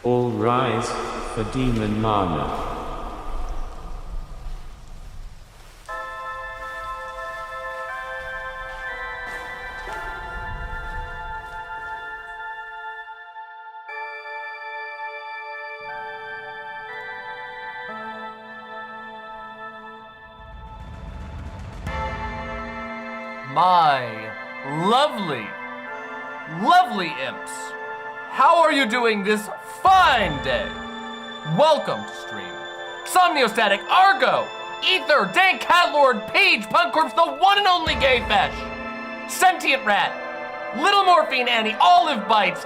All rise for Demon Mana. My lovely, lovely imps. How are you doing this fine day? Welcome to stream. Somniostatic, Argo, Ether, Dank Catlord, Paige, Punk Corpse, the one and only Gay Fesh, Sentient Rat, Little Morphine Annie, Olive Bites,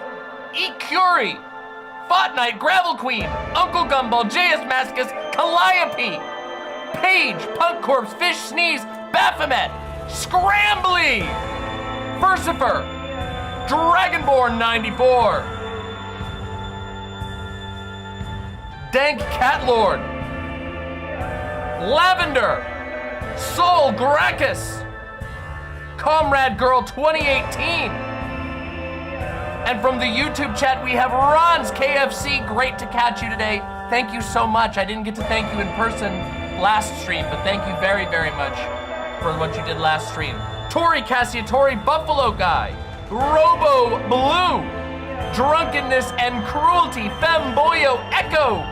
Eat Curie, Fot Knight, Gravel Queen, Uncle Gumball, JS Mascus, Calliope, Paige, Punk Corpse, Fish Sneeze, Baphomet, Scrambly, Versifer, Dragonborn 94, Dank Catlord, Lavender, Soul Gracchus, Comrade Girl 2018, and from the YouTube chat we have Ron's KFC. Great to catch you today. Thank you so much. I didn't get to thank you in person last stream, but thank you very, very much for what you did last stream. Tori Cassiatori, Buffalo Guy, Robo Blue, Drunkenness and Cruelty, Femboyo, Echo,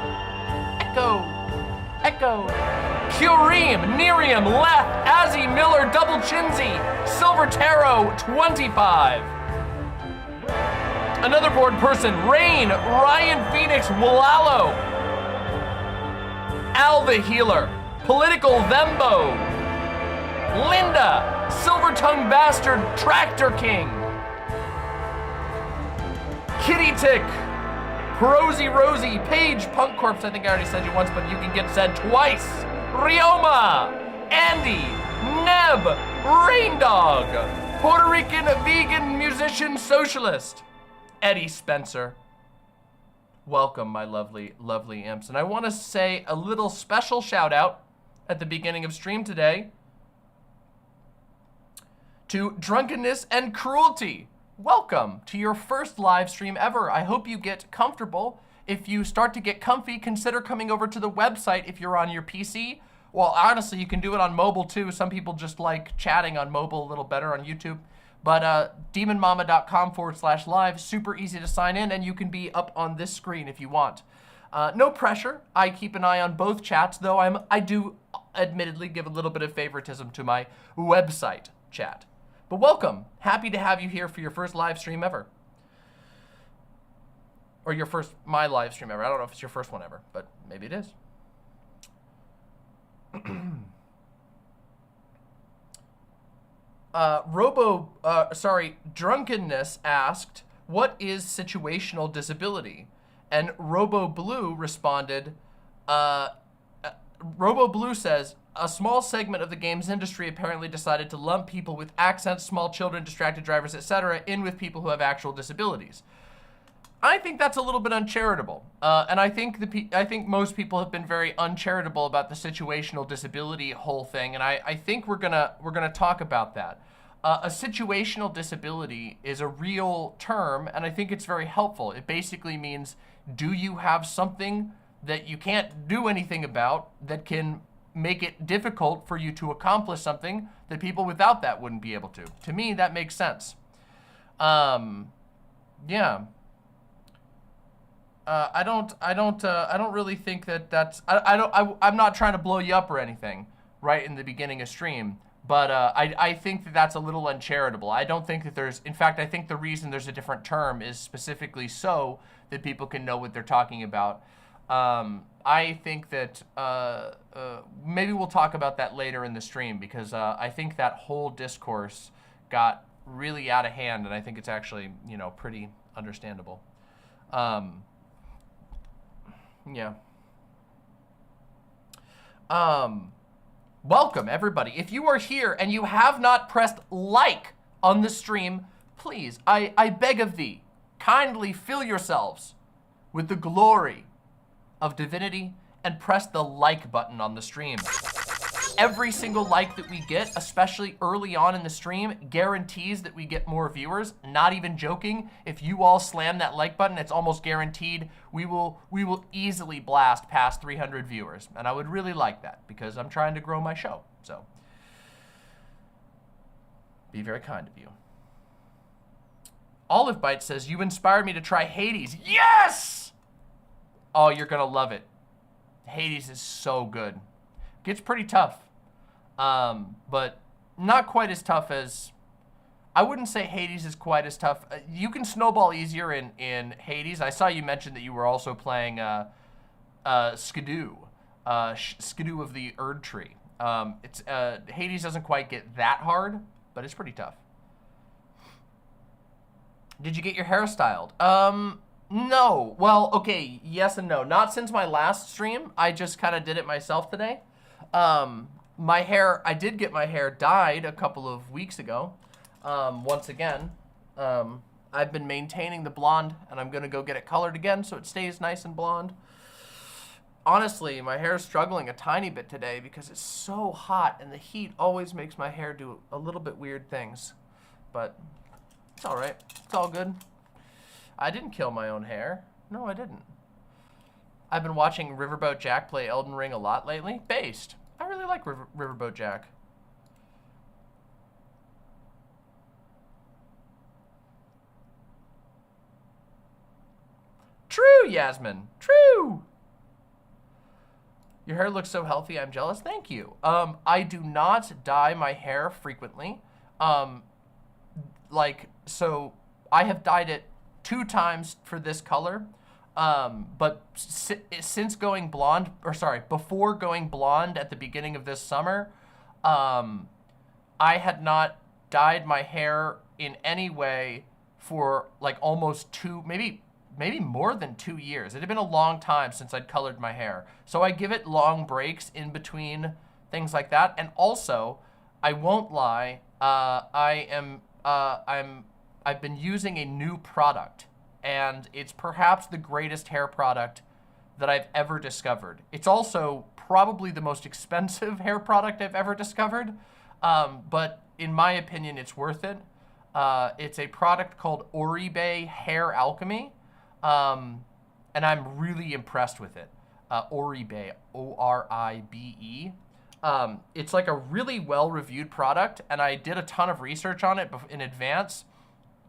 Cureem, Nerium, Leth, Azzy Miller, Double Chinsey, Silver Tarot, 25. Another board person, Rain, Ryan Phoenix, Walalo, Al the Healer, Political Vembo, Linda, Silver Tongue Bastard, Tractor King, Kitty Tick, Prosy Rosie, Paige, Punk Corpse, I think I already said you once, but you can get said twice, Rioma, Andy, Neb, Rain Dog, Puerto Rican vegan musician socialist, Eddie Spencer, Welcome, my lovely, lovely imps. And I want to say a little special shout out at the beginning of stream today to Drunkenness and Cruelty. Welcome to your first live stream ever. I hope you get comfortable. If you start to get comfy, consider coming over to the website if you're on your PC. Well, honestly, you can do it on mobile too. Some people just like chatting on mobile a little better on YouTube. But demonmama.com/live, super easy to sign in, and you can be up on this screen if you want. No pressure. I keep an eye on both chats, though I do admittedly give a little bit of favoritism to my website chat. But welcome. Happy to have you here for your first live stream ever. Or your first, my live stream ever. I don't know if it's your first one ever, but maybe it is. Drunkenness asked, what is situational disability? And Robo Blue responded, Robo Blue says, a small segment of the games industry apparently decided to lump people with accents, small children, distracted drivers, etc. in with people who have actual disabilities. I think that's a little bit uncharitable, and I think most people have been very uncharitable about the situational disability whole thing, and I think we're gonna talk about that. A situational disability is a real term, and I think it's very helpful. It basically means, do you have something that you can't do anything about that can make it difficult for you to accomplish something that people without that wouldn't be able to? To me, that makes sense. Yeah. I don't really think that that's, I'm not trying to blow you up or anything right in the beginning of stream, but I think that that's a little uncharitable. I don't think that there's, in fact, I think the reason there's a different term is specifically so that people can know what they're talking about. I think that maybe we'll talk about that later in the stream, because I think that whole discourse got really out of hand, and I think it's actually, you know, pretty understandable. Yeah. Welcome, everybody. If you are here and you have not pressed like on the stream, please, I beg of thee, kindly fill yourselves with the glory of divinity and press the like button on the stream. Every single like that we get, especially early on in the stream, guarantees that we get more viewers. Not even joking. If you all slam that like button, it's almost guaranteed we will easily blast past 300 viewers. And I would really like that, because I'm trying to grow my show. So be very kind of you. Olive Bite says, you inspired me to try Hades. Yes! Oh, you're gonna love it. Hades is so good. Gets pretty tough, but not quite as tough as, I wouldn't say Hades is quite as tough. You can snowball easier in Hades. I saw you mention that you were also playing Skidoo, Skidoo of the Erd Tree. Hades doesn't quite get that hard, but it's pretty tough. Did you get your hair styled? No. Well, okay, yes and no. Not since my last stream. I just kind of did it myself today. My hair, I did get my hair dyed a couple of weeks ago. Once again, I've been maintaining the blonde, and I'm gonna go get it colored again so it stays nice and blonde. Honestly, my hair is struggling a tiny bit today because it's so hot, and the heat always makes my hair do a little bit weird things. But it's all right. It's all good. I didn't kill my own hair. No, I didn't. I've been watching Riverboat Jack play Elden Ring a lot lately. Based. I really like Riverboat Jack. True, Yasmin. True. Your hair looks so healthy. I'm jealous. Thank you. I do not dye my hair frequently. So I have dyed it 2 times for this color. But since going blonde, before going blonde at the beginning of this summer, I had not dyed my hair in any way for like almost 2, maybe more than 2 years. It had been a long time since I'd colored my hair. So I give it long breaks in between things like that. And also, I won't lie, I've been using a new product, and it's perhaps the greatest hair product that I've ever discovered. It's also probably the most expensive hair product I've ever discovered, but in my opinion, it's worth it. It's a product called Oribe Hair Alchemy, and I'm really impressed with it. Oribe, O-R-I-B-E. It's like a really well-reviewed product, and I did a ton of research on it in advance.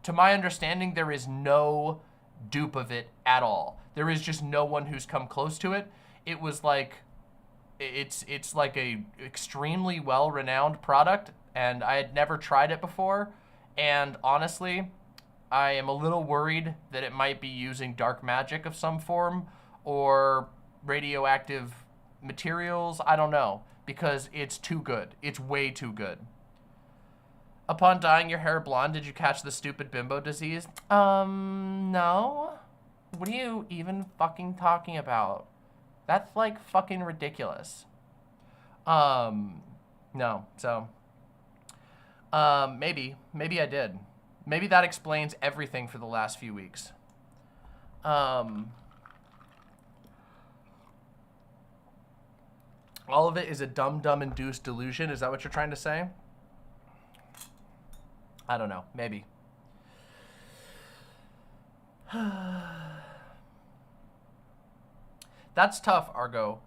To my understanding, there is no dupe of it at all. There is just no one who's come close to it. It was like, it's like a extremely well-renowned product, and I had never tried it before. And honestly, I am a little worried that it might be using dark magic of some form or radioactive materials. I don't know, because it's too good. It's way too good. Upon dyeing your hair blonde, did you catch the stupid bimbo disease? No. What are you even fucking talking about? That's like fucking ridiculous. No, so. Maybe I did. Maybe that explains everything for the last few weeks. All of it is a dumb induced delusion. Is that what you're trying to say? I don't know. Maybe. That's tough, Argo.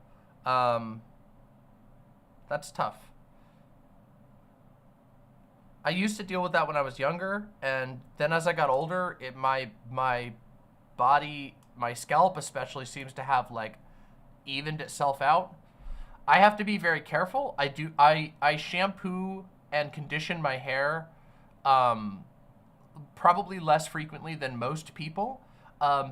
That's tough. I used to deal with that when I was younger, and then as I got older, my body, my scalp especially, seems to have like evened itself out. I have to be very careful. I shampoo and condition my hair probably less frequently than most people,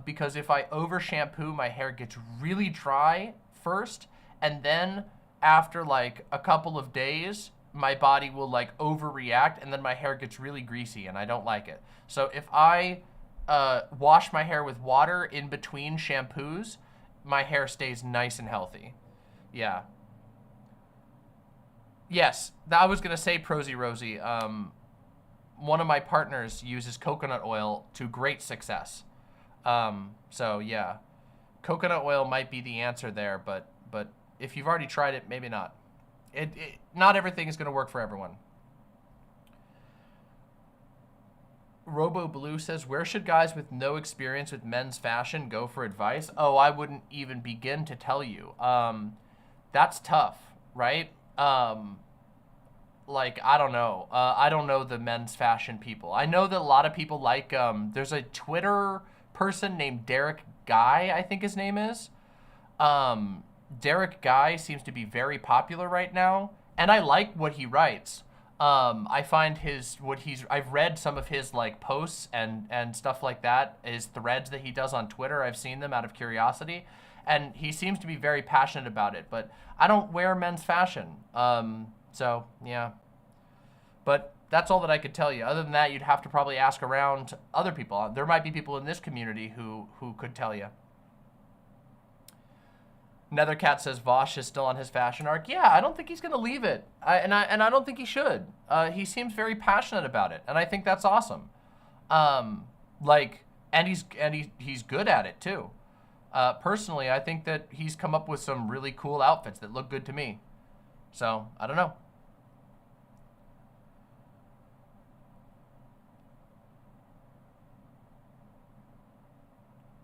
because if I over shampoo, my hair gets really dry first, and then after like a couple of days, my body will like overreact, and then my hair gets really greasy, and I don't like it. So if I wash my hair with water in between shampoos, my hair stays nice and healthy. Yeah. Yes, I was gonna say Prosy Rosie. One of my partners uses coconut oil to great success. So yeah, coconut oil might be the answer there, but if you've already tried it, maybe not. Not everything is going to work for everyone. Robo Blue says, where should guys with no experience with men's fashion go for advice? Oh, I wouldn't even begin to tell you. That's tough, right? Like, I don't know. I don't know the men's fashion people. I know that a lot of people like, there's a Twitter person named Derek Guy, I think his name is. Derek Guy seems to be very popular right now, and I like what he writes. I find I've read some of his like posts and stuff like that, his threads that he does on Twitter. I've seen them out of curiosity, and he seems to be very passionate about it, but I don't wear men's fashion. So yeah, but that's all that I could tell you. Other than that, you'd have to probably ask around other people. There might be people in this community who could tell you. Nethercat says Vosh is still on his fashion arc. Yeah, I don't think he's going to leave it. And I don't think he should. He seems very passionate about it, and I think that's awesome. He's good at it too. Personally, I think that he's come up with some really cool outfits that look good to me. So, I don't know.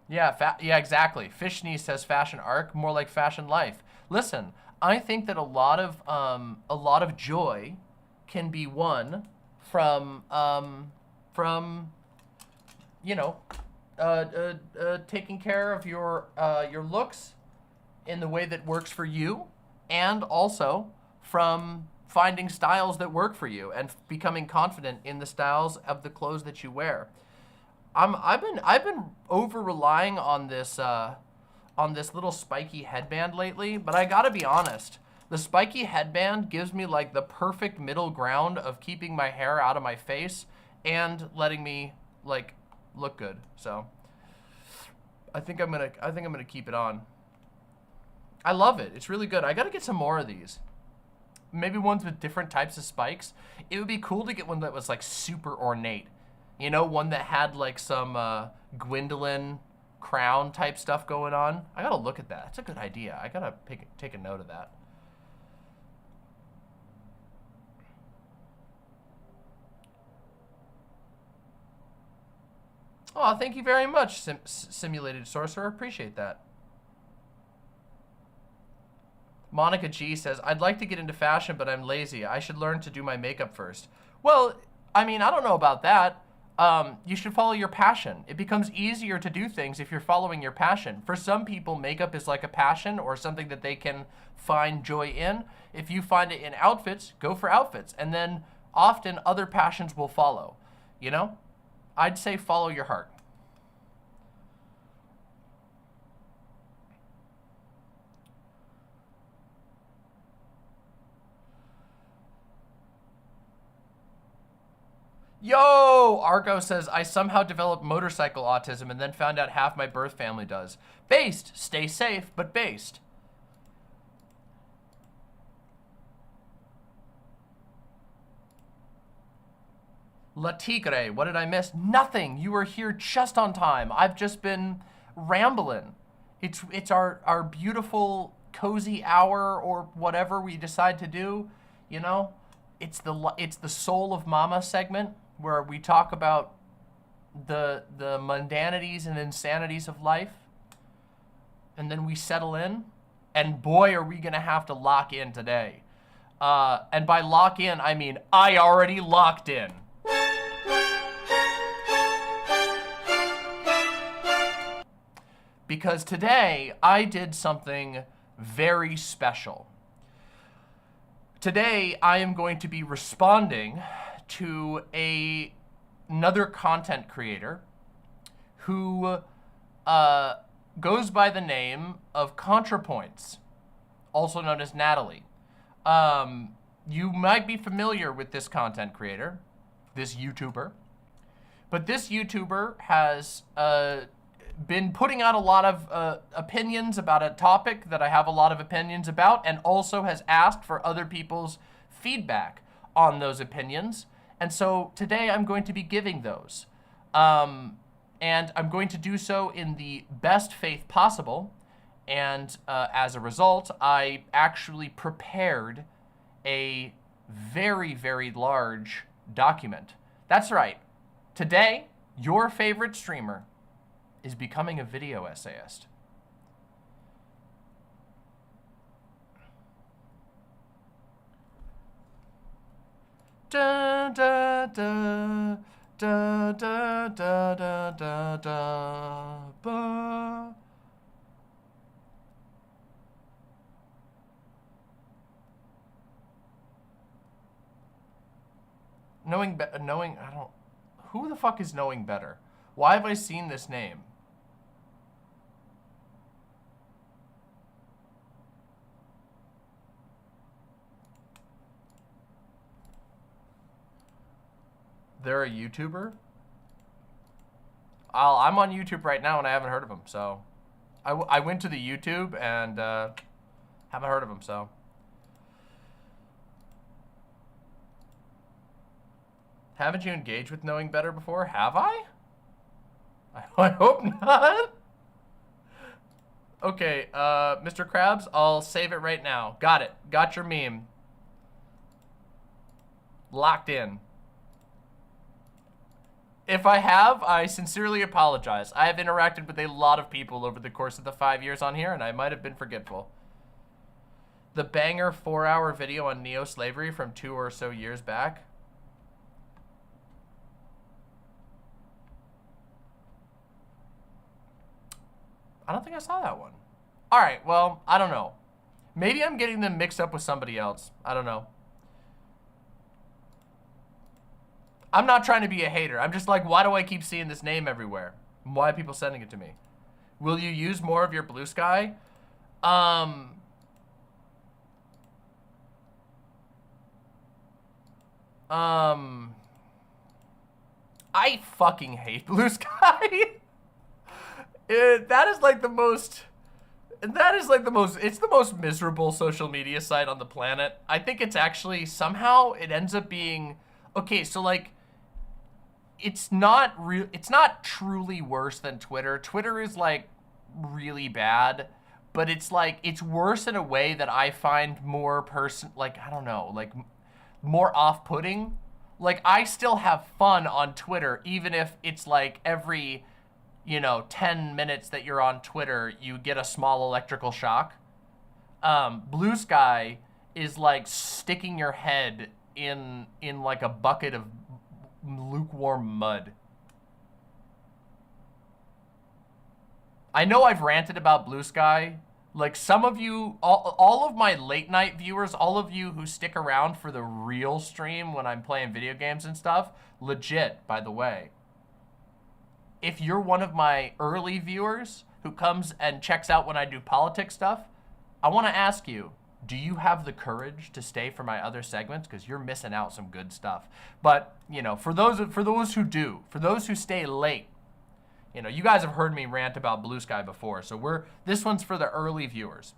Yeah, exactly. Fishney says fashion arc, more like fashion life. Listen, I think that a lot of joy can be won from taking care of your looks in the way that works for you, and also from finding styles that work for you and becoming confident in the styles of the clothes that you wear. I've been over relying on this little spiky headband lately, but I gotta be honest, the spiky headband gives me like the perfect middle ground of keeping my hair out of my face and letting me like look good. So I think I'm gonna keep it on. I love it. It's really good. I gotta get some more of these. Maybe ones with different types of spikes. It would be cool to get one that was like super ornate. You know, one that had like some Gwendolyn crown type stuff going on. I gotta look at that. That's a good idea. I gotta take a note of that. Oh, thank you very much, Simulated Sorcerer. Appreciate that. Monica G says, I'd like to get into fashion, but I'm lazy. I should learn to do my makeup first. Well, I mean, I don't know about that. You should follow your passion. It becomes easier to do things if you're following your passion. For some people, makeup is like a passion or something that they can find joy in. If you find it in outfits, go for outfits. And then often other passions will follow, you know? I'd say follow your heart. Yo, Argo says, I somehow developed motorcycle autism and then found out half my birth family does. Based. Stay safe, but based. La Tigre, what did I miss? Nothing. You were here just on time. I've just been rambling. It's our beautiful cozy hour or whatever we decide to do, you know? It's the Soul of Mama segment where we talk about the mundanities and insanities of life. And then we settle in. And boy, are we gonna have to lock in today. And by lock in, I mean I already locked in. Because today I did something very special. Today I am going to be responding to another content creator who goes by the name of Contrapoints, also known as Natalie. You might be familiar with this content creator, this YouTuber, but this YouTuber has been putting out a lot of opinions about a topic that I have a lot of opinions about, and also has asked for other people's feedback on those opinions. And so today I'm going to be giving those. And I'm going to do so in the best faith possible. And as a result, I actually prepared a very, very large document. That's right. Today, your favorite streamer is becoming a video essayist. Da da da da da da da da da ba. Knowing, I don't, who the fuck is Knowing Better? Why have I seen this name? They're a YouTuber? I'm on YouTube right now and I haven't heard of them, so. I went to the YouTube and haven't heard of them, so. Haven't you engaged with Knowing Better before? Have I? I hope not. Okay, Mr. Krabs, I'll save it right now. Got it. Got your meme. Locked in. If I have, I sincerely apologize. I have interacted with a lot of people over the course of the 5 years on here, and I might have been forgetful. The banger 4-hour video on neo-slavery from 2 or so years back. I don't think I saw that one. All right, well, I don't know. Maybe I'm getting them mixed up with somebody else. I don't know. I'm not trying to be a hater. I'm just like, why do I keep seeing this name everywhere? Why are people sending it to me? Will you use more of your blue sky? I fucking hate blue sky. That is like the most, it's the most miserable social media site on the planet. I think it's actually, somehow, it ends up being, okay, so like, it's not real. It's not truly worse than Twitter. Twitter is like really bad, but it's like it's worse in a way that I find more like I don't know, like more off-putting. Like I still have fun on Twitter, even if it's like every 10 minutes that you're on Twitter, you get a small electrical shock. Blue Sky is like sticking your head in like a bucket of lukewarm mud. I know I've ranted about Blue Sky. Like some of you, all of my late night viewers, all of you who stick around for the real stream when I'm playing video games and stuff, legit, by the way. If you're one of my early viewers who comes and checks out when I do politics stuff, I want to ask you, do you have the courage to stay for my other segments? Because you're missing out some good stuff. But, for those who do, for those who stay late, you guys have heard me rant about Blue Sky before. So this one's for the early viewers,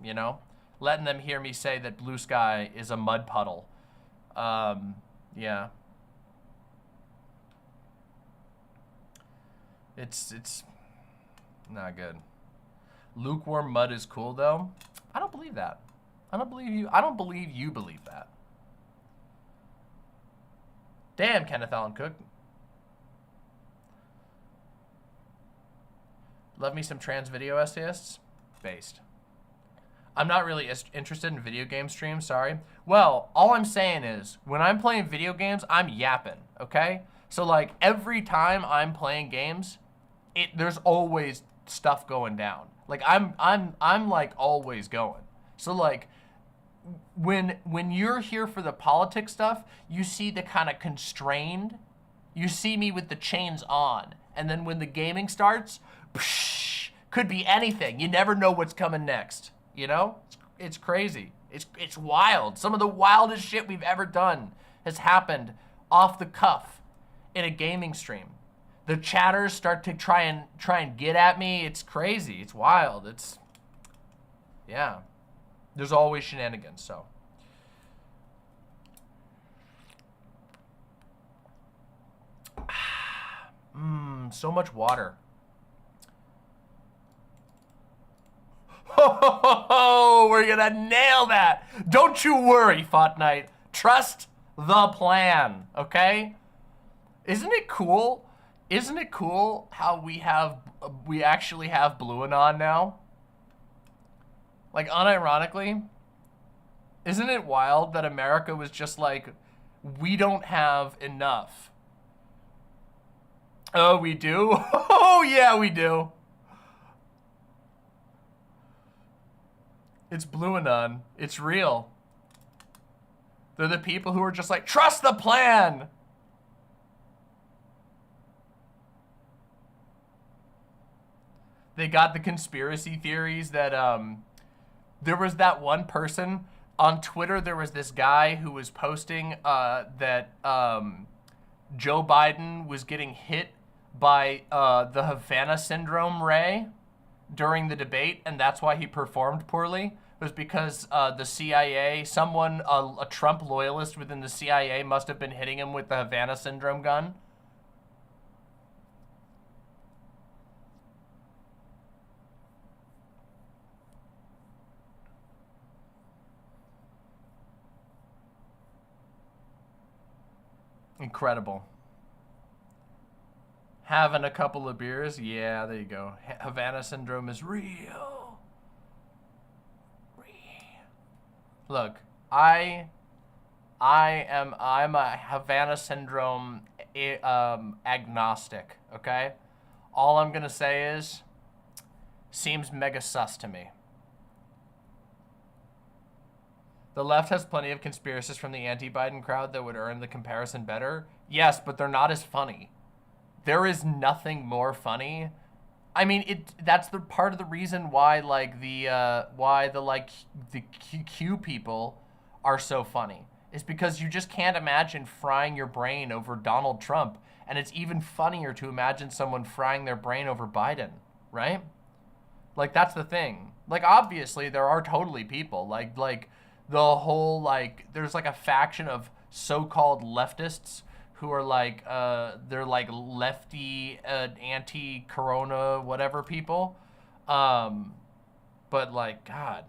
letting them hear me say that Blue Sky is a mud puddle. Yeah. It's not good. Lukewarm mud is cool though. I don't believe that. I don't believe you believe that. Damn, Kenneth Allen Cook. Love me some trans video essayists? Based. I'm not really interested in video game streams, sorry. Well, all I'm saying is, when I'm playing video games, I'm yapping, okay? So like, every time I'm playing games, there's always stuff going down. Like, I'm like always going. So like, when you're here for the politics stuff, you see the kind of constrained, you see me with the chains on. And then when the gaming starts, psh, could be anything. You never know what's coming next. It's crazy. It's wild. Some of the wildest shit we've ever done has happened off the cuff in a gaming stream. The chatters start to try and get at me. It's crazy. It's wild. Yeah. There's always shenanigans, so. So much water. Ho, we're gonna nail that. Don't you worry, Fought Knight. Trust the plan, okay? Isn't it cool? Isn't it cool how we actually have Blue Anon now? Like, unironically, isn't it wild that America was just like, we don't have enough? Oh, we do? Oh, yeah, we do. It's Blue Anon. It's real. They're the people who are just like, trust the plan! They got the conspiracy theories that, there was that one person on Twitter. There was this guy who was posting that Joe Biden was getting hit by the Havana syndrome ray during the debate, and that's why he performed poorly. It was because the CIA, a Trump loyalist within the CIA must have been hitting him with the Havana syndrome gun. Incredible. Having a couple of beers, yeah, there you go. Havana syndrome is real. Look, I'm a Havana syndrome agnostic, okay? All I'm gonna say is, seems mega sus to me. The left has plenty of conspiracists from the anti-Biden crowd that would earn the comparison better. Yes, but they're not as funny. There is nothing more funny. I mean, that's the part of the reason why like the Q people are so funny. Is because you just can't imagine frying your brain over Donald Trump, and it's even funnier to imagine someone frying their brain over Biden, right? Like, that's the thing. Like, obviously there are totally people like the whole, like, there's like a faction of so-called leftists who are like, they're like lefty, anti-corona, whatever people. But like, God.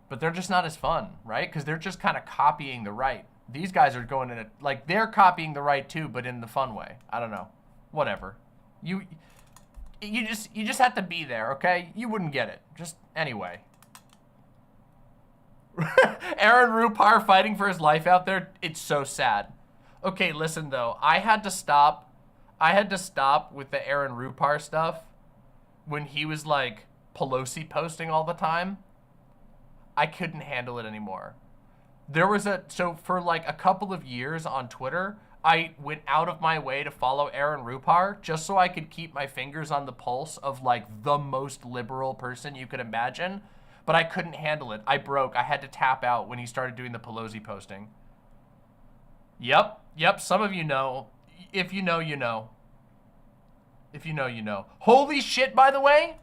But they're just not as fun, right? Because they're just kind of copying the right. These guys are going in a, like, they're copying the right too, but in the fun way. I don't know. Whatever. You just have to be there, okay? You wouldn't get it. Just anyway. Aaron Rupar fighting for his life out there. It's so sad. Okay, listen though. I had to stop with the Aaron Rupar stuff when he was like Pelosi posting all the time. I couldn't handle it anymore. So for like a couple of years on Twitter, I went out of my way to follow Aaron Rupar just so I could keep my fingers on the pulse of like the most liberal person you could imagine, but I couldn't handle it. I broke. I had to tap out when he started doing the Pelosi posting. Yep. Some of you know. If you know, you know. If you know, you know. Holy shit, by the way,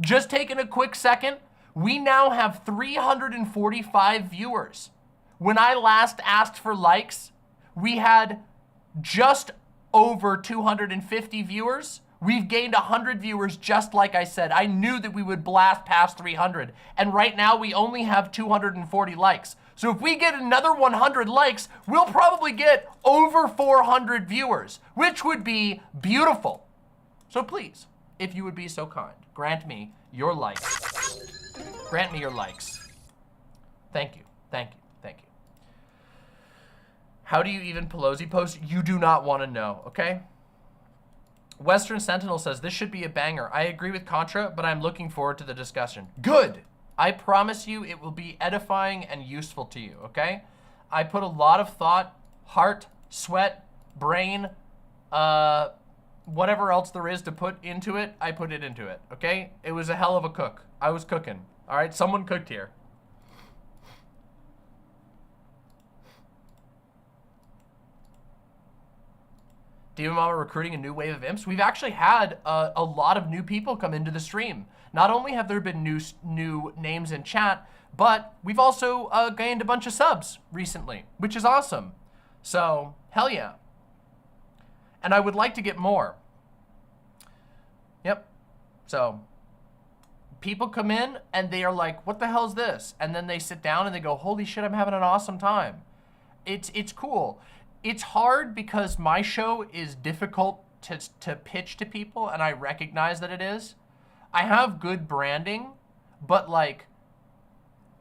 just taking a quick second. We now have 345 viewers. When I last asked for likes, we had just over 250 viewers. We've gained 100 viewers just like I said. I knew that we would blast past 300. And right now we only have 240 likes. So if we get another 100 likes, we'll probably get over 400 viewers, which would be beautiful. So please, if you would be so kind, grant me your likes. Grant me your likes. Thank you. How do you even Pelosi post? You do not want to know, okay? Western Sentinel says, this should be a banger. I agree with Contra, but I'm looking forward to the discussion. Good. I promise you it will be edifying and useful to you, okay? I put a lot of thought, heart, sweat, brain, whatever else there is to put into it, I put it into it, okay? It was a hell of a cook. I was cooking. All right, someone cooked here. Demon Mama recruiting a new wave of imps. We've actually had a lot of new people come into the stream. Not only have there been new names in chat, but we've also gained a bunch of subs recently, which is awesome. So, hell yeah. And I would like to get more. Yep. So, people come in and they are like, what the hell is this? And then they sit down and they go, holy shit, I'm having an awesome time. It's cool. It's hard because my show is difficult to pitch to people, and I recognize that it is. I have good branding, but like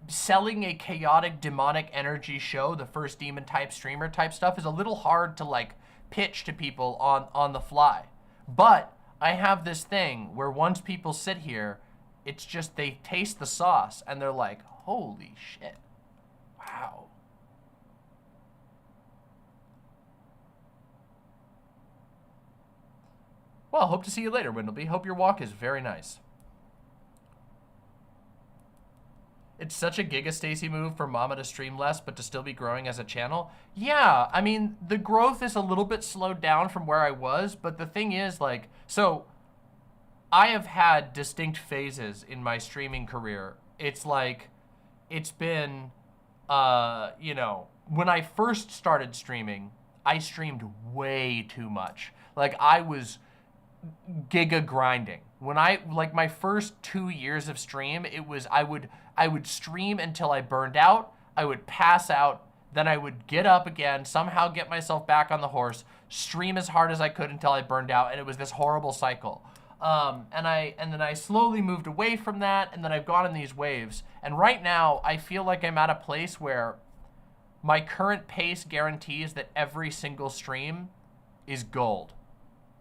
selling a chaotic demonic energy show, the first demon type streamer type stuff, is a little hard to like pitch to people on the fly. But I have this thing where once people sit here, it's just they taste the sauce and they're like, holy shit, wow. Well, hope to see you later, Windleby. Hope your walk is very nice. It's such a Giga Stacy move for Mama to stream less, but to still be growing as a channel. Yeah, I mean, the growth is a little bit slowed down from where I was, but the thing is, like, so I have had distinct phases in my streaming career. It's like, it's been, you know, when I first started streaming, I streamed way too much. Like, I was giga grinding. When I, like my first 2 years of stream, it was, I would stream until I burned out, I would pass out, then I would get up again, somehow get myself back on the horse, stream as hard as I could until I burned out, and it was this horrible cycle. And then I slowly moved away from that, and then I've gone in these waves. And right now, I feel like I'm at a place where my current pace guarantees that every single stream is gold.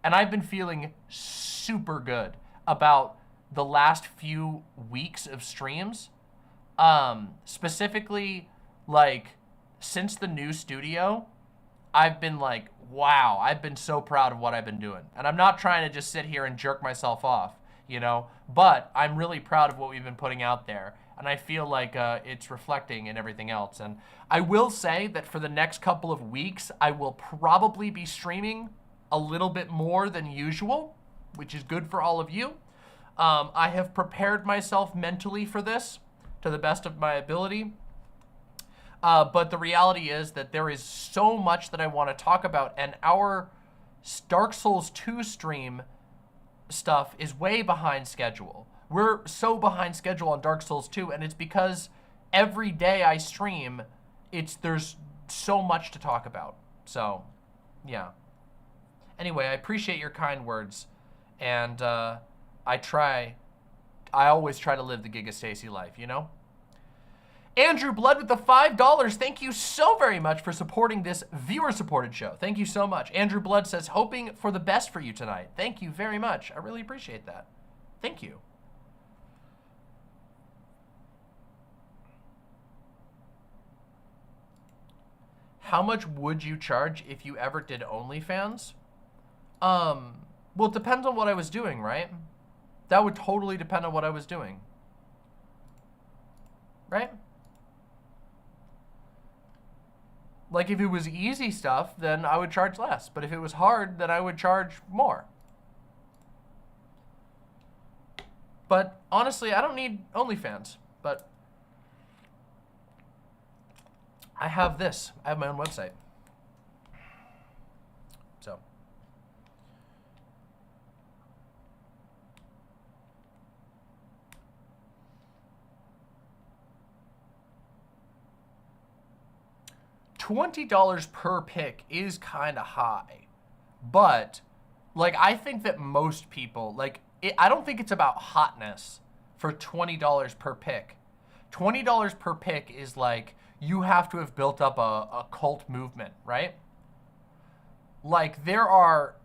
And I've been feeling super good about the last few weeks of streams. Specifically, like, since the new studio, I've been like, wow, I've been so proud of what I've been doing. And I'm not trying to just sit here and jerk myself off, you know, but I'm really proud of what we've been putting out there. And I feel like it's reflecting in everything else. And I will say that for the next couple of weeks, I will probably be streaming a little bit more than usual, which is good for all of you. I have prepared myself mentally for this to the best of my ability. But the reality is that there is so much that I want to talk about, and our Dark Souls 2 stream stuff is way behind schedule. We're so behind schedule on Dark Souls 2, and it's because every day I stream, there's so much to talk about. So, yeah. Anyway, I appreciate your kind words, and I always try to live the Giga Stacy life, you know? Andrew Blood with the $5. Thank you so very much for supporting this viewer-supported show. Thank you so much. Andrew Blood says, hoping for the best for you tonight. Thank you very much. I really appreciate that. Thank you. How much would you charge if you ever did OnlyFans? Well, it depends on what I was doing, right? That would totally depend on what I was doing. Right? Like, if it was easy stuff, then I would charge less. But if it was hard, then I would charge more. But honestly, I don't need OnlyFans. But I have this. I have my own website. So. $20 per pick is kind of high, but like I think that most people I don't think it's about hotness for $20 per pick. $20 per pick is like you have to have built up a cult movement, right? Like there are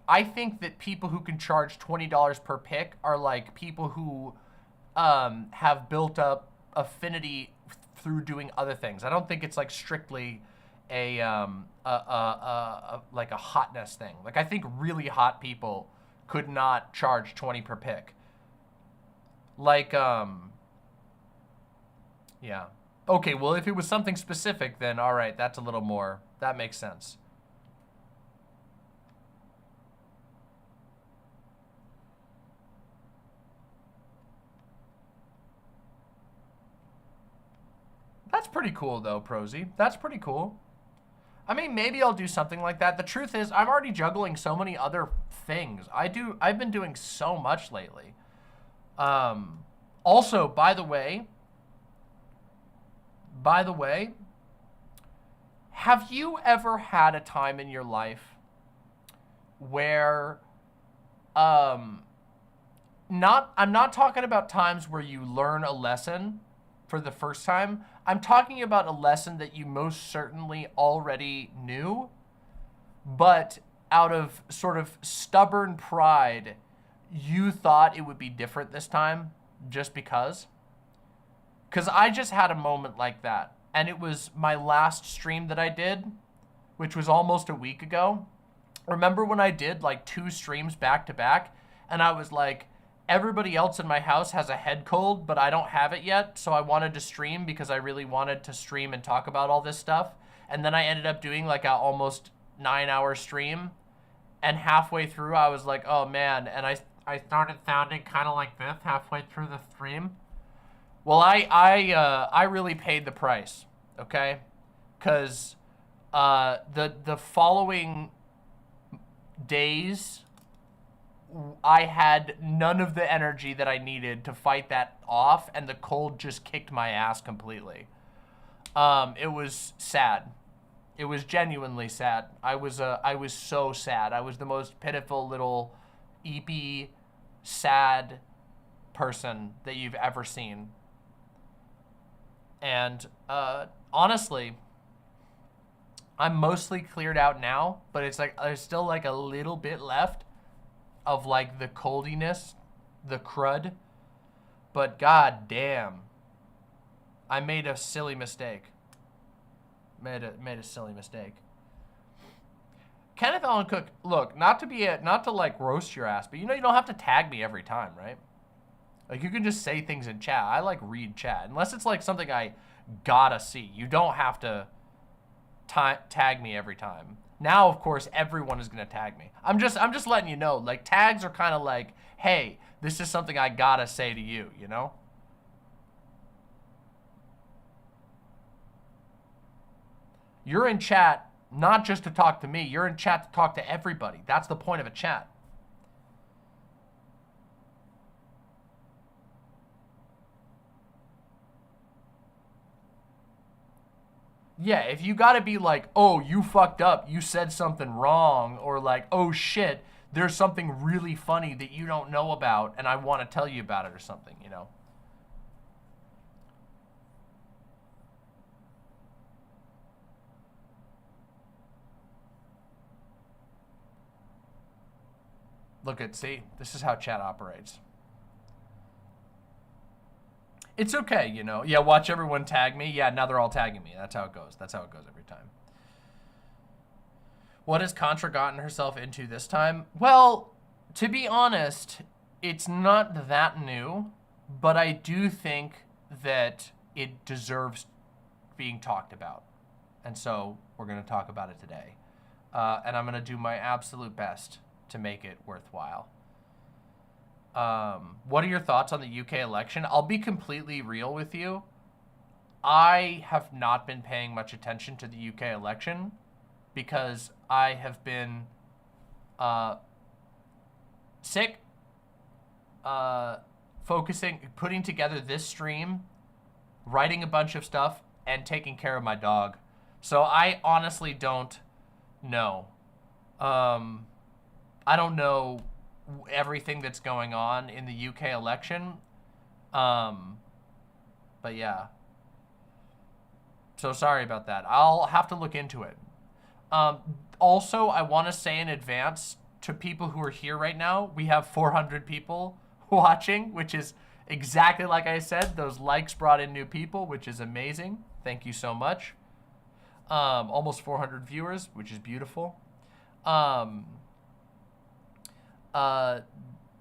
I think that people who can charge $20 per pick are like people who have built up affinity through doing other things. I don't think it's like strictly a hotness thing. Like I think really hot people could not charge 20 per pick. Like yeah. Okay, well if it was something specific then all right, that's a little more, that makes sense. That's pretty cool though, Prosy. That's pretty cool. I mean, maybe I'll do something like that. The truth is, I'm already juggling so many other things. I've been doing so much lately. Also, by the way, have you ever had a time in your life where, I'm not talking about times where you learn a lesson for the first time. I'm talking about a lesson that you most certainly already knew, but out of sort of stubborn pride, you thought it would be different this time just because. Because I just had a moment like that, and it was my last stream that I did, which was almost a week ago. Remember when I did like 2 streams back to back, and I was like, everybody else in my house has a head cold, but I don't have it yet, so I wanted to stream because I really wanted to stream and talk about all this stuff. And then I ended up doing like a almost 9-hour stream, and halfway through I was like, oh man, and I started sounding kind of like this halfway through the stream. Well, I really paid the price, okay? Because the following days, I had none of the energy that I needed to fight that off, and the cold just kicked my ass completely. It was sad. It was genuinely sad. I was so sad. I was the most pitiful little eepy, sad person that you've ever seen. And honestly, I'm mostly cleared out now, but it's like there's still like a little bit left of like the coldiness, the crud. But god damn, I made a silly mistake. Made a silly mistake. Kenneth Allen Cook, look, not to like roast your ass, but you know you don't have to tag me every time, right? Like you can just say things in chat. I like read chat unless it's like something I gotta see. You don't have to tag me every time. Now, of course, everyone is gonna tag me. I'm just letting you know. Like tags are kind of like, hey, this is something I gotta say to you. You know. You're in chat not just to talk to me. You're in chat to talk to everybody. That's the point of a chat. Yeah, if you gotta be like, oh, you fucked up, you said something wrong, or like, oh shit, there's something really funny that you don't know about and I want to tell you about it or something, you know? Look at, see, this is how chat operates. It's okay, you know? Yeah, watch everyone tag me. Yeah, now they're all tagging me. That's how it goes. That's how it goes every time. What has Contra gotten herself into this time? Well, to be honest, it's not that new, but I do think that it deserves being talked about. And so we're going to talk about it today. And I'm going to do my absolute best to make it worthwhile. What are your thoughts on the UK election? I'll be completely real with you. I have not been paying much attention to the UK election because I have been sick, focusing, putting together this stream, writing a bunch of stuff, and taking care of my dog. So I honestly don't know. I don't know everything that's going on in the UK election. But yeah. So sorry about that. I'll have to look into it. Also, I want to say in advance to people who are here right now, we have 400 people watching, which is exactly like I said. Those likes brought in new people, which is amazing. Thank you so much. Almost 400 viewers, which is beautiful.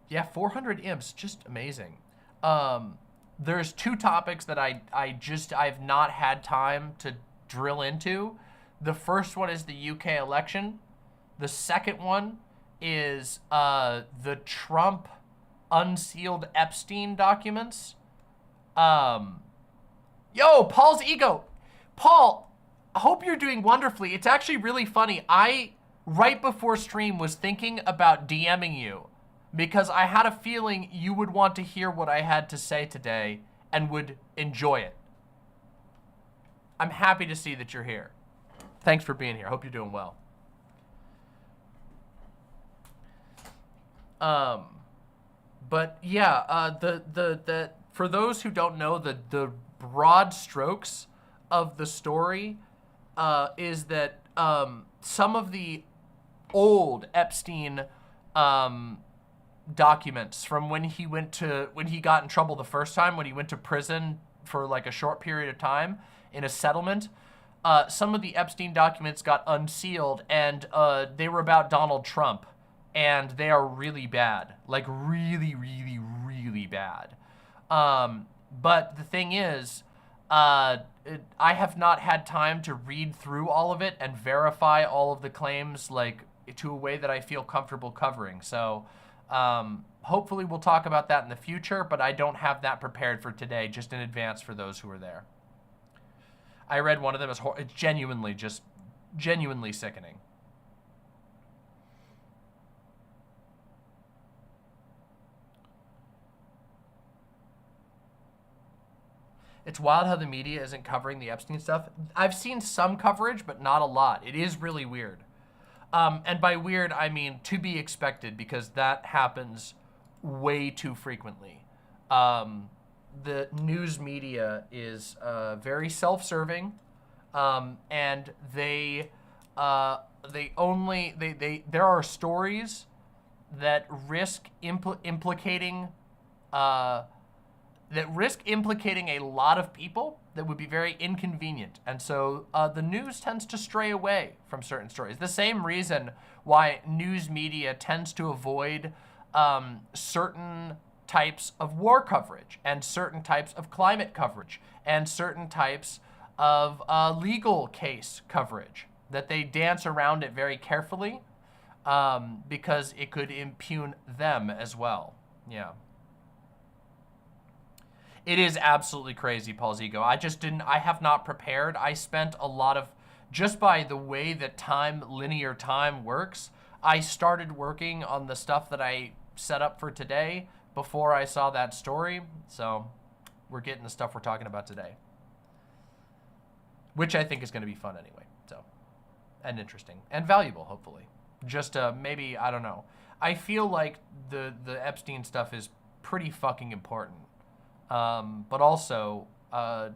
Yeah, 400 imps, just amazing. There's two topics that I've not had time to drill into. The first one is the UK election. The second one is the Trump unsealed Epstein documents. Yo, Paul's ego. Paul, I hope you're doing wonderfully. It's actually really funny. Right before stream, was thinking about DMing you because I had a feeling you would want to hear what I had to say today and would enjoy it. I'm happy to see that you're here. Thanks for being here. Hope you're doing well. But yeah, for those who don't know, the broad strokes of the story is that some of the old Epstein documents from when he got in trouble the first time, when he went to prison for like a short period of time in a settlement, some of the Epstein documents got unsealed, and they were about Donald Trump, and they are really bad, like really, really, really bad. But the thing is, I have not had time to read through all of it and verify all of the claims like to a way that I feel comfortable covering. So hopefully we'll talk about that in the future, but I don't have that prepared for today, just in advance for those who are there. I read one of them. It's genuinely sickening. It's wild how the media isn't covering the Epstein stuff. I've seen some coverage, but not a lot. It is really weird. And by weird, I mean to be expected, because that happens way too frequently. The news media is very self-serving, and there are stories that risk implicating a lot of people that would be very inconvenient. And so the news tends to stray away from certain stories. The same reason why news media tends to avoid certain types of war coverage and certain types of climate coverage and certain types of legal case coverage, that they dance around it very carefully because it could impugn them as well. Yeah. It is absolutely crazy, Paul's ego. I have not prepared. I spent a lot of just by the way that linear time works, I started working on the stuff that I set up for today before I saw that story. So we're getting the stuff we're talking about today, which I think is going to be fun anyway. So, and interesting and valuable, hopefully. Just maybe, I don't know. I feel like the Epstein stuff is pretty fucking important. But also, yeah,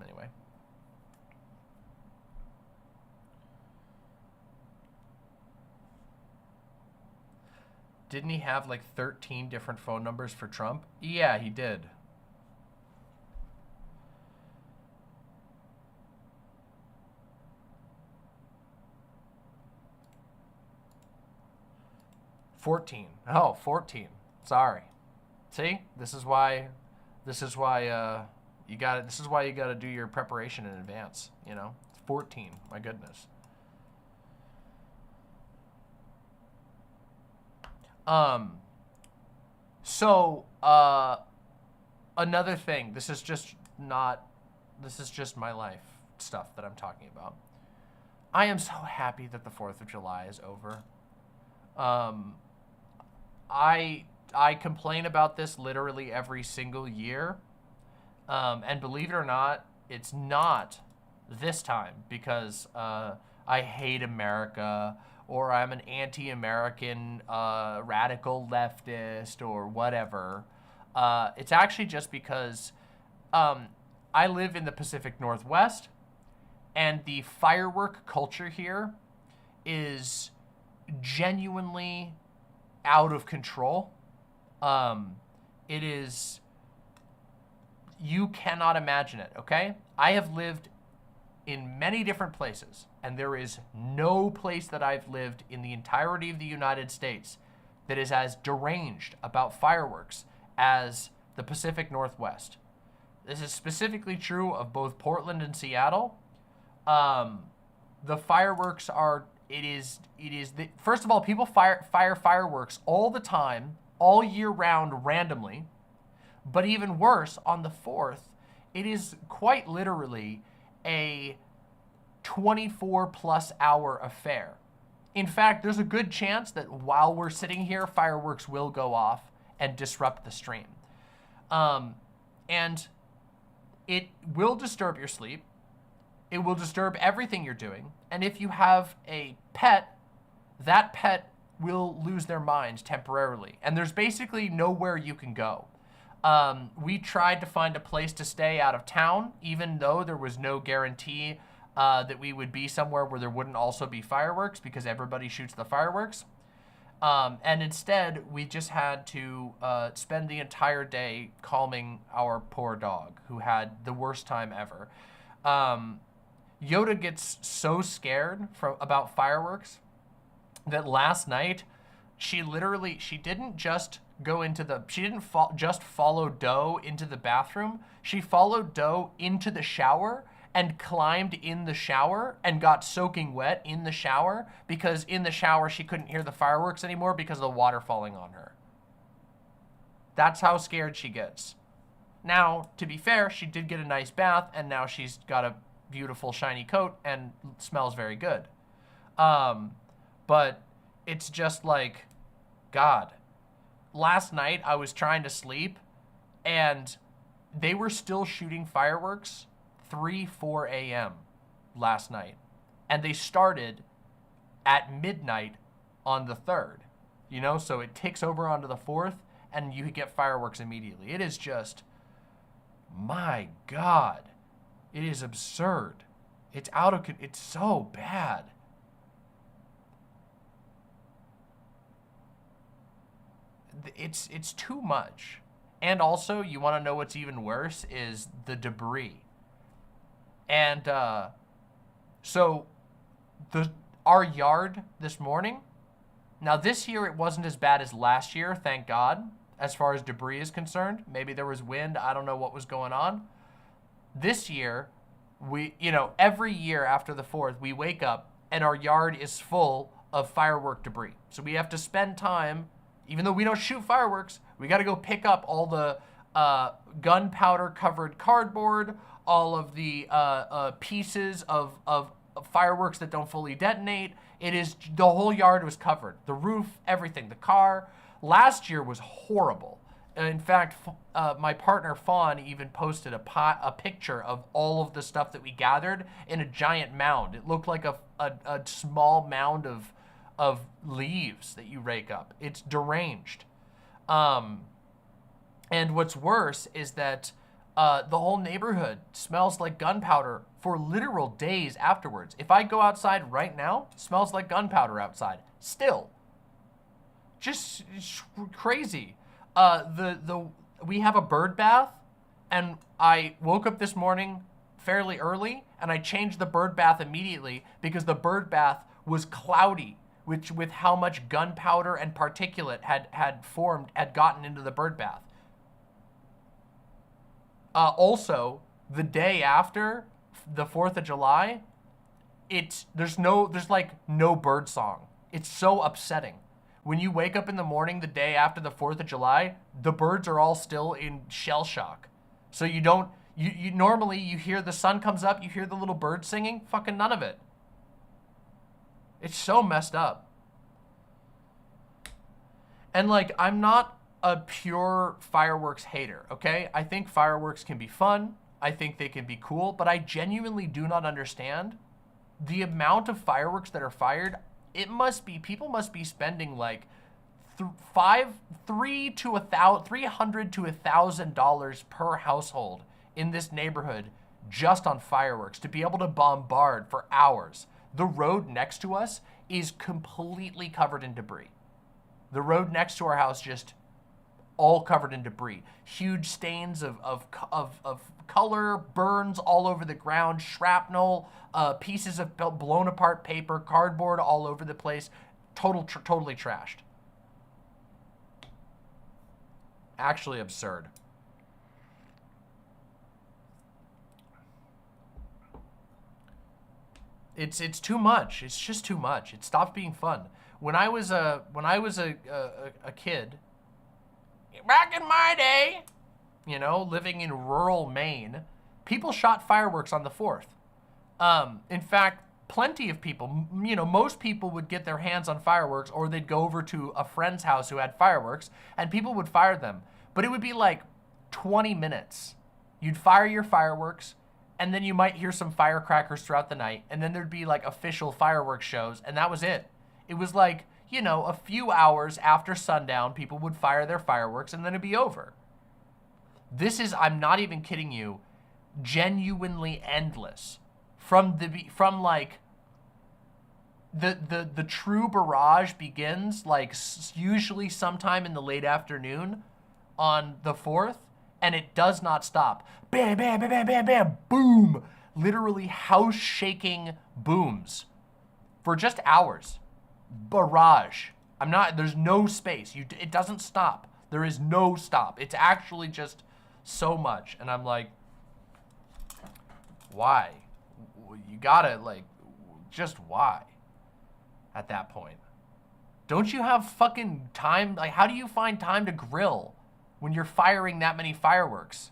anyway. Didn't he have like 13 different phone numbers for Trump? Yeah, he did. Oh, 14. Sorry. See? This is why you got to do your preparation in advance, you know? 14. My goodness. Another thing, this is just my life stuff that I'm talking about. I am so happy that the 4th of July is over. I complain about this literally every single year. And believe it or not, it's not this time because I hate America or I'm an anti-American radical leftist or whatever. It's actually just because I live in the Pacific Northwest and the firework culture here is genuinely out of control. It is, you cannot imagine it, okay? I have lived in many different places, and there is no place that I've lived in the entirety of the United States that is as deranged about fireworks as the Pacific Northwest. This is specifically true of both Portland and Seattle. The fireworks are, first of all, people fire fireworks all the time, all year round, randomly. But even worse, on the 4th, it is quite literally a 24-plus hour affair. In fact, there's a good chance that while we're sitting here, fireworks will go off and disrupt the stream. And it will disturb your sleep. It will disturb everything you're doing. And if you have a pet, that pet will lose their mind temporarily. And there's basically nowhere you can go. We tried to find a place to stay out of town, even though there was no guarantee that we would be somewhere where there wouldn't also be fireworks because everybody shoots the fireworks. And instead, we just had to spend the entire day calming our poor dog, who had the worst time ever. Yoda gets so scared about fireworks that last night, she didn't just go into she didn't just follow Doe into the bathroom. She followed Doe into the shower and climbed in the shower and got soaking wet in the shower because in the shower she couldn't hear the fireworks anymore because of the water falling on her. That's how scared she gets. Now, to be fair, she did get a nice bath and now she's got a beautiful shiny coat and smells very good. But it's just like, God. Last night I was trying to sleep and they were still shooting fireworks 4 a.m. last night. And they started at midnight on the 3rd. You know, so it takes over onto the 4th and you get fireworks immediately. It is just, my God, it is absurd. It's it's so bad. It's too much. And also, you want to know what's even worse is the debris. And so our yard this morning, now this year it wasn't as bad as last year, thank God, as far as debris is concerned. Maybe there was wind, I don't know what was going on. This year, every year after the 4th, we wake up and our yard is full of firework debris. So we have to spend time, even though we don't shoot fireworks, we got to go pick up all the gunpowder covered cardboard, all of the pieces of fireworks that don't fully detonate. The whole yard was covered. The roof, everything, the car. Last year was horrible. In fact, my partner Fawn even posted a picture of all of the stuff that we gathered in a giant mound. It looked like a small mound of leaves that you rake up. It's deranged. And what's worse is that the whole neighborhood smells like gunpowder for literal days afterwards. If I go outside right now, it smells like gunpowder outside. Still. Just crazy. We have a bird bath, and I woke up this morning fairly early, and I changed the bird bath immediately because the bird bath was cloudy, which with how much gunpowder and particulate had gotten into the bird bath. Also, the day after the 4th of July, there's like no bird song. It's so upsetting. When you wake up in the morning the day after the 4th of July, the birds are all still in shell shock. So you normally you hear the sun comes up, you hear the little birds singing, fucking none of it. It's so messed up. And like, I'm not a pure fireworks hater, okay? I think fireworks can be fun. I think they can be cool, but I genuinely do not understand the amount of fireworks that are fired. People must be spending like $300 to $1,000 per household in this neighborhood just on fireworks to be able to bombard for hours. The road next to us is completely covered in debris. The road next to our house just all covered in debris. Huge stains of color, burns all over the ground, shrapnel, pieces of blown apart paper, cardboard all over the place. Totally trashed. Actually absurd. It's too much. It's just too much. It stops being fun. When I was a kid, back in my day, living in rural Maine, people shot fireworks on the 4th. In fact, plenty of people, most people would get their hands on fireworks, or they'd go over to a friend's house who had fireworks, and people would fire them. But it would be like 20 minutes. You'd fire your fireworks, and then you might hear some firecrackers throughout the night, and then there'd be like official fireworks shows, and that was it. It was like, a few hours after sundown, people would fire their fireworks, and then it'd be over. This is, I'm not even kidding you, genuinely endless. From like the true barrage begins like usually sometime in the late afternoon on the 4th, and it does not stop. Bam, bam, bam, bam, bam, bam, boom. Literally house shaking booms for just hours. Barrage. There's no space. It doesn't stop. There is no stop. It's actually just so much. And I'm like, why? You gotta, just why? At that point. Don't you have fucking time? Like, how do you find time to grill when you're firing that many fireworks?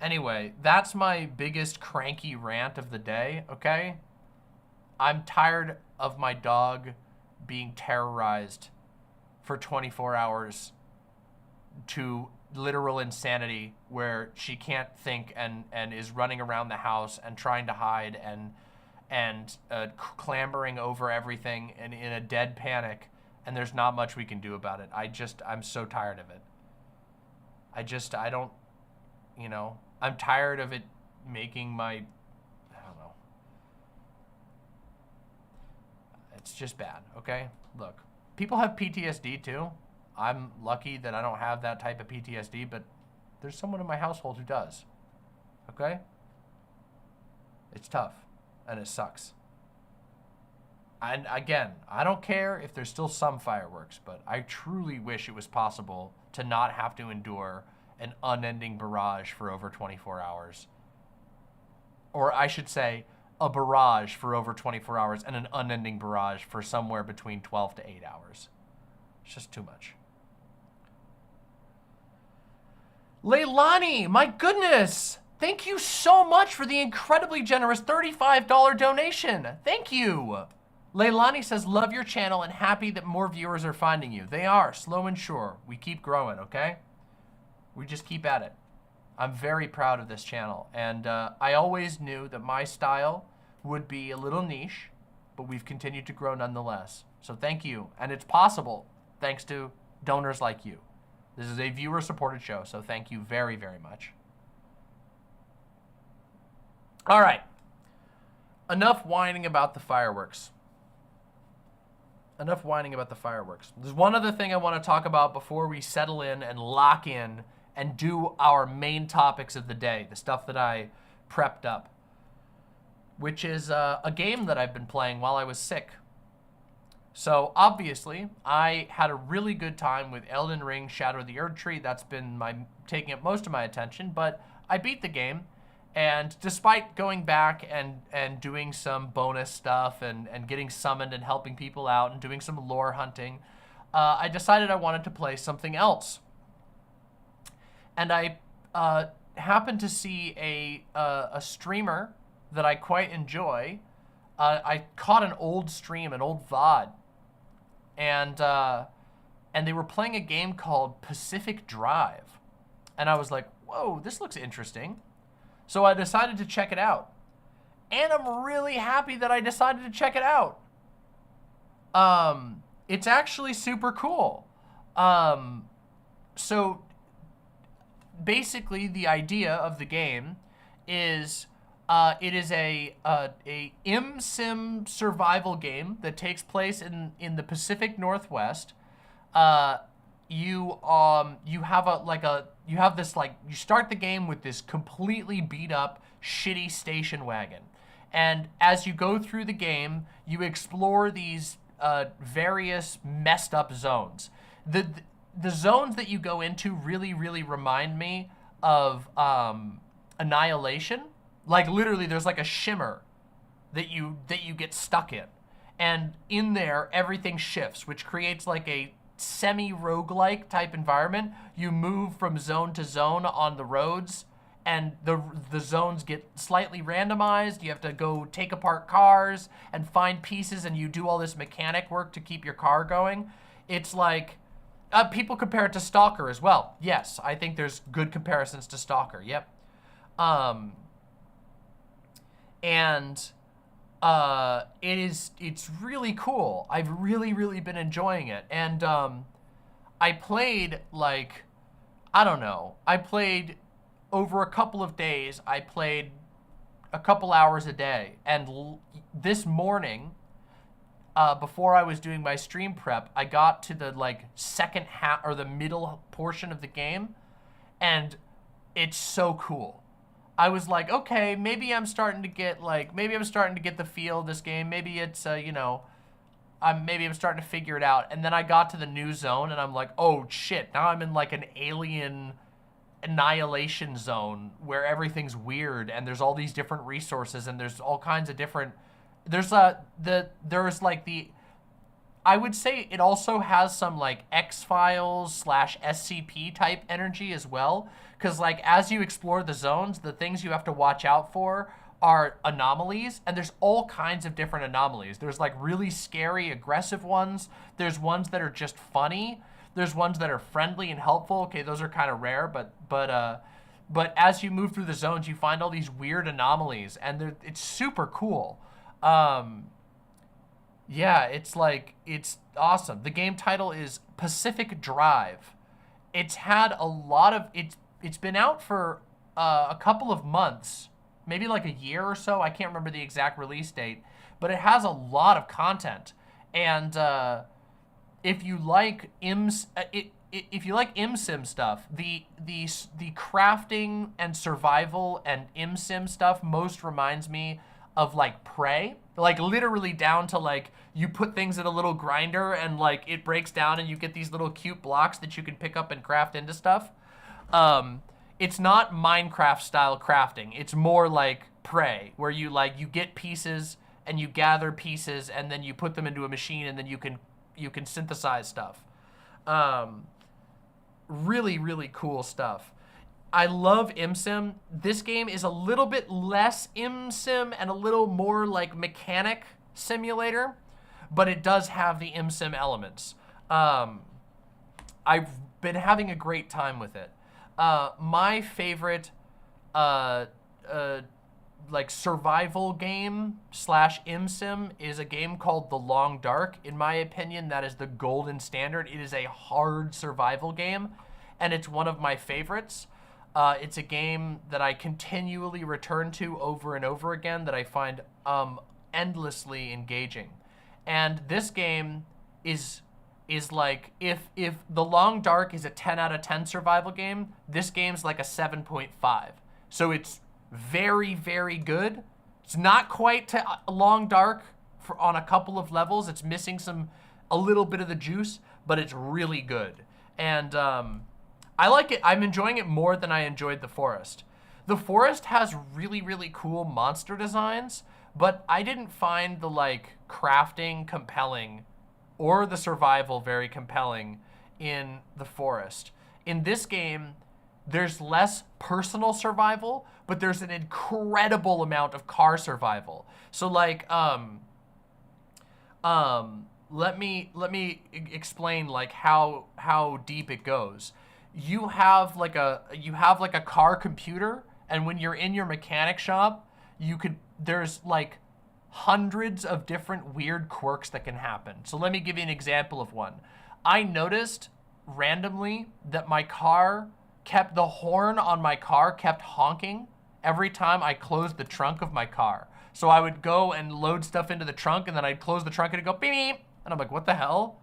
Anyway, that's my biggest cranky rant of the day, okay? I'm tired of my dog being terrorized for 24 hours to literal insanity where she can't think and is running around the house and trying to hide and clambering over everything and in a dead panic, and there's not much we can do about it. I'm so tired of it. I'm tired of it making I don't know. It's just bad, okay? Look, people have PTSD too. I'm lucky that I don't have that type of PTSD, but there's someone in my household who does, okay? It's tough, and it sucks. And again, I don't care if there's still some fireworks, but I truly wish it was possible to not have to endure an unending barrage for over 24 hours. Or I should say, a barrage for over 24 hours and an unending barrage for somewhere between 12 to 8 hours. It's just too much. Leilani, my goodness. Thank you so much for the incredibly generous $35 donation. Thank you. Leilani says, love your channel and happy that more viewers are finding you. They are, slow and sure. We keep growing, okay? We just keep at it. I'm very proud of this channel. And I always knew that my style would be a little niche, but we've continued to grow nonetheless. So thank you. And it's possible thanks to donors like you. This is a viewer-supported show, so thank you very, very much. All right. Enough whining about the fireworks. Enough whining about the fireworks. There's one other thing I want to talk about before we settle in and lock in and do our main topics of the day, the stuff that I prepped up, which is a game that I've been playing while I was sick. So obviously, I had a really good time with Elden Ring Shadow of the Erdtree. That's been taking up most of my attention, but I beat the game. And despite going back and doing some bonus stuff and getting summoned and helping people out and doing some lore hunting, I decided I wanted to play something else. And I happened to see a streamer that I quite enjoy. I caught an old stream, an old VOD, and they were playing a game called Pacific Drive. And I was like, whoa, this looks interesting. So I decided to check it out. And I'm really happy that I decided to check it out. It's actually super cool. So basically the idea of the game is it is a sim survival game that takes place in the Pacific Northwest. You start the game with this completely beat up, shitty station wagon. And as you go through the game, you explore these various messed up zones. The zones that you go into really, really remind me of Annihilation. Like literally there's like a shimmer that you get stuck in. And in there, everything shifts, which creates like a semi-roguelike type environment. You move from zone to zone on the roads, and the zones get slightly randomized. You have to go take apart cars and find pieces, and you do all this mechanic work to keep your car going. It's like, people compare it to Stalker as well. Yes, I think there's good comparisons to Stalker, yep. It's really cool. I've really, really been enjoying it. And I played like, I don't know, I played over a couple of days. I played a couple hours a day. And this morning, before I was doing my stream prep, I got to the like second half or the middle portion of the game, and it's so cool. I was like, okay, maybe I'm starting to get the feel of this game. Maybe it's, maybe I'm starting to figure it out. And then I got to the new zone and I'm like, oh shit, now I'm in like an alien annihilation zone where everything's weird and there's all these different resources and there's all kinds of different, I would say it also has some like X-Files / SCP type energy as well. Because like as you explore the zones, the things you have to watch out for are anomalies. And there's all kinds of different anomalies. There's like really scary, aggressive ones. There's ones that are just funny. There's ones that are friendly and helpful. Okay, those are kind of rare, but as you move through the zones, you find all these weird anomalies, and it's super cool. Yeah, it's awesome. The game title is Pacific Drive. It's had a lot of, it's been out for a couple of months, maybe like a year or so. I can't remember the exact release date, but it has a lot of content. And if you like if you like ImSim stuff, the crafting and survival and ImSim stuff most reminds me of like Prey. Like literally down to like you put things in a little grinder and like it breaks down and you get these little cute blocks that you can pick up and craft into stuff. It's not Minecraft style crafting. It's more like Prey, where you get pieces and you gather pieces and then you put them into a machine and then you can synthesize stuff. Really, really cool stuff. I love ImSim. This game is a little bit less ImSim and a little more like mechanic simulator, but it does have the ImSim elements. I've been having a great time with it. My favorite like survival game slash ImSim is a game called The Long Dark. In my opinion, that is the golden standard. It is a hard survival game, and it's one of my favorites. It's a game that I continually return to over and over again that I find endlessly engaging. And this game is like, if The Long Dark is a 10 out of 10 survival game, this game's like a 7.5. So it's very, very good. It's not quite to Long Dark on a couple of levels. It's missing a little bit of the juice, but it's really good. And I like it. I'm enjoying it more than I enjoyed The Forest. The Forest has really, really cool monster designs, but I didn't find the like crafting compelling or the survival very compelling in The Forest. In this game, there's less personal survival, but there's an incredible amount of car survival. So like, let me explain like how deep it goes. You have like a car computer, and when you're in your mechanic shop, there's like hundreds of different weird quirks that can happen. So let me give you an example of one. I noticed randomly that the horn on my car kept honking every time I closed the trunk of my car. So I would go and load stuff into the trunk, and then I'd close the trunk and it'd go beep, beep. And I'm like, what the hell?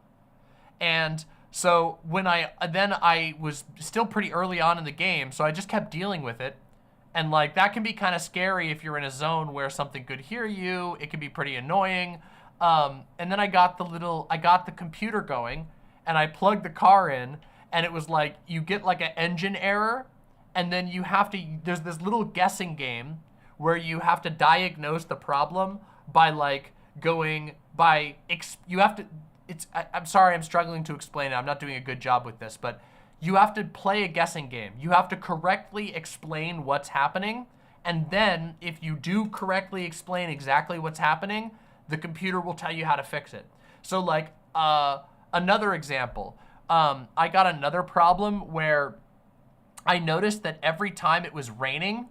And so I was still pretty early on in the game, so I just kept dealing with it. And like, that can be kind of scary if you're in a zone where something could hear you. It can be pretty annoying. And then I got the computer going, and I plugged the car in, and it was like, you get like an engine error, and then there's this little guessing game where you have to diagnose the problem by like I'm sorry, I'm struggling to explain it. I'm not doing a good job with this, but you have to play a guessing game. You have to correctly explain what's happening, and then if you do correctly explain exactly what's happening, the computer will tell you how to fix it. So like, another example, I got another problem where I noticed that every time it was raining,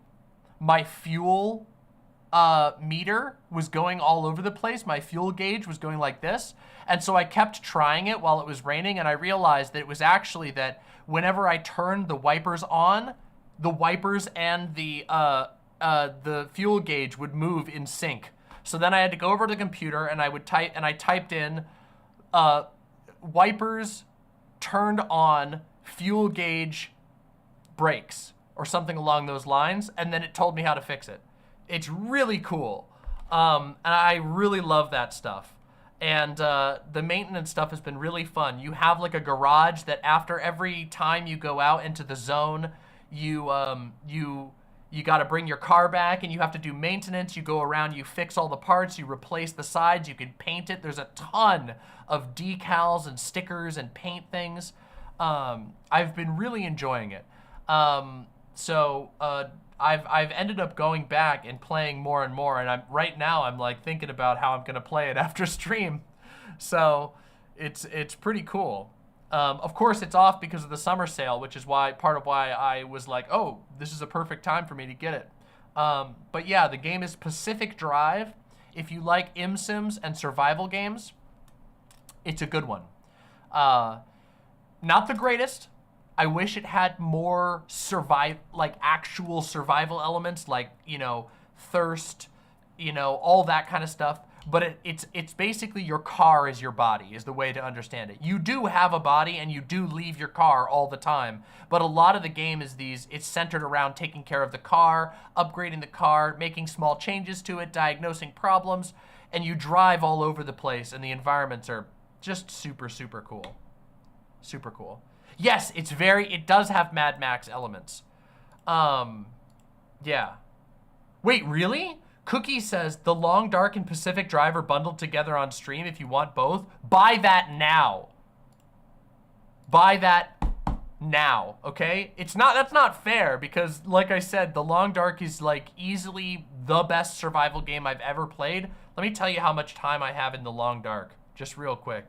my fuel meter was going all over the place. My fuel gauge was going like this. And so I kept trying it while it was raining, and I realized that it was actually that whenever I turned the wipers on, the wipers and the fuel gauge would move in sync. So then I had to go over to the computer, and I typed in wipers turned on, fuel gauge brakes, or something along those lines, and then it told me how to fix it. It's really cool, and I really love that stuff. And the maintenance stuff has been really fun. You have like a garage that after every time you go out into the zone, you got to bring your car back, and you have to do maintenance. You go around, you fix all the parts, you replace the sides, you can paint it. There's a ton of decals and stickers and paint things. I've been really enjoying it. I've ended up going back and playing more and more, and right now I'm like thinking about how I'm gonna play it after stream. So it's pretty cool. Of course, it's off because of the summer sale, which is part of why I was like, oh, this is a perfect time for me to get it. But yeah, the game is Pacific Drive. If you like ImSims and survival games, it's a good one. Not the greatest. I wish it had more actual survival elements, like, thirst, all that kind of stuff. But it's basically your car is your body, is the way to understand it. You do have a body, and you do leave your car all the time. But a lot of the game it's centered around taking care of the car, upgrading the car, making small changes to it, diagnosing problems, and you drive all over the place, and the environments are just super, super cool. Super cool. Yes, it does have Mad Max elements. Yeah. Wait, really? Cookie says, The Long Dark and Pacific Drive are bundled together on stream if you want both. Buy that now. Buy that now, okay? That's not fair because, like I said, The Long Dark is like easily the best survival game I've ever played. Let me tell you how much time I have in The Long Dark, just real quick.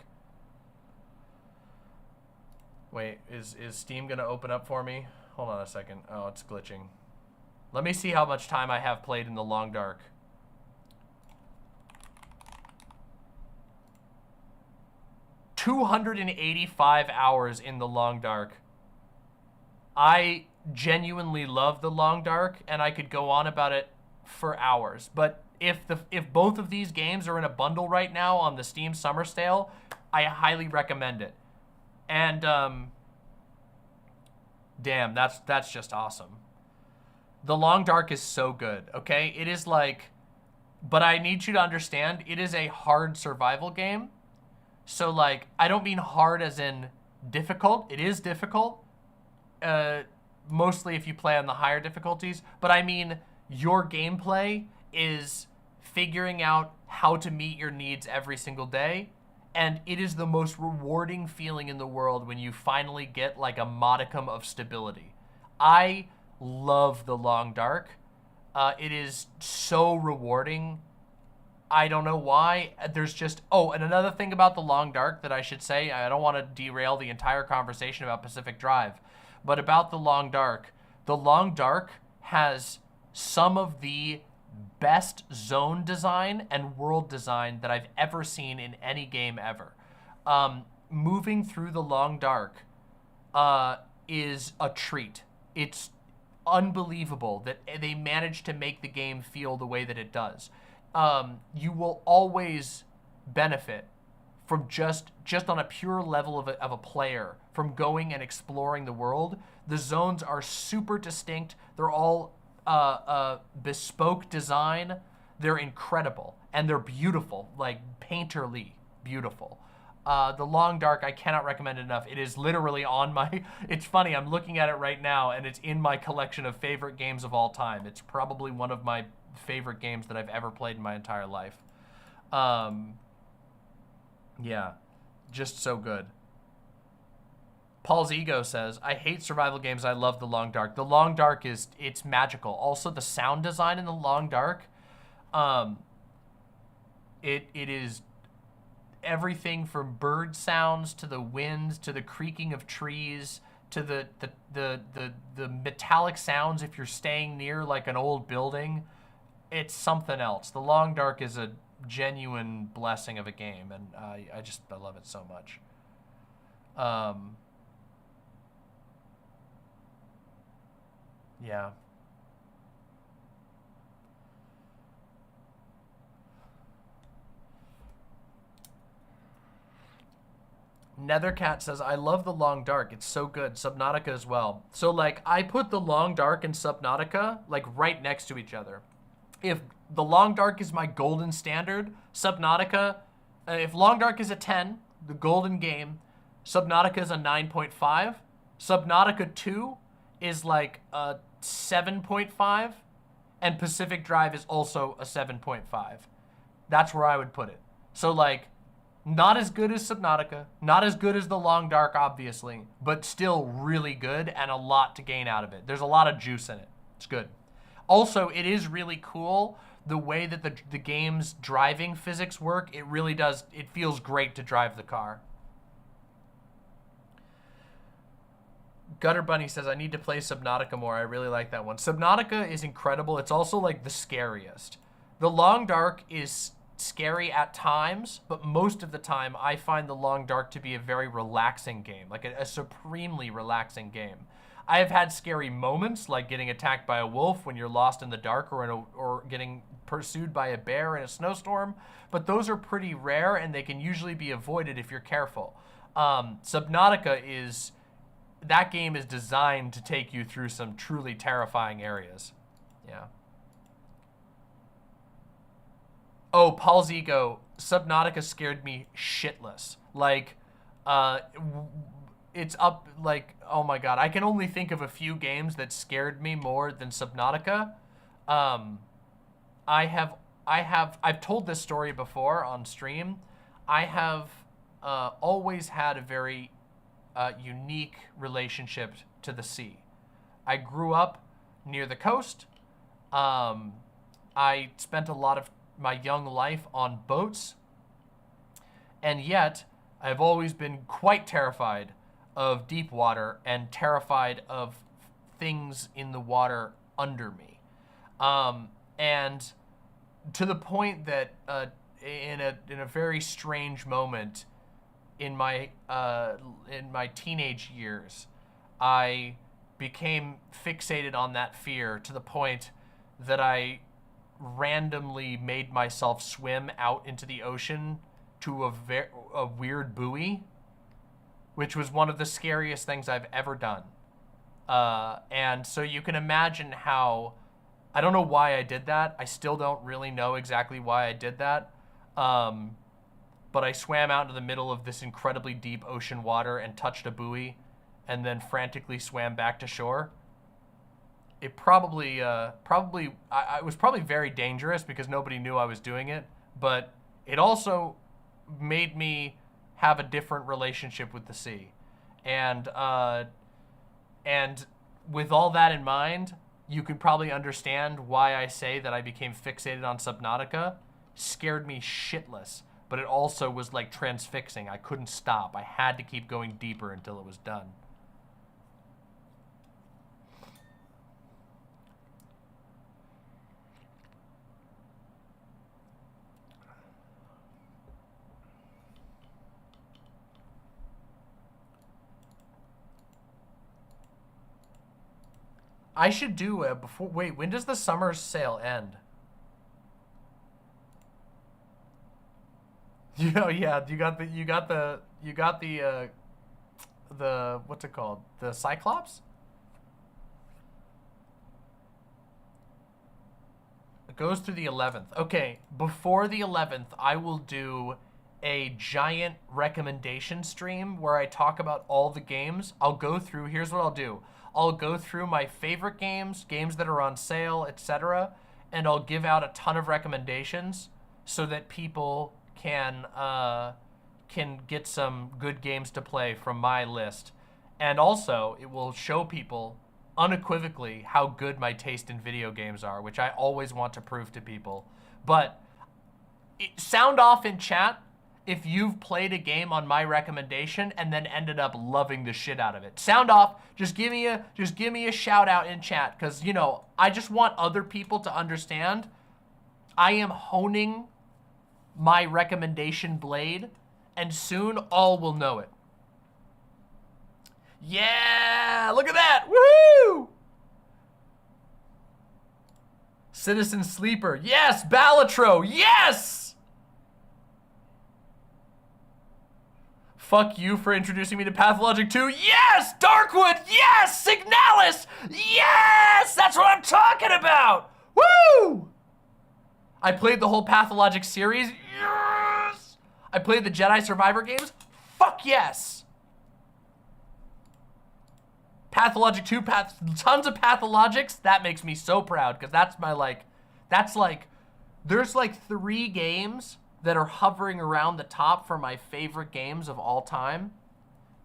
Wait, is Steam gonna open up for me? Hold on a second. Oh, it's glitching. Let me see how much time I have played in The Long Dark. $285 hours in The Long Dark. I genuinely love The Long Dark, and I could go on about it for hours. But if both of these games are in a bundle right now on the Steam Summer Sale, I highly recommend it. And damn, that's just awesome. The Long Dark is so good, okay? It is like, but I need you to understand, it is a hard survival game. So like, I don't mean hard as in difficult. It is difficult, mostly if you play on the higher difficulties, but I mean your gameplay is figuring out how to meet your needs every single day. And it is the most rewarding feeling in the world when you finally get like a modicum of stability. I love The Long Dark. It is so rewarding. I don't know why. There's just, oh, and another thing about The Long Dark that I should say, I don't want to derail the entire conversation about Pacific Drive, but about The Long Dark has some of the best zone design and world design that I've ever seen in any game ever. Moving through The Long Dark is a treat. It's unbelievable that they managed to make the game feel the way that it does. You will always benefit from just on a pure level of a player from going and exploring the world. The zones are super distinct. They're all bespoke design. They're incredible and they're beautiful, like painterly beautiful. The Long Dark, I cannot recommend it enough. It is literally on my, it's funny, I'm looking at it right now and it's in my collection of favorite games of all time. It's probably one of my favorite games that I've ever played in my entire life. Yeah, just so good. Paul's Ego says, I hate survival games. I love The Long Dark. The Long Dark it's magical. Also, the sound design in The Long Dark, it is everything from bird sounds to the wind to the creaking of trees to the metallic sounds if you're staying near like an old building. It's something else. The Long Dark is a genuine blessing of a game, and I love it so much. Yeah. Nethercat says, I love The Long Dark. It's so good. Subnautica as well. So, like, I put The Long Dark and Subnautica, like, right next to each other. If The Long Dark is my golden standard, Subnautica, if Long Dark is a 10, the golden game, Subnautica is a 9.5. Subnautica 2 is like a 7.5, and Pacific Drive is also a 7.5. That's where I would put it. So, like, not as good as Subnautica, not as good as The Long Dark, obviously, but still really good and a lot to gain out of it. There's a lot of juice in it. It's good. Also, it is really cool the way that the game's driving physics work. It really does. It feels great to drive the car. Gutter Bunny says, I need to play Subnautica more. I really like that one. Subnautica is incredible. It's also like the scariest. The Long Dark is scary at times, but most of the time I find The Long Dark to be a very relaxing game, like a supremely relaxing game. I have had scary moments, like getting attacked by a wolf when you're lost in the dark, or getting pursued by a bear in a snowstorm, but those are pretty rare and they can usually be avoided if you're careful. Subnautica that game is designed to take you through some truly terrifying areas. Yeah. Oh, Paul's Ego, Subnautica scared me shitless. Like, it's up, like, oh my god, I can only think of a few games that scared me more than Subnautica. I've told this story before on stream. I have always had a very unique relationship to the sea. I grew up near the coast. I spent a lot of my young life on boats, and yet I've always been quite terrified of deep water and terrified of things in the water under me. And to the point that in a very strange moment in my teenage years, I became fixated on that fear to the point that I randomly made myself swim out into the ocean to a weird buoy, which was one of the scariest things I've ever done. And so you can imagine how, I don't know why I did that. I still don't really know exactly why I did that. But I swam out into the middle of this incredibly deep ocean water and touched a buoy and then frantically swam back to shore. It probably it was probably very dangerous because nobody knew I was doing it, but it also made me have a different relationship with the sea. And with all that in mind, you can probably understand why I say that I became fixated on Subnautica. Scared me shitless, but it also was like transfixing. I couldn't stop. I had to keep going deeper until it was done. I should do a before. Wait, when does the summer sale end? Yeah, you got the what's it called? The Cyclops? It goes through the 11th. Okay, before the 11th, I will do a giant recommendation stream where I talk about all the games. I'll go through, here's what I'll do. I'll go through my favorite games, games that are on sale, etc., and I'll give out a ton of recommendations so that people can get some good games to play from my list. And also, it will show people unequivocally how good my taste in video games are, which I always want to prove to people. But sound off in chat if you've played a game on my recommendation and then ended up loving the shit out of it. Sound off. Just give me a shout out in chat, because, you know, I just want other people to understand I am honing my recommendation blade, and soon all will know it. Yeah, look at that. Woohoo! Citizen Sleeper. Yes, Balatro. Yes! Fuck you for introducing me to Pathologic 2. Yes! Darkwood! Yes! Signalis! Yes! That's what I'm talking about! Woo! I played the whole Pathologic series. Yes! I played the Jedi Survivor games. Fuck yes! Pathologic 2, tons of Pathologics. That makes me so proud, because that's my, like, there's like 3 games that are hovering around the top for my favorite games of all time.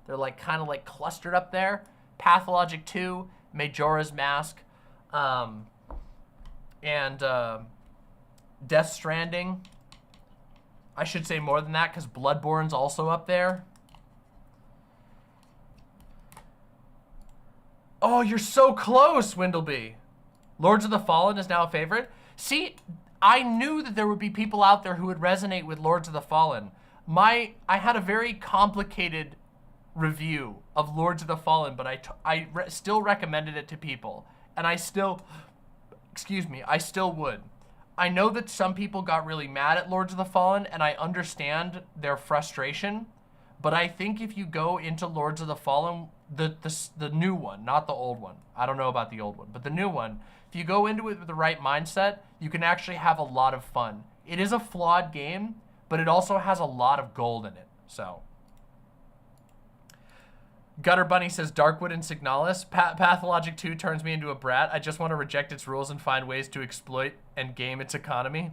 They're like kind of like clustered up there. Pathologic 2, Majora's Mask, and Death Stranding. I should say more than that because Bloodborne's also up there. Oh, you're so close, Windleby. Lords of the Fallen is now a favorite. See, I knew that there would be people out there who would resonate with Lords of the Fallen. I had a very complicated review of Lords of the Fallen, but I still recommended it to people. And I still would. I know that some people got really mad at Lords of the Fallen, and I understand their frustration. But I think if you go into Lords of the Fallen, the new one, not the old one. I don't know about the old one, but the new one, if you go into it with the right mindset, you can actually have a lot of fun. It is a flawed game, but it also has a lot of gold in it, so. Gutter Bunny says, Darkwood and Signalis. Pathologic 2 turns me into a brat. I just want to reject its rules and find ways to exploit and game its economy.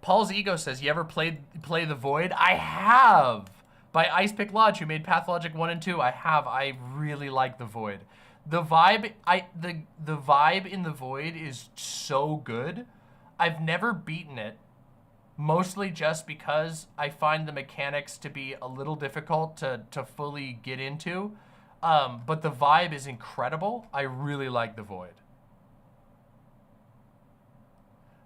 Paul's Ego says, you ever play The Void? I have. By Ice Pick Lodge, who made Pathologic 1 and 2. I really like the Void. The vibe, the vibe in the Void is so good. I've never beaten it, mostly just because I find the mechanics to be a little difficult to fully get into. But the vibe is incredible. I really like the Void.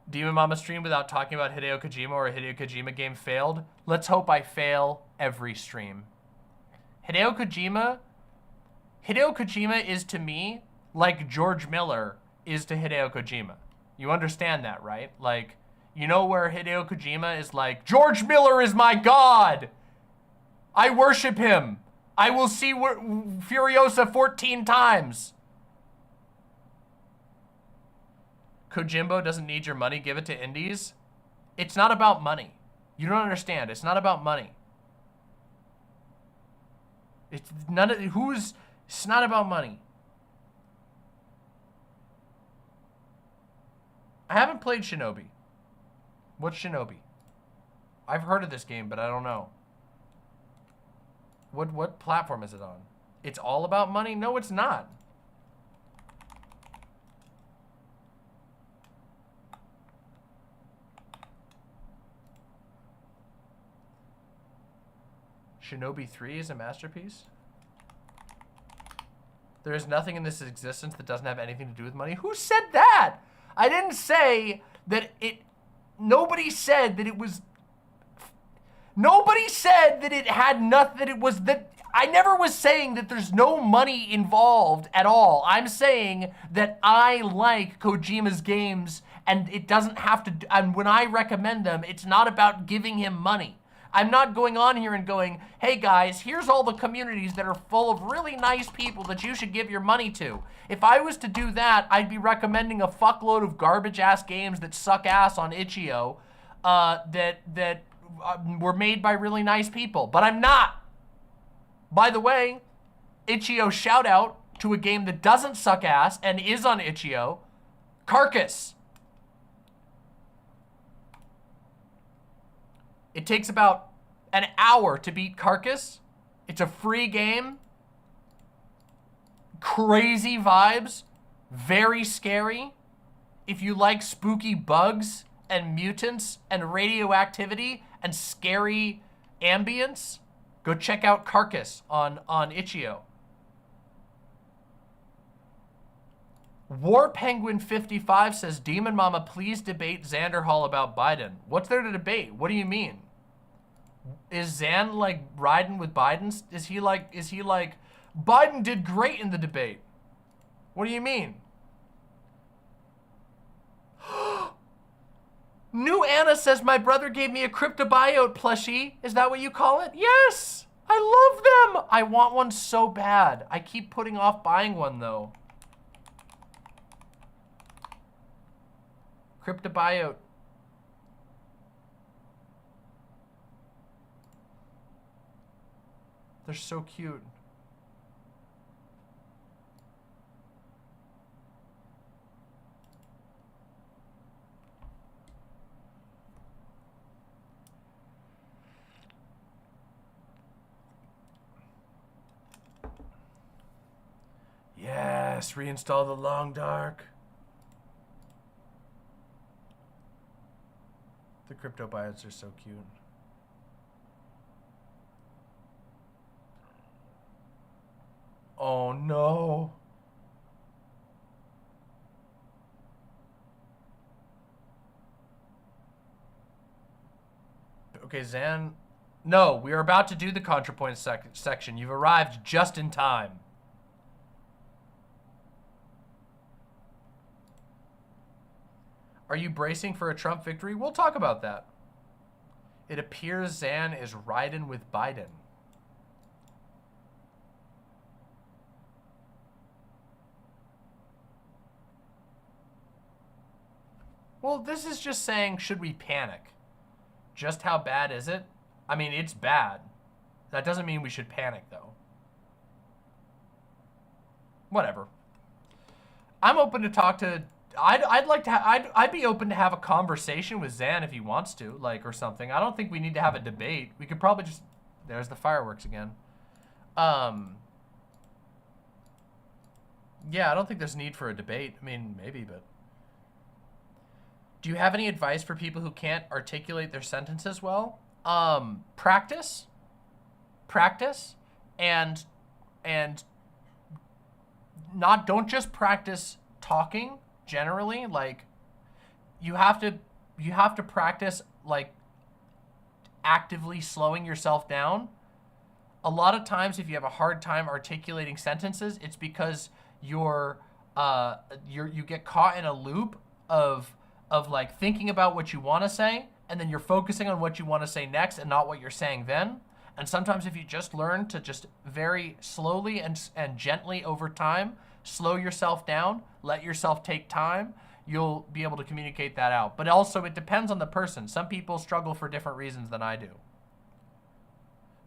Demon Mama stream without talking about Hideo Kojima or a Hideo Kojima game failed. Let's hope I fail every stream. Hideo Kojima is to me like George Miller is to Hideo Kojima. You understand that, right? Like, you know where Hideo Kojima is like, George Miller is my god! I worship him. I will see Furiosa 14 times. Kojimbo doesn't need your money, give it to indies. It's not about money. You don't understand. It's not about money. It's not about money. I haven't played Shinobi. What's Shinobi? I've heard of this game, but I don't know. What platform is it on? It's all about money? No, it's not. Shinobi 3 is a masterpiece? There is nothing in this existence that doesn't have anything to do with money. Who said that? I didn't say that it... Nobody said that it was... Nobody said that it had nothing, that it was that... I never was saying that there's no money involved at all. I'm saying that I like Kojima's games and it doesn't have to... And when I recommend them, it's not about giving him money. I'm not going on here and going, hey guys, here's all the communities that are full of really nice people that you should give your money to. If I was to do that, I'd be recommending a fuckload of garbage ass games that suck ass on itch.io that were made by really nice people, but I'm not. By the way, itch.io shout out to a game that doesn't suck ass and is on itch.io, Carcass. It takes about an hour to beat Carcass. It's a free game. Crazy vibes. Very scary. If you like spooky bugs and mutants and radioactivity and scary ambience, go check out Carcass on itch.io. War Penguin 55 says, Demon Mama, please debate Xander Hall about Biden. What's there to debate? What do you mean? Is Xan like riding with Biden? Is he like, Biden did great in the debate? What do you mean? New Anna says, my brother gave me a cryptobiote plushie. Is that what you call it? Yes! I love them! I want one so bad. I keep putting off buying one though. Cryptobiote. They're so cute. Yes, reinstall the Long Dark. The cryptobiotes are so cute. Oh no. Okay, Xan. No, we are about to do the Contrapoints section. You've arrived just in time. Are you bracing for a Trump victory? We'll talk about that. It appears Xan is riding with Biden. Well, this is just saying, should we panic? Just how bad is it? I mean, it's bad. That doesn't mean we should panic, though. Whatever. I'm open to talk to... I'd be open to have a conversation with Xan if he wants to, like, or something. I don't think we need to have a debate. We could probably just There's the fireworks again. Yeah, I don't think there's need for a debate. I mean, maybe, but... Do you have any advice for people who can't articulate their sentences well? Practice. Practice. And don't just practice talking generally. Like, you have to practice, like, actively slowing yourself down. A lot of times if you have a hard time articulating sentences, it's because you get caught in a loop of like thinking about what you want to say, and then you're focusing on what you want to say next and not what you're saying then. And sometimes if you just learn to just very slowly and gently over time, slow yourself down, let yourself take time, you'll be able to communicate that out. But also it depends on the person. Some people struggle for different reasons than I do.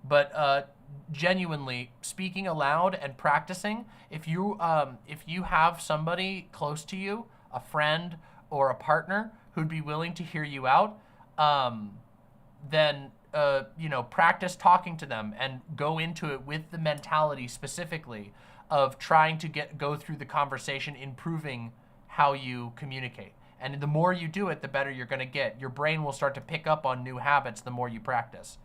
But genuinely, speaking aloud and practicing, if you have somebody close to you, a friend or a partner who'd be willing to hear you out, then you know, practice talking to them and go into it with the mentality specifically of trying to go through the conversation, improving how you communicate. And the more you do it, the better you're going to get. Your brain will start to pick up on new habits the more you practice.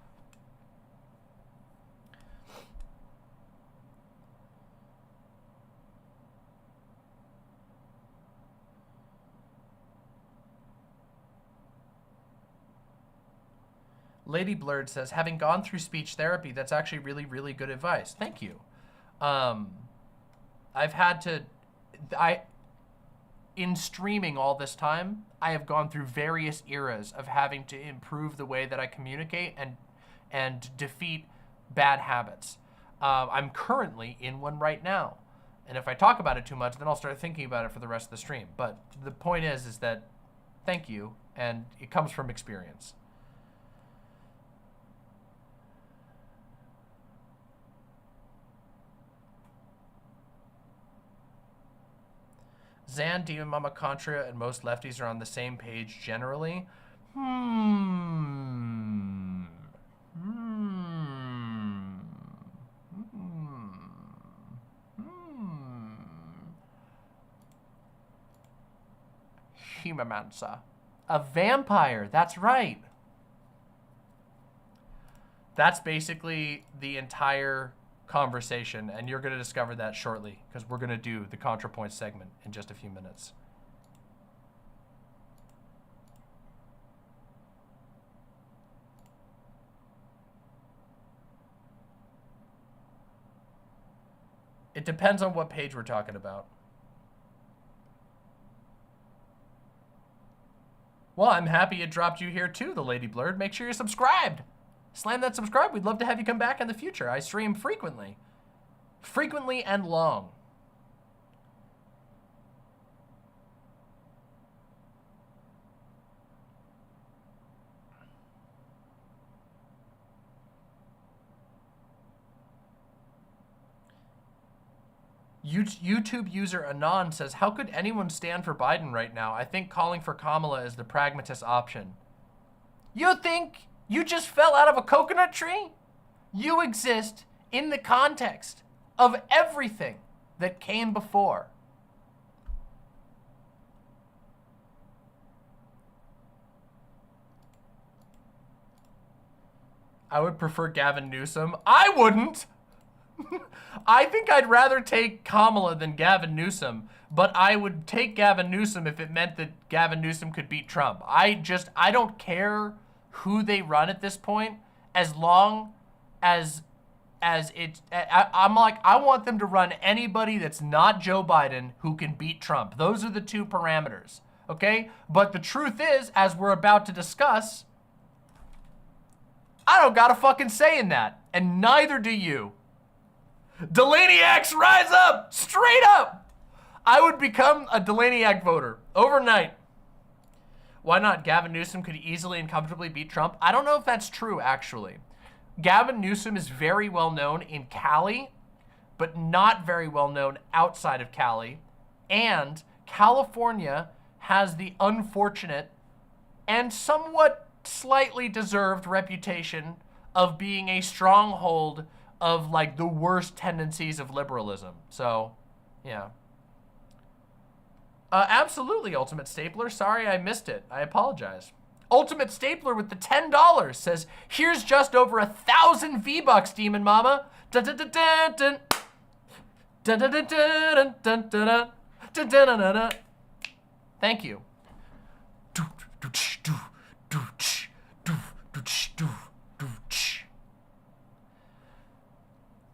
Lady Blurred says, having gone through speech therapy, that's actually really, really good advice. Thank you. In streaming all this time, I have gone through various eras of having to improve the way that I communicate and defeat bad habits. I'm currently in one right now. And if I talk about it too much, then I'll start thinking about it for the rest of the stream. But the point is that thank you, and it comes from experience. Zan, Demon Mama, Contra, and most lefties are on the same page generally. Humamancer. A vampire, that's right. That's basically the entire conversation, and you're going to discover that shortly because we're going to do the Contrapoints segment in just a few minutes. It depends on what page we're talking about. Well, I'm happy it dropped you here too, the Lady Blurred. Make sure you're subscribed. Slam that subscribe. We'd love to have you come back in the future. I stream frequently. Frequently and long. YouTube user Anon says, how could anyone stand for Biden right now? I think calling for Kamala is the pragmatist option. You think you just fell out of a coconut tree? You exist in the context of everything that came before. I would prefer Gavin Newsom. I wouldn't. I think I'd rather take Kamala than Gavin Newsom, but I would take Gavin Newsom if it meant that Gavin Newsom could beat Trump. I don't care who they run at this point, as long as it's, I'm like, I want them to run anybody that's not Joe Biden who can beat Trump. Those are the two parameters, okay? But the truth is, as we're about to discuss, I don't got a fucking say in that, and neither do you. Delaniacs, rise up! Straight up! I would become a Delaniac voter overnight. Why not? Gavin Newsom could easily and comfortably beat Trump. I don't know if that's true, actually. Gavin Newsom is very well known in Cali, but not very well known outside of Cali. And California has the unfortunate and somewhat slightly deserved reputation of being a stronghold of like the worst tendencies of liberalism. So, yeah. Absolutely, Ultimate Stapler. Sorry I missed it. I apologize. Ultimate Stapler with the $10 says, here's just over 1,000 V-Bucks, Demon Mama. Dun dun dun dun dun. Dun dun dun dun dun dun dun dun dun dun dun. Thank you.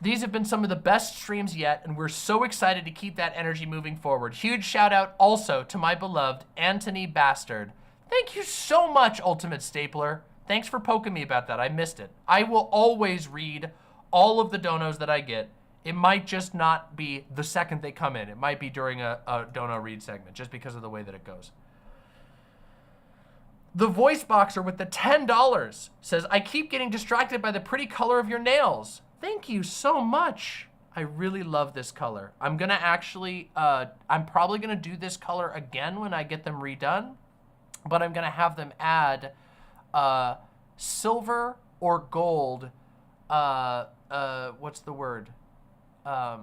These have been some of the best streams yet, and we're so excited to keep that energy moving forward. Huge shout out also to my beloved Anthony Bastard. Thank you so much, Ultimate Stapler. Thanks for poking me about that. I missed it. I will always read all of the donos that I get. It might just not be the second they come in. It might be during a dono read segment, just because of the way that it goes. The voice boxer with the $10 says, I keep getting distracted by the pretty color of your nails. Thank you so much. I really love this color. I'm gonna actually, I'm probably gonna do this color again when I get them redone, but I'm gonna have them add silver or gold, what's the word? The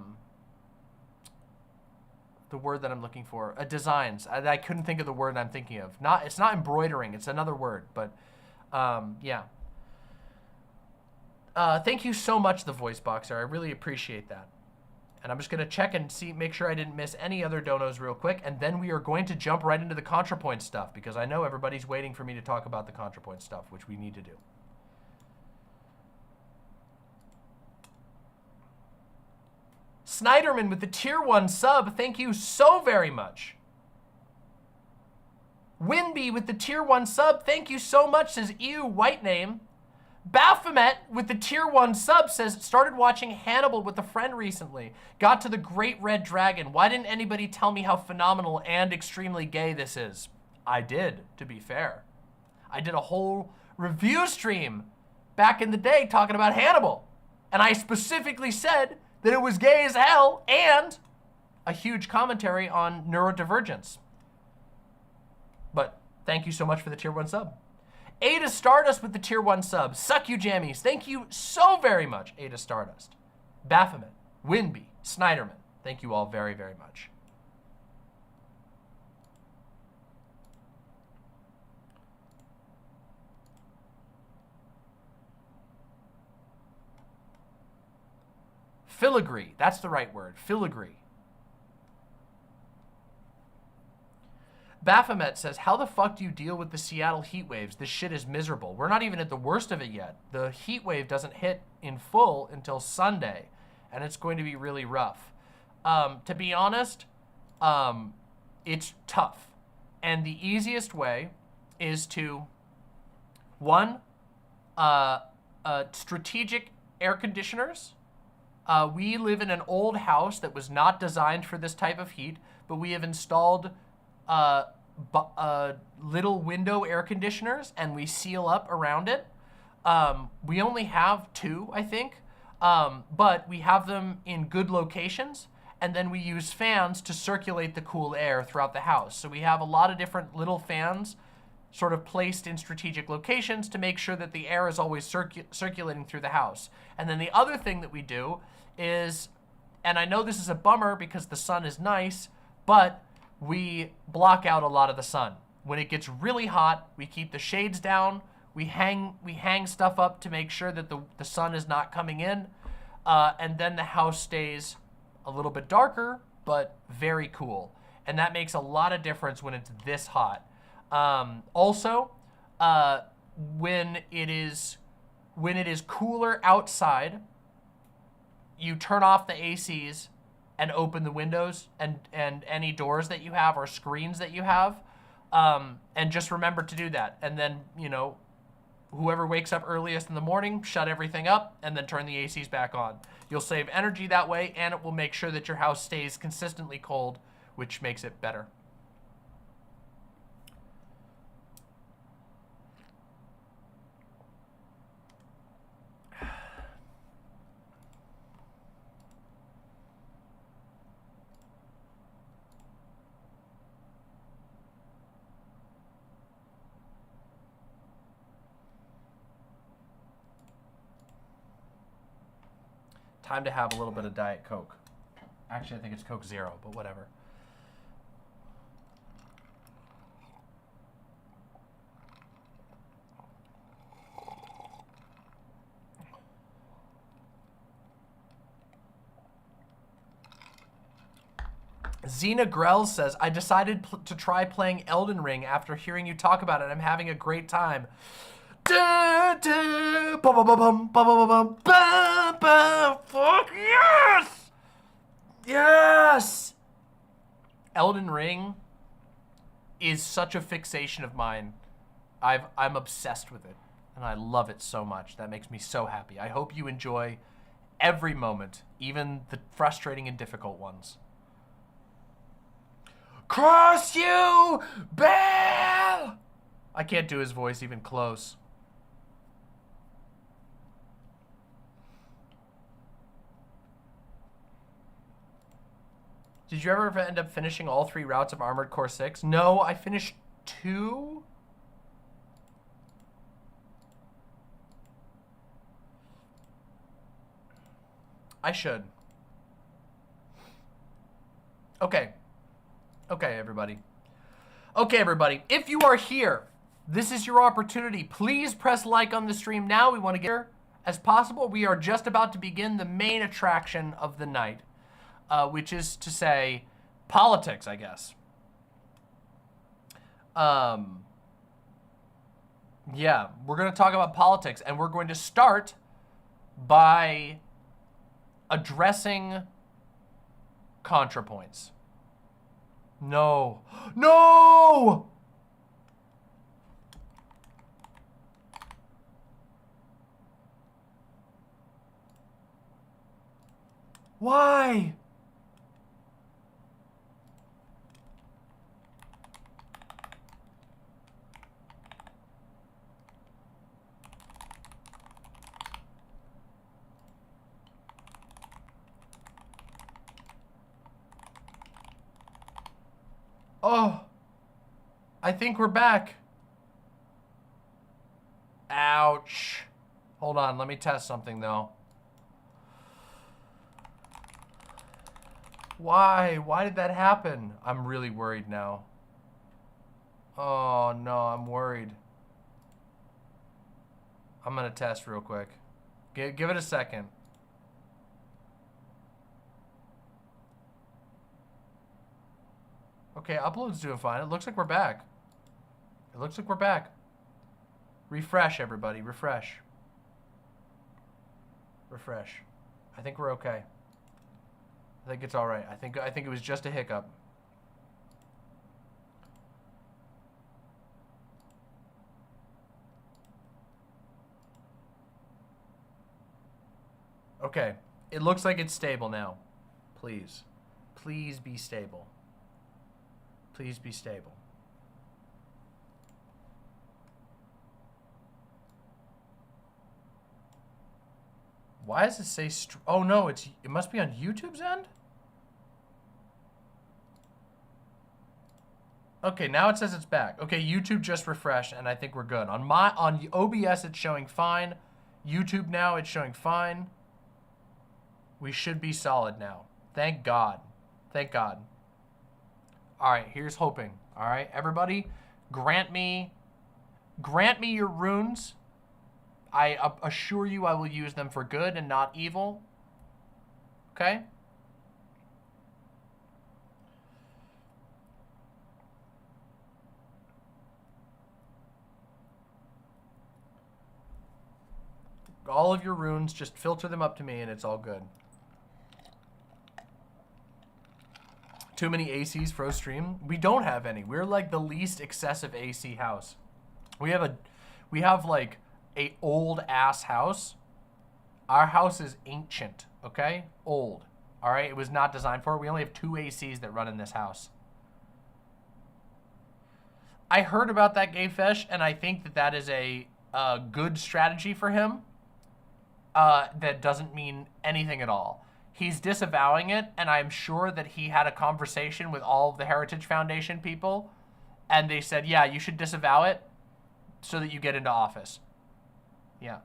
word that I'm looking for, designs. I couldn't think of the word I'm thinking of. It's not embroidering, it's another word, but yeah. Thank you so much, the voice boxer. I really appreciate that. And I'm just gonna check and see, make sure I didn't miss any other donos real quick, and then we are going to jump right into the Contrapoints stuff, because I know everybody's waiting for me to talk about the Contrapoints stuff, which we need to do. Snyderman with the tier 1 sub, thank you so very much. Winby with the tier 1 sub, thank you so much, says ew, white name. Baphomet with the tier 1 sub says, started watching Hannibal with a friend recently. Got to the Great Red Dragon. Why didn't anybody tell me how phenomenal and extremely gay this is? I did, to be fair. I did a whole review stream back in the day talking about Hannibal. And I specifically said that it was gay as hell and a huge commentary on neurodivergence. But thank you so much for the tier 1 sub. Ada Stardust with the tier 1 sub. Suck you jammies. Thank you so very much, Ada Stardust. Baphomet, Winby, Snyderman. Thank you all very, very much. Filigree. That's the right word. Filigree. Baphomet says, how the fuck do you deal with the Seattle heat waves? This shit is miserable. We're not even at the worst of it yet. The heat wave doesn't hit in full until Sunday, and it's going to be really rough. To be honest, it's tough. And the easiest way is to, one, strategic air conditioners. We live in an old house that was not designed for this type of heat, but we have installed little window air conditioners, and we seal up around it. We only have 2, I think, but we have them in good locations, and then we use fans to circulate the cool air throughout the house. So we have a lot of different little fans sort of placed in strategic locations to make sure that the air is always circulating through the house. And then the other thing that we do is, and I know this is a bummer because the sun is nice, but we block out a lot of the sun. When it gets really hot, we keep the shades down, we hang stuff up to make sure that the sun is not coming in, and then the house stays a little bit darker, but very cool. And that makes a lot of difference when it's this hot. Also, when it is cooler outside, you turn off the ACs and open the windows and any doors that you have or screens that you have, and just remember to do that. And then, you know, whoever wakes up earliest in the morning, shut everything up and then turn the ACs back on. You'll save energy that way, and it will make sure that your house stays consistently cold, which makes it better. Time to have a little bit of Diet Coke. Actually, I think it's Coke Zero, but whatever. Xena Grell says, I decided to try playing Elden Ring after hearing you talk about it. I'm having a great time. Fuck yes! Yes! Elden Ring is such a fixation of mine. I'm obsessed with it, and I love it so much. That makes me so happy. I hope you enjoy every moment, even the frustrating and difficult ones. Cross you, Bell! I can't do his voice even close. Did you ever end up finishing all 3 routes of Armored Core 6? No, I finished 2. I should. Okay. Okay, everybody. Okay, everybody. If you are here, this is your opportunity. Please press like on the stream now. We want to get here as possible. We are just about to begin the main attraction of the night, which is to say politics, I guess. Yeah, we're going to talk about politics, and we're going to start by addressing Contrapoints. No. No! Why? Oh, I think we're back. Ouch. Hold on, let me test something though. Why? Why did that happen? I'm really worried now. Oh no, I'm worried. I'm gonna test real quick. Give it a second. Okay, upload's doing fine. It looks like we're back. It looks like we're back. Refresh, everybody. Refresh. Refresh. I think we're okay. I think it's all right. I think it was just a hiccup. Okay. It looks like it's stable now. Please. Please be stable. Please be stable. Why does it say oh no, it must be on YouTube's end? Okay, now it says it's back. Okay, YouTube just refreshed and I think we're good. On OBS it's showing fine. YouTube now it's showing fine. We should be solid now. Thank God. Thank God. All right, here's hoping. All right, everybody, grant me your runes. I assure you I will use them for good and not evil. Okay? All of your runes, just filter them up to me and it's all good. Too many ACs froze stream? We don't have any. We're like the least excessive AC house. We have like a old ass house. Our house is ancient, okay? Old, all right? It was not designed for it. We only have 2 ACs that run in this house. I heard about that gay fesh, and I think that that is a good strategy for him. That doesn't mean anything at all. He's disavowing it, and I'm sure that he had a conversation with all of the Heritage Foundation people, and they said, yeah, you should disavow it so that you get into office. Yeah.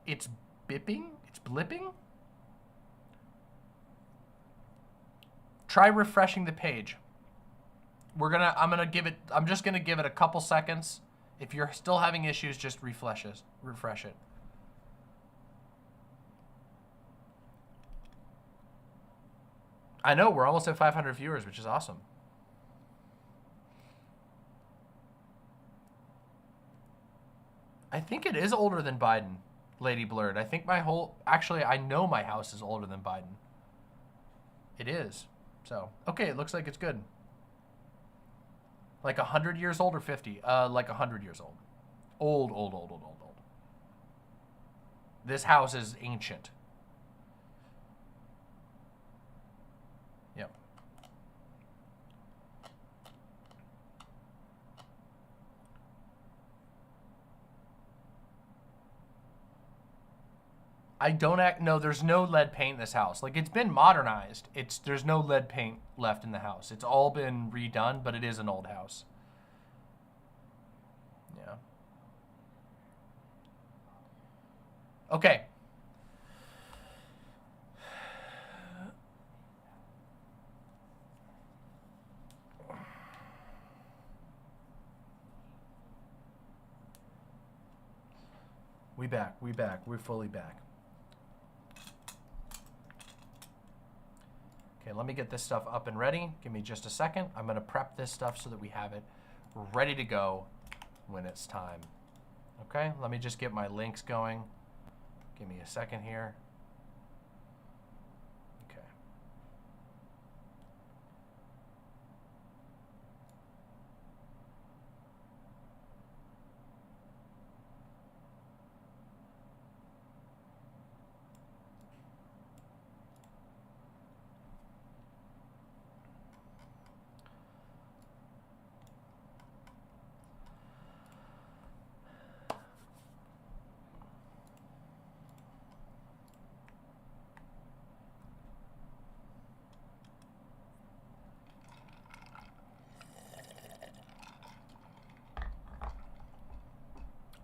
It's bipping? It's blipping? Try refreshing the page. I'm just gonna give it a couple seconds. If you're still having issues, just refresh it. I know, we're almost at 500 viewers, which is awesome. I think it is older than Biden, Lady Blurred. I think actually, I know my house is older than Biden. It is. So, okay, it looks like it's good. Like 100 years old or 50? Like 100 years old. Old. This house is ancient. Yep. No, there's no lead paint in this house. Like, it's been modernized. There's no lead paint left in the house. It's all been redone, but it is an old house. Yeah. Okay. We back. We're fully back. Okay, let me get this stuff up and ready. Give me just a second. I'm gonna prep this stuff so that we have it ready to go when it's time. Okay, let me just get my links going. Give me a second here. Okay.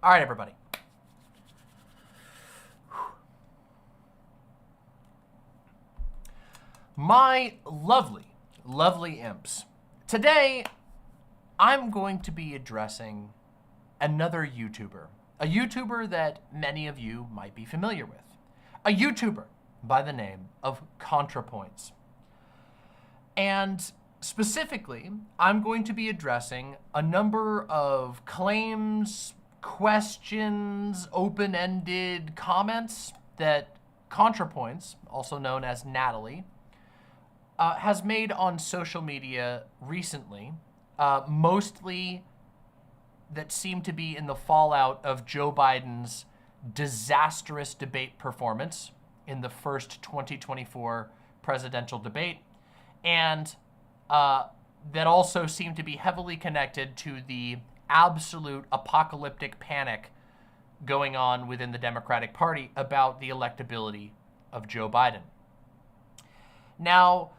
All right, everybody. My lovely imps. Today, I'm going to be addressing another YouTuber. A YouTuber that many of you might be familiar with. A YouTuber by the name of Contrapoints. And specifically, I'm going to be addressing a number of claims, questions, open-ended comments that Contrapoints, also known as Natalie, has made on social media recently, mostly that seem to be in the fallout of Joe Biden's disastrous debate performance in the first 2024 presidential debate, and that also seem to be heavily connected to the absolute apocalyptic panic going on within the Democratic Party about the electability of Joe Biden. Now,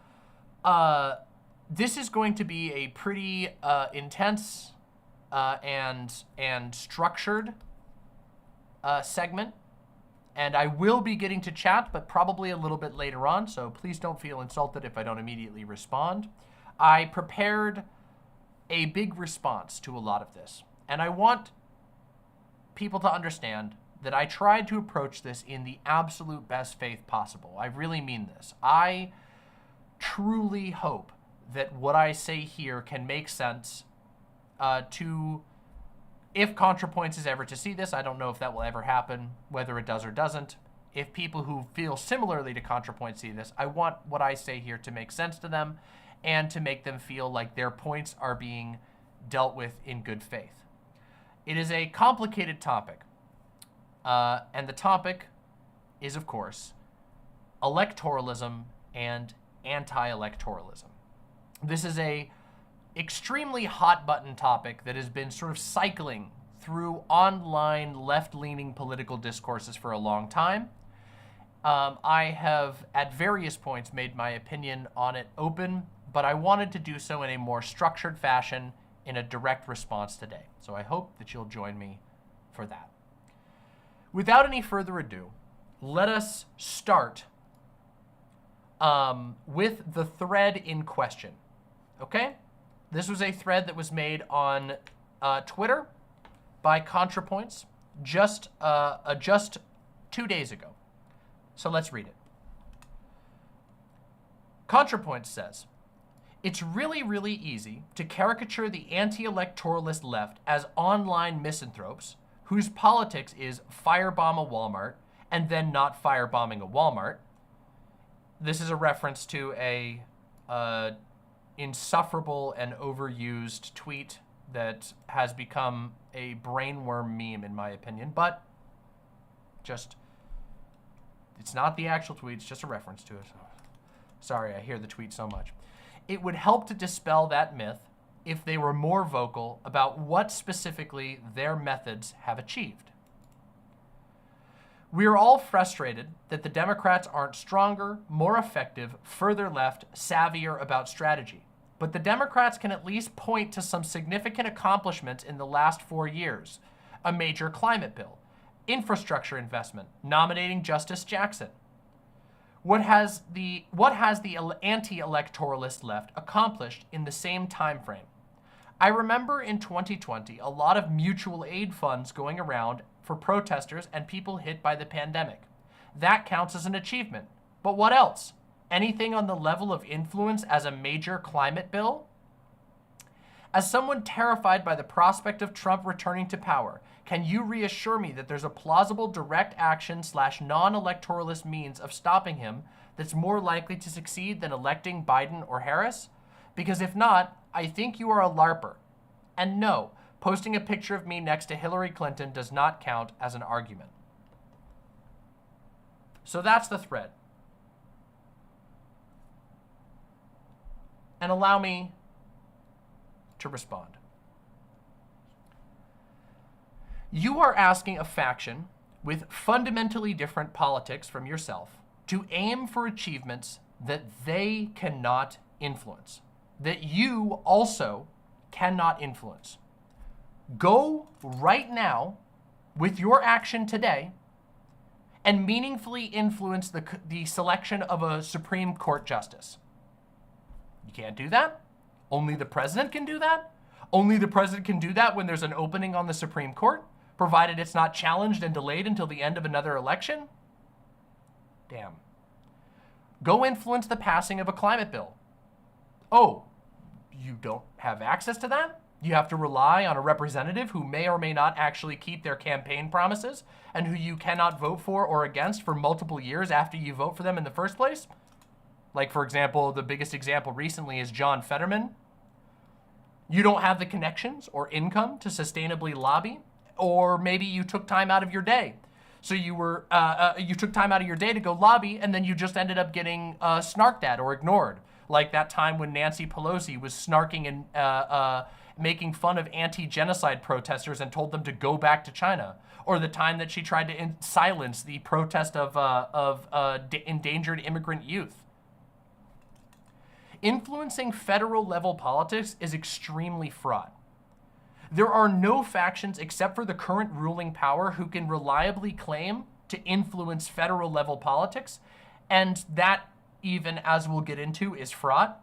this is going to be a pretty intense and structured segment, and I will be getting to chat, but probably a little bit later on, so please don't feel insulted if I don't immediately respond. I prepared a big response to a lot of this, and I want people to understand that I tried to approach this in the absolute best faith possible. I really mean this. I truly hope that what I say here can make sense to, if Contrapoints is ever to see this, I don't know if that will ever happen, whether it does or doesn't. If people who feel similarly to Contrapoints see this, I want what I say here to make sense to them and to make them feel like their points are being dealt with in good faith. It is a complicated topic, and the topic is, of course, electoralism and anti-electoralism. This is a extremely hot button topic that has been sort of cycling through online left-leaning political discourses for a long time. I have at various points made my opinion on it open, but I wanted to do so in a more structured fashion in a direct response today. So I hope that you'll join me for that. Without any further ado, let us start with the thread in question, okay? This was a thread that was made on Twitter by Contrapoints just 2 days ago. So let's read it. Contrapoints says, it's really, really easy to caricature the anti-electoralist left as online misanthropes whose politics is firebomb a Walmart and then not firebombing a Walmart. This is a reference to a insufferable and overused tweet that has become a brainworm meme, in my opinion, but just, it's not the actual tweet, it's just a reference to it. Sorry, I hear the tweet so much. It would help to dispel that myth if they were more vocal about what specifically their methods have achieved. We are all frustrated that the Democrats aren't stronger, more effective, further left, savvier about strategy. But the Democrats can at least point to some significant accomplishments in the last 4 years. A major climate bill, infrastructure investment, nominating Justice Jackson. What has the anti-electoralist left accomplished in the same time frame? I remember in 2020 a lot of mutual aid funds going around for protesters and people hit by the pandemic. That counts as an achievement. But what else? Anything on the level of influence as a major climate bill? As someone terrified by the prospect of Trump returning to power, can you reassure me that there's a plausible direct action / non-electoralist means of stopping him that's more likely to succeed than electing Biden or Harris? Because if not, I think you are a LARPer. And no, posting a picture of me next to Hillary Clinton does not count as an argument. So that's the thread. And allow me to respond. You are asking a faction with fundamentally different politics from yourself to aim for achievements that they cannot influence, that you also cannot influence. Go right now with your action today and meaningfully influence the selection of a Supreme Court justice. You can't do that. Only the president can do that. Only the president can do that when there's an opening on the Supreme Court, provided it's not challenged and delayed until the end of another election. Damn. Go influence the passing of a climate bill. Oh, you don't have access to that? You have to rely on a representative who may or may not actually keep their campaign promises and who you cannot vote for or against for multiple years after you vote for them in the first place? Like, for example, the biggest example recently is John Fetterman. You don't have the connections or income to sustainably lobby, or maybe you took time out of your day. So you took time out of your day to go lobby, and then you just ended up getting snarked at or ignored. Like that time when Nancy Pelosi was snarking and making fun of anti-genocide protesters and told them to go back to China. Or the time that she tried to silence the protest of endangered immigrant youth. Influencing federal level politics is extremely fraught. There are no factions except for the current ruling power who can reliably claim to influence federal level politics, and that, even as we'll get into, is fraught,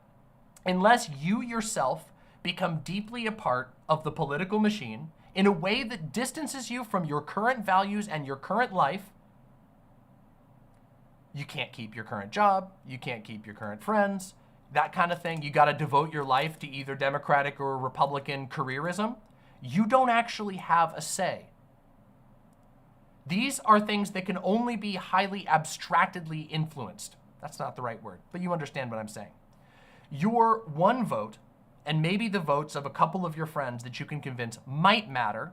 unless you yourself become deeply a part of the political machine in a way that distances you from your current values and your current life. You can't keep your current job, you can't keep your current friends, that kind of thing. You got to devote your life to either Democratic or Republican careerism. You don't actually have a say. These are things that can only be highly abstractedly influenced. That's not the right word, but you understand what I'm saying. Your one vote, and maybe the votes of a couple of your friends that you can convince, might matter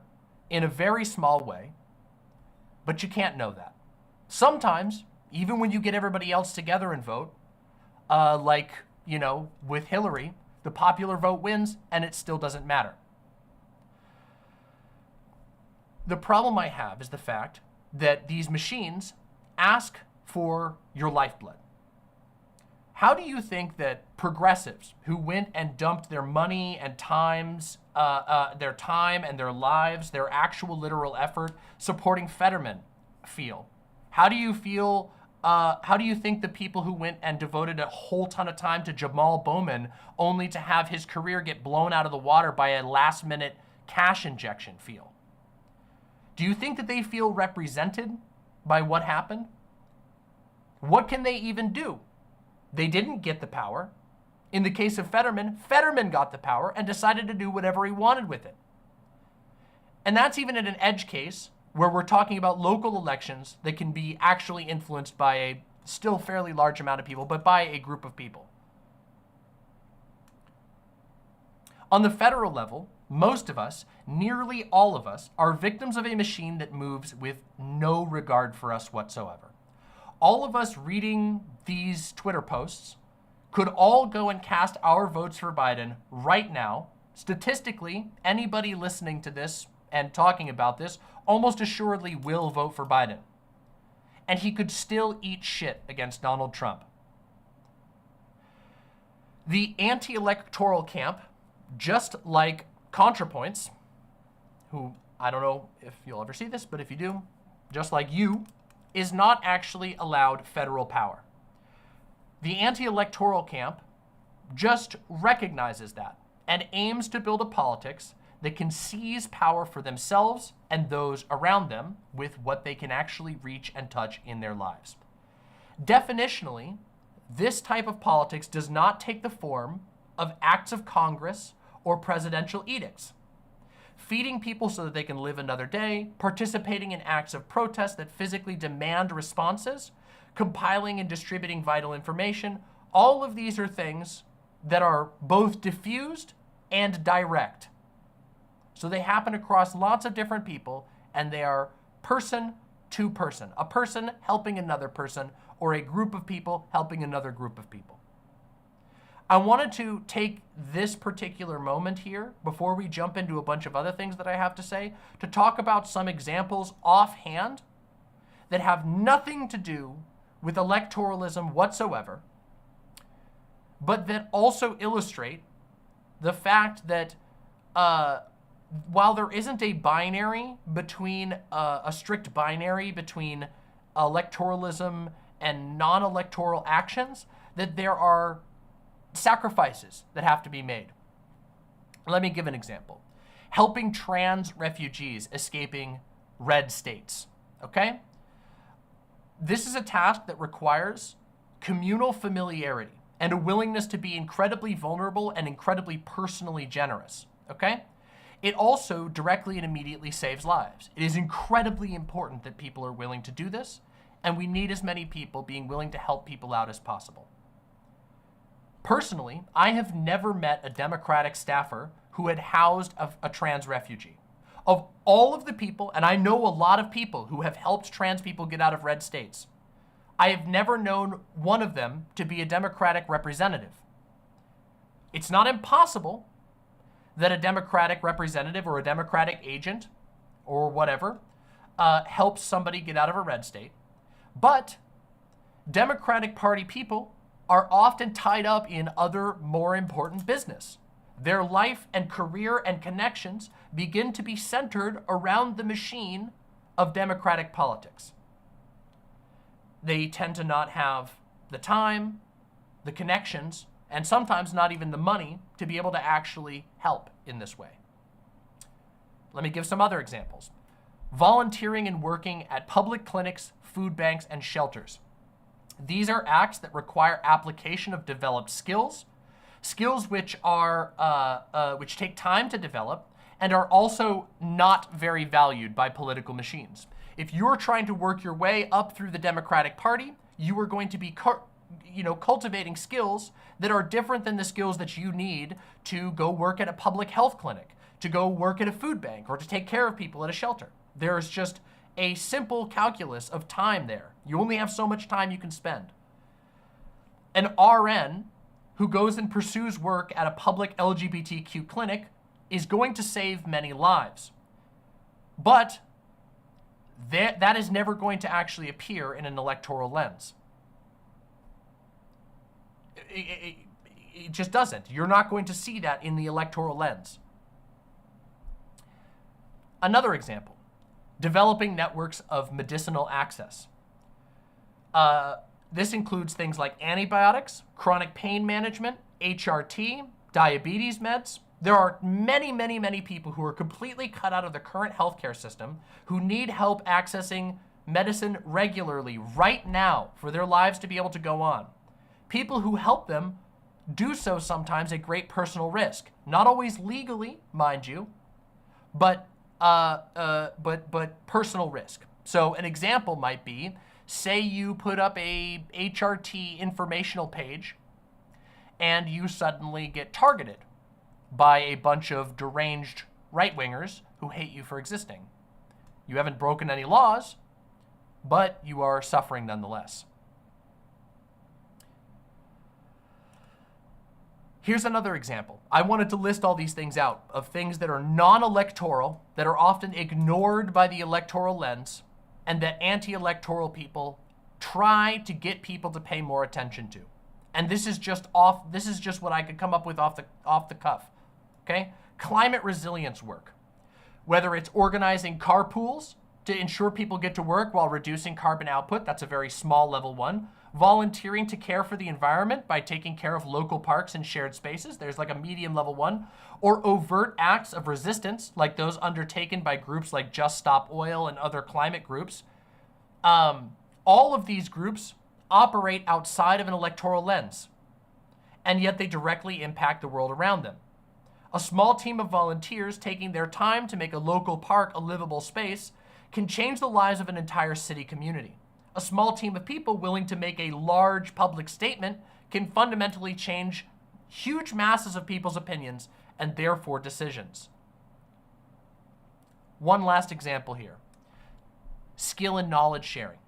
in a very small way, but you can't know that. Sometimes, even when you get everybody else together and vote, like, you know, with Hillary, the popular vote wins and it still doesn't matter. The problem I have is the fact that these machines ask for your lifeblood. How do you think that progressives who went and dumped their money and their time and their lives, their actual literal effort supporting Fetterman, feel? How do you feel? How do you think the people who went and devoted a whole ton of time to Jamal Bowman only to have his career get blown out of the water by a last-minute cash injection feel? Do you think that they feel represented by what happened? What can they even do? They didn't get the power. In the case of Fetterman, Fetterman got the power and decided to do whatever he wanted with it. And that's even in an edge case where we're talking about local elections that can be actually influenced by a still fairly large amount of people, but by a group of people. On the federal level, most of us, nearly all of us, are victims of a machine that moves with no regard for us whatsoever. All of us reading these Twitter posts could all go and cast our votes for Biden right now. Statistically, anybody listening to this and talking about this almost assuredly will vote for Biden. And he could still eat shit against Donald Trump. The anti-electoral camp, just like Contrapoints, who I don't know if you'll ever see this, but if you do, just like you, is not actually allowed federal power. The anti-electoral camp just recognizes that and aims to build a politics that can seize power for themselves and those around them with what they can actually reach and touch in their lives. Definitionally, this type of politics does not take the form of acts of Congress or presidential edicts. Feeding people so that they can live another day, participating in acts of protest that physically demand responses, compiling and distributing vital information, all of these are things that are both diffused and direct. So they happen across lots of different people, and they are person to person, a person helping another person, or a group of people helping another group of people. I wanted to take this particular moment here, before we jump into a bunch of other things that I have to say, to talk about some examples offhand that have nothing to do with electoralism whatsoever, but that also illustrate the fact that while there isn't a binary between a strict binary between electoralism and non-electoral actions, that there are sacrifices that have to be made. Let me give an example. Helping trans refugees escaping red states, okay? This is a task that requires communal familiarity and a willingness to be incredibly vulnerable and incredibly personally generous, okay? It also directly and immediately saves lives. It is incredibly important that people are willing to do this, and we need as many people being willing to help people out as possible. Personally, I have never met a Democratic staffer who had housed a trans refugee. Of all of the people, and I know a lot of people who have helped trans people get out of red states, I have never known one of them to be a Democratic representative. It's not impossible that a Democratic representative or a Democratic agent or whatever helps somebody get out of a red state, but Democratic Party people are often tied up in other more important business. Their life and career and connections begin to be centered around the machine of Democratic politics. They tend to not have the time, the connections, and sometimes not even the money to be able to actually help in this way. Let me give some other examples. Volunteering and working at public clinics, food banks, and shelters. These are acts that require application of developed skills which take time to develop and are also not very valued by political machines. If you're trying to work your way up through the Democratic Party, you are going to be cultivating skills that are different than the skills that you need to go work at a public health clinic, to go work at a food bank, or to take care of people at a shelter. There's just a simple calculus of time there. You only have so much time you can spend. An RN who goes and pursues work at a public LGBTQ clinic is going to save many lives. But that is never going to actually appear in an electoral lens. It just doesn't. You're not going to see that in the electoral lens. Another example. Developing networks of medicinal access. This includes things like antibiotics, chronic pain management, HRT, diabetes meds. There are many, many, many people who are completely cut out of the current healthcare system who need help accessing medicine regularly right now for their lives to be able to go on. People who help them do so sometimes at great personal risk. Not always legally, mind you, but personal risk. So an example might be, say you put up a HRT informational page and you suddenly get targeted by a bunch of deranged right-wingers who hate you for existing. You haven't broken any laws, but you are suffering nonetheless. Here's another example. I wanted to list all these things out of things that are non-electoral, that are often ignored by the electoral lens, and that anti-electoral people try to get people to pay more attention to. And this is just what I could come up with off the cuff. Okay? Climate resilience work. Whether it's organizing carpools to ensure people get to work while reducing carbon output, that's a very small level one. Volunteering to care for the environment by taking care of local parks and shared spaces, there's like a medium level one. Or overt acts of resistance, like those undertaken by groups like Just Stop Oil and other climate groups. All of these groups operate outside of an electoral lens, and yet they directly impact the world around them. A small team of volunteers taking their time to make a local park a livable space can change the lives of an entire city community. A small team of people willing to make a large public statement can fundamentally change huge masses of people's opinions and therefore decisions. One last example here. Skill and knowledge sharing.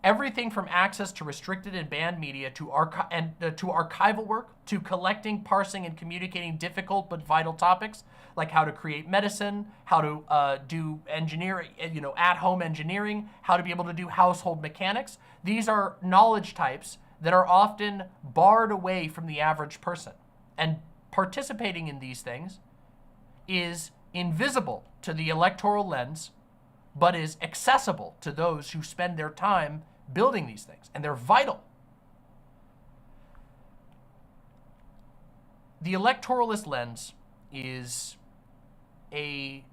Everything from access to restricted and banned media to archival work, to collecting, parsing, and communicating difficult but vital topics like how to create medicine, how to do engineering, at-home engineering, how to be able to do household mechanics. These are knowledge types that are often barred away from the average person. And participating in these things is invisible to the electoral lens, but is accessible to those who spend their time building these things, and they're vital. The electoralist lens is a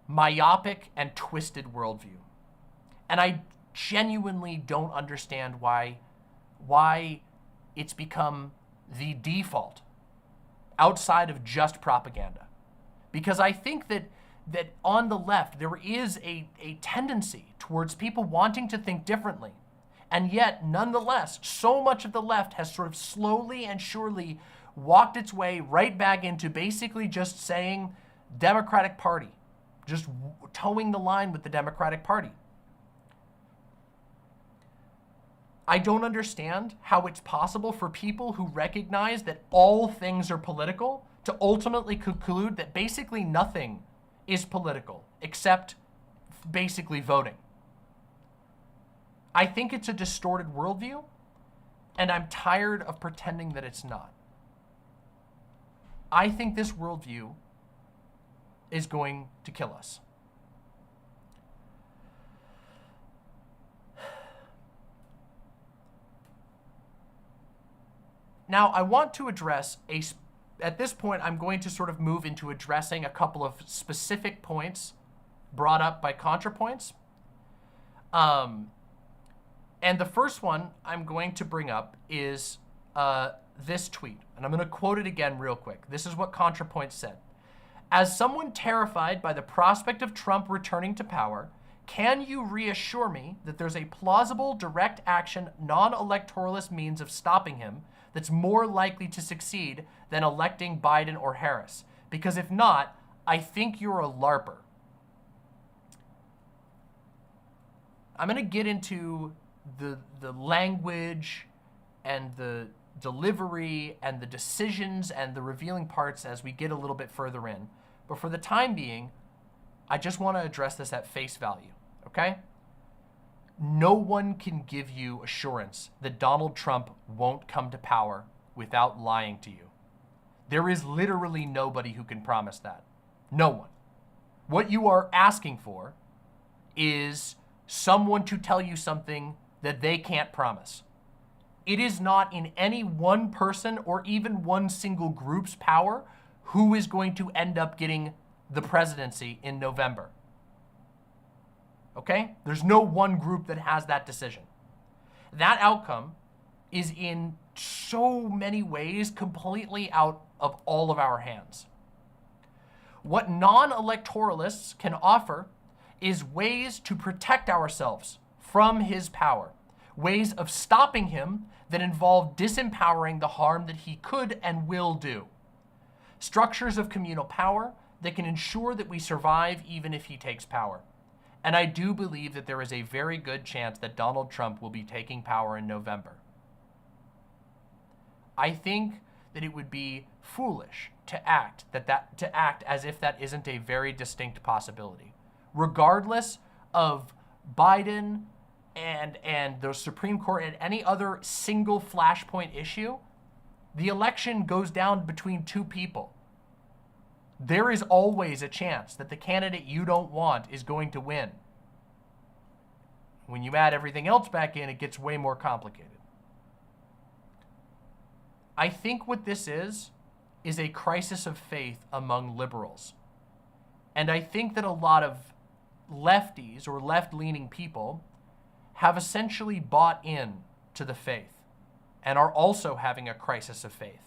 myopic and twisted worldview. And I genuinely don't understand why it's become the default outside of just propaganda. Because I think that on the left, there is a tendency towards people wanting to think differently. And yet, nonetheless, so much of the left has sort of slowly and surely walked its way right back into basically just saying Democratic Party, just towing the line with the Democratic Party. I don't understand how it's possible for people who recognize that all things are political to ultimately conclude that basically nothing is political except basically voting. I think it's a distorted worldview, and I'm tired of pretending that it's not. I think this worldview is going to kill us. Now, I want to address at this point, I'm going to sort of move into addressing a couple of specific points brought up by Contrapoints. And the first one I'm going to bring up is this tweet. And I'm going to quote it again real quick. This is what Contrapoints said. As someone terrified by the prospect of Trump returning to power, can you reassure me that there's a plausible, direct action, non-electoralist means of stopping him that's more likely to succeed than electing Biden or Harris? Because if not, I think you're a LARPer. I'm going to get into the language and the delivery and the decisions and the revealing parts as we get a little bit further in. But for the time being, I just want to address this at face value, okay? No one can give you assurance that Donald Trump won't come to power without lying to you. There is literally nobody who can promise that. No one. What you are asking for is someone to tell you something that they can't promise. It is not in any one person or even one single group's power who is going to end up getting the presidency in November. Okay? There's no one group that has that decision. That outcome is in so many ways completely out of all of our hands. What non-electoralists can offer is ways to protect ourselves from his power, ways of stopping him that involve disempowering the harm that he could and will do. Structures of communal power that can ensure that we survive even if he takes power. And I do believe that there is a very good chance that Donald Trump will be taking power in November. I think that it would be foolish to act as if that isn't a very distinct possibility. Regardless of Biden and the Supreme Court and any other single flashpoint issue, the election goes down between two people. There is always a chance that the candidate you don't want is going to win. When you add everything else back in, it gets way more complicated. I think what this is a crisis of faith among liberals. And I think that a lot of lefties or left-leaning people have essentially bought in to the faith and are also having a crisis of faith.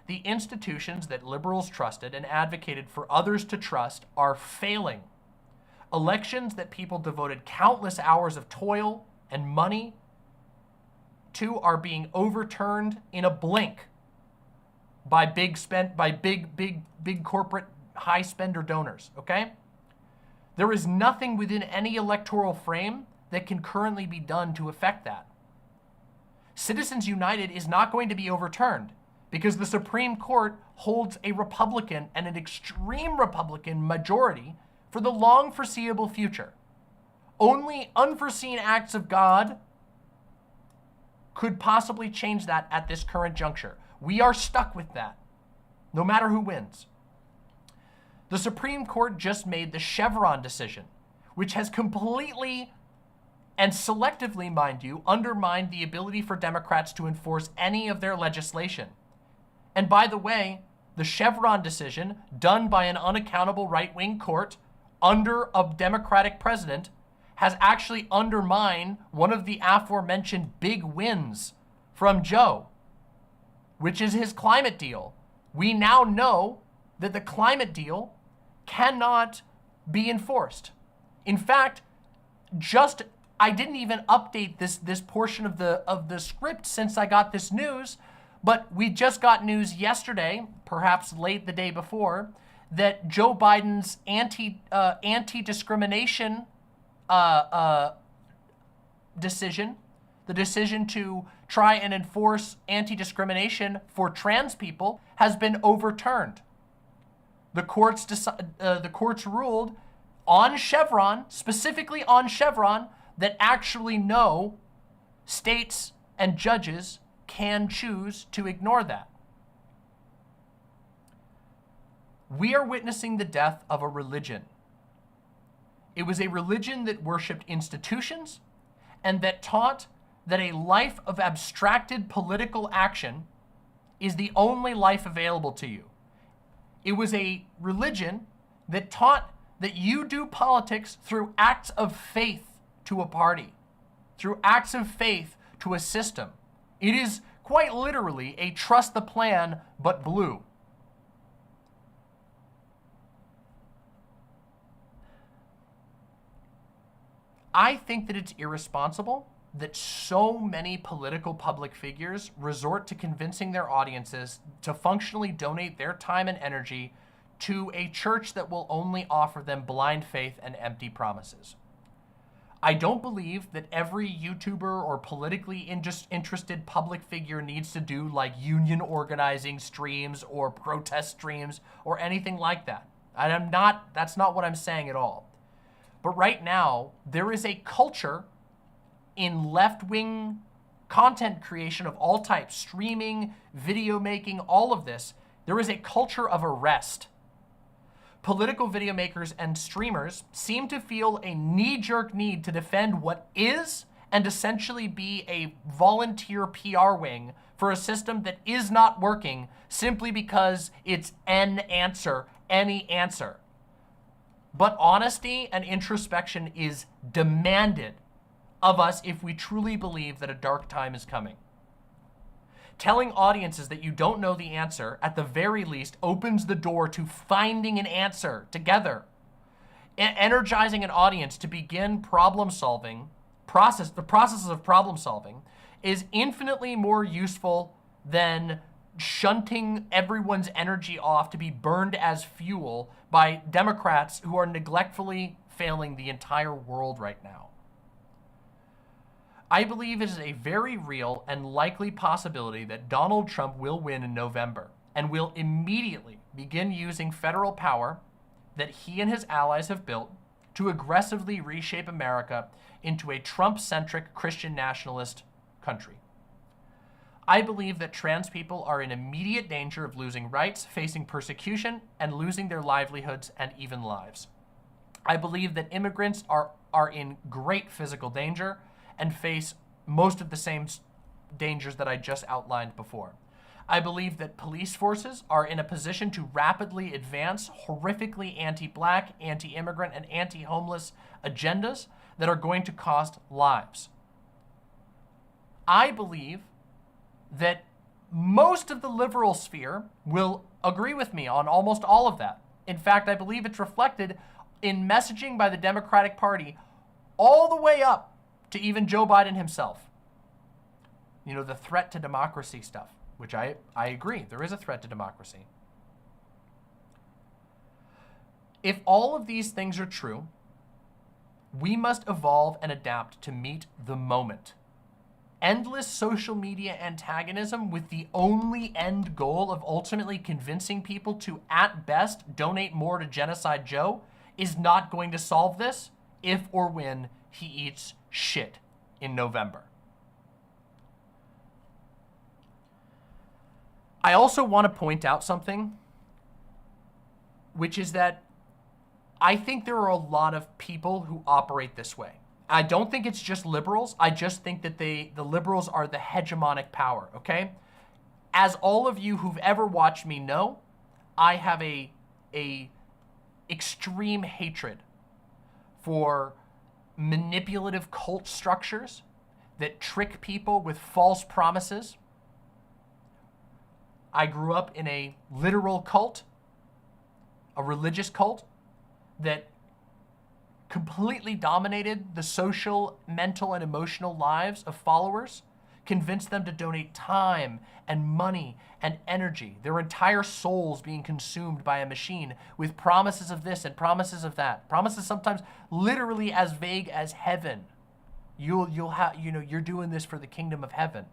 The institutions that liberals trusted and advocated for others to trust are failing. Elections that people devoted countless hours of toil and money to are being overturned in a blink by big corporate high spender donors, okay? There is nothing within any electoral frame that can currently be done to affect that. Citizens United is not going to be overturned because the Supreme Court holds a Republican and an extreme Republican majority for the long foreseeable future. Only unforeseen acts of God could possibly change that at this current juncture. We are stuck with that, no matter who wins. The Supreme Court just made the Chevron decision, which has completely and selectively, mind you, undermined the ability for Democrats to enforce any of their legislation. And by the way, the Chevron decision, done by an unaccountable right-wing court under a Democratic president, has actually undermined one of the aforementioned big wins from Joe, which is his climate deal. We now know that the climate deal cannot be enforced. In fact, I didn't even update this portion of the script since I got this news, but we just got news yesterday, perhaps late the day before, that Joe Biden's anti-discrimination decision, the decision to try and enforce anti-discrimination for trans people, has been overturned. The courts ruled on Chevron, specifically on Chevron, that actually no states and judges can choose to ignore that. We are witnessing the death of a religion. It was a religion that worshiped institutions and that taught that a life of abstracted political action is the only life available to you. It was a religion that taught that you do politics through acts of faith to a party, through acts of faith to a system. It is quite literally a trust the plan, but blue. I think that it's irresponsible that so many political public figures resort to convincing their audiences to functionally donate their time and energy to a church that will only offer them blind faith and empty promises. I don't believe that every YouTuber or politically interested public figure needs to do like union organizing streams or protest streams or anything like that. That's not what I'm saying at all. But right now, there is a culture in left-wing content creation of all types, streaming, video making, all of this. There is a culture of arrest Political video makers and streamers seem to feel a knee-jerk need to defend what is and essentially be a volunteer PR wing for a system that is not working simply because it's an answer, any answer. But honesty and introspection is demanded of us if we truly believe that a dark time is coming. Telling audiences that you don't know the answer, at the very least, opens the door to finding an answer together. Energizing an audience to begin the processes of problem solving is infinitely more useful than shunting everyone's energy off to be burned as fuel by Democrats who are neglectfully failing the entire world right now. I believe it is a very real and likely possibility that Donald Trump will win in November and will immediately begin using federal power that he and his allies have built to aggressively reshape America into a Trump-centric Christian nationalist country. I believe that trans people are in immediate danger of losing rights, facing persecution, and losing their livelihoods and even lives. I believe that immigrants are in great physical danger and face most of the same dangers that I just outlined before. I believe that police forces are in a position to rapidly advance horrifically anti-black, anti-immigrant, and anti-homeless agendas that are going to cost lives. I believe that most of the liberal sphere will agree with me on almost all of that. In fact, I believe it's reflected in messaging by the Democratic Party all the way up to even Joe Biden himself. You know, the threat to democracy stuff, which I agree, there is a threat to democracy. If all of these things are true, we must evolve and adapt to meet the moment. Endless social media antagonism with the only end goal of ultimately convincing people to, at best, donate more to Genocide Joe is not going to solve this if or when he eats shit in November. I also want to point out something, which is that I think there are a lot of people who operate this way. I don't think it's just liberals. I just think that the liberals are the hegemonic power, okay? As all of you who've ever watched me know, I have a extreme hatred for manipulative cult structures that trick people with false promises. I grew up in a literal cult, a religious cult that completely dominated the social, mental, and emotional lives of followers, convinced them to donate time and money and energy, their entire souls being consumed by a machine with promises of this and promises of that. Promises sometimes literally as vague as heaven. You'll have, you know, you're doing this for the kingdom of heaven.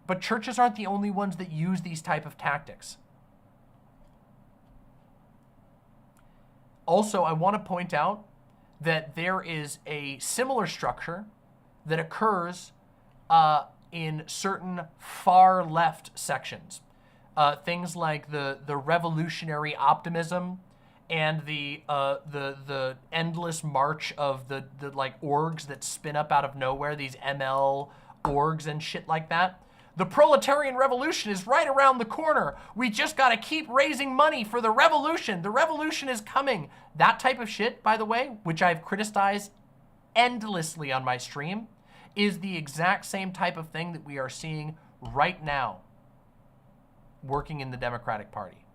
But churches aren't the only ones that use these type of tactics. Also, I want to point out that there is a similar structure that occurs in certain far left sections. Things like the revolutionary optimism and the endless march of the like orgs that spin up out of nowhere, these ML orgs and shit like that. The proletarian revolution is right around the corner. We just got to keep raising money for the revolution. The revolution is coming. That type of shit, by the way, which I've criticized endlessly on my stream, is the exact same type of thing that we are seeing right now working in the Democratic Party.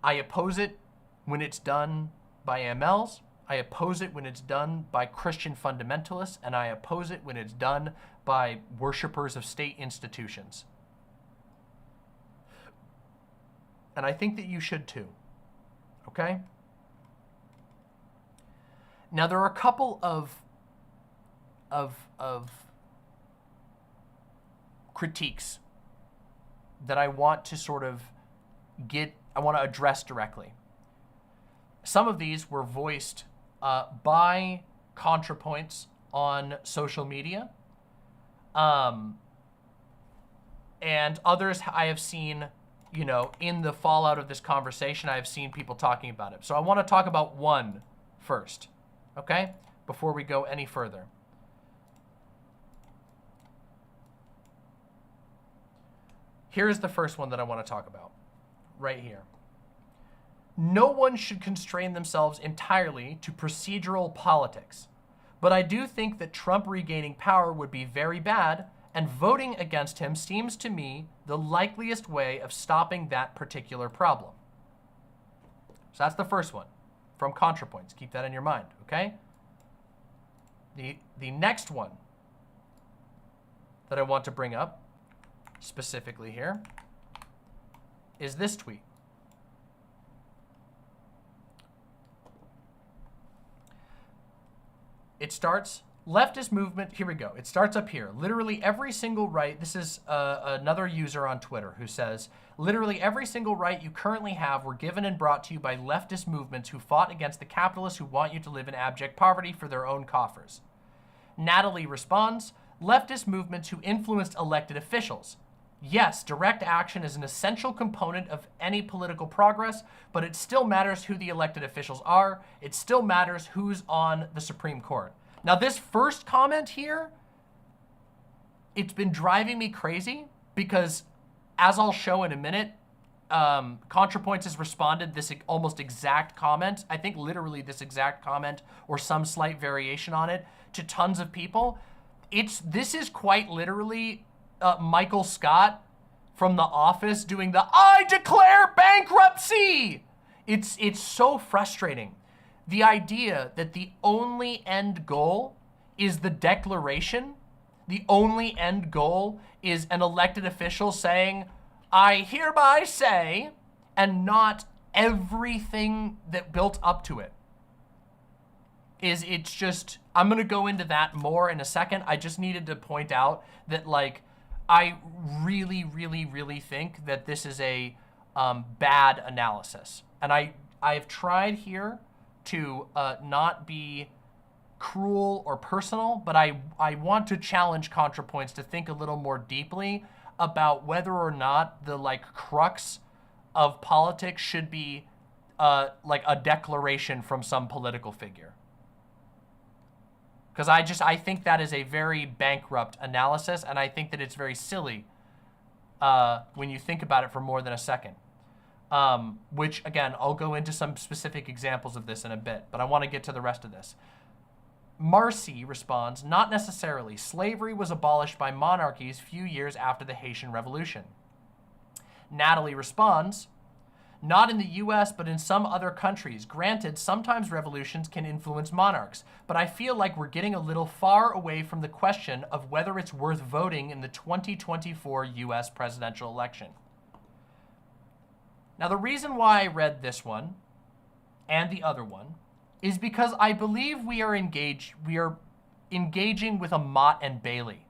I oppose it when it's done by MLs. I oppose it when it's done by Christian fundamentalists, and I oppose it when it's done by worshipers of state institutions. And I think that you should too, okay? Now, there are a couple of critiques that I want to sort of I want to address directly. Some of these were voiced by Contrapoints on social media. And others I have seen, you know, in the fallout of this conversation, I have seen people talking about it. So I want to talk about one first, okay? Before we go any further. Here's the first one that I want to talk about, right here. No one should constrain themselves entirely to procedural politics, but I do think that Trump regaining power would be very bad, and voting against him seems to me the likeliest way of stopping that particular problem. So that's the first one from Contrapoints. Keep that in your mind, okay? The next one that I want to bring up specifically here is this tweet. It starts, leftist movement, here we go. It starts up here. Literally every single right, this is another user on Twitter who says, literally every single right you currently have were given and brought to you by leftist movements who fought against the capitalists who want you to live in abject poverty for their own coffers. Natalie responds, leftist movements who influenced elected officials. Yes, direct action is an essential component of any political progress, but it still matters who the elected officials are. It still matters who's on the Supreme Court. Now, this first comment here, it's been driving me crazy because, as I'll show in a minute, Contrapoints has responded this almost exact comment, I think literally this exact comment or some slight variation on it, to tons of people. This is quite literally Michael Scott from The Office doing the "I declare bankruptcy." It's so frustrating. The idea that the only end goal is the declaration, the only end goal is an elected official saying, "I hereby say," and not everything that built up to it. It's just, I'm gonna go into that more in a second. I just needed to point out that, like, I really, really, really think that this is a bad analysis. And I've tried here to not be cruel or personal, but I want to challenge Contrapoints to think a little more deeply about whether or not the, like, crux of politics should be like a declaration from some political figure. Because I think that is a very bankrupt analysis, and I think that it's very silly when you think about it for more than a second. Which, again, I'll go into some specific examples of this in a bit, but I want to get to the rest of this. Marcy responds, not necessarily. Slavery was abolished by monarchies few years after the Haitian Revolution. Natalie responds, not in the US, but in some other countries. Granted, sometimes revolutions can influence monarchs, but I feel like we're getting a little far away from the question of whether it's worth voting in the 2024 US presidential election. Now, the reason why I read this one and the other one is because I believe we are engaging with a Mott and Bailey.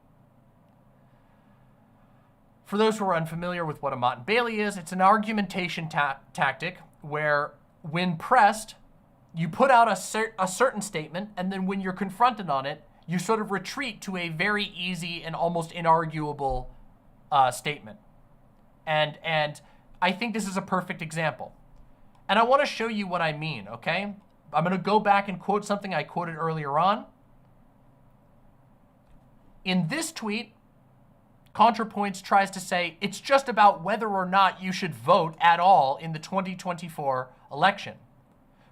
For those who are unfamiliar with what a Mott and Bailey is, it's an argumentation tactic where, when pressed, you put out a certain statement, and then when you're confronted on it, you sort of retreat to a very easy and almost inarguable statement. And I think this is a perfect example. And I want to show you what I mean, okay? I'm going to go back and quote something I quoted earlier on. In this tweet, Contrapoints tries to say it's just about whether or not you should vote at all in the 2024 election.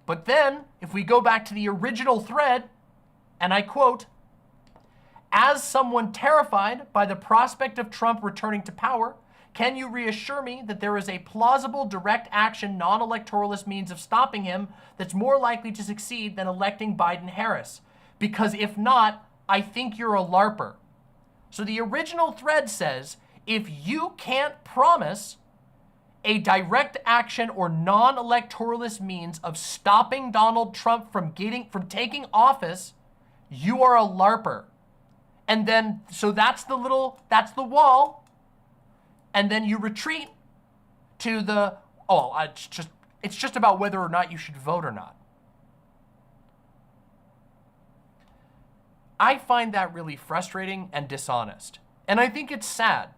But then, if we go back to the original thread, and I quote, as someone terrified by the prospect of Trump returning to power, can you reassure me that there is a plausible direct action non-electoralist means of stopping him that's more likely to succeed than electing Biden-Harris? Because if not, I think you're a LARPer. So the original thread says, if you can't promise a direct action or non-electoralist means of stopping Donald Trump from taking office, you are a LARPer. And then, so that's the wall. And then you retreat to the, it's just about whether or not you should vote or not. I find that really frustrating and dishonest. And I think it's sad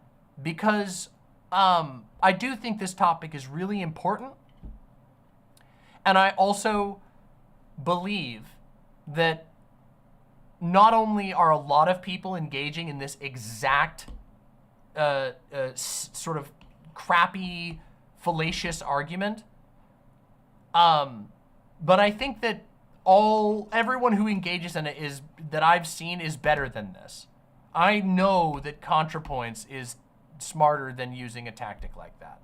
because I do think this topic is really important. And I also believe that not only are a lot of people engaging in this exact sort of crappy, fallacious argument, but I think that everyone who engages in it that I've seen is better than this. I know that Contrapoints is smarter than using a tactic like that.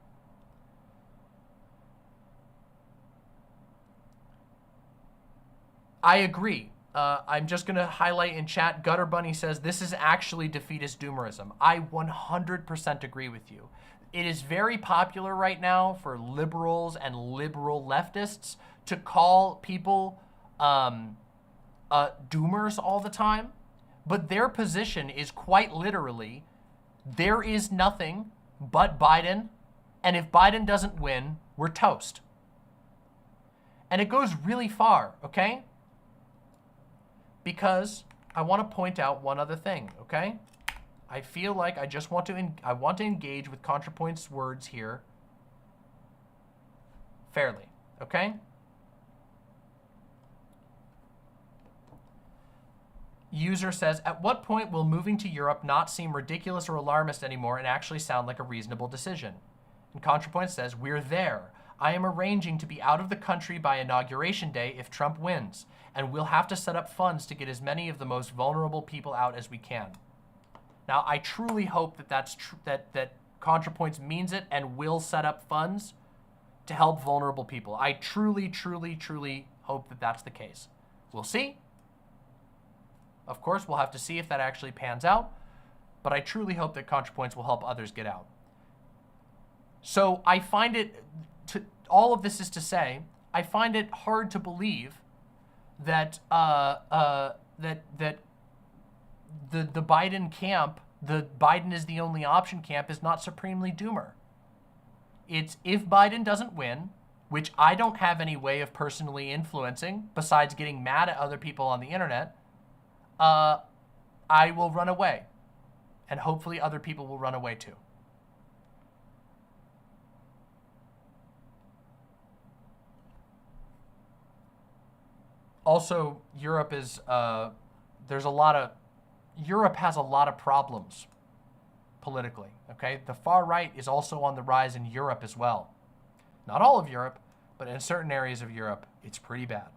I agree. I'm just going to highlight in chat, Gutter Bunny says, this is actually defeatist doomerism. I 100% agree with you. It is very popular right now for liberals and liberal leftists to call people doomers all the time. But their position is quite literally, there is nothing but Biden, and if Biden doesn't win, we're toast. And it goes really far, okay? Because I want to point out one other thing, okay? I feel like I just want to, I want to engage with Contrapoints words here fairly, okay? User says, at what point will moving to Europe not seem ridiculous or alarmist anymore and actually sound like a reasonable decision? And Contrapoint says, we're there. I am arranging to be out of the country by Inauguration Day if Trump wins, and we'll have to set up funds to get as many of the most vulnerable people out as we can. Now, I truly hope that that Contrapoints means it and will set up funds to help vulnerable people. I truly, truly, truly hope that that's the case. We'll see. Of course, we'll have to see if that actually pans out, but I truly hope that Contrapoints will help others get out. So I find it, all of this is to say, I find it hard to believe that that the Biden camp, the Biden is the only option camp, is not supremely doomer. It's if Biden doesn't win, which I don't have any way of personally influencing besides getting mad at other people on the internet, I will run away, and hopefully other people will run away too. Also, Europe is, Europe has a lot of problems politically, okay? The far right is also on the rise in Europe as well. Not all of Europe, but in certain areas of Europe, it's pretty bad.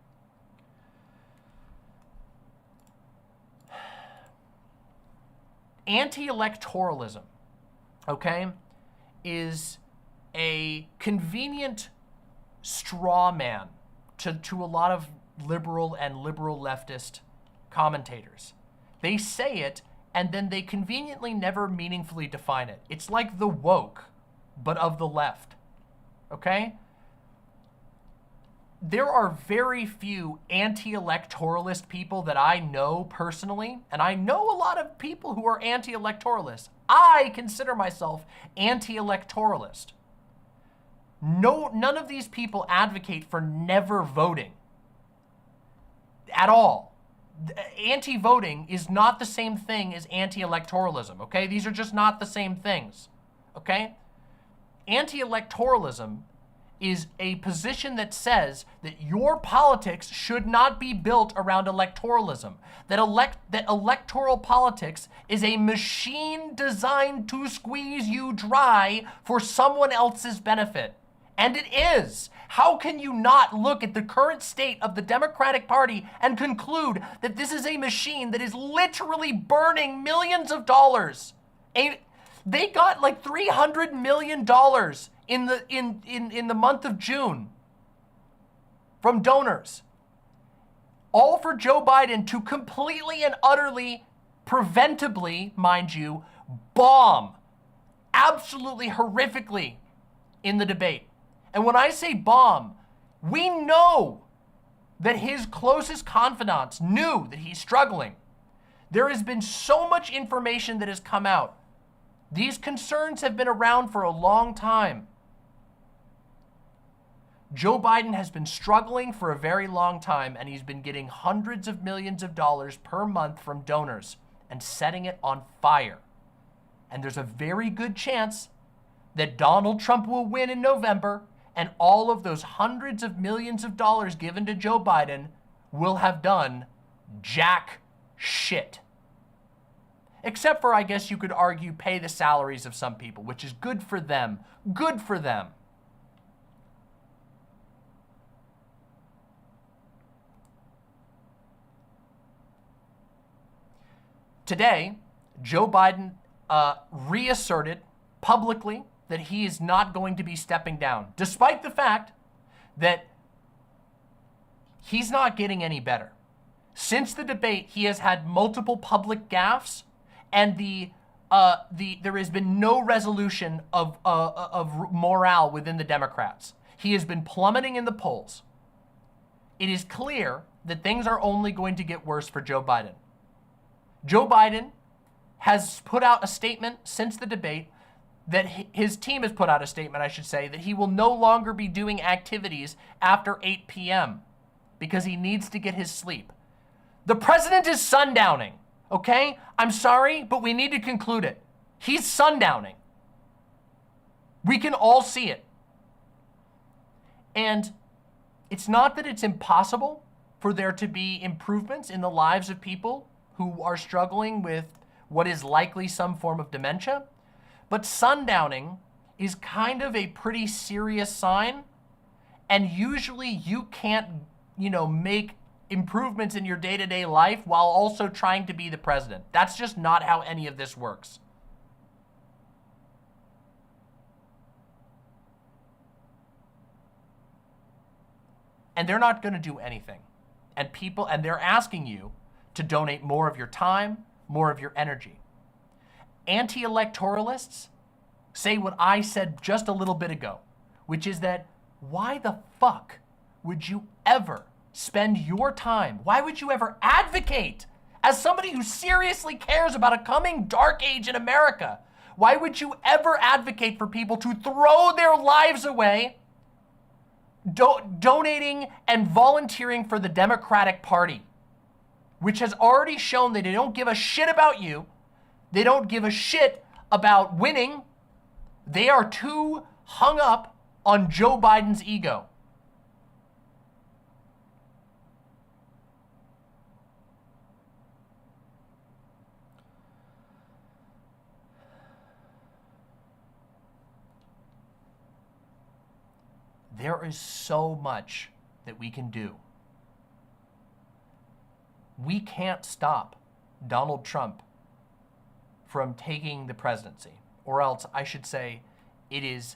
Anti-electoralism, okay, is a convenient straw man to a lot of liberal and liberal leftist commentators. They say it, and then they conveniently never meaningfully define it. It's like the woke, but of the left, okay? There are very few anti-electoralist people that I know personally, and I know a lot of people who are anti-electoralist. I consider myself anti-electoralist. None of these people advocate for never voting at all. Anti-voting is not the same thing as anti-electoralism, okay? These are just not the same things, okay? Anti-electoralism is a position that says that your politics should not be built around electoralism, that electoral politics is a machine designed to squeeze you dry for someone else's benefit. And it is. How can you not look at the current state of the Democratic Party and conclude that this is a machine that is literally burning millions of dollars? They got like $300 million in the month of June from donors, all for Joe Biden to completely and utterly, preventably, mind you, bomb absolutely horrifically in the debate. And when I say bomb, we know that his closest confidants knew that he's struggling. There has been so much information that has come out. These concerns have been around for a long time. Joe Biden has been struggling for a very long time, and he's been getting hundreds of millions of dollars per month from donors and setting it on fire. And there's a very good chance that Donald Trump will win in November, and all of those hundreds of millions of dollars given to Joe Biden will have done jack shit. Except for, I guess you could argue, pay the salaries of some people, which is good for them. Good for them. Today, Joe Biden reasserted publicly that he is not going to be stepping down, despite the fact that he's not getting any better. Since the debate, he has had multiple public gaffes, and there has been no resolution of morale within the Democrats. He has been plummeting in the polls. It is clear that things are only going to get worse for Joe Biden. Joe Biden has put out a statement since the debate, that his team has put out a statement, I should say, that he will no longer be doing activities after 8 p.m. because he needs to get his sleep. The president is sundowning, okay? I'm sorry, but we need to conclude it. He's sundowning. We can all see it. And it's not that it's impossible for there to be improvements in the lives of people who are struggling with what is likely some form of dementia, but sundowning is kind of a pretty serious sign, and usually you can't, make improvements in your day-to-day life while also trying to be the president. That's just not how any of this works. And they're not going to do anything. And they're asking you to donate more of your time, more of your energy. Anti-electoralists say what I said just a little bit ago, which is that why the fuck would you ever spend your time? Why would you ever advocate, as somebody who seriously cares about a coming dark age in America, why would you ever advocate for people to throw their lives away donating and volunteering for the Democratic Party, which has already shown that they don't give a shit about you. They don't give a shit about winning. They are too hung up on Joe Biden's ego. There is so much that we can do. We can't stop Donald Trump from taking the presidency, or else I should say it is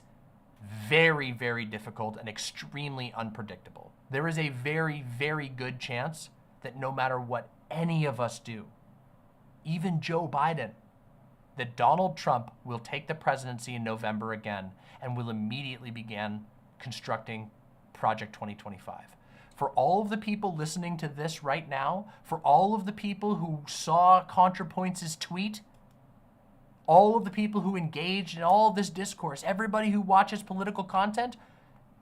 very, very difficult and extremely unpredictable. There is a very, very good chance that no matter what any of us do, even Joe Biden, that Donald Trump will take the presidency in November again and will immediately begin constructing Project 2025. For all of the people listening to this right now, for all of the people who saw Contrapoints' tweet, all of the people who engaged in all of this discourse, everybody who watches political content,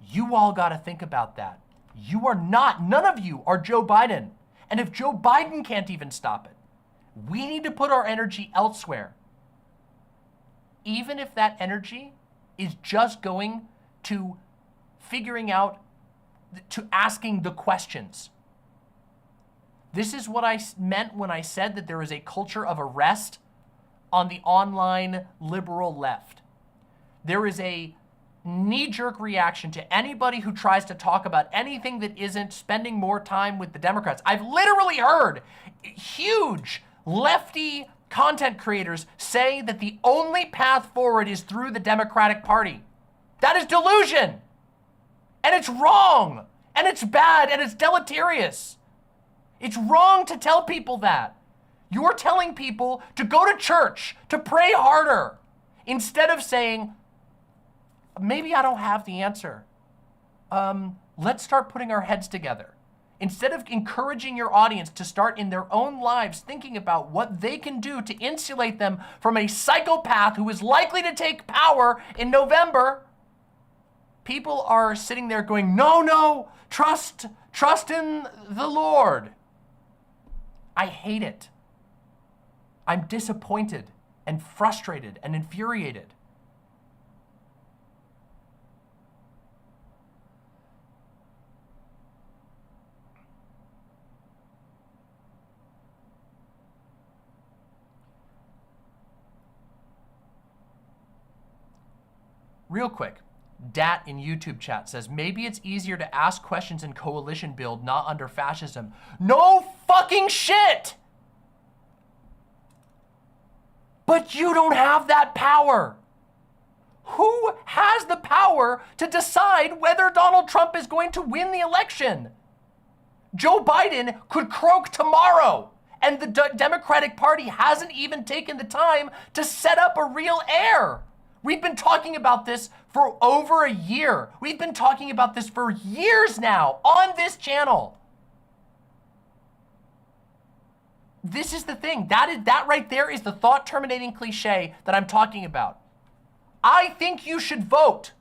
you all got to think about that. You are not, none of you are Joe Biden. And if Joe Biden can't even stop it, we need to put our energy elsewhere. Even if that energy is just going to figuring out, to asking the questions. This is what I meant when I said that there is a culture of arrest on the online liberal left. There is a knee-jerk reaction to anybody who tries to talk about anything that isn't spending more time with the Democrats. I've literally heard huge lefty content creators say that the only path forward is through the Democratic Party. That is delusion. And it's wrong, and it's bad, and it's deleterious. It's wrong to tell people that. You're telling people to go to church, to pray harder, instead of saying, maybe I don't have the answer. Let's start putting our heads together. Instead of encouraging your audience to start in their own lives thinking about what they can do to insulate them from a psychopath who is likely to take power in November, people are sitting there going, no, trust in the Lord. I hate it. I'm disappointed and frustrated and infuriated. Real quick, Dat in YouTube chat says, maybe it's easier to ask questions in coalition build, not under fascism. No fucking shit! But you don't have that power. Who has the power to decide whether Donald Trump is going to win the election? Joe Biden could croak tomorrow, and the Democratic Party hasn't even taken the time to set up a real heir. We've been talking about this for over a year. We've been talking about this for years now on this channel. This is the thing. That right there is the thought-terminating cliche that I'm talking about. I think you should vote.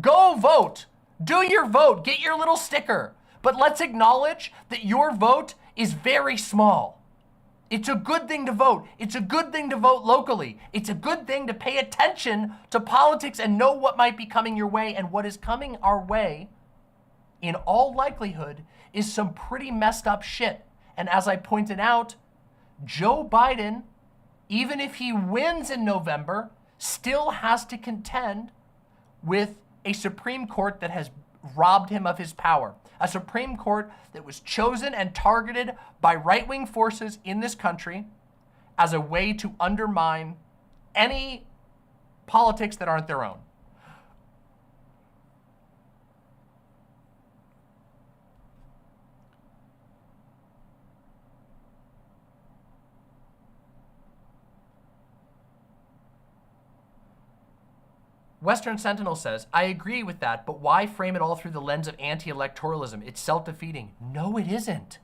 Go vote. Do your vote. Get your little sticker. But let's acknowledge that your vote is very small. It's a good thing to vote. It's a good thing to vote locally. It's a good thing to pay attention to politics and know what might be coming your way. And what is coming our way, in all likelihood, is some pretty messed up shit. And as I pointed out, Joe Biden, even if he wins in November, still has to contend with a Supreme Court that has robbed him of his power. A Supreme Court that was chosen and targeted by right-wing forces in this country as a way to undermine any politics that aren't their own. Western Sentinel says, I agree with that, but why frame it all through the lens of anti-electoralism? It's self-defeating. No, it isn't.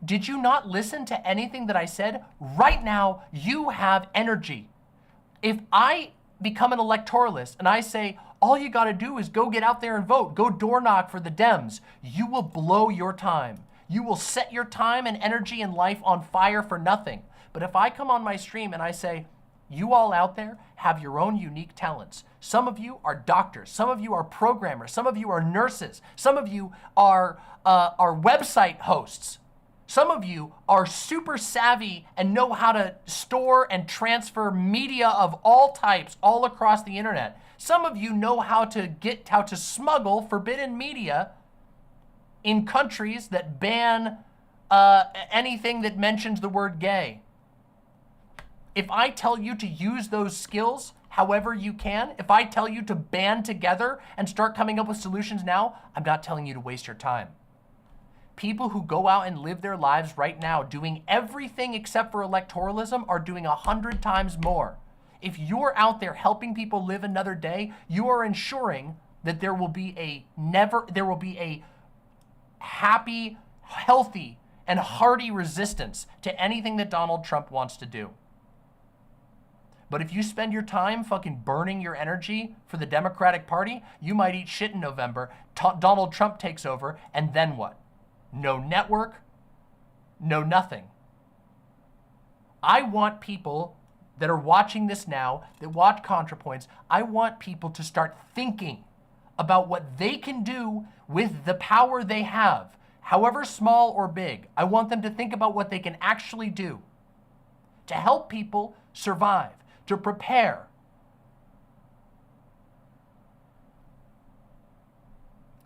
Did you not listen to anything that I said? Right now, you have energy. If I become an electoralist and I say, all you gotta do is go get out there and vote, go door knock for the Dems, you will blow your time. You will set your time and energy and life on fire for nothing. But if I come on my stream and I say, you all out there have your own unique talents. Some of you are doctors. Some of you are programmers. Some of you are nurses. Some of you are website hosts. Some of you are super savvy and know how to store and transfer media of all types all across the internet. Some of you know how to smuggle forbidden media in countries that ban anything that mentions the word gay. If I tell you to use those skills however you can, if I tell you to band together and start coming up with solutions now, I'm not telling you to waste your time. People who go out and live their lives right now doing everything except for electoralism are doing 100 times more. If you're out there helping people live another day, you are ensuring that there will be a happy, healthy, and hearty resistance to anything that Donald Trump wants to do. But if you spend your time fucking burning your energy for the Democratic Party, you might eat shit in November, Donald Trump takes over, and then what? No network, no nothing. I want people that are watching this now, that watch Contrapoints, I want people to start thinking about what they can do with the power they have, however small or big. I want them to think about what they can actually do to help people survive, to prepare.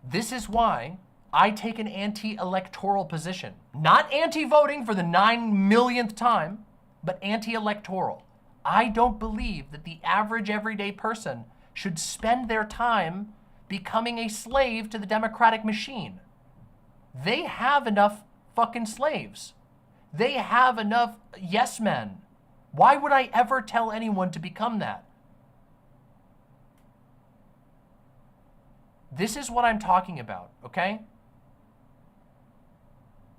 This is why I take an anti-electoral position. Not anti-voting for the 9 millionth time, but anti-electoral. I don't believe that the average everyday person should spend their time becoming a slave to the Democratic machine. They have enough fucking slaves. They have enough yes men. Why would I ever tell anyone to become that? This is what I'm talking about, okay?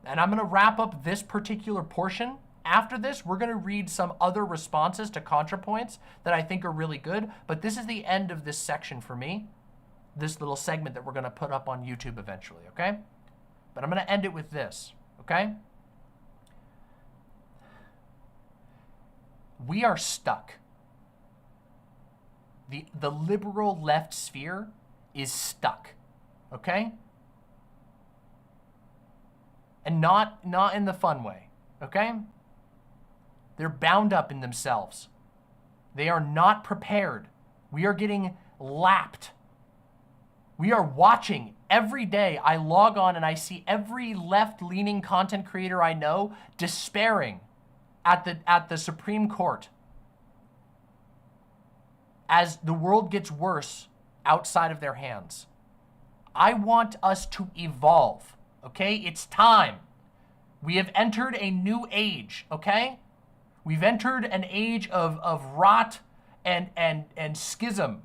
And I'm gonna wrap up this particular portion. After this, we're gonna read some other responses to Contrapoints that I think are really good, but this is the end of this section for me, this little segment that we're gonna put up on YouTube eventually, okay? But I'm gonna end it with this, okay? We are stuck. The liberal left sphere is stuck, okay? And not in the fun way, okay? They're bound up in themselves. They are not prepared. We are getting lapped. We are watching every day. I log on and I see every left-leaning content creator I know despairing at the Supreme Court as the world gets worse outside of their hands. I want us to evolve, okay? It's time. We have entered a new age, okay? We've entered an age of rot and schism.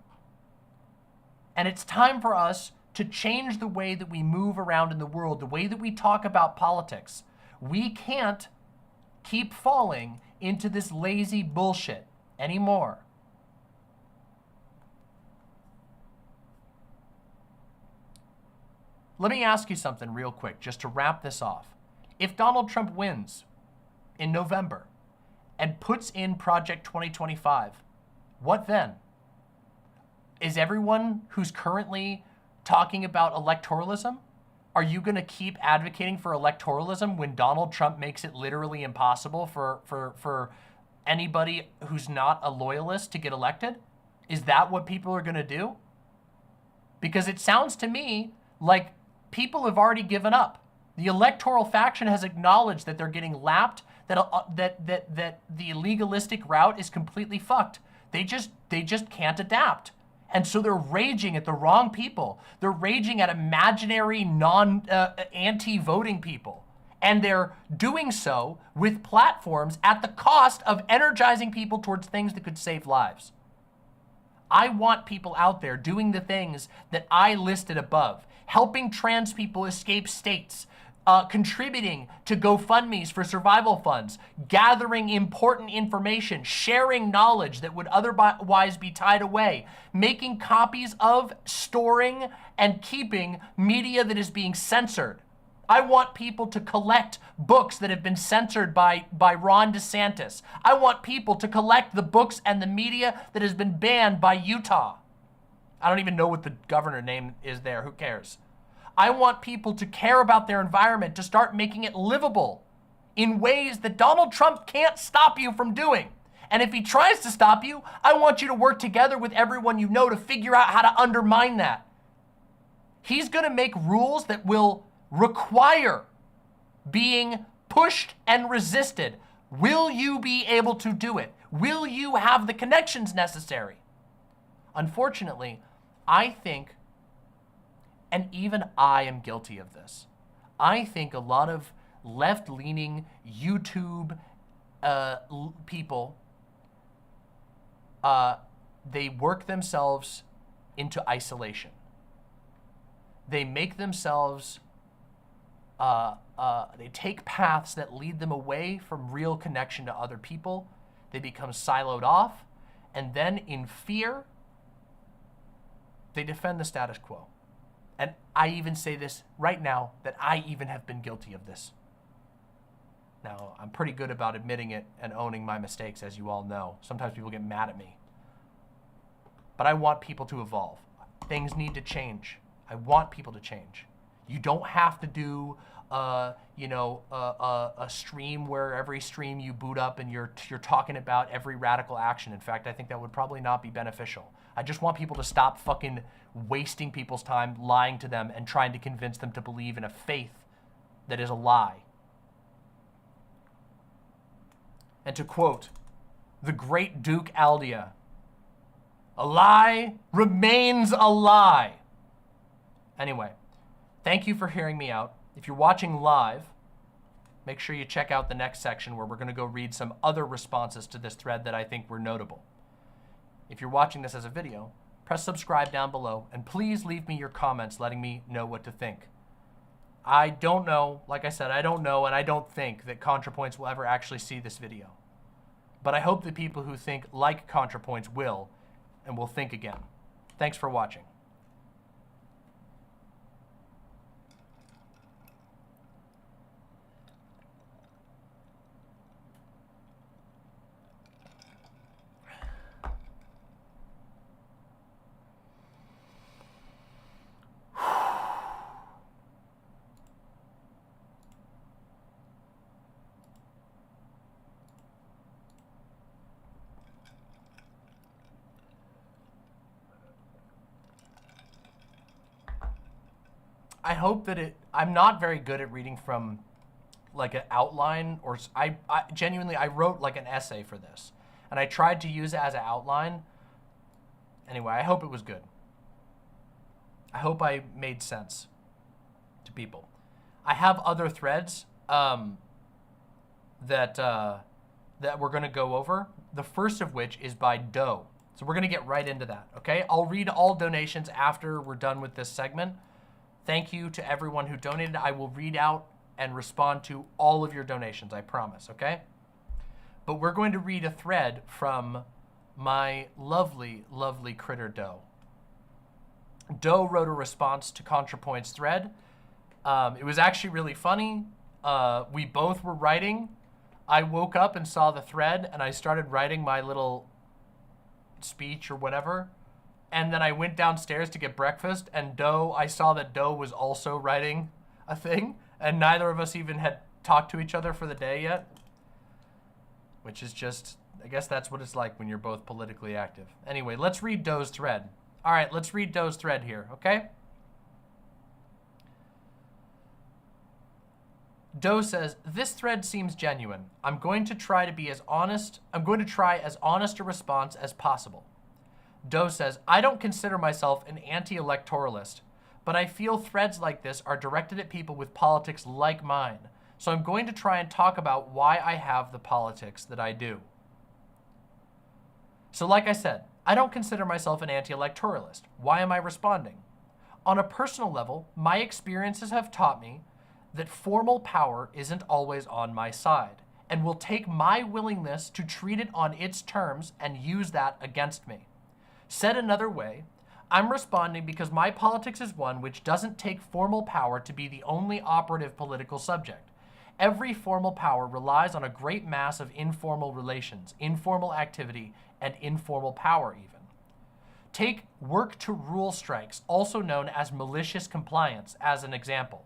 And it's time for us to change the way that we move around in the world, the way that we talk about politics. We can't keep falling into this lazy bullshit anymore. Let me ask you something real quick, just to wrap this off. If Donald Trump wins in November and puts in Project 2025, what then? Is everyone who's currently talking about electoralism, are you going to keep advocating for electoralism when Donald Trump makes it literally impossible for anybody who's not a loyalist to get elected? Is that what people are going to do? Because it sounds to me like people have already given up. The electoral faction has acknowledged that they're getting lapped, that the legalistic route is completely fucked. They just can't adapt. And so they're raging at the wrong people. They're raging at imaginary anti-voting people. And they're doing so with platforms at the cost of energizing people towards things that could save lives. I want people out there doing the things that I listed above, helping trans people escape states, contributing to GoFundMes for survival funds, gathering important information, sharing knowledge that would otherwise be tied away, making copies of, storing, and keeping media that is being censored. I want people to collect books that have been censored by Ron DeSantis. I want people to collect the books and the media that has been banned by Utah. I don't even know what the governor name is there. Who cares? I want people to care about their environment, to start making it livable in ways that Donald Trump can't stop you from doing. And if he tries to stop you, I want you to work together with everyone you know to figure out how to undermine that. He's going to make rules that will require being pushed and resisted. Will you be able to do it? Will you have the connections necessary? Unfortunately, I think, and even I am guilty of this, I think a lot of left-leaning YouTube people, they work themselves into isolation. They make themselves, they take paths that lead them away from real connection to other people. They become siloed off, and then in fear, they defend the status quo. And I even say this right now, that I even have been guilty of this. Now, I'm pretty good about admitting it and owning my mistakes, as you all know. Sometimes people get mad at me. But I want people to evolve. Things need to change. I want people to change. You don't have to do, a stream where every stream you boot up and you're talking about every radical action. In fact, I think that would probably not be beneficial. I just want people to stop fucking wasting people's time, lying to them, and trying to convince them to believe in a faith that is a lie. And to quote the great Duke Aldea, a lie remains a lie. Anyway, thank you for hearing me out. If you're watching live, make sure you check out the next section where we're going to go read some other responses to this thread that I think were notable. If you're watching this as a video, press subscribe down below, and please leave me your comments letting me know what to think. I don't know, like I said, I don't know, and I don't think that Contrapoints will ever actually see this video. But I hope that people who think like Contrapoints will, and will think again. Thanks for watching. I hope that I'm not very good at reading from like an outline, or I genuinely, I wrote like an essay for this and I tried to use it as an outline. Anyway, I hope it was good. I hope I made sense to people. I have other threads that we're gonna go over. The first of which is by Doe. So we're gonna get right into that, okay? I'll read all donations after we're done with this segment. Thank you to everyone who donated. I will read out and respond to all of your donations, I promise, okay? But we're going to read a thread from my lovely, lovely critter Doe. Doe wrote a response to Contrapoints thread. It was actually really funny. We both were writing. I woke up and saw the thread and I started writing my little speech or whatever. And then I went downstairs to get breakfast and I saw that Doe was also writing a thing, and neither of us even had talked to each other for the day yet. Which is just, I guess that's what it's like when you're both politically active. Anyway, let's read Doe's thread. All right, let's read Doe's thread here, okay? Doe says, this thread seems genuine. I'm going to try as honest a response as possible. Doe says, I don't consider myself an anti-electoralist, but I feel threads like this are directed at people with politics like mine. So I'm going to try and talk about why I have the politics that I do. So like I said, I don't consider myself an anti-electoralist. Why am I responding? On a personal level, my experiences have taught me that formal power isn't always on my side and will take my willingness to treat it on its terms and use that against me. Said another way, I'm responding because my politics is one which doesn't take formal power to be the only operative political subject. Every formal power relies on a great mass of informal relations, informal activity, and informal power even. Take work-to-rule strikes, also known as malicious compliance, as an example.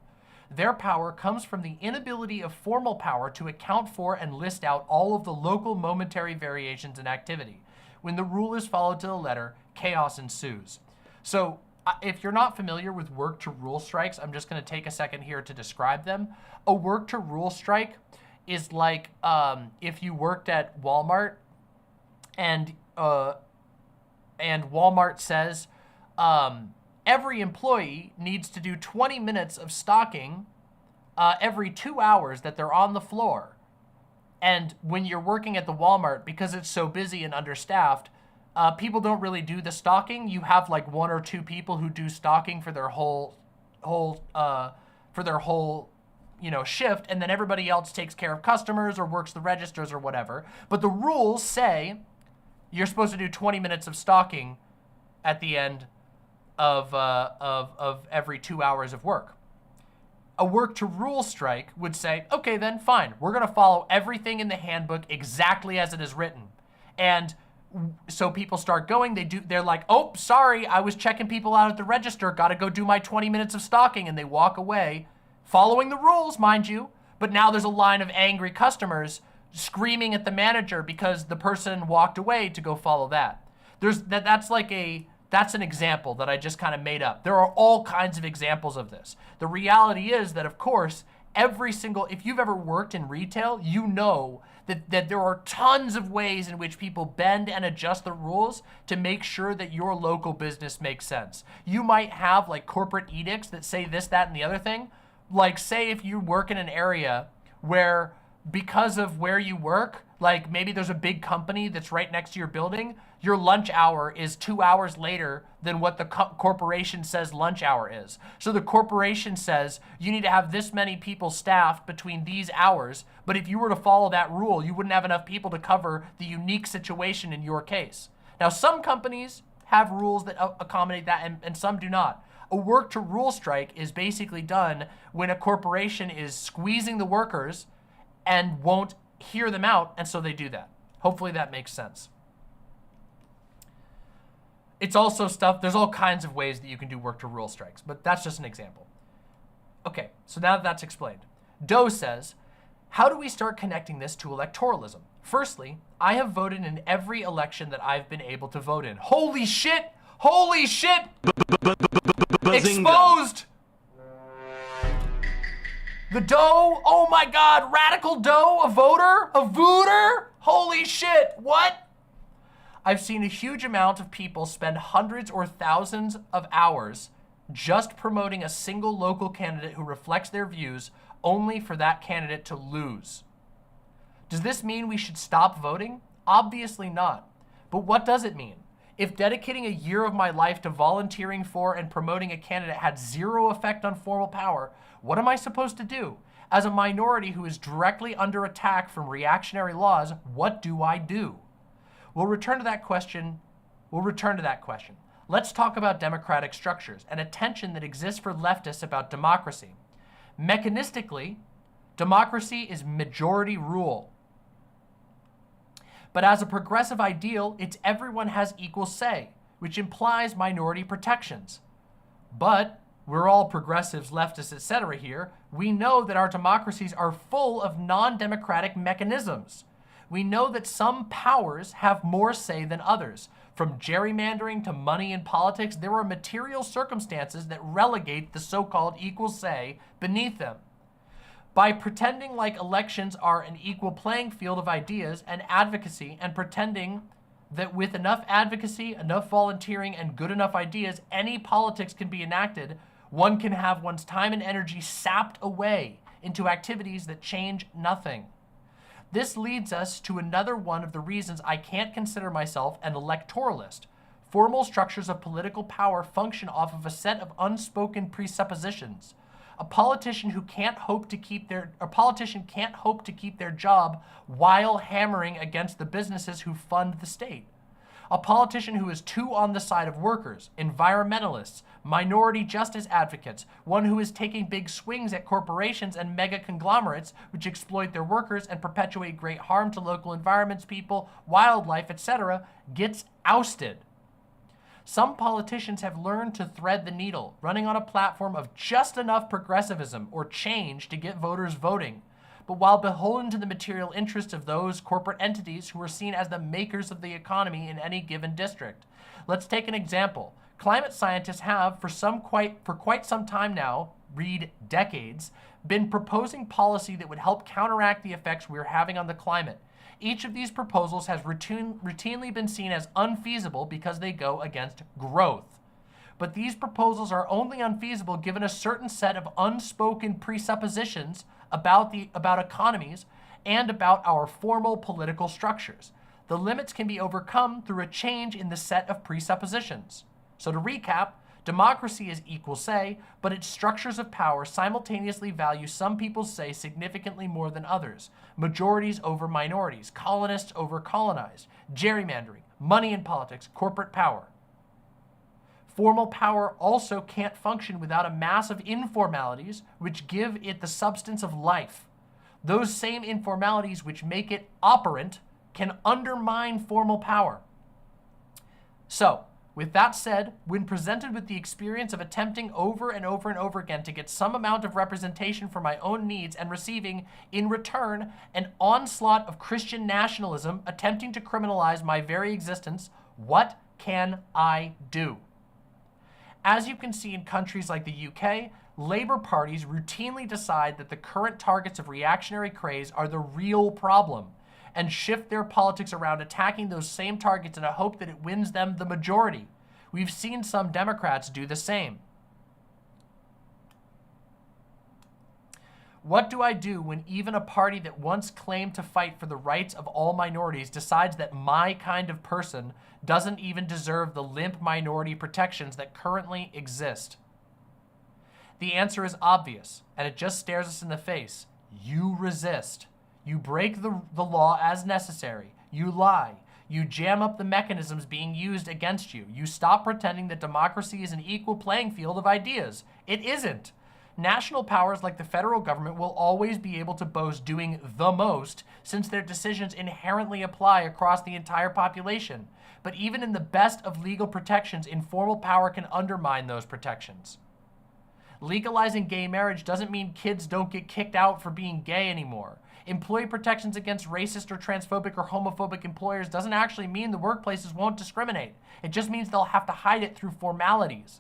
Their power comes from the inability of formal power to account for and list out all of the local momentary variations in activity. When the rule is followed to the letter, chaos ensues. So if you're not familiar with work-to-rule strikes, I'm just going to take a second here to describe them. A work-to-rule strike is like if you worked at Walmart and Walmart says every employee needs to do 20 minutes of stocking every 2 hours that they're on the floor. And when you're working at the Walmart, because it's so busy and understaffed, people don't really do the stocking. You have like 1 or 2 people who do stocking for their whole shift, and then everybody else takes care of customers or works the registers or whatever. But the rules say you're supposed to do 20 minutes of stocking at the end of every 2 hours of work. A work-to-rule strike would say, okay, then fine. We're going to follow everything in the handbook exactly as it is written. And so people start going, they're like, oh, sorry, I was checking people out at the register, got to go do my 20 minutes of stocking, and they walk away, following the rules, mind you, but now there's a line of angry customers screaming at the manager because the person walked away to go follow that. That's an example that I just kind of made up. There are all kinds of examples of this. The reality is that, of course, if you've ever worked in retail, you know that there are tons of ways in which people bend and adjust the rules to make sure that your local business makes sense. You might have like corporate edicts that say this, that, and the other thing. Like say if you work in an area where because of where you work, like maybe there's a big company that's right next to your building, your lunch hour is 2 hours later than what the corporation says lunch hour is. So the corporation says you need to have this many people staffed between these hours, but if you were to follow that rule, you wouldn't have enough people to cover the unique situation in your case. Now, some companies have rules that accommodate that and some do not. A work-to-rule strike is basically done when a corporation is squeezing the workers and won't hear them out, and so they do that. Hopefully that makes sense. It's also there's all kinds of ways that you can do work-to-rule strikes, but that's just an example. Okay, so now that that's explained, Doe says, how do we start connecting this to electoralism? Firstly, I have voted in every election that I've been able to vote in. Holy shit! Holy shit! Exposed! The doe? Oh my God, radical doe? A voter? A voter? Holy shit, what? I've seen a huge amount of people spend hundreds or thousands of hours just promoting a single local candidate who reflects their views only for that candidate to lose. Does this mean we should stop voting? Obviously not. But what does it mean? If dedicating a year of my life to volunteering for and promoting a candidate had zero effect on formal power, what am I supposed to do? As a minority who is directly under attack from reactionary laws, what do I do? We'll return to that question. Let's talk about democratic structures and a tension that exists for leftists about democracy. Mechanistically, democracy is majority rule. But as a progressive ideal, it's everyone has equal say, which implies minority protections. But we're all progressives, leftists, etc. here. We know that our democracies are full of non-democratic mechanisms. We know that some powers have more say than others. From gerrymandering to money in politics, there are material circumstances that relegate the so-called equal say beneath them. By pretending like elections are an equal playing field of ideas and advocacy, and pretending that with enough advocacy, enough volunteering, and good enough ideas, any politics can be enacted, one can have one's time and energy sapped away into activities that change nothing. This leads us to another one of the reasons I can't consider myself an electoralist. Formal structures of political power function off of a set of unspoken presuppositions. A politician can't hope to keep their job while hammering against the businesses who fund the state. A politician who is too on the side of workers, environmentalists, minority justice advocates, one who is taking big swings at corporations and mega conglomerates which exploit their workers and perpetuate great harm to local environments, people, wildlife, etc., gets ousted. Some politicians have learned to thread the needle, running on a platform of just enough progressivism or change to get voters voting, but while beholden to the material interests of those corporate entities who are seen as the makers of the economy in any given district. Let's take an example. Climate scientists have, for quite some time now, read decades, been proposing policy that would help counteract the effects we're having on the climate. Each of these proposals has routinely been seen as unfeasible because they go against growth. But these proposals are only unfeasible given a certain set of unspoken presuppositions about economies and about our formal political structures. The limits can be overcome through a change in the set of presuppositions. So to recap, democracy is equal say, but its structures of power simultaneously value some people's say significantly more than others. Majorities over minorities, colonists over colonized, gerrymandering, money in politics, corporate power. Formal power also can't function without a mass of informalities which give it the substance of life. Those same informalities which make it operant can undermine formal power. So, with that said, when presented with the experience of attempting over and over and over again to get some amount of representation for my own needs and receiving, in return, an onslaught of Christian nationalism attempting to criminalize my very existence, what can I do? As you can see in countries like the UK, Labour parties routinely decide that the current targets of reactionary craze are the real problem, and shift their politics around attacking those same targets in a hope that it wins them the majority. We've seen some Democrats do the same. What do I do when even a party that once claimed to fight for the rights of all minorities decides that my kind of person doesn't even deserve the limp minority protections that currently exist? The answer is obvious, and it just stares us in the face. You resist. You break the law as necessary. You lie. You jam up the mechanisms being used against you. You stop pretending that democracy is an equal playing field of ideas. It isn't. National powers like the federal government will always be able to boast doing the most since their decisions inherently apply across the entire population. But even in the best of legal protections, informal power can undermine those protections. Legalizing gay marriage doesn't mean kids don't get kicked out for being gay anymore. Employee protections against racist or transphobic or homophobic employers doesn't actually mean the workplaces won't discriminate. It just means they'll have to hide it through formalities.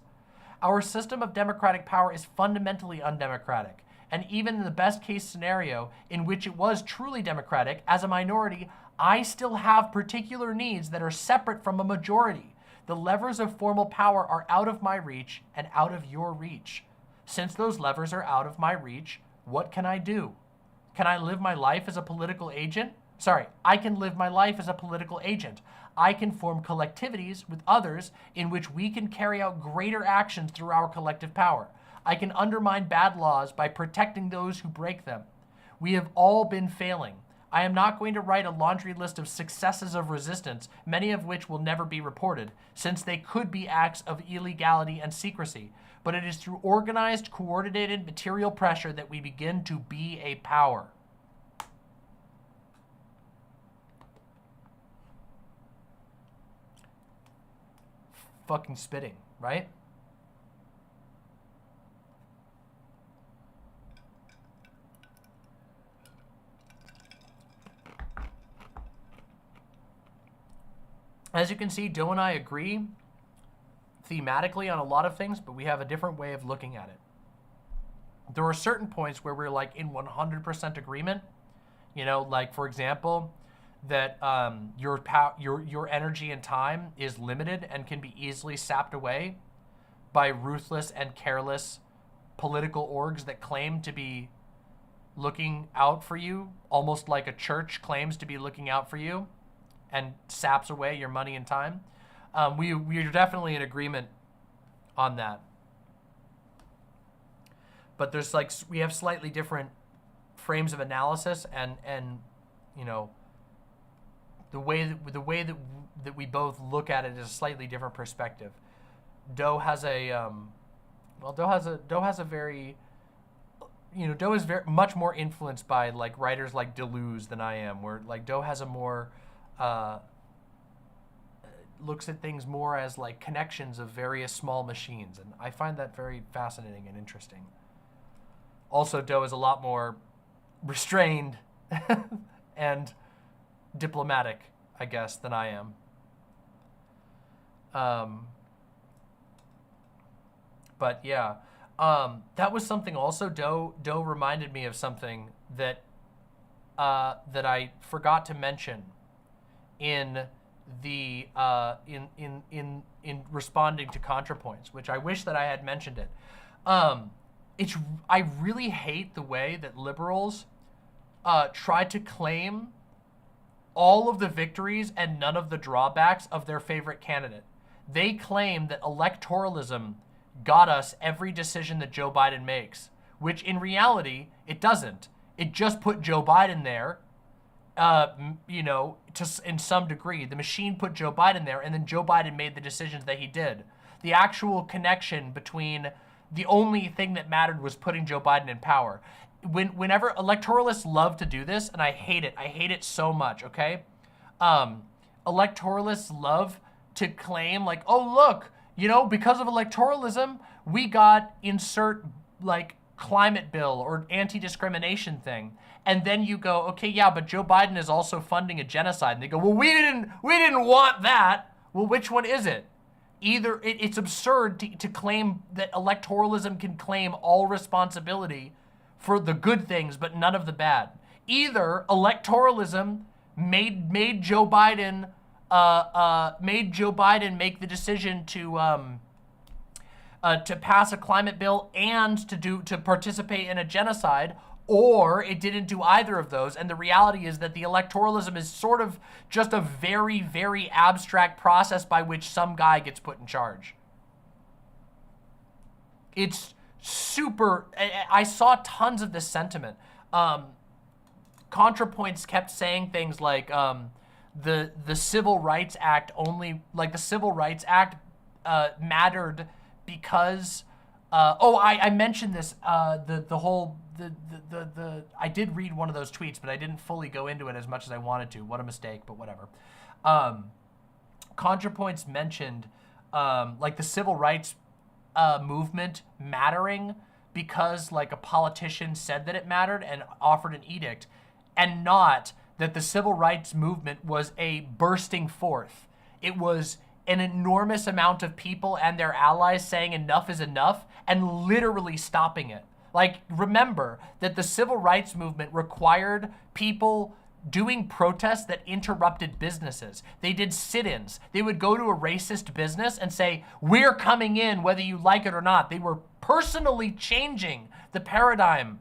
Our system of democratic power is fundamentally undemocratic. And even in the best case scenario, in which it was truly democratic, as a minority, I still have particular needs that are separate from a majority. The levers of formal power are out of my reach and out of your reach. Since those levers are out of my reach, what can I do? Can I live my life as a political agent? I can live my life as a political agent. I can form collectivities with others in which we can carry out greater actions through our collective power. I can undermine bad laws by protecting those who break them. We have all been failing. I am not going to write a laundry list of successes of resistance, many of which will never be reported, since they could be acts of illegality and secrecy. But it is through organized, coordinated material pressure that we begin to be a power. Fucking spitting, right? As you can see, Doe and I agree thematically on a lot of things, but we have a different way of looking at it. There are certain points where we're like in 100% agreement. You know, like for example, that your energy and time is limited and can be easily sapped away by ruthless and careless political orgs that claim to be looking out for you, almost like a church claims to be looking out for you and saps away your money and time. We are definitely in agreement on that. But there's like, we have slightly different frames of analysis and you know, the way that we both look at it is a slightly different perspective. Doe has a Doe has a very, you know, Doe is very much more influenced by like writers like Deleuze than I am, where like Doe has a more looks at things more as like connections of various small machines, and I find that very fascinating and interesting. Also, Doe is a lot more restrained and diplomatic, I guess, than I am. But yeah, that was something also. Doe reminded me of something that that I forgot to mention in the in responding to Contrapoints, which I wish that I had mentioned it. I really hate the way that liberals try to claim all of the victories and none of the drawbacks of their favorite candidate. They claim that electoralism got us every decision that Joe Biden makes, which in reality, it doesn't. It just put Joe Biden there, you know, in some degree. The machine put Joe Biden there, and then Joe Biden made the decisions that he did. The actual connection between the only thing that mattered was putting Joe Biden in power. Whenever electoralists love to do this, and I hate it so much, okay? Electoralists love to claim like, oh, look, you know, because of electoralism, we got insert like climate bill or anti-discrimination thing. And then you go, okay, yeah, but Joe Biden is also funding a genocide. And they go, well, we didn't want that. Well, which one is it? Either it's absurd to claim that electoralism can claim all responsibility for the good things, but none of the bad. Either electoralism made Joe Biden make the decision to pass a climate bill and to participate in a genocide, or it didn't do either of those. And the reality is that the electoralism is sort of just a very, very abstract process by which some guy gets put in charge. It's super, I saw tons of this sentiment. Contrapoints kept saying things like the Civil Rights Act only, like the Civil Rights Act mattered because, I mentioned this, I did read one of those tweets, but I didn't fully go into it as much as I wanted to. What a mistake, but whatever. Contrapoints mentioned like the civil rights movement mattering because like a politician said that it mattered and offered an edict, and not that the civil rights movement was a bursting forth. It was an enormous amount of people and their allies saying enough is enough and literally stopping it. Like, remember that the civil rights movement required people doing protests that interrupted businesses. They did sit-ins. They would go to a racist business and say, we're coming in whether you like it or not. They were personally changing the paradigm.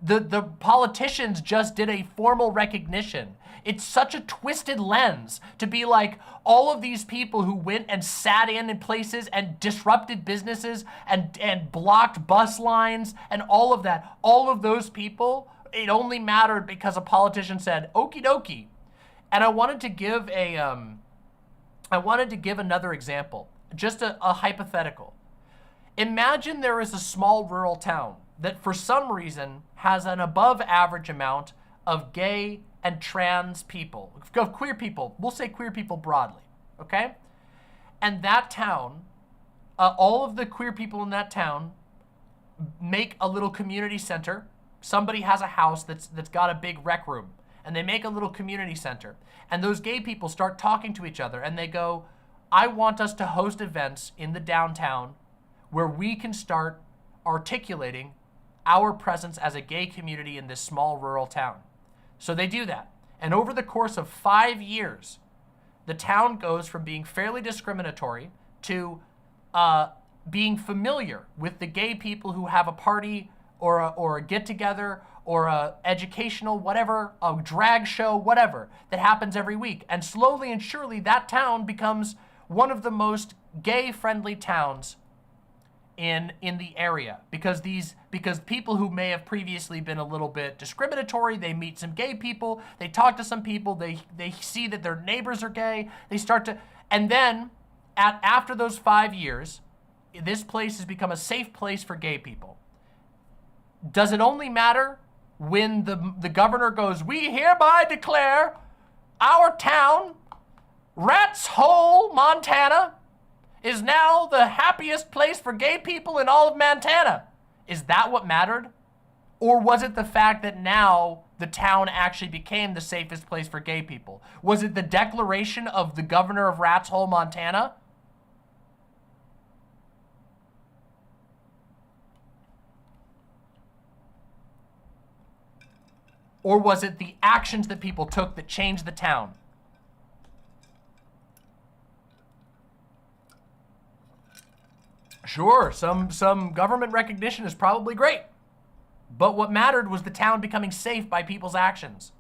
The politicians just did a formal recognition. It's such a twisted lens to be like, all of these people who went and sat in places and disrupted businesses and blocked bus lines and all of that, all of those people, it only mattered because a politician said, okie dokie. And I wanted to give another example, just a hypothetical. Imagine there is a small rural town that for some reason has an above average amount of gay and trans people, of queer people. We'll say queer people broadly, okay? And that town, all of the queer people in that town make a little community center. Somebody has a house that's got a big rec room, and they make a little community center. And those gay people start talking to each other, and they go, I want us to host events in the downtown where we can start articulating our presence as a gay community in this small rural town. So they do that. And over the course of 5 years, the town goes from being fairly discriminatory to being familiar with the gay people who have a party or a get-together or a educational whatever, a drag show, whatever, that happens every week. And slowly and surely, that town becomes one of the most gay-friendly towns in the area, because people who may have previously been a little bit discriminatory, they meet some gay people, they talk to some people, they see that their neighbors are gay, they start to, and then after those 5 years, this place has become a safe place for gay people. Does it only matter when the governor goes, we hereby declare our town, Rats Hole, Montana, is now the happiest place for gay people in all of Montana? Is that what mattered? Or was it the fact that now the town actually became the safest place for gay people? Was it the declaration of the governor of Rats Hole, Montana? Or was it the actions that people took that changed the town? Sure, some government recognition is probably great. But what mattered was the town becoming safe by people's actions.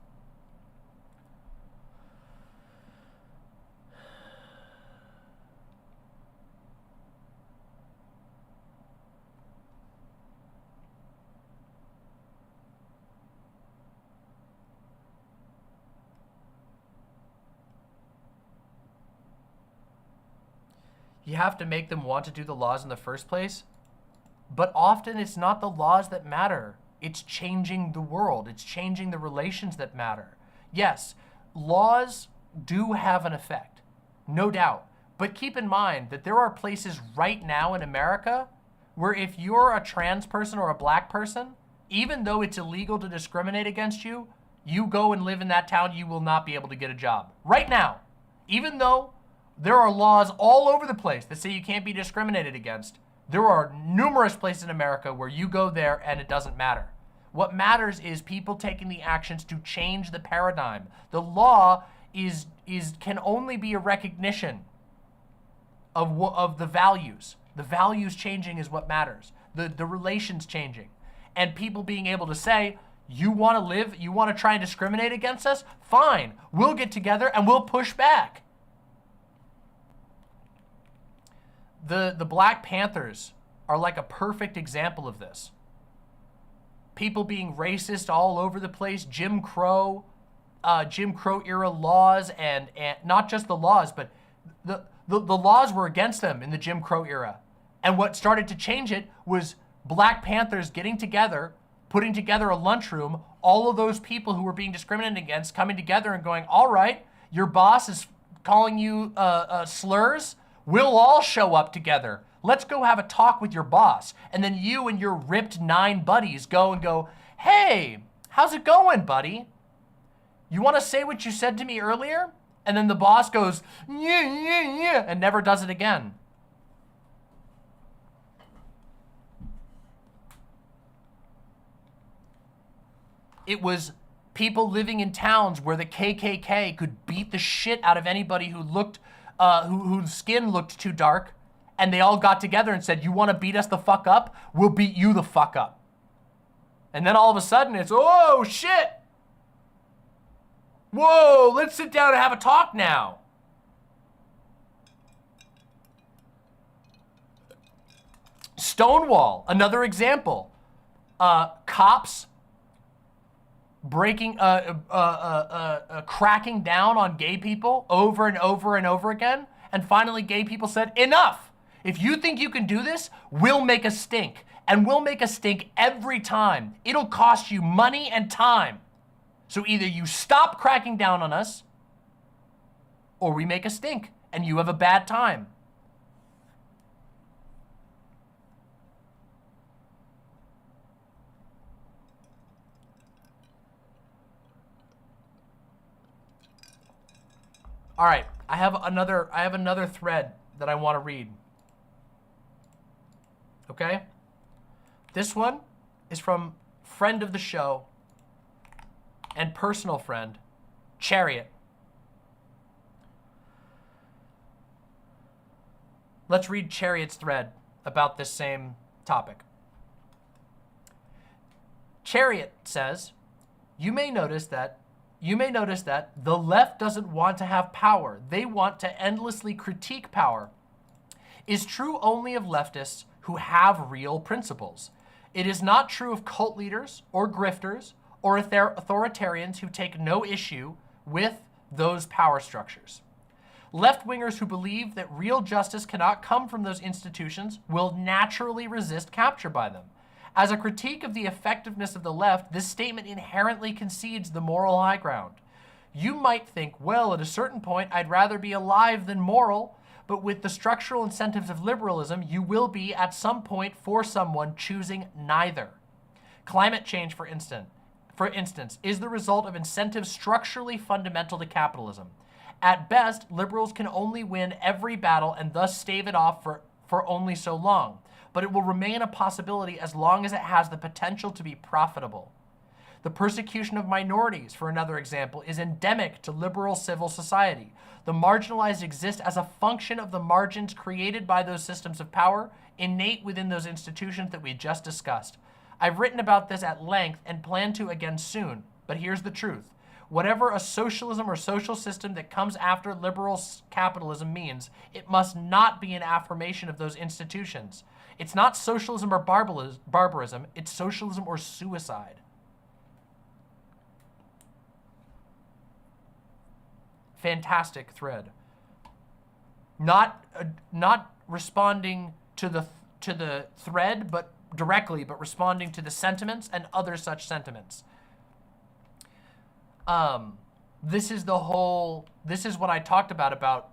You have to make them want to do the laws in the first place. But often it's not the laws that matter. It's changing the world. It's changing the relations that matter. Yes, laws do have an effect, no doubt. But keep in mind that there are places right now in America where if you're a trans person or a black person, even though it's illegal to discriminate against you, you go and live in that town, you will not be able to get a job. Right now, even though there are laws all over the place that say you can't be discriminated against, there are numerous places in America where you go there and it doesn't matter. What matters is people taking the actions to change the paradigm. The law can only be a recognition of the values. The values changing is what matters. The relations changing. And people being able to say, you want to try and discriminate against us? Fine, we'll get together and we'll push back. The Black Panthers are like a perfect example of this. People being racist all over the place, Jim Crow era laws, and not just the laws, but the laws were against them in the Jim Crow era. And what started to change it was Black Panthers getting together, putting together a lunchroom, all of those people who were being discriminated against coming together and going, all right, your boss is calling you slurs, we'll all show up together. Let's go have a talk with your boss. And then you and your ripped 9 buddies go, hey, how's it going, buddy? You want to say what you said to me earlier? And then the boss goes, yeah, and never does it again. It was people living in towns where the KKK could beat the shit out of anybody who looked, whose skin looked too dark, and they all got together and said, "You want to beat us the fuck up? We'll beat you the fuck up." And then all of a sudden it's, oh shit! Whoa, let's sit down and have a talk now. Stonewall, another example. Cops breaking, cracking down on gay people over and over and over again. And finally, gay people said, enough. If you think you can do this, we'll make a stink. And we'll make a stink every time. It'll cost you money and time. So either you stop cracking down on us, or we make a stink, and you have a bad time. All right, I have another thread that I want to read. Okay? This one is from friend of the show and personal friend, Chariot. Let's read Chariot's thread about this same topic. Chariot says, you may notice that the left doesn't want to have power. They want to endlessly critique power. Is true only of leftists who have real principles. It is not true of cult leaders or grifters or authoritarians who take no issue with those power structures. Left-wingers who believe that real justice cannot come from those institutions will naturally resist capture by them. As a critique of the effectiveness of the left, this statement inherently concedes the moral high ground. You might think, well, at a certain point, I'd rather be alive than moral, but with the structural incentives of liberalism, you will be, at some point, for someone choosing neither. Climate change, for instance, is the result of incentives structurally fundamental to capitalism. At best, liberals can only win every battle and thus stave it off for only so long, but it will remain a possibility as long as it has the potential to be profitable. The persecution of minorities, for another example, is endemic to liberal civil society. The marginalized exist as a function of the margins created by those systems of power, innate within those institutions that we just discussed. I've written about this at length and plan to again soon, but here's the truth. Whatever a socialism or social system that comes after liberal capitalism means, it must not be an affirmation of those institutions. It's not socialism or barbarism, it's socialism or suicide. Fantastic thread. Not responding to the thread, but directly, but responding to the sentiments and other such sentiments. This is what I talked about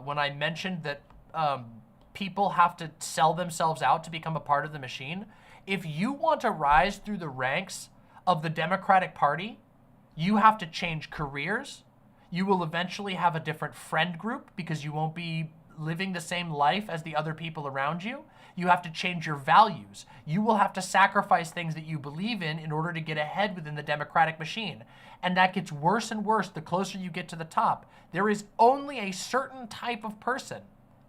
when I mentioned that people have to sell themselves out to become a part of the machine. If you want to rise through the ranks of the Democratic Party, you have to change careers. You will eventually have a different friend group because you won't be living the same life as the other people around you. You have to change your values. You will have to sacrifice things that you believe in order to get ahead within the democratic machine. And that gets worse and worse the closer you get to the top. There is only a certain type of person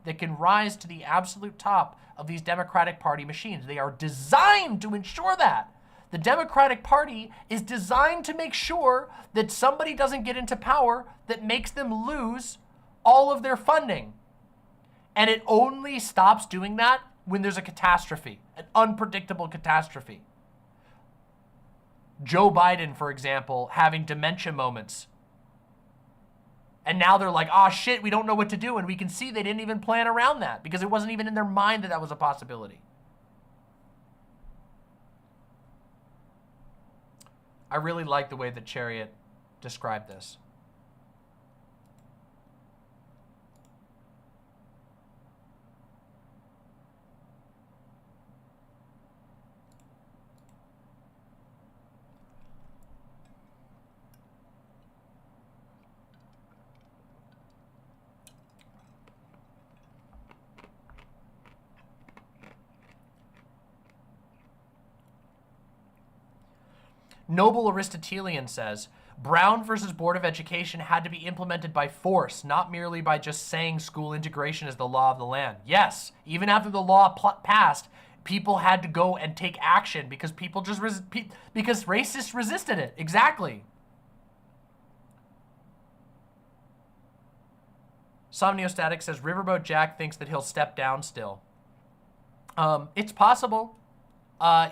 that can rise to the absolute top of these Democratic Party machines. They are designed to ensure that. The Democratic Party is designed to make sure that somebody doesn't get into power that makes them lose all of their funding. And it only stops doing that when there's a catastrophe, an unpredictable catastrophe. Joe Biden, for example, having dementia moments. And now they're like, oh shit, we don't know what to do. And we can see they didn't even plan around that because it wasn't even in their mind that that was a possibility. I really like the way that Chariot described this. Noble Aristotelian says, Brown versus Board of Education had to be implemented by force, not merely by just saying school integration is the law of the land. Yes, even after the law passed, people had to go and take action because people just because racists resisted it. Exactly. Somniostatic says Riverboat Jack thinks that he'll step down still. It's possible.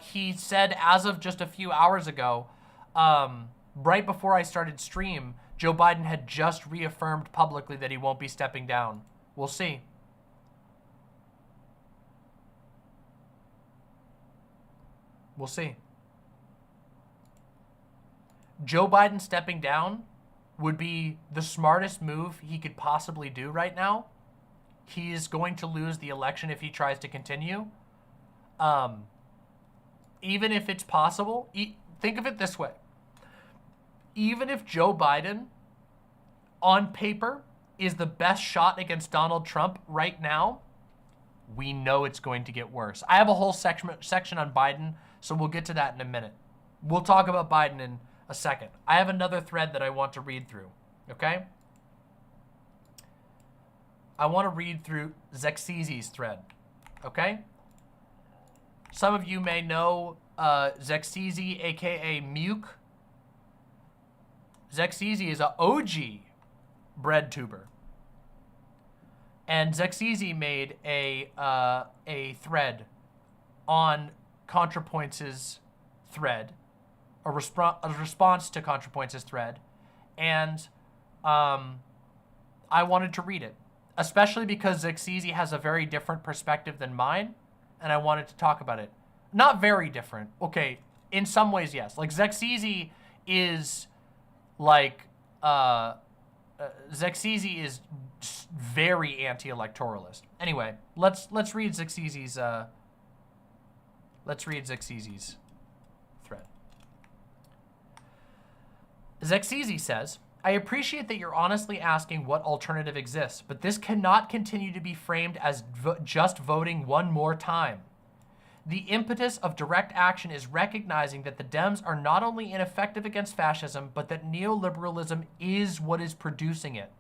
He said as of just a few hours ago, right before I started stream, Joe Biden had just reaffirmed publicly that he won't be stepping down. We'll see. We'll see. Joe Biden stepping down would be the smartest move he could possibly do right now. He is going to lose the election if he tries to continue. Even if it's possible, think of it this way. Even if Joe Biden, on paper, is the best shot against Donald Trump right now, we know it's going to get worse. I have a whole section on Biden, so we'll get to that in a minute. We'll talk about Biden in a second. I have another thread that I want to read through, okay? I want to read through Zexeezy's thread, okay? Some of you may know Zexeezy, aka Muke. Zexeezy is an OG bread tuber. And Zexeezy made a thread on Contrapoints' thread, a response to Contrapoints' thread, and I wanted to read it, especially because Zexeezy has a very different perspective than mine, and I wanted to talk about it. Not very different. Okay, in some ways, yes. Like, Zexeezy is like, Zexeezy is very anti-electoralist. Anyway, let's read Zexeezy's thread. Zexeezy says, I appreciate that you're honestly asking what alternative exists, but this cannot continue to be framed as just voting one more time. The impetus of direct action is recognizing that the Dems are not only ineffective against fascism, but that neoliberalism is what is producing it.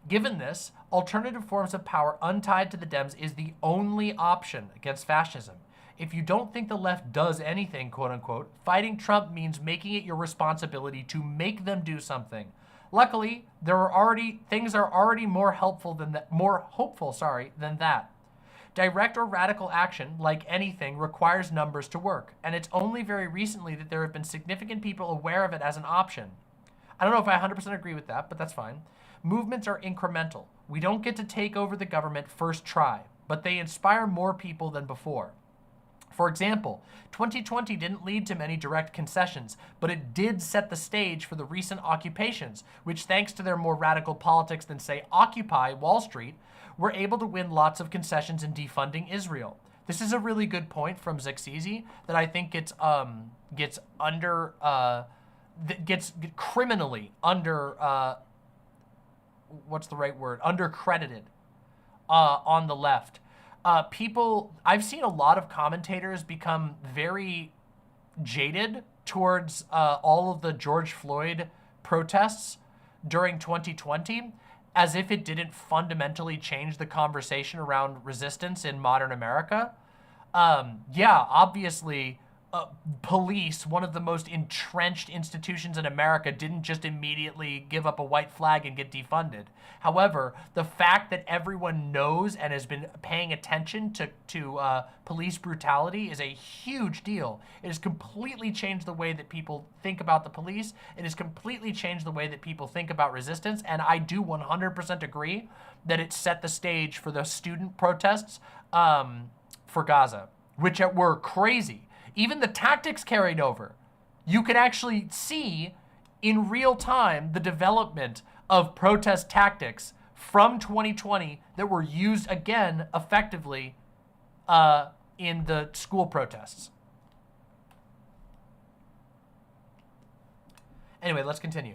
Given this, alternative forms of power untied to the Dems is the only option against fascism. If you don't think the left does anything, quote unquote, fighting Trump means making it your responsibility to make them do something. Luckily, things are already more hopeful than that. Direct or radical action, like anything, requires numbers to work, and it's only very recently that there have been significant people aware of it as an option. I don't know if I 100% agree with that, but that's fine. Movements are incremental. We don't get to take over the government first try, but they inspire more people than before. For example, 2020 didn't lead to many direct concessions, but it did set the stage for the recent occupations, which, thanks to their more radical politics than, say, Occupy Wall Street, were able to win lots of concessions in defunding Israel. This is a really good point from Zexeezy that I think gets criminally undercredited on the left. I've seen a lot of commentators become very jaded towards all of the George Floyd protests during 2020, as if it didn't fundamentally change the conversation around resistance in modern America. Yeah, obviously, police, one of the most entrenched institutions in America, didn't just immediately give up a white flag and get defunded. However, the fact that everyone knows and has been paying attention to police brutality is a huge deal. It has completely changed the way that people think about the police. It has completely changed the way that people think about resistance, and I do 100% agree that it set the stage for the student protests for Gaza, which were crazy. Even the tactics carried over. You can actually see in real time the development of protest tactics from 2020 that were used again effectively in the school protests. Anyway, let's continue.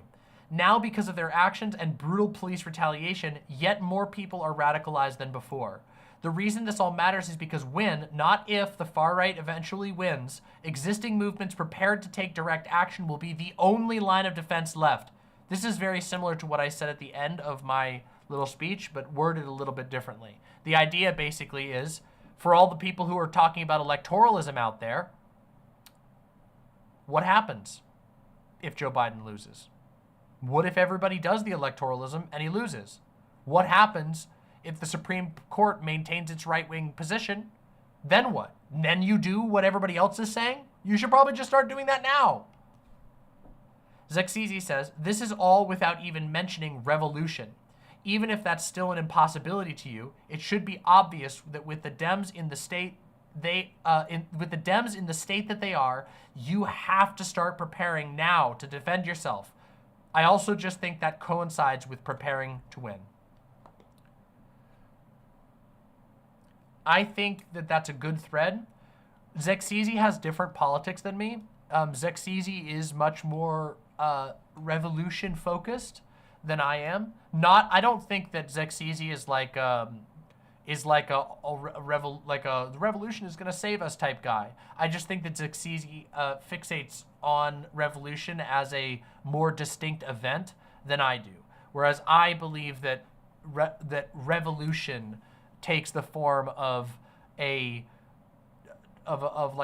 Now, because of their actions and brutal police retaliation, yet more people are radicalized than before. The reason this all matters is because when, not if, the far right eventually wins, existing movements prepared to take direct action will be the only line of defense left. This is very similar to what I said at the end of my little speech, but worded a little bit differently. The idea basically is, for all the people who are talking about electoralism out there, what happens if Joe Biden loses? What if everybody does the electoralism and he loses? What happens if the Supreme Court maintains its right-wing position? Then what? Then you do what everybody else is saying? You should probably just start doing that now. Acelaces says, this is all without even mentioning revolution. Even if that's still an impossibility to you, it should be obvious that with the Dems in the state that they are, you have to start preparing now to defend yourself. I also just think that coincides with preparing to win. I think that that's a good thread. Acelaces has different politics than me. Acelaces is much more revolution focused than I am. I don't think that Acelaces is like the revolution is going to save us type guy. I just think that Acelaces fixates on revolution as a more distinct event than I do. Whereas I believe that that revolution takes the form of like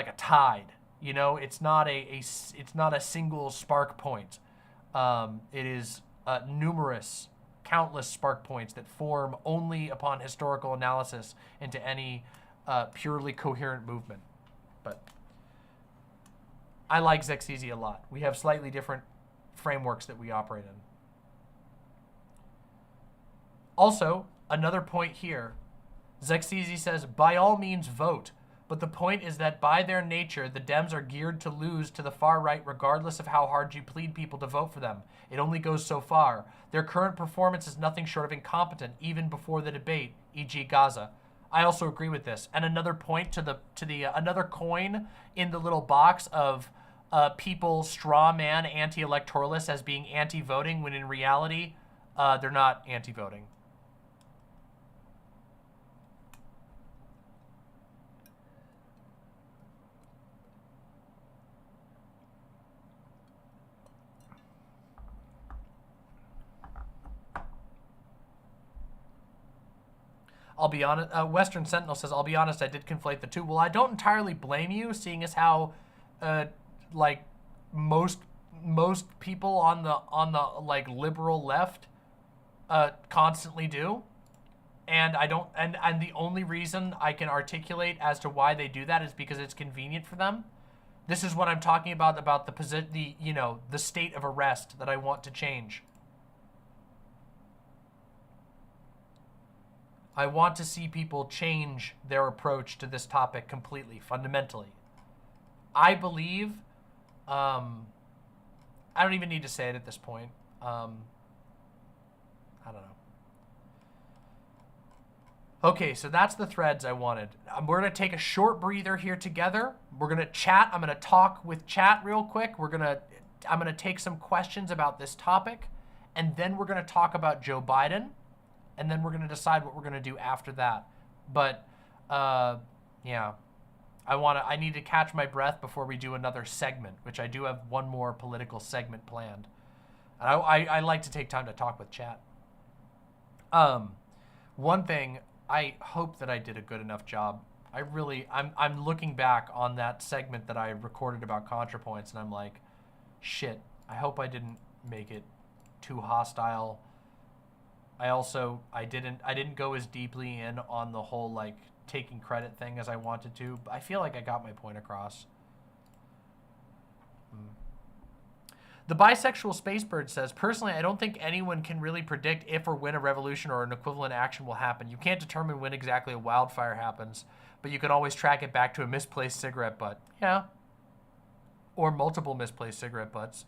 a tide. You know, it's not it's not a single spark point. It is countless spark points that form only upon historical analysis into any purely coherent movement. But I like Acelaces a lot. We have slightly different frameworks that we operate in. Also, another point here, Acelaces says, by all means vote, but the point is that by their nature, the Dems are geared to lose to the far right regardless of how hard you plead people to vote for them. It only goes so far. Their current performance is nothing short of incompetent, even before the debate, e.g. Gaza. I also agree with this. And another point to the another coin in the little box of people straw man anti-electoralists as being anti-voting when in reality, they're not anti-voting. I'll be honest, Western Sentinel says, I'll be honest, I did conflate the two. Well, I don't entirely blame you, seeing as how, like, most people on the like liberal left constantly do. And I don't, and the only reason I can articulate as to why they do that is because it's convenient for them. This is what I'm talking about the state of arrest that I want to change. I want to see people change their approach to this topic completely, fundamentally. I believe, I don't even need to say it at this point. I don't know. Okay, so that's the threads I wanted. We're gonna take a short breather here together. We're gonna chat. I'm gonna talk with chat real quick. I'm gonna take some questions about this topic, and then we're gonna talk about Joe Biden. And then we're going to decide what we're going to do after that. But, yeah, I need to catch my breath before we do another segment, which I do have one more political segment planned. And I like to take time to talk with chat. One thing, I hope that I did a good enough job. I'm looking back on that segment that I recorded about Contrapoints, and I'm like, shit, I hope I didn't make it too hostile. I didn't go as deeply in on the whole, like, taking credit thing as I wanted to, but I feel like I got my point across. The bisexual Spacebird says, personally, I don't think anyone can really predict if or when a revolution or an equivalent action will happen. You can't determine when exactly a wildfire happens, but you can always track it back to a misplaced cigarette butt. Yeah. Or multiple misplaced cigarette butts.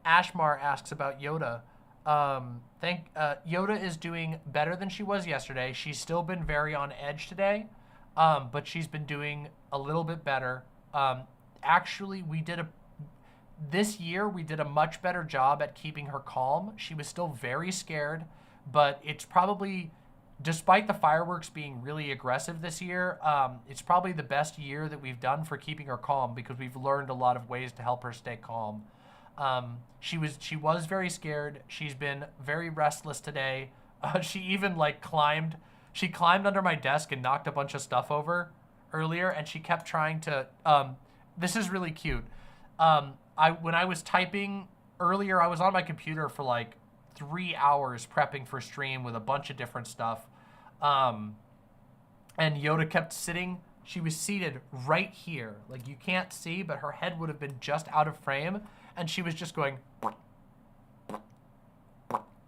Ashmar asks about Yoda. Yoda is doing better than she was yesterday. She's still been very on edge today. but she's been doing a little bit better. Actually, this year we did a much better job at keeping her calm. She was still very scared, but it's probably, despite the fireworks being really aggressive this year, it's probably the best year that we've done for keeping her calm because we've learned a lot of ways to help her stay calm. She was very scared. She's been very restless today. She even climbed under my desk and knocked a bunch of stuff over earlier, and she kept trying to, this is really cute. When I was typing earlier, I was on my computer for 3 hours prepping for stream with a bunch of different stuff. And Yoda kept sitting. She was seated right here. You can't see, but her head would have been just out of frame. And she was just going,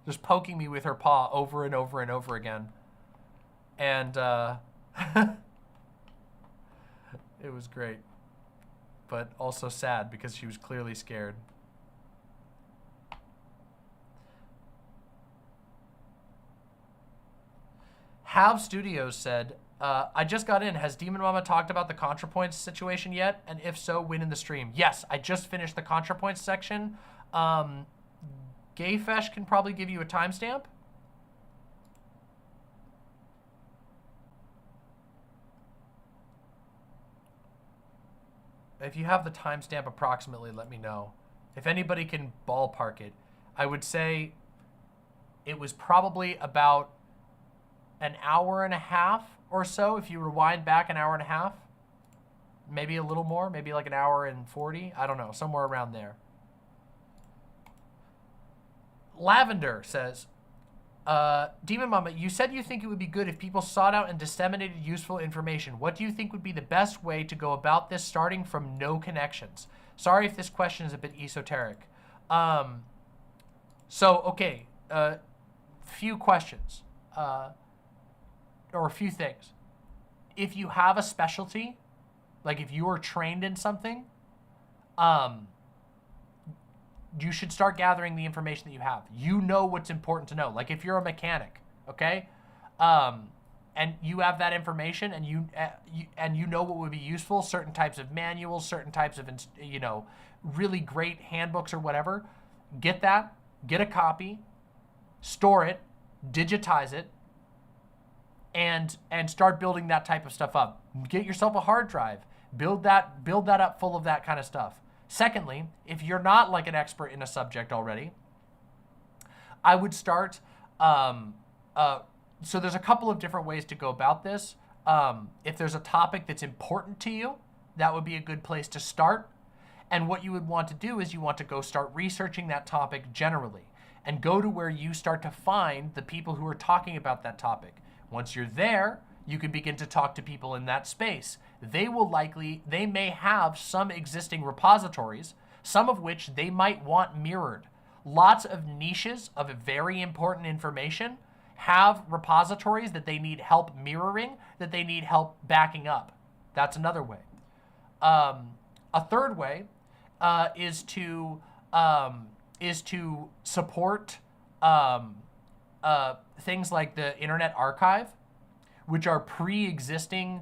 just poking me with her paw over and over and over again. And it was great. But also sad because she was clearly scared. Have Studios said, I just got in. Has Demon Mama talked about the Contrapoints situation yet? And if so, when in the stream? Yes, I just finished the Contrapoints section. Gayfesh can probably give you a timestamp. If you have the timestamp approximately, let me know. If anybody can ballpark it, I would say it was probably about an hour and a half or so. If you rewind back an hour and a half, maybe a little more, maybe an hour and 40. I don't know, somewhere around there. Lavender says, Demon Mama, you said you think it would be good if people sought out and disseminated useful information. What do you think would be the best way to go about this, starting from no connections? Sorry if this question is a bit esoteric. Okay, few questions, or a few things. If you have a specialty, if you are trained in something, you should start gathering the information that you have. You know what's important to know. If you're a mechanic, okay, and you have that information, and you know what would be useful, certain types of manuals, certain types of really great handbooks or whatever. Get that, get a copy, store it, digitize it, and start building that type of stuff up. Get yourself a hard drive. Build that up full of that kind of stuff. Secondly, if you're not an expert in a subject already, I would start, so there's a couple of different ways to go about this. If there's a topic that's important to you, that would be a good place to start. And what you would want to do is you want to go start researching that topic generally and go to where you start to find the people who are talking about that topic. Once you're there, you can begin to talk to people in that space. They may have some existing repositories, some of which they might want mirrored. Lots of niches of very important information have repositories that they need help mirroring, that they need help backing up. That's another way. A third way is to support things like the Internet Archive, which are pre-existing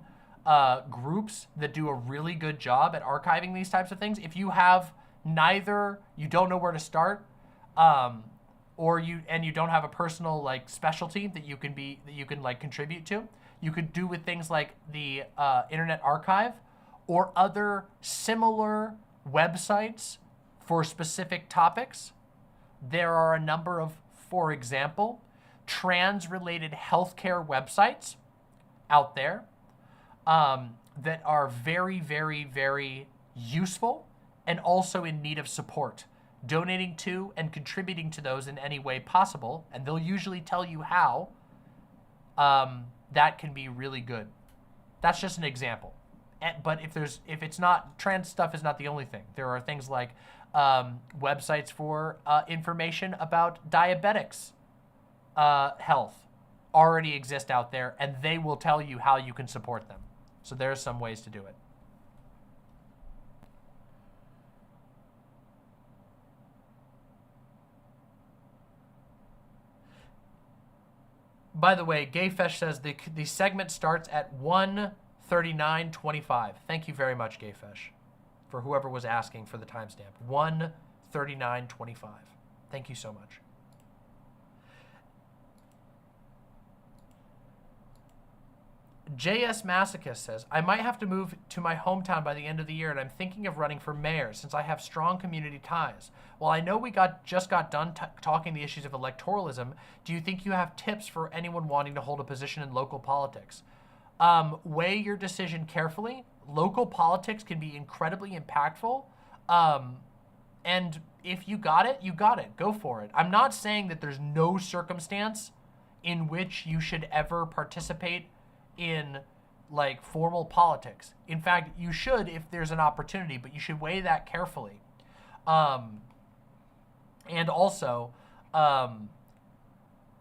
groups that do a really good job at archiving these types of things. If you have neither, you don't know where to start, or you don't have a personal specialty that you can contribute to, you could do with things like the Internet Archive or other similar websites for specific topics. There are a number of, for example, trans-related healthcare websites out there that are very, very, very useful and also in need of support. Donating to and contributing to those in any way possible, and they'll usually tell you how, that can be really good. That's just an example. But if it's not, trans stuff is not the only thing. There are things like websites for information about diabetics health already exist out there, and they will tell you how you can support them. So there's some ways to do it. By the way, Gayfesh says the segment starts at 1 1:39:25. Thank you very much, Gayfish, for whoever was asking for the timestamp. 1:39:25. Thank you so much. JS Masochist says, I might have to move to my hometown by the end of the year, and I'm thinking of running for mayor since I have strong community ties. While I know we just got done talking the issues of electoralism, do you think you have tips for anyone wanting to hold a position in local politics? Weigh your decision carefully. Local politics can be incredibly impactful. And if you got it, you got it. Go for it. I'm not saying that there's no circumstance in which you should ever participate in like formal politics. In fact, you should if there's an opportunity, but you should weigh that carefully. And also, there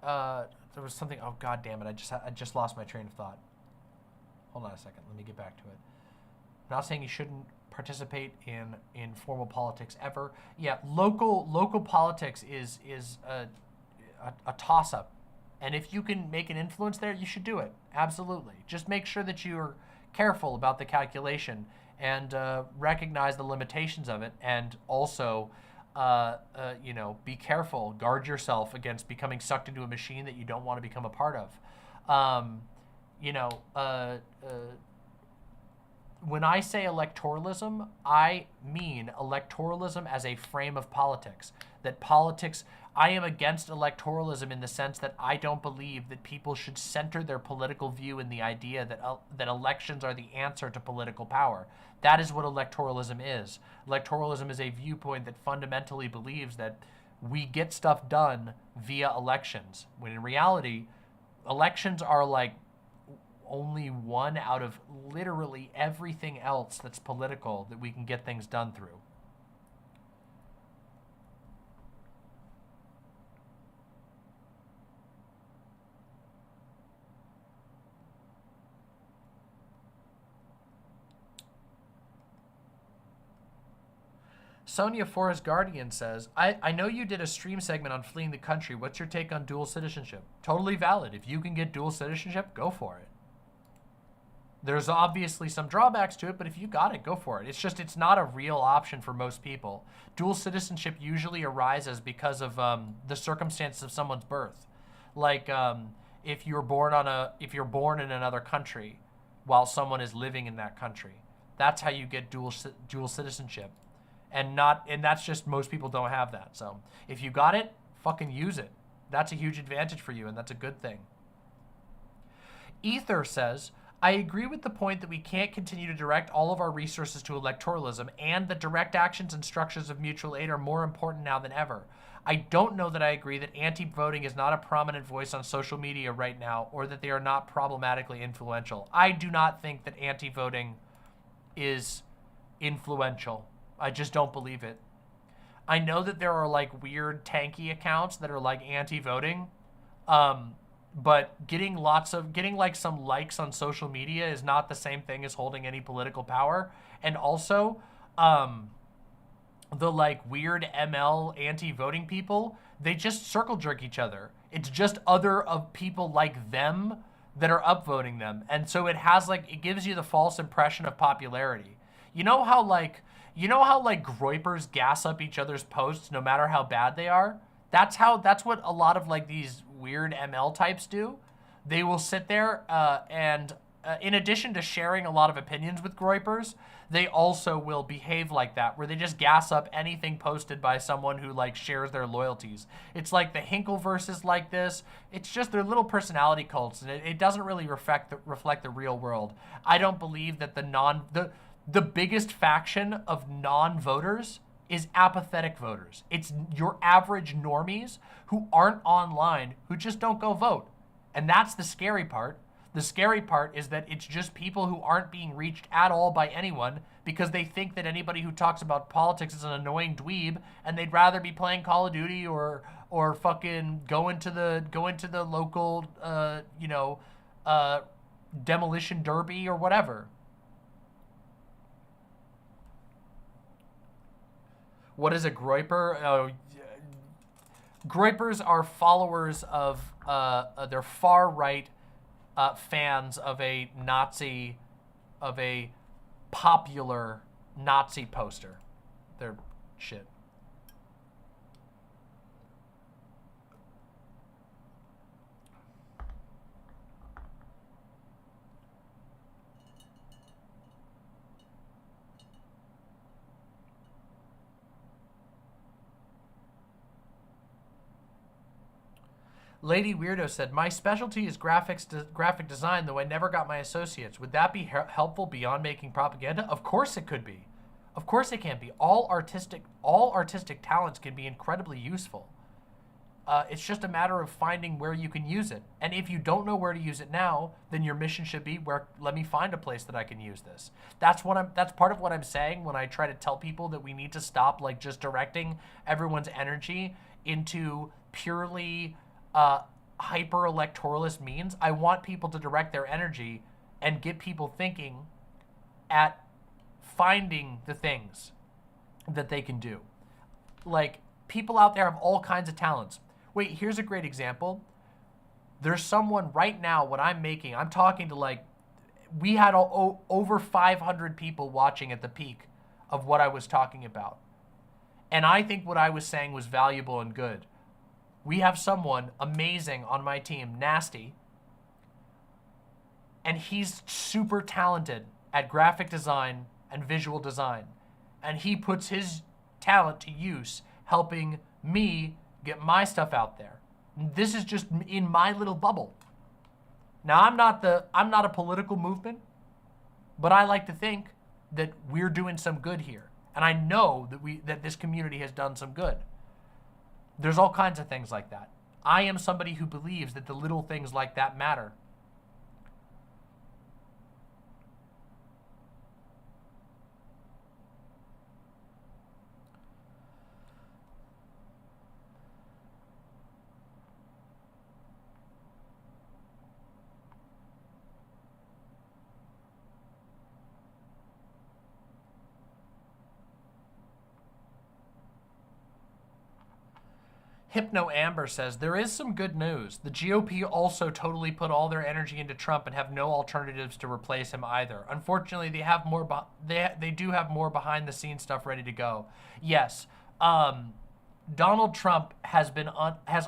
was something, oh god damn it, I just lost my train of thought. Hold on a second, let me get back to it. I'm not saying you shouldn't participate in formal politics ever. Yeah, local politics is a toss-up. And if you can make an influence there, you should do it. Absolutely. Just make sure that you're careful about the calculation and recognize the limitations of it. And also, you know, be careful. Guard yourself against becoming sucked into a machine that you don't want to become a part of. You know, when I say electoralism, I mean electoralism as a frame of politics. That politics, I am against electoralism in the sense that I don't believe that people should center their political view in the idea that elections are the answer to political power. That is what electoralism is. Electoralism is a viewpoint that fundamentally believes that we get stuff done via elections, when in reality, elections are like only one out of literally everything else that's political that we can get things done through. Sonia Forrest Guardian says, I know you did a stream segment on fleeing the country. What's your take on dual citizenship? Totally valid. If you can get dual citizenship, go for it. There's obviously some drawbacks to it, but if you got it, go for it. It's just, it's not a real option for most people. Dual citizenship usually arises because of the circumstances of someone's birth. Like if you're born in another country while someone is living in that country, that's how you get dual citizenship. And that's just, most people don't have that. So if you got it, fucking use it. That's a huge advantage for you, and that's a good thing. Ether says, I agree with the point that we can't continue to direct all of our resources to electoralism, and that direct actions and structures of mutual aid are more important now than ever. I don't know that I agree that anti-voting is not a prominent voice on social media right now, or that they are not problematically influential. I do not think that anti-voting is influential. I just don't believe it. I know that there are like weird tanky accounts that are like anti-voting, but getting like some likes on social media is not the same thing as holding any political power. And also, the like weird ML anti-voting people, they just circle jerk each other. It's just other of people like them that are upvoting them. And so it gives you the false impression of popularity. You know how like groypers gas up each other's posts no matter how bad they are? That's what a lot of like these weird ML types do. They will sit there and in addition to sharing a lot of opinions with groypers, they also will behave like that, where they just gas up anything posted by someone who like shares their loyalties. It's like the Hinkleverse is like this. It's just their little personality cults, and it doesn't really reflect the real world. I don't believe that the biggest faction of non-voters is apathetic voters. It's your average normies who aren't online, who just don't go vote. And that's the scary part. The scary part is that it's just people who aren't being reached at all by anyone because they think that anybody who talks about politics is an annoying dweeb, and they'd rather be playing Call of Duty or fucking going to the local demolition derby or whatever. What is a groyper? Groypers are followers of they're far right fans of a Nazi of a popular Nazi poster. They're shit. Lady Weirdo said, my specialty is graphic design, though I never got my associates. Would that be helpful beyond making propaganda? Of course it could be. Of course it can be. All artistic talents can be incredibly useful. It's just a matter of finding where you can use it. And if you don't know where to use it now, then your mission should be, let me find a place that I can use this. That's part of what I'm saying when I try to tell people that we need to stop like just directing everyone's energy into purely hyper-electoralist means. I want people to direct their energy and get people thinking at finding the things that they can do. Like, people out there have all kinds of talents. Wait, here's a great example. There's someone right now, what I'm making, I'm talking to like, we had over 500 people watching at the peak of what I was talking about. And I think what I was saying was valuable and good. We have someone amazing on my team, Nasty, and he's super talented at graphic design and visual design. And he puts his talent to use helping me get my stuff out there. This is just in my little bubble. Now, I'm not a political movement, but I like to think that we're doing some good here. And I know that this community has done some good. There's all kinds of things like that. I am somebody who believes that the little things like that matter. Hypno Amber says, there is some good news. The GOP also totally put all their energy into Trump and have no alternatives to replace him either. Unfortunately, they have more. They do have more behind the scenes stuff ready to go. Yes, Donald Trump has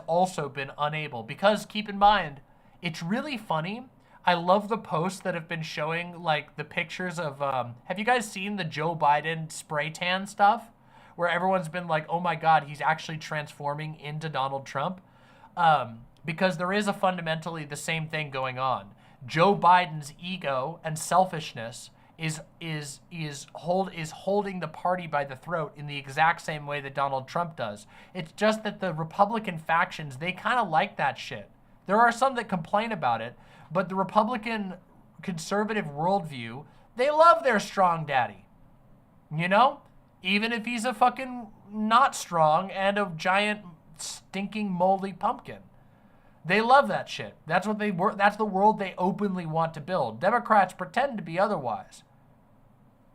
also been unable, because keep in mind, it's really funny. I love the posts that have been showing like the pictures of. Have you guys seen the Joe Biden spray tan stuff? Where everyone's been like, oh my God, he's actually transforming into Donald Trump. Because there is fundamentally the same thing going on. Joe Biden's ego and selfishness is holding the party by the throat in the exact same way that Donald Trump does. It's just that the Republican factions, they kind of like that shit. There are some that complain about it, but the Republican conservative worldview, they love their strong daddy. You know? Even if he's a fucking not strong and a giant stinking moldy pumpkin. They love that shit. That's what that's the world they openly want to build. Democrats pretend to be otherwise.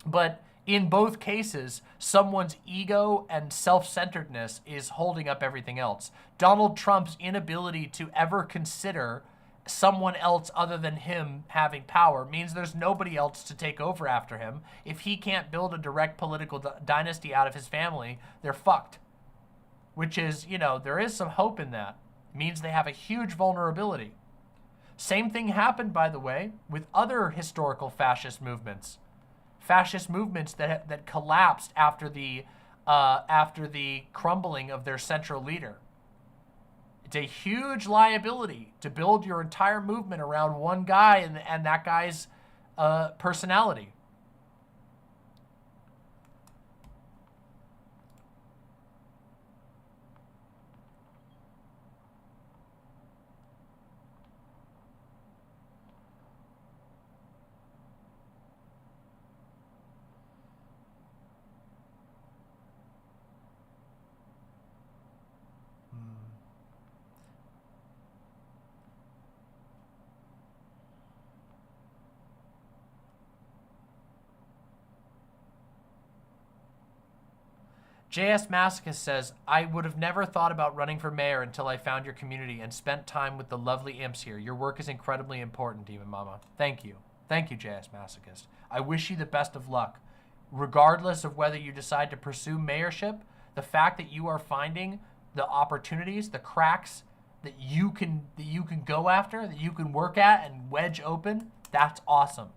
But in both cases, someone's ego and self-centeredness is holding up everything else. Donald Trump's inability to ever consider someone else other than him having power means there's nobody else to take over after him. If he can't build a direct political dynasty out of his family, they're fucked. Which is, you know, there is some hope in that. It means they have a huge vulnerability. Same thing happened, by the way, with other historical fascist movements. Fascist movements that collapsed after the crumbling of their central leader. It's a huge liability to build your entire movement around one guy and that guy's personality. JS Masochist says, I would have never thought about running for mayor until I found your community and spent time with the lovely imps here. Your work is incredibly important, Demon Mama. Thank you. Thank you, JS Masochist. I wish you the best of luck. Regardless of whether you decide to pursue mayorship, the fact that you are finding the opportunities, the cracks that you can go after, that you can work at and wedge open, that's awesome.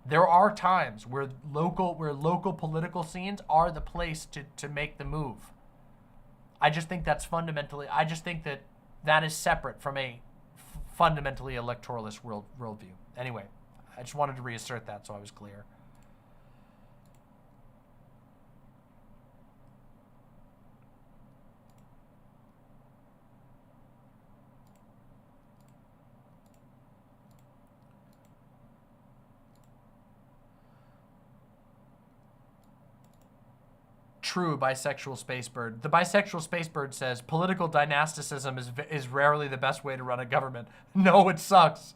There are times where local political scenes are the place to make the move. I just think that's I just think that is separate from a fundamentally electoralist worldview. Anyway, I just wanted to reassert that so I was clear. True, bisexual spacebird. The bisexual spacebird says political dynasticism is rarely the best way to run a government. No, it sucks.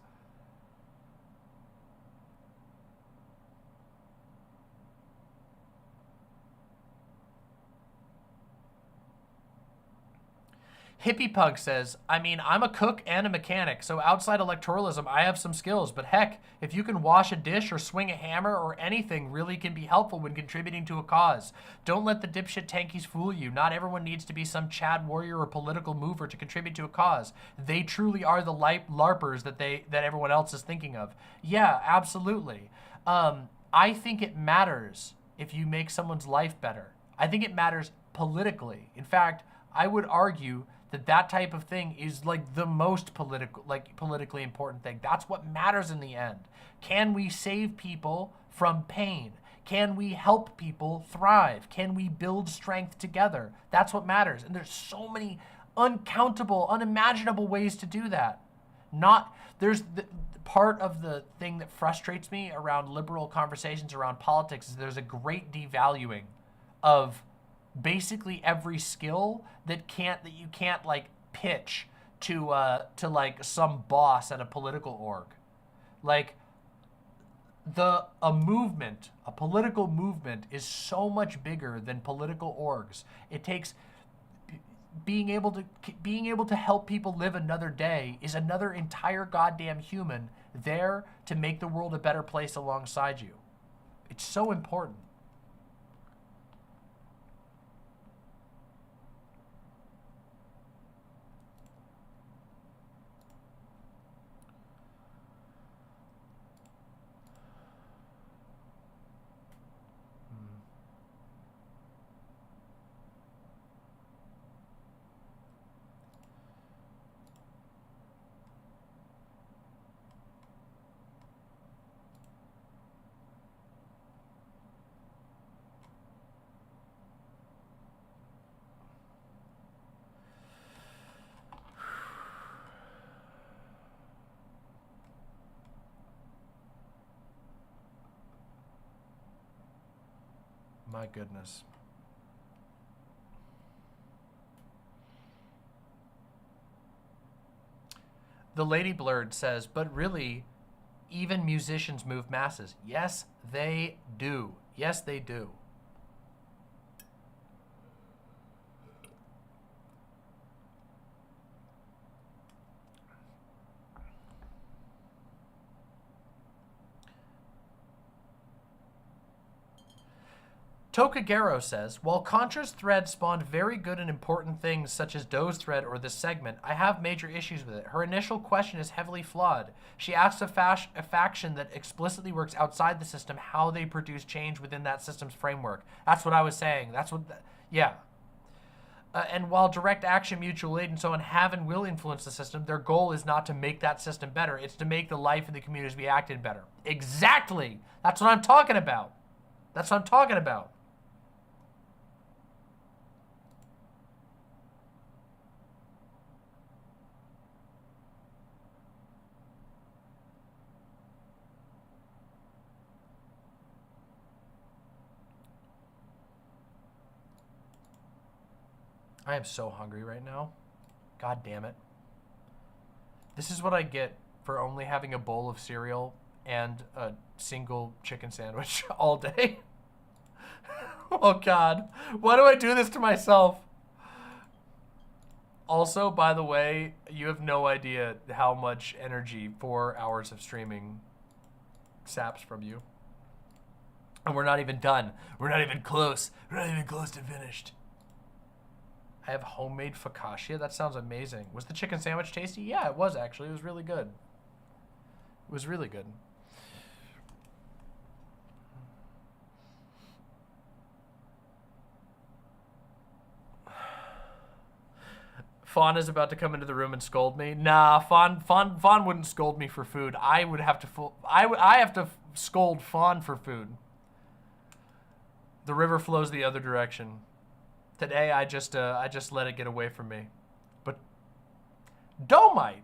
Hippie Pug says, I mean, I'm a cook and a mechanic, so outside electoralism, I have some skills. But heck, if you can wash a dish or swing a hammer or anything really can be helpful when contributing to a cause. Don't let the dipshit tankies fool you. Not everyone needs to be some Chad warrior or political mover to contribute to a cause. They truly are the LARPers that everyone else is thinking of. Yeah, absolutely. I think it matters if you make someone's life better. I think it matters politically. In fact, I would argue that type of thing is like the most politically important thing. That's what matters in the end. Can we save people from pain? Can we help people thrive? Can we build strength together? That's what matters. And there's so many uncountable, unimaginable ways to do that. There's the part of the thing that frustrates me around liberal conversations around politics is there's a great devaluing of basically every skill that you can't like pitch to like some boss at a political org. Like a political movement is so much bigger than political orgs. It takes being able to help people live another day is another entire goddamn human there to make the world a better place alongside you. It's so important. My goodness. The Lady Blurred says, but really, even musicians move masses. Yes, they do. Yes, they do. Tokagero says, while Contra's thread spawned very good and important things such as Doe's thread or this segment, I have major issues with it. Her initial question is heavily flawed. She asks a faction that explicitly works outside the system how they produce change within that system's framework. That's what I was saying. Yeah. And while direct action, mutual aid, and so on have and will influence the system, their goal is not to make that system better. It's to make the life in the communities we act in better. Exactly. That's what I'm talking about. That's what I'm talking about. I am so hungry right now. God damn it. This is what I get for only having a bowl of cereal and a single chicken sandwich all day. Oh God, why do I do this to myself? Also, by the way, you have no idea how much energy 4 hours of streaming saps from you. And we're not even done. We're not even close. We're not even close to finished. I have homemade focaccia. That sounds amazing. Was the chicken sandwich tasty? Yeah, it was actually. It was really good. It was really good. Fawn is about to come into the room and scold me. Nah, Fawn wouldn't scold me for food. I would have to I have to scold Fawn for food. The river flows the other direction. Today I just let it get away from me. But Domite.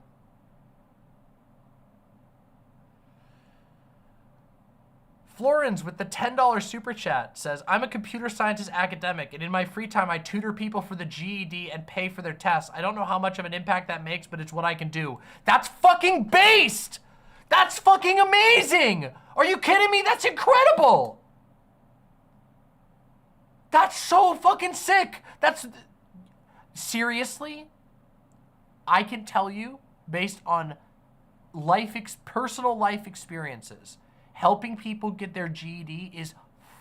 Florins with the $10 super chat says, I'm a computer scientist academic, and in my free time, I tutor people for the GED and pay for their tests. I don't know how much of an impact that makes, but it's what I can do. That's fucking based! That's fucking amazing! Are you kidding me? That's incredible! That's so fucking sick! That's... Seriously? I can tell you, based on personal life experiences, helping people get their GED is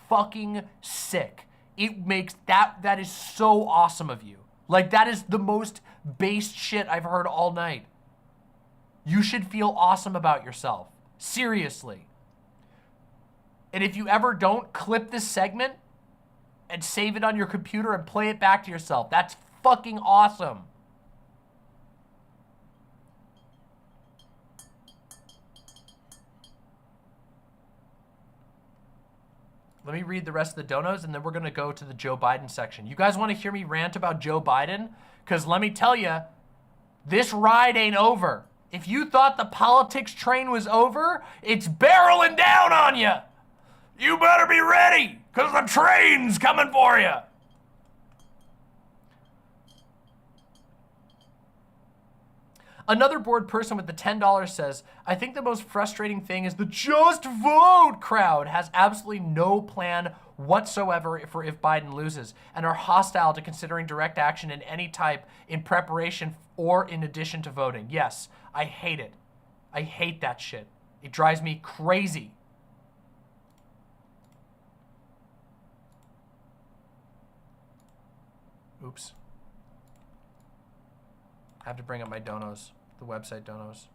fucking sick. It makes that is so awesome of you. Like, that is the most based shit I've heard all night. You should feel awesome about yourself. Seriously. And if you ever don't, clip this segment and save it on your computer and play it back to yourself. That's fucking awesome. Let me read the rest of the donos, and then we're going to go to the Joe Biden section. You guys want to hear me rant about Joe Biden? Because let me tell you, this ride ain't over. If you thought the politics train was over, it's barreling down on you. You better be ready, because the train's coming for you. Another bored person with the $10 says, I think the most frustrating thing is the just vote crowd has absolutely no plan whatsoever for if Biden loses and are hostile to considering direct action in any type in preparation or in addition to voting. Yes, I hate it. I hate that shit. It drives me crazy. Oops. I have to bring up my donos. The website donos.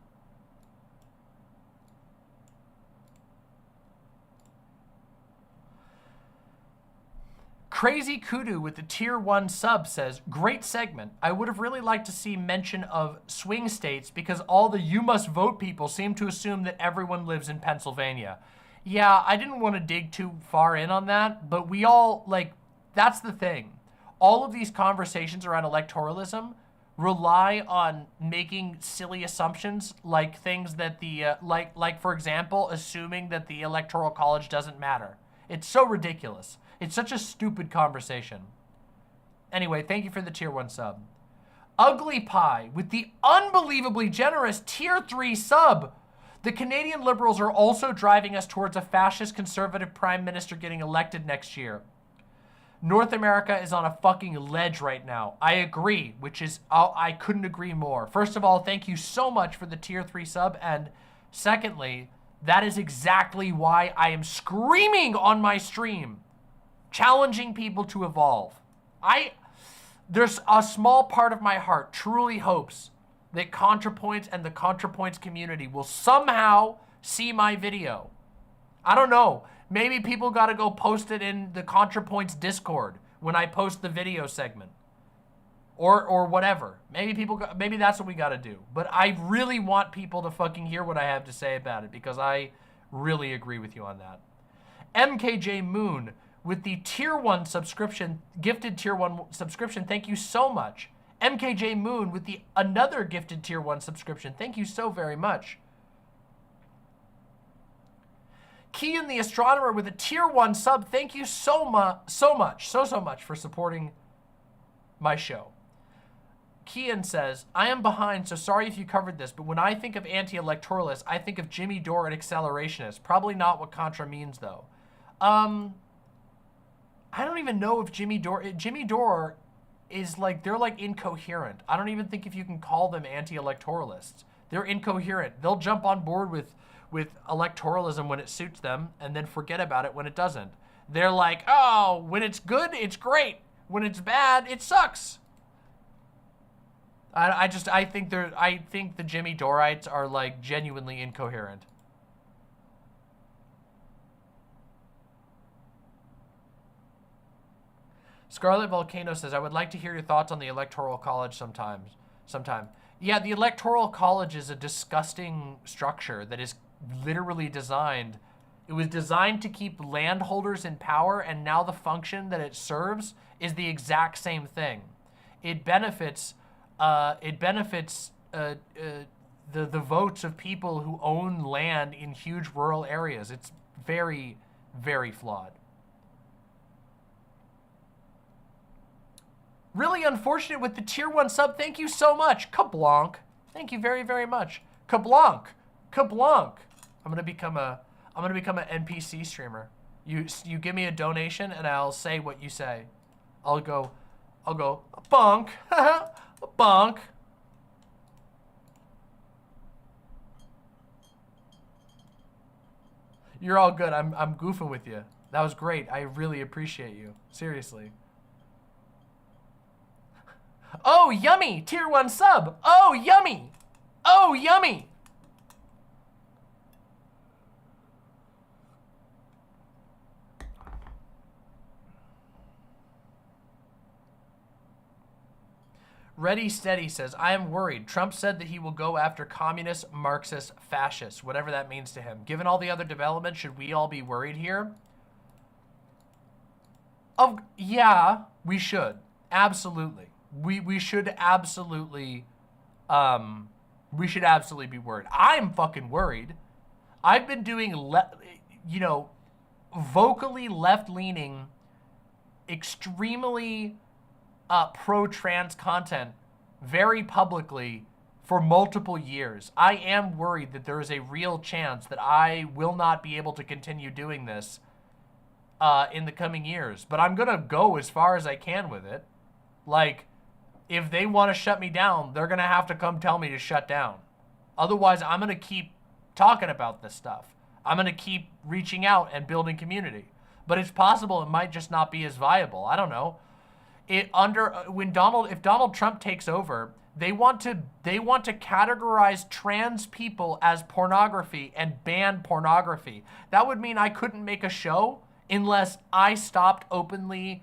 Crazy Kudu with the tier 1 sub says, great segment. I would have really liked to see mention of swing states because all the you must vote people seem to assume that everyone lives in Pennsylvania. Yeah, I didn't want to dig too far in on that, but we all, like, that's the thing. All of these conversations around electoralism rely on making silly assumptions, like things that the, like for example, assuming that the Electoral College doesn't matter. It's so ridiculous. It's such a stupid conversation. Anyway, thank you for the tier 1 sub. Ugly Pie with the unbelievably generous tier 3 sub. The Canadian Liberals are also driving us towards a fascist conservative prime minister getting elected next year. North America is on a fucking ledge right now. I agree, which is, I couldn't agree more. First of all, thank you so much for the tier 3 sub. And secondly, that is exactly why I am screaming on my stream, challenging people to evolve. There's a small part of my heart truly hopes that Contrapoints and the Contrapoints community will somehow see my video. I don't know. Maybe people got to go post it in the Contrapoints Discord when I post the video segment, or whatever. Maybe that's what we got to do. But I really want people to fucking hear what I have to say about it because I really agree with you on that. MKJ Moon with the tier 1 subscription, gifted tier 1 subscription. Thank you so much. MKJ Moon with the another gifted tier 1 subscription. Thank you so very much. Kian the Astronomer with a tier 1 sub. Thank you so much for supporting my show. Kian says, I am behind, so sorry if you covered this, but when I think of anti-electoralists, I think of Jimmy Dore and accelerationists. Probably not what Contra means, though. I don't even know if Jimmy Dore is like, they're like incoherent. I don't even think if you can call them anti-electoralists. They're incoherent. They'll jump on board with with electoralism when it suits them and then forget about it when it doesn't. They're like, oh, when it's good, it's great. When it's bad, it sucks. I think the Jimmy Dorites are like genuinely incoherent. Scarlet Volcano says, I would like to hear your thoughts on the Electoral College sometime. Yeah, the Electoral College is a disgusting structure that is literally designed. It was designed to keep landholders in power, and now the function that it serves is the exact same thing. It benefits the votes of people who own land in huge rural areas. It's very, very flawed. Really unfortunate with the tier 1 sub. Thank you so much. Kablanc. Thank you very, very much. Kablanc. Kablanc. I'm gonna become an NPC streamer. You give me a donation and I'll say what you say. I'll go bonk. Bonk. You're all good. I'm goofing with you. That was great. I really appreciate you. Seriously. Oh, yummy! Tier 1 sub! Oh, yummy! Oh, yummy! Ready Steady says, I am worried. Trump said that he will go after communists, Marxists, fascists, whatever that means to him. Given all the other developments, should we all be worried here? Oh, yeah, we should. Absolutely. We should absolutely be worried. I'm fucking worried. I've been doing, vocally left-leaning, extremely pro-trans content very publicly for multiple years. I am worried that there is a real chance that I will not be able to continue doing this in the coming years. But I'm gonna go as far as I can with it. Like, if they want to shut me down, they're going to have to come tell me to shut down. Otherwise, I'm going to keep talking about this stuff. I'm going to keep reaching out and building community. But it's possible it might just not be as viable. I don't know. If Donald Trump takes over, they want to categorize trans people as pornography and ban pornography. That would mean I couldn't make a show unless I stopped openly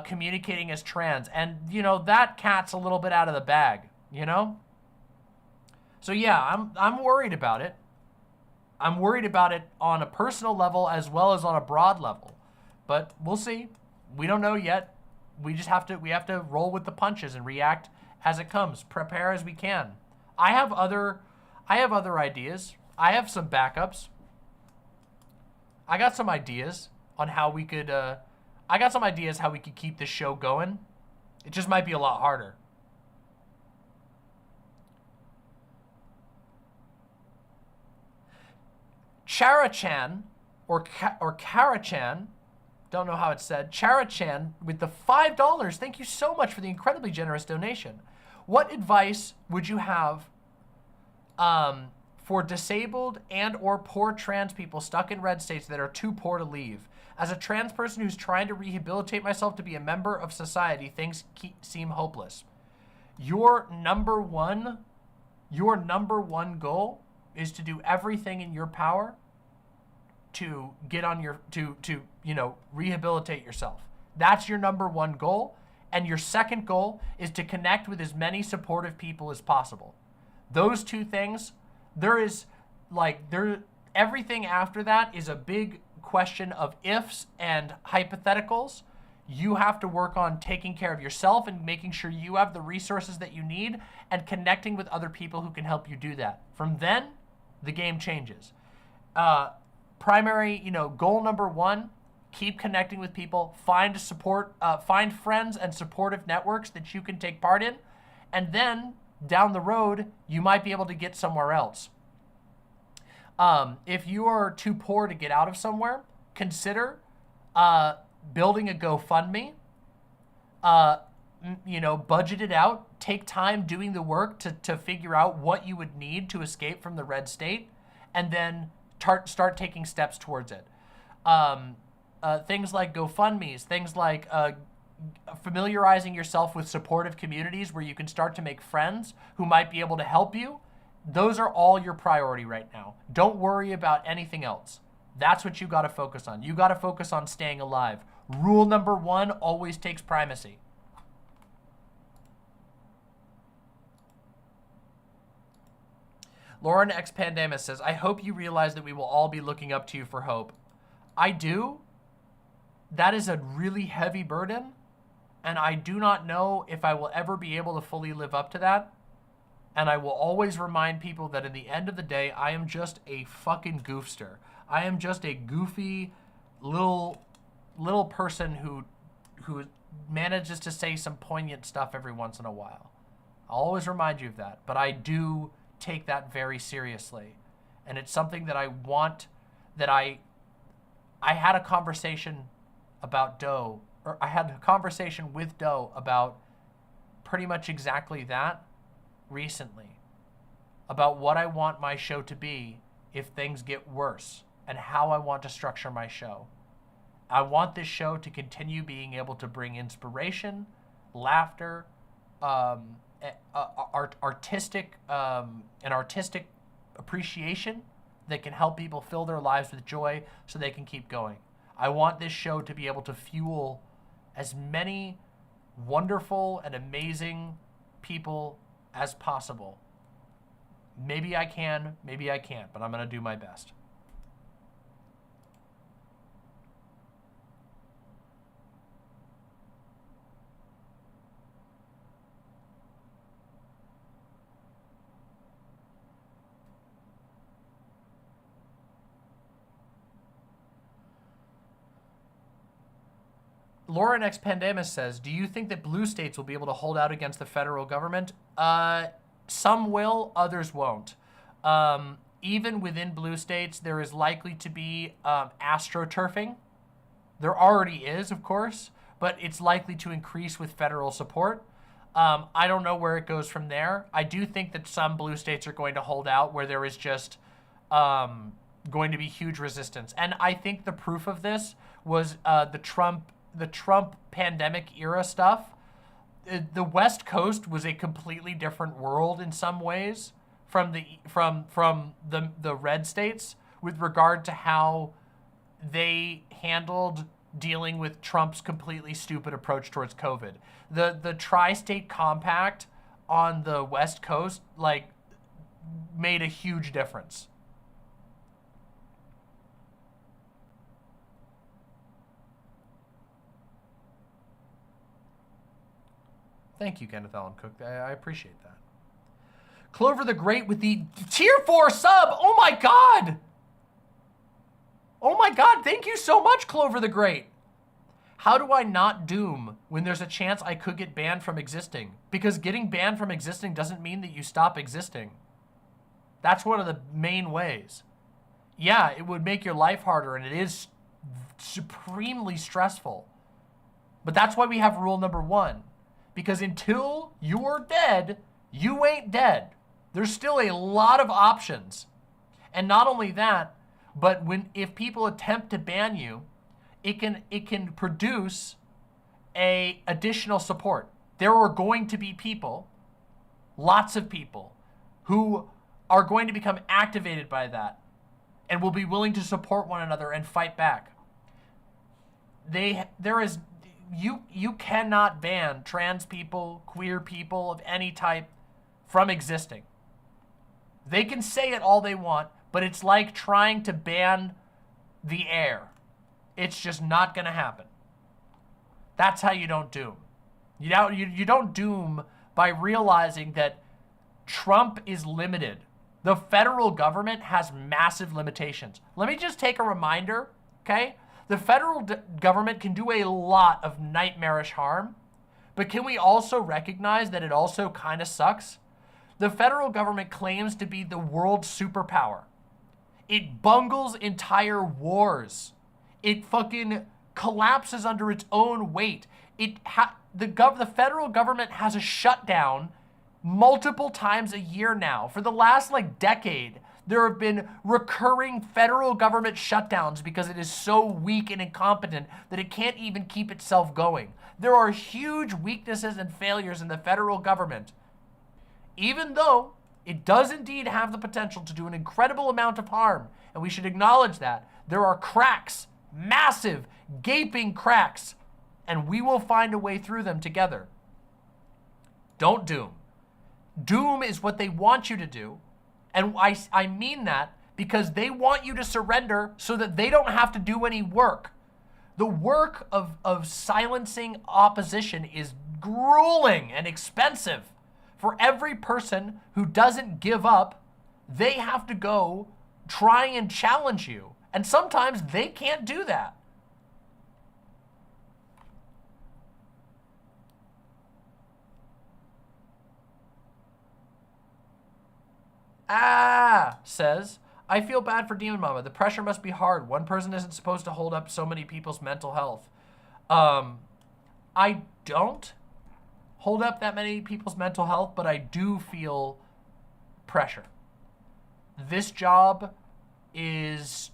communicating as trans, and that cat's a little bit out of the bag, So yeah, I'm worried about it. I'm worried about it on a personal level as well as on a broad level, but we'll see. We don't know yet. We have to roll with the punches and react as it comes. Prepare as we can. I have other ideas. I have some backups. I got some ideas on how we could. I got some ideas how we could keep this show going. It just might be a lot harder. Charachan, or Karachan, don't know how it's said, Charachan with the $5. Thank you so much for the incredibly generous donation. What advice would you have for disabled and or poor trans people stuck in red states that are too poor to leave? As a trans person who's trying to rehabilitate myself to be a member of society, things seem hopeless. Your number one goal is to do everything in your power to get on your, to rehabilitate yourself. That's your number one goal. And your second goal is to connect with as many supportive people as possible. Those two things, everything after that is a big question of ifs and hypotheticals. You have to work on taking care of yourself and making sure you have the resources that you need and connecting with other people who can help you do that. From then, the game changes. Primary, goal number one, keep connecting with people, find friends and supportive networks that you can take part in, and then down the road, you might be able to get somewhere else. If you are too poor to get out of somewhere, consider building a GoFundMe. Budget it out. Take time doing the work to figure out what you would need to escape from the red state, and then start taking steps towards it. Things like GoFundMes, things like familiarizing yourself with supportive communities where you can start to make friends who might be able to help you. Those are all your priority right now. Don't worry about anything else. That's what you got to focus on. You got to focus on staying alive. Rule number 1 always takes primacy. Lauren X Pandamus says, I hope you realize that we will all be looking up to you for hope. I do. That is a really heavy burden, and I do not know if I will ever be able to fully live up to that. And I will always remind people that at the end of the day, I am just a fucking goofster. I am just a goofy little person who manages to say some poignant stuff every once in a while. I'll always remind you of that, but I do take that very seriously. And it's something that I want, that I had a conversation about Doe, or I had a conversation with Doe about pretty much exactly that recently, about what I want my show to be if things get worse and how I want to structure my show. I want this show to continue being able to bring inspiration, laughter, artistic appreciation that can help people fill their lives with joy so they can keep going. I want this show to be able to fuel as many wonderful and amazing people as possible. Maybe I can, maybe I can't, but I'm going to do my best. Lauren X Pandamus says, do you think that blue states will be able to hold out against the federal government? Some will, others won't. Even within blue states, there is likely to be astroturfing. There already is, of course, but it's likely to increase with federal support. I don't know where it goes from there. I do think that some blue states are going to hold out where there is just going to be huge resistance. And I think the proof of this was the Trump pandemic era stuff. The West Coast was a completely different world in some ways from the red states with regard to how they handled dealing with Trump's completely stupid approach towards COVID. The tri-state compact on the West Coast made a huge difference. Thank you, Kenneth Allen Cook. I appreciate that. Clover the Great with the tier 4 sub. Oh my God. Oh my God. Thank you so much, Clover the Great. How do I not doom when there's a chance I could get banned from existing? Because getting banned from existing doesn't mean that you stop existing. That's one of the main ways. Yeah, it would make your life harder, and it is supremely stressful. But that's why we have rule number 1. Because until you're dead, you ain't dead. There's still a lot of options. And not only that, but if people attempt to ban you, it can produce a additional support. There are going to be people, lots of people, who are going to become activated by that and will be willing to support one another and fight back. You cannot ban trans people, queer people of any type from existing. They can say it all they want, but it's like trying to ban the air. It's just not going to happen. That's how you don't doom. You don't doom by realizing that Trump is limited. The federal government has massive limitations. Let me just take a reminder, okay? The federal government can do a lot of nightmarish harm, but can we also recognize that it also kind of sucks? The federal government claims to be the world superpower. It bungles entire wars. It fucking collapses under its own weight. The federal government has a shutdown multiple times a year now. For the last decade, There have been recurring federal government shutdowns because it is so weak and incompetent that it can't even keep itself going. There are huge weaknesses and failures in the federal government. Even though it does indeed have the potential to do an incredible amount of harm, and we should acknowledge that, there are cracks, massive, gaping cracks, and we will find a way through them together. Don't doom. Doom is what they want you to do. And I mean that because they want you to surrender so that they don't have to do any work. The work of silencing opposition is grueling and expensive. For every person who doesn't give up, they have to go try and challenge you. And sometimes they can't do that. Says, I feel bad for Demon Mama. The pressure must be hard. One person isn't supposed to hold up so many people's mental health. I don't hold up that many people's mental health, but I do feel pressure. This job is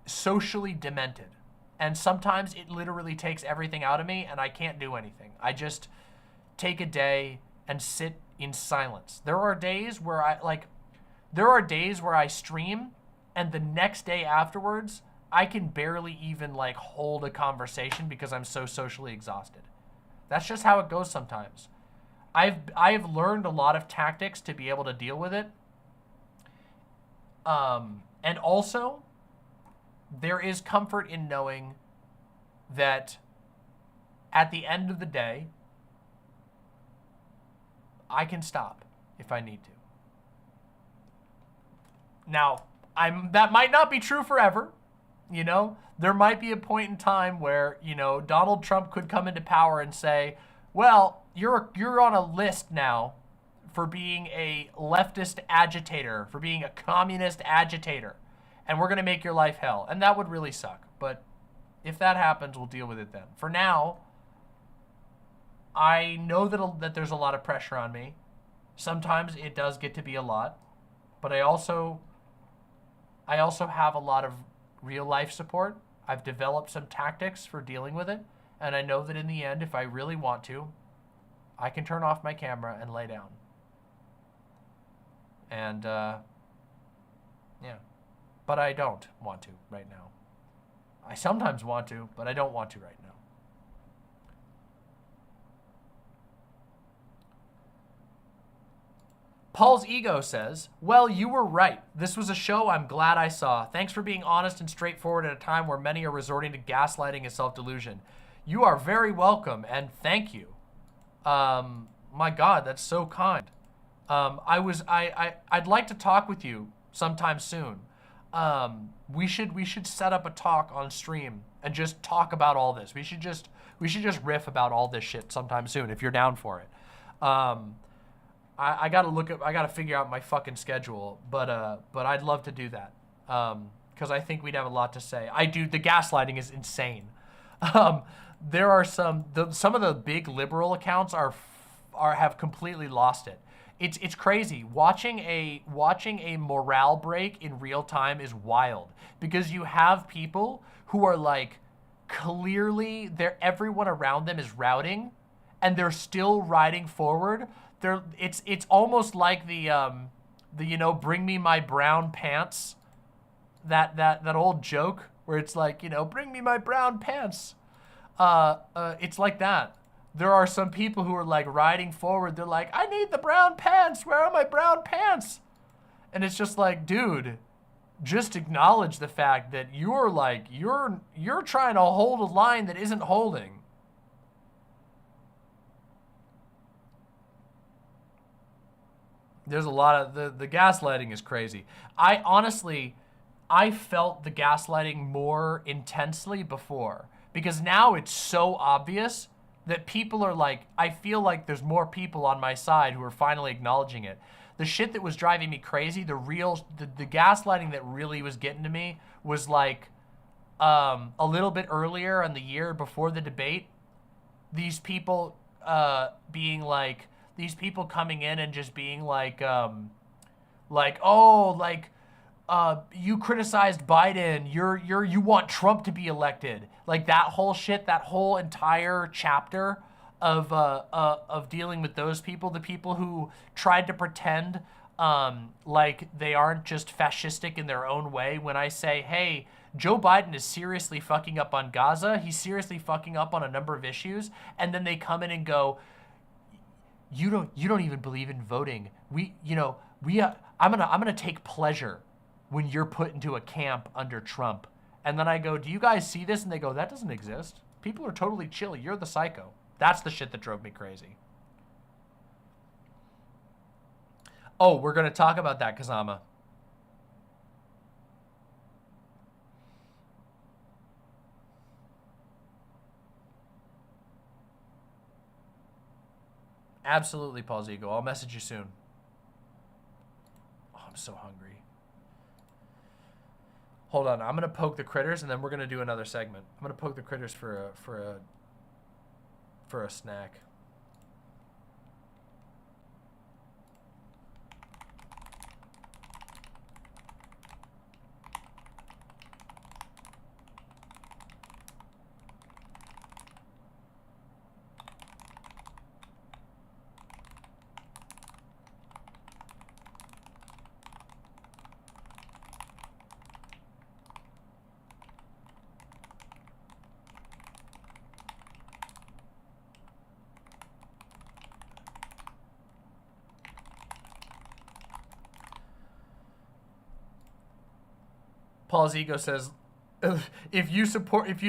socially demented. And sometimes it literally takes everything out of me and I can't do anything. I just take a day and sit in silence. There are days where I stream and the next day afterwards, I can barely even like hold a conversation because I'm so socially exhausted. That's just how it goes sometimes. I've learned a lot of tactics to be able to deal with it. And also, there is comfort in knowing that at the end of the day, I can stop if I need to. Now, that might not be true forever. You know, there might be a point in time where, you know, Donald Trump could come into power and say, well, you're on a list now for being a leftist agitator, for being a communist agitator, and we're going to make your life hell. And that would really suck. But if that happens, we'll deal with it then. For now, I know that there's a lot of pressure on me. Sometimes it does get to be a lot, but I also have a lot of real life support. I've developed some tactics for dealing with it, and I know that in the end, if I really want to, I can turn off my camera and lay down. And yeah, but I don't want to right now. I sometimes want to, but I don't want to right now. Paul's Ego says, well, you were right. This was a show I'm glad I saw. Thanks for being honest and straightforward at a time where many are resorting to gaslighting and self-delusion. You are very welcome, and thank you. My God, that's so kind. I'd like to talk with you sometime soon. We should set up a talk on stream and just talk about all this. We should just riff about all this shit sometime soon if you're down for it. I gotta figure out my fucking schedule, but I'd love to do that. Because I think we'd have a lot to say. The gaslighting is insane. There are some of the big liberal accounts have completely lost it. It's crazy. Watching a morale break in real time is wild because you have people who are like clearly everyone around them is routing and they're still riding forward. It's almost like the you know, bring me my brown pants, that old joke where it's like, you know, bring me my brown pants. It's like that. There are some people who are like riding forward. They're like, I need the brown pants. Where are my brown pants? And it's just like, dude, just acknowledge the fact that you're trying to hold a line that isn't holding. There's a lot of the gaslighting is crazy. I felt the gaslighting more intensely before because now it's so obvious that people are like, I feel like there's more people on my side who are finally acknowledging it. The shit that was driving me crazy, the gaslighting that really was getting to me was like a little bit earlier in the year before the debate, these people coming in and just being like Like, oh, like, you criticized Biden. You want Trump to be elected. Like that whole shit, that whole entire chapter of dealing with those people, the people who tried to pretend like they aren't just fascistic in their own way. When I say, hey, Joe Biden is seriously fucking up on Gaza, he's seriously fucking up on a number of issues, and then they come in and go, you don't even believe in voting. I'm gonna take pleasure when you're put into a camp under Trump. And then I go, do you guys see this? And they go, that doesn't exist. People are totally chill. You're the psycho. That's the shit that drove me crazy. Oh, we're gonna talk about that, Kazama. Absolutely, Paul Zigo. I'll message you soon. Oh, I'm so hungry. Hold on. I'm gonna poke the critters, and then we're gonna do another segment. I'm gonna poke the critters for a snack. Paul's ego says, if you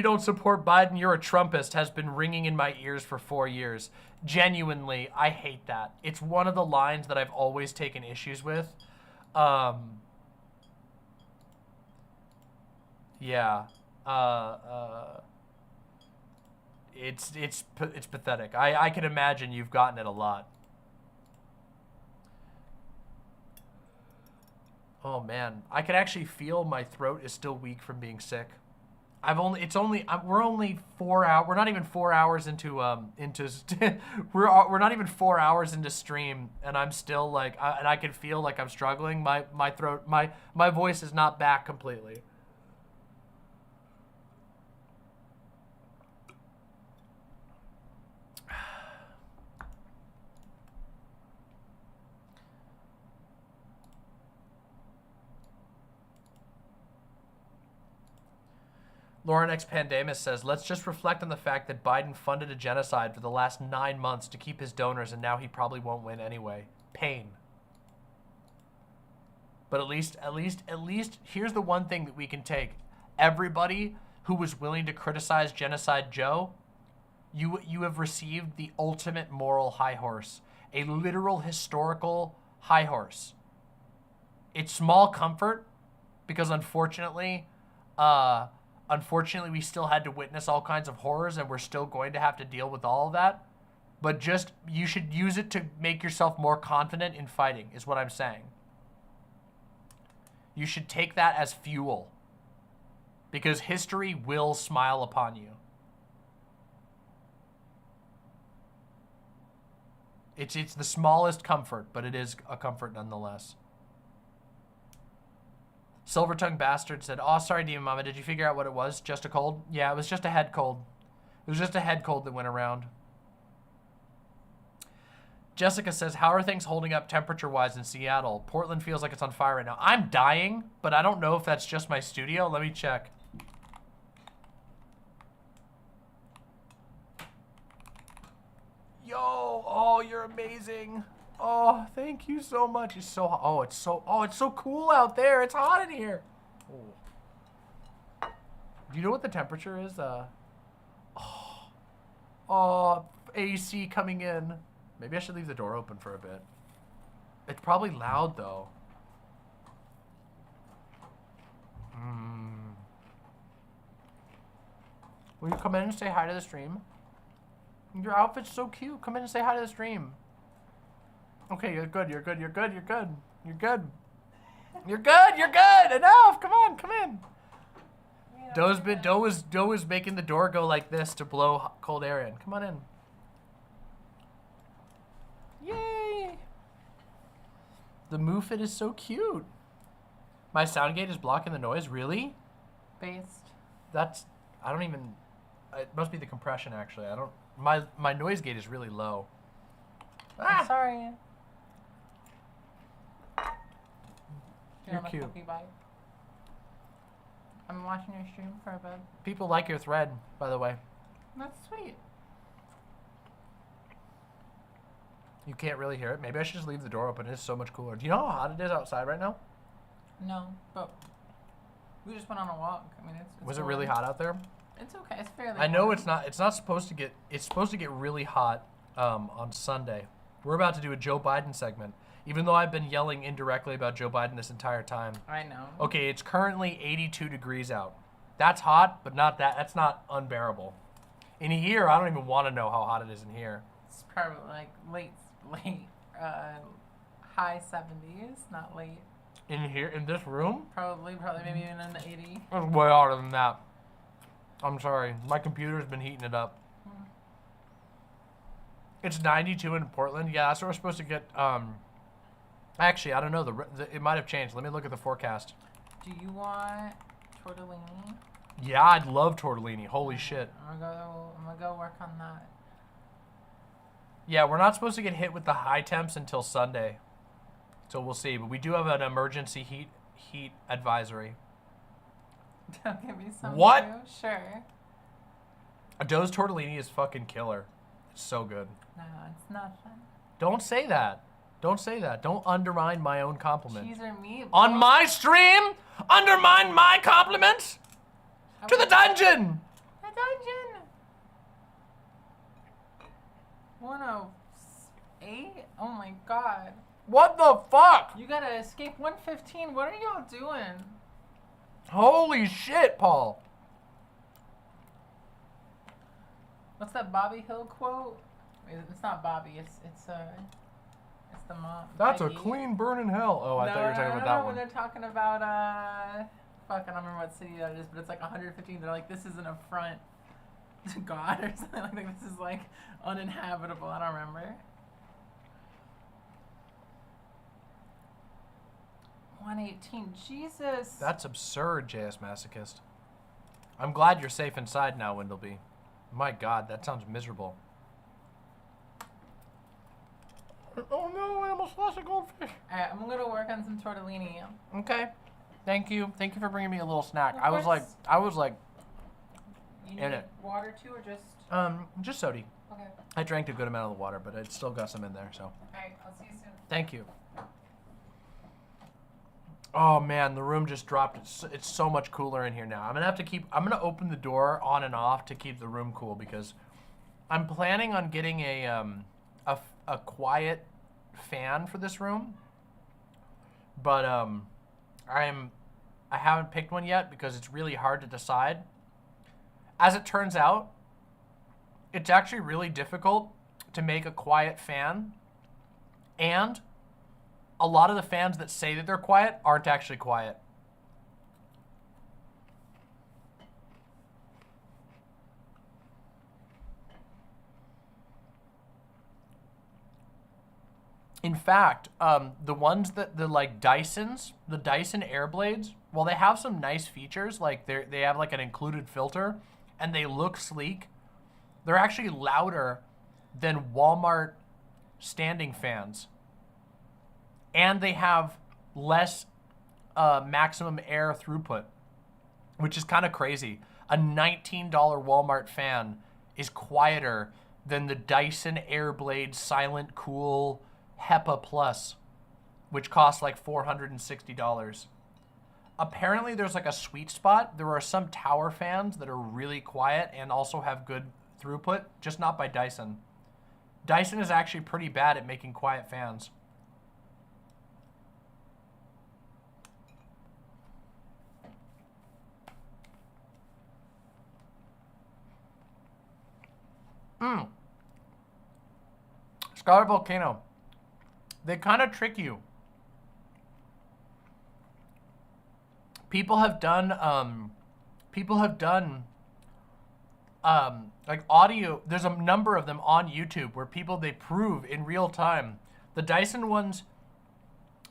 don't support Biden, you're a Trumpist, has been ringing in my ears for 4 years. Genuinely, I hate that. It's one of the lines that I've always taken issues with. Yeah. It's pathetic. I can imagine you've gotten it a lot. Oh man, I can actually feel my throat is still weak from being sick. We're only 4 hours. We're not even 4 hours into we're not even 4 hours into stream, and I'm still like, and I can feel like I'm struggling. My throat, my voice is not back completely. Lauren X. Pandamus says, let's just reflect on the fact that Biden funded a genocide for the last 9 months to keep his donors, and now he probably won't win anyway. Pain. But at least, here's the one thing that we can take. Everybody who was willing to criticize Genocide Joe, you have received the ultimate moral high horse. A literal historical high horse. It's small comfort, because unfortunately, we still had to witness all kinds of horrors, and we're still going to have to deal with all of that. But just, you should use it to make yourself more confident in fighting, is what I'm saying. You should take that as fuel, because history will smile upon you. It's the smallest comfort, but it is a comfort nonetheless. Silver-tongued Bastard said, oh, sorry, Demon Mama, did you figure out what it was? Just a cold? Yeah, it was just a head cold. It was just a head cold that went around. Jessica says, how are things holding up temperature-wise in Seattle? Portland feels like it's on fire right now. I'm dying, but I don't know if that's just my studio. Let me check. Yo, oh, you're amazing. Oh, thank you so much. It's so hot. It's so cool out there. It's hot in here. Oh. Do you know what the temperature is? AC coming in. Maybe I should leave the door open for a bit. It's probably loud though. Will you come in and say hi to the stream? Your outfit's so cute. Come in and say hi to the stream. Okay, you're good. You're good. You're good. You're good. You're good. You're good. You're good. Enough. Come on. Come in. Doe was making the door go like this to blow cold air in. Come on in. Yay. The Moofit is so cute. My sound gate is blocking the noise. Really? Based. That's. I don't even. It must be the compression actually. I don't. My noise gate is really low. I'm sorry. You're cute. I'm watching your stream for a bit. People like your thread, by the way. That's sweet. You can't really hear it. Maybe I should just leave the door open. It is so much cooler. Do you know how hot it is outside right now? No, but we just went on a walk. I mean, it's Was it cool. really hot out there? It's okay. It's fairly. I know warm. it's not. It's not supposed to get. It's supposed to get really hot on Sunday. We're about to do a Joe Biden segment, even though I've been yelling indirectly about Joe Biden this entire time. I know. Okay, it's currently 82 degrees out. That's hot, but not that. That's not unbearable. In here, I don't even want to know how hot it is in here. It's probably like late, high 70s, not late. In here, in this room, Probably maybe even in the 80s. it's way hotter than that. I'm sorry, my computer's been heating it up. It's 92 in Portland. Yeah, that's what we're supposed to get. Actually, I don't know. It might have changed. Let me look at the forecast. Do you want tortellini? Yeah, I'd love tortellini. Holy shit. I'm gonna go work on that. Yeah, we're not supposed to get hit with the high temps until Sunday. So we'll see. But we do have an emergency heat advisory. Don't give me some. What? Too? Sure. A Doe's tortellini is fucking killer. It's so good. No, it's not fun. Don't say that. Don't say that. Don't undermine my own compliment. Cheese or meat? On my stream? Undermine my compliments? To the dungeon! The dungeon! 108? Oh my god. What the fuck? You gotta escape 115. What are y'all doing? Holy shit, Paul. What's that Bobby Hill quote? It's not Bobby. It's the mom. That's a Peggy. clean burn in hell. Oh, I thought you were talking about that When one. they're talking about fuck, I don't remember what city that is, but it's like 115. They're like, this is an affront to God or something like that. This is like uninhabitable. I don't remember. 118. Jesus. That's absurd, JS Masochist. I'm glad you're safe inside now, Windleby. My God, that sounds miserable. Oh no, I almost lost a goldfish. Alright, I'm gonna work on some tortellini. Okay. Thank you. Thank you for bringing me a little snack. Of I was like, course. You In need it. water too, or just just sody. okay? I drank a good amount of the water, but it's still got some in there, so. Alright, I'll see you soon. Thank you. Oh man, the room just dropped. It's so much cooler in here now. I'm gonna open the door on and off to keep the room cool because I'm planning on getting a quiet fan for this room. But I haven't picked one yet because it's really hard to decide. As it turns out, it's actually really difficult to make a quiet fan, and a lot of the fans that say that they're quiet aren't actually quiet. In fact, the ones that the Dyson Airblades, well, they have some nice features. Like they have like an included filter, and they look sleek. They're actually louder than Walmart standing fans. And they have less maximum air throughput, which is kind of crazy. A $19 Walmart fan is quieter than the Dyson Airblade Silent Cool HEPA Plus, which costs like $460. Apparently there's like a sweet spot. There are some tower fans that are really quiet and also have good throughput, just not by Dyson. Dyson is actually pretty bad at making quiet fans. Scarlet Volcano. They kind of trick you. People have done like audio. There's a number of them on YouTube where they prove in real time. The Dyson ones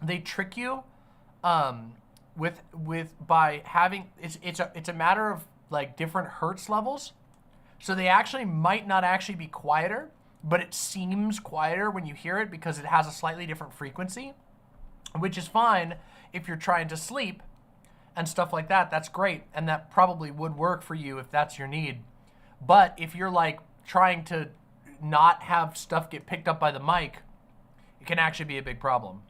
they trick you with by having it's a matter of like different hertz levels. So they actually might not actually be quieter, but it seems quieter when you hear it because it has a slightly different frequency, which is fine if you're trying to sleep and stuff like that. That's great, and that probably would work for you if that's your need. But if you're like trying to not have stuff get picked up by the mic, it can actually be a big problem.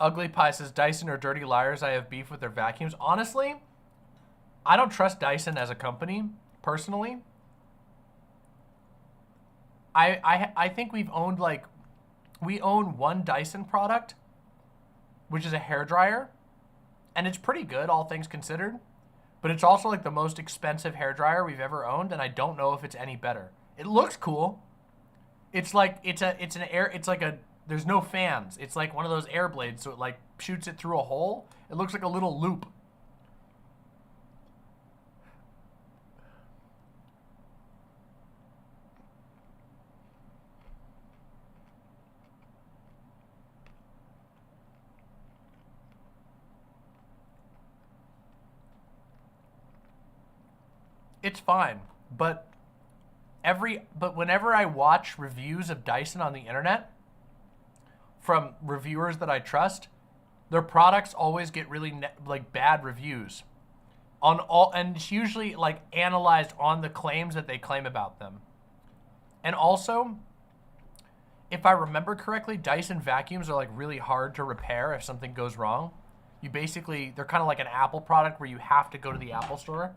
Ugly Pie says, Dyson are dirty liars. I have beef with their vacuums. Honestly, I don't trust Dyson as a company, personally. I think we own one Dyson product, which is a hairdryer, and it's pretty good, all things considered. But it's also like the most expensive hairdryer we've ever owned, and I don't know if it's any better. It looks cool. It's like there's no fans. It's like one of those air blades, so it like shoots it through a hole. It looks like a little loop. It's fine, but whenever I watch reviews of Dyson on the internet from reviewers that I trust, their products always get really like bad reviews on all, and it's usually like analyzed on the claims that they claim about them. And also, if I remember correctly, Dyson vacuums are like really hard to repair if something goes wrong. They're kind of like an Apple product where you have to go to the Apple store.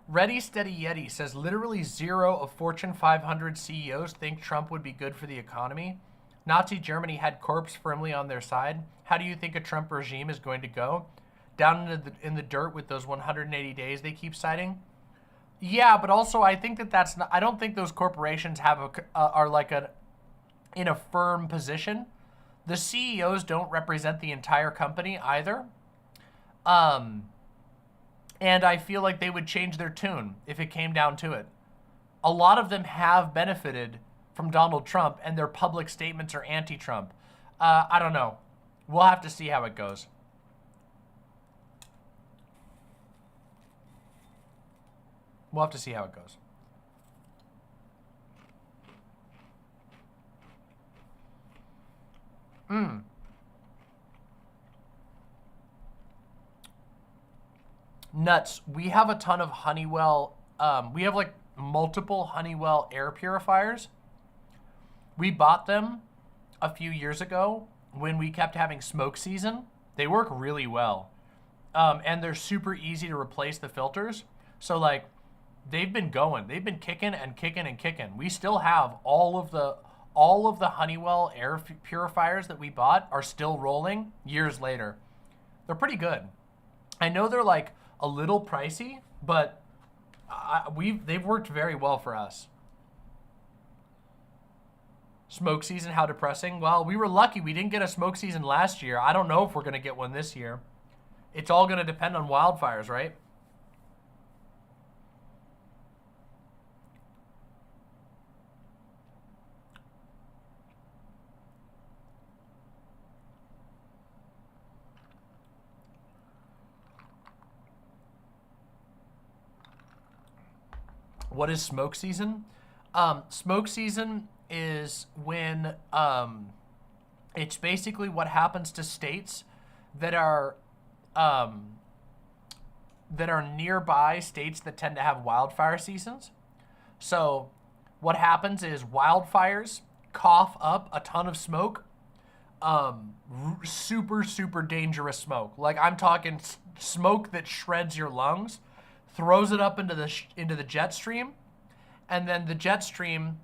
Ready Steady Yeti says literally zero of Fortune 500 CEOs think Trump would be good for the economy. Nazi Germany had corpse firmly on their side. How do you think a Trump regime is going to go? Down in the dirt with those 180 days they keep citing? Yeah, but also I think that's not, I don't think those corporations are like in a firm position. The CEOs don't represent the entire company either. And I feel like they would change their tune if it came down to it. A lot of them have benefited from Donald Trump, and their public statements are anti-Trump. I don't know. We'll have to see how it goes. We'll have to see how it goes. Nuts. We have a ton of Honeywell. We have like multiple Honeywell air purifiers. We bought them a few years ago when we kept having smoke season. They work really well. And they're super easy to replace the filters. So like they've been going. They've been kicking and kicking and kicking. We still have all of the Honeywell air purifiers that we bought are still rolling years later. They're pretty good. I know they're like a little pricey, but they've worked very well for us. Smoke season, how depressing. Well, we were lucky we didn't get a smoke season last year. I don't know if we're going to get one this year. It's all going to depend on wildfires, right? What is smoke season? Smoke season is when it's basically what happens to states that are nearby states that tend to have wildfire seasons. So what happens is wildfires cough up a ton of smoke, super, super dangerous smoke. Like I'm talking smoke that shreds your lungs, throws it up into the jet stream, and then the jet stream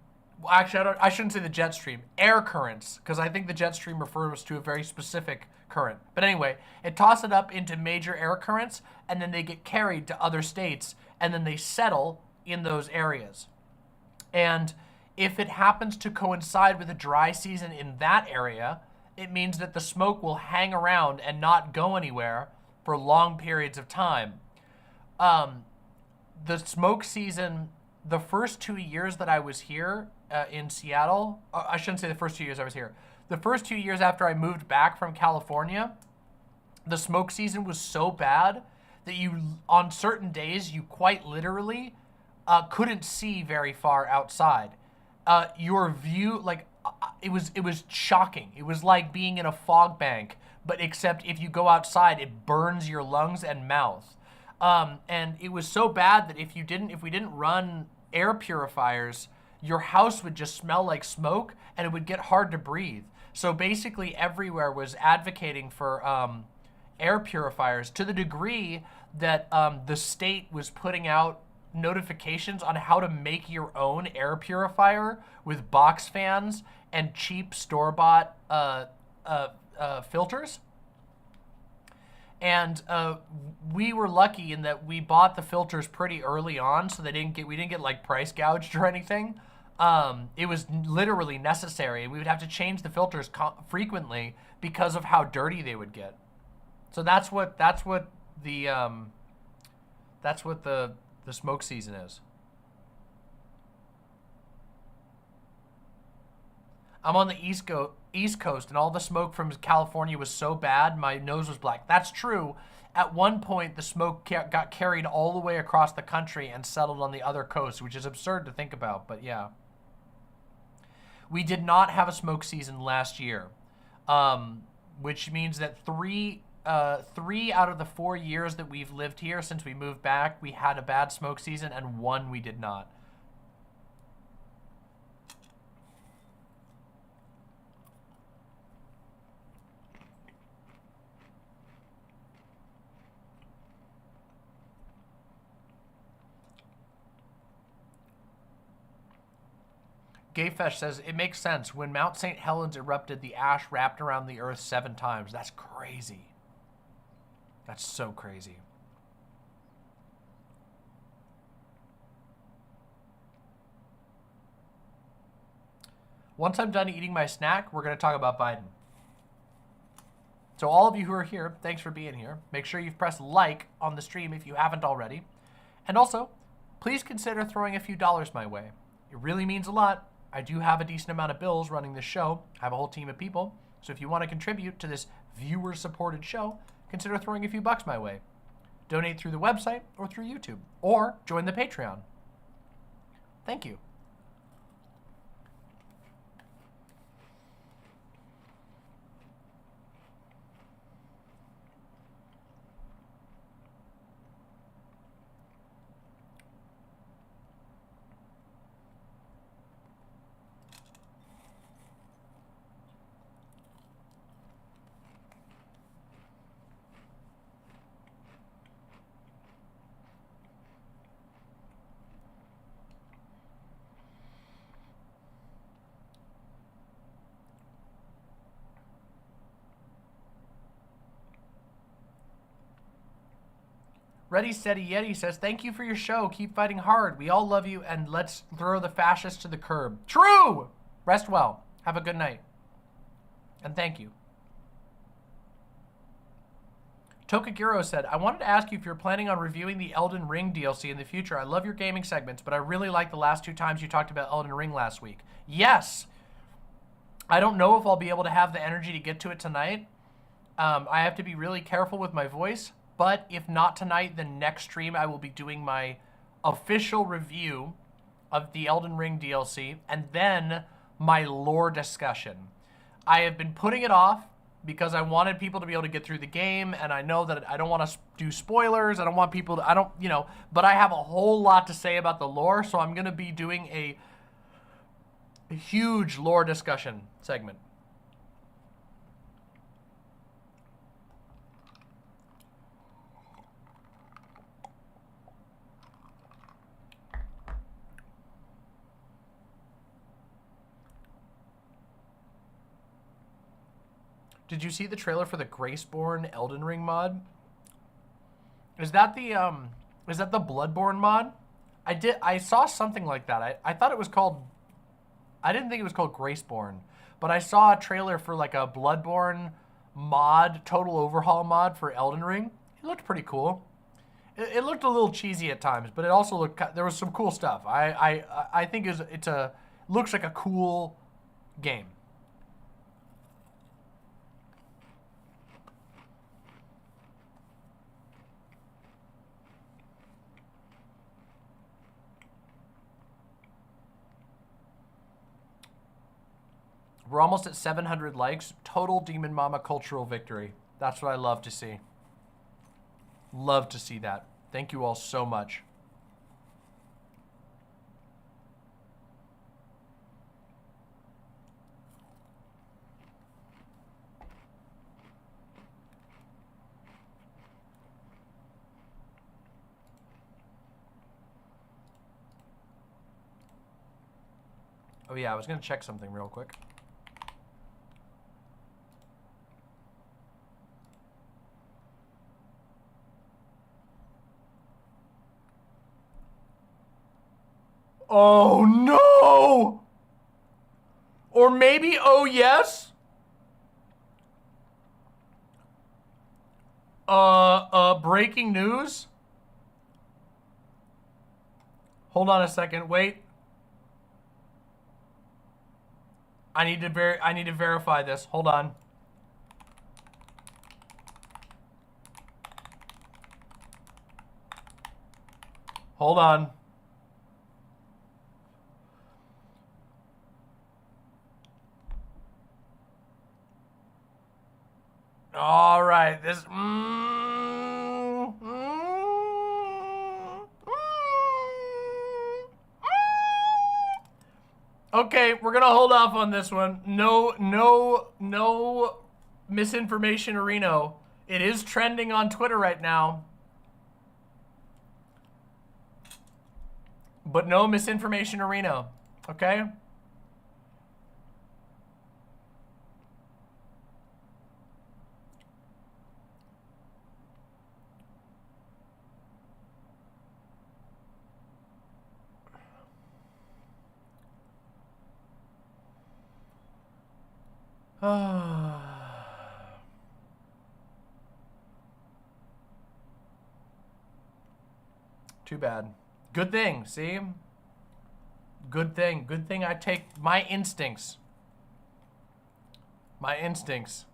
Actually, I shouldn't say the jet stream. Air currents, because I think the jet stream refers to a very specific current. But anyway, it tosses it up into major air currents, and then they get carried to other states, and then they settle in those areas. And if it happens to coincide with a dry season in that area, it means that the smoke will hang around and not go anywhere for long periods of time. The smoke season, the first 2 years that I was here in Seattle, I shouldn't say the first 2 years I was here. The first 2 years after I moved back from California, the smoke season was so bad that on certain days, you quite literally couldn't see very far outside. Your view, it was shocking. It was like being in a fog bank, but except if you go outside, it burns your lungs and mouth. And it was so bad that if we didn't run air purifiers, your house would just smell like smoke and it would get hard to breathe. So basically everywhere was advocating for air purifiers to the degree that the state was putting out notifications on how to make your own air purifier with box fans and cheap store-bought filters. And we were lucky in that we bought the filters pretty early on, so we didn't get like price gouged or anything. It was literally necessary. We would have to change the filters frequently because of how dirty they would get. So that's what the smoke season is. I'm on the East Coast, and all the smoke from California was so bad, my nose was black. That's true. At one point, the smoke got carried all the way across the country and settled on the other coast, which is absurd to think about, but yeah. We did not have a smoke season last year, which means that three out of the 4 years that we've lived here since we moved back, we had a bad smoke season, and one we did not. Gayfesh says, it makes sense. When Mount St. Helens erupted, the ash wrapped around the earth 7 times. That's crazy. That's so crazy. Once I'm done eating my snack, we're going to talk about Biden. So all of you who are here, thanks for being here. Make sure you've pressed like on the stream if you haven't already. And also, please consider throwing a few dollars my way. It really means a lot. I do have a decent amount of bills running this show. I have a whole team of people. So if you want to contribute to this viewer-supported show, consider throwing a few bucks my way. Donate through the website or through YouTube, or join the Patreon. Thank you. Ready, Steady Yeti says, thank you for your show. Keep fighting hard. We all love you, and let's throw the fascists to the curb. True! Rest well. Have a good night. And thank you. Tokaguro said, I wanted to ask you if you're planning on reviewing the Elden Ring DLC in the future. I love your gaming segments, but I really liked the last 2 times you talked about Elden Ring last week. Yes! I don't know if I'll be able to have the energy to get to it tonight. I have to be really careful with my voice. But if not tonight, then next stream I will be doing my official review of the Elden Ring DLC and then my lore discussion. I have been putting it off because I wanted people to be able to get through the game, and I know that I don't want to do spoilers. I don't want people to, but I have a whole lot to say about the lore, so I'm going to be doing a huge lore discussion segment. Did you see the trailer for the Graceborn Elden Ring mod? Is that the Bloodborne mod? I saw something like that. I thought it was called, I didn't think it was called Graceborn, but I saw a trailer for like a Bloodborne mod, total overhaul mod for Elden Ring. It looked pretty cool. It looked a little cheesy at times, but it also looked, there was some cool stuff. I think looks like a cool game. We're almost at 700 likes. Total Demon Mama cultural victory. That's what I love to see. Love to see that. Thank you all so much. Oh yeah, I was gonna check something real quick. Oh no! Or maybe, oh yes? Breaking news? Hold on a second, wait. I need to verify this. Hold on. Hold on. All right, this. Okay, we're gonna hold off on this one. No misinformation, Reno. It is trending on Twitter right now, but no misinformation, Reno. Okay. Too bad. Good thing, see? Good thing. Good thing I take my instincts. My instincts.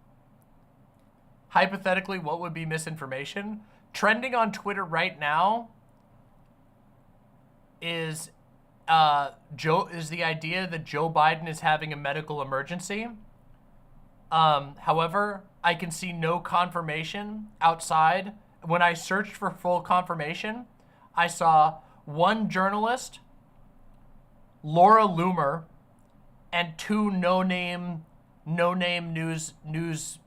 Hypothetically, what would be misinformation? Trending on Twitter right now is the idea that Joe Biden is having a medical emergency. However, I can see no confirmation outside. When I searched for full confirmation, I saw one journalist, Laura Loomer, and two no-name news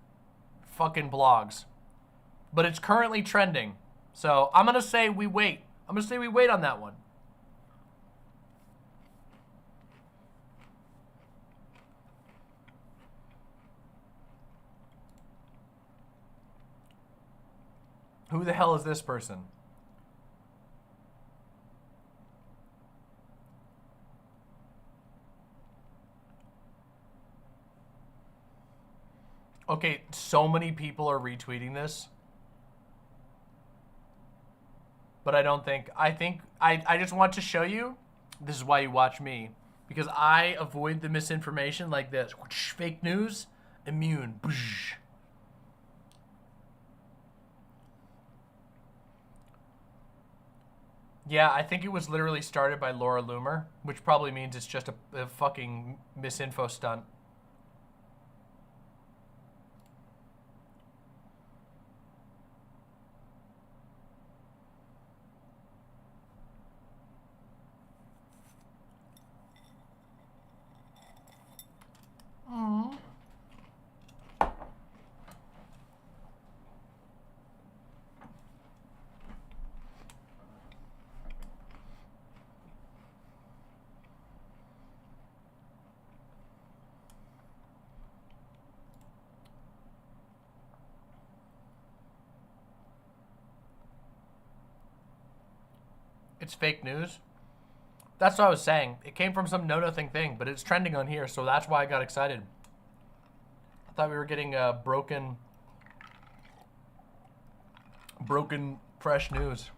fucking blogs. But it's currently trending. So I'm gonna say we wait. I'm gonna say we wait on that one. Who the hell is this person? Okay, so many people are retweeting this. But I don't think, I just want to show you, this is why you watch me, because I avoid the misinformation like this. Fake news, immune. Yeah, I think it was literally started by Laura Loomer, which probably means it's just a fucking misinfo stunt. it's fake news. That's what I was saying. It came from some no-nothing thing, but it's trending on here, so that's why I got excited. I thought we were getting broken fresh news.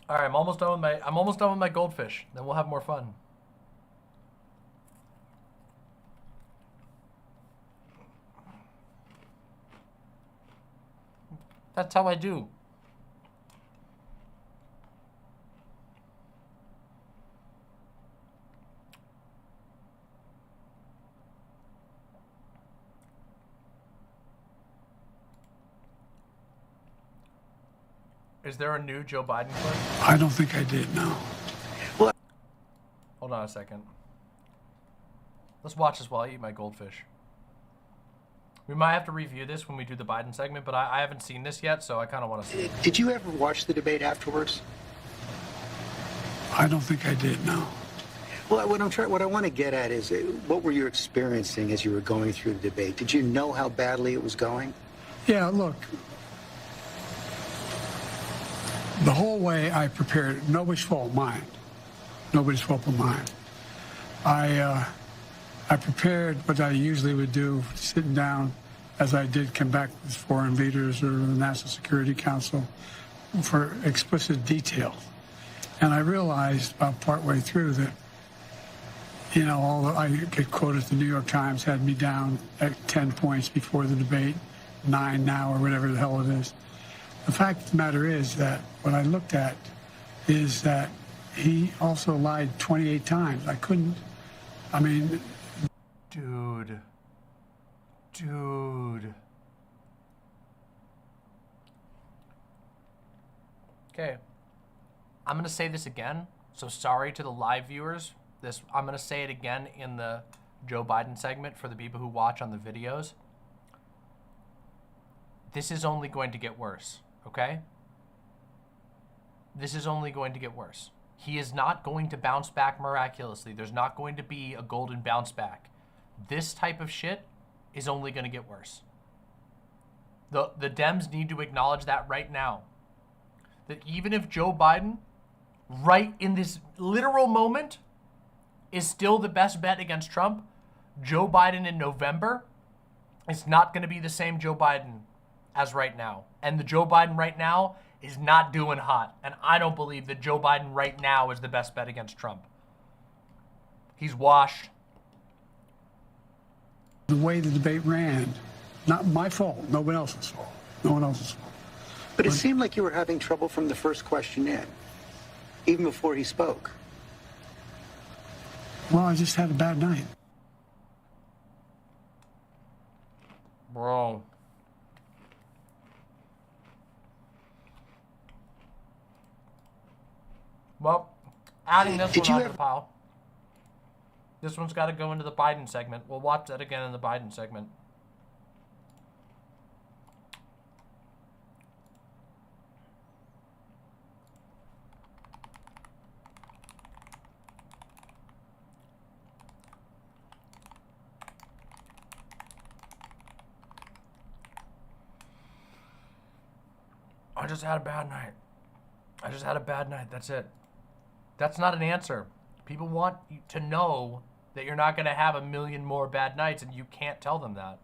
All right, I'm almost done with my goldfish. Then we'll have more fun. That's how I do. Is there a new Joe Biden clip? I don't think I did, no. Well, hold on a second. Let's watch this while I eat my goldfish. We might have to review this when we do the Biden segment, but I haven't seen this yet, so I kind of want to see it. Did you ever watch the debate afterwards? I don't think I did, no. Well, what I want to get at is, what were you experiencing as you were going through the debate? Did you know how badly it was going? Yeah, look. The whole way I prepared, nobody's fault, mine. Nobody's fault but mine. I prepared what I usually would do, sitting down, as I did come back with foreign leaders or the National Security Council, for explicit detail. And I realized about partway through that, you know, I get quoted, the New York Times had me down at 10 points before the debate, 9 now, or whatever the hell it is. The fact of the matter is that what I looked at is that he also lied 28 times. I mean... Dude. Okay. I'm going to say this again. So sorry to the live viewers. I'm going to say it again in the Joe Biden segment for the people who watch on the videos. This is only going to get worse, okay? This is only going to get worse. He is not going to bounce back miraculously. There's not going to be a golden bounce back. This type of shit is only going to get worse. The Dems need to acknowledge that right now. That even if Joe Biden, right in this literal moment, is still the best bet against Trump, Joe Biden in November is not going to be the same Joe Biden as right now. And the Joe Biden right now is not doing hot. And I don't believe that Joe Biden right now is the best bet against Trump. He's washed. The way the debate ran, not my fault, nobody else's fault. No one else's fault. But it seemed like you were having trouble from the first question in, even before he spoke. Well, I just had a bad night. Bro. Well, adding this one onto the pile. This one's got to go into the Biden segment. We'll watch that again in the Biden segment. I just had a bad night. I just had a bad night. That's it. That's not an answer. People want you to know that you're not going to have a million more bad nights, and you can't tell them that.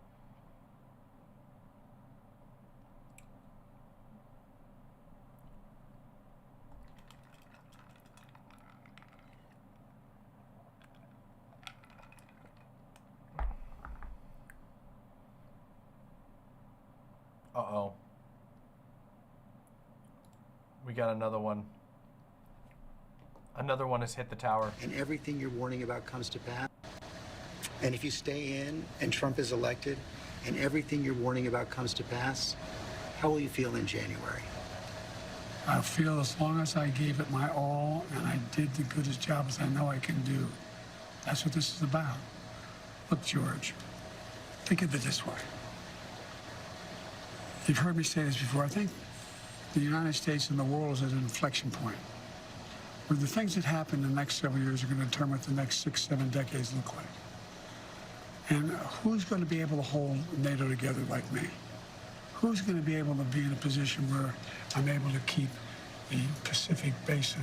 Uh-oh. We got another one. Another one has hit the tower. And everything you're warning about comes to pass. And if you stay in and Trump is elected and everything you're warning about comes to pass, how will you feel in January? I feel as long as I gave it my all and I did the goodest job as I know I can do. That's what this is about. Look, George, think of it this way. You've heard me say this before. I think the United States and the world is at an inflection point. Where the things that happen in the next several years are going to determine what the next 6, 7 decades look like. And who's going to be able to hold NATO together like me? Who's going to be able to be in a position where I'm able to keep the Pacific Basin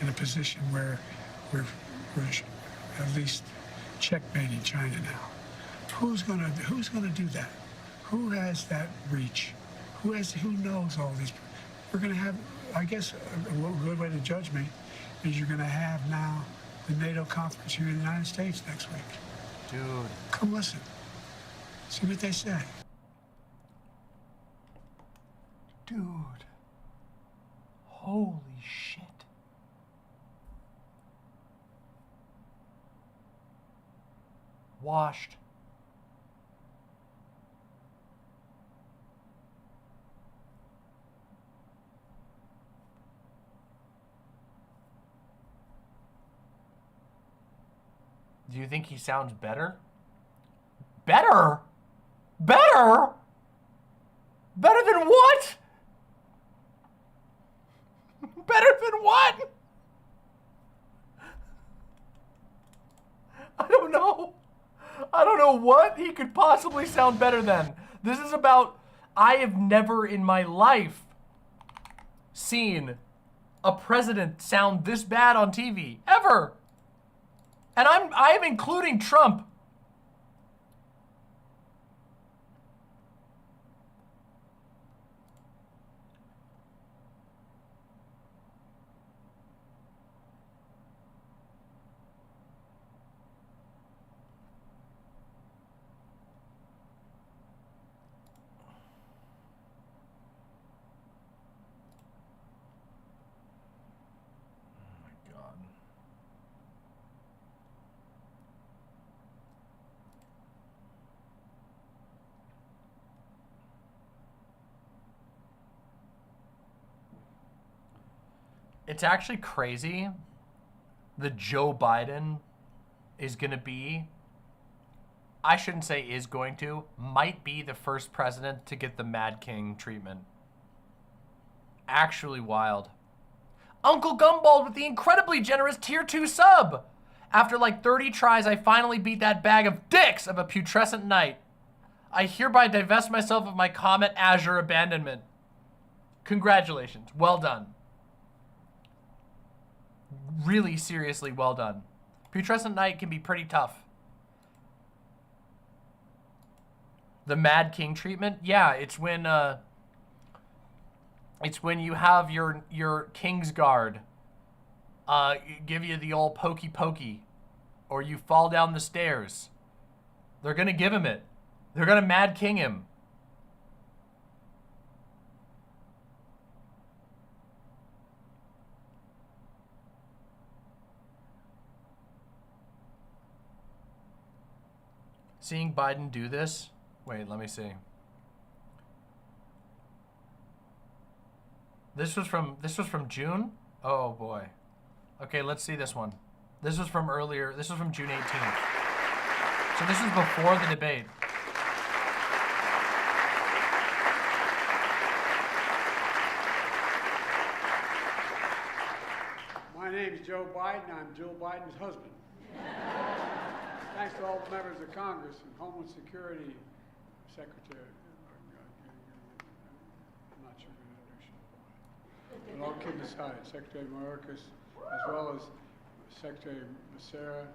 in a position where we're at least checkmating China now? Who's going to do that? Who has that reach? Who knows all these? We're going to have, I guess, a good way to judge me is you're going to have now the NATO conference here in the United States next week. Dude. Come listen. See what they say. Dude. Holy shit. Washed. Do you think he sounds better? Better? Better? Better than what? Better than what? I don't know. I don't know what he could possibly sound better than. This is about, I have never in my life seen a president sound this bad on TV, ever. And I am including Trump. It's actually crazy that Joe Biden is going to be, I shouldn't say is going to, might be the first president to get the Mad King treatment. Actually wild. Uncle Gumball with the incredibly generous tier 2 sub. After like 30 tries, I finally beat that bag of dicks of a putrescent knight. I hereby divest myself of my Comet Azure abandonment. Congratulations. Well done. Really seriously well done. Putrescent Knight can be pretty tough. The Mad King treatment? Yeah, it's when you have your King's Guard give you the old pokey pokey, or you fall down the stairs. They're gonna give him it. They're gonna Mad King him. Seeing Biden do this? Wait, let me see. This was from June? Oh boy. Okay, let's see this one. This was from earlier. This was from June 18th. So this is before the debate. My name is Joe Biden. I'm Jill Biden's husband. Thanks to all the members of Congress and Homeland Security Secretary. I'm not sure you're going to understand. But all kidding aside, Secretary Mayorkas, as well as Secretary Becerra,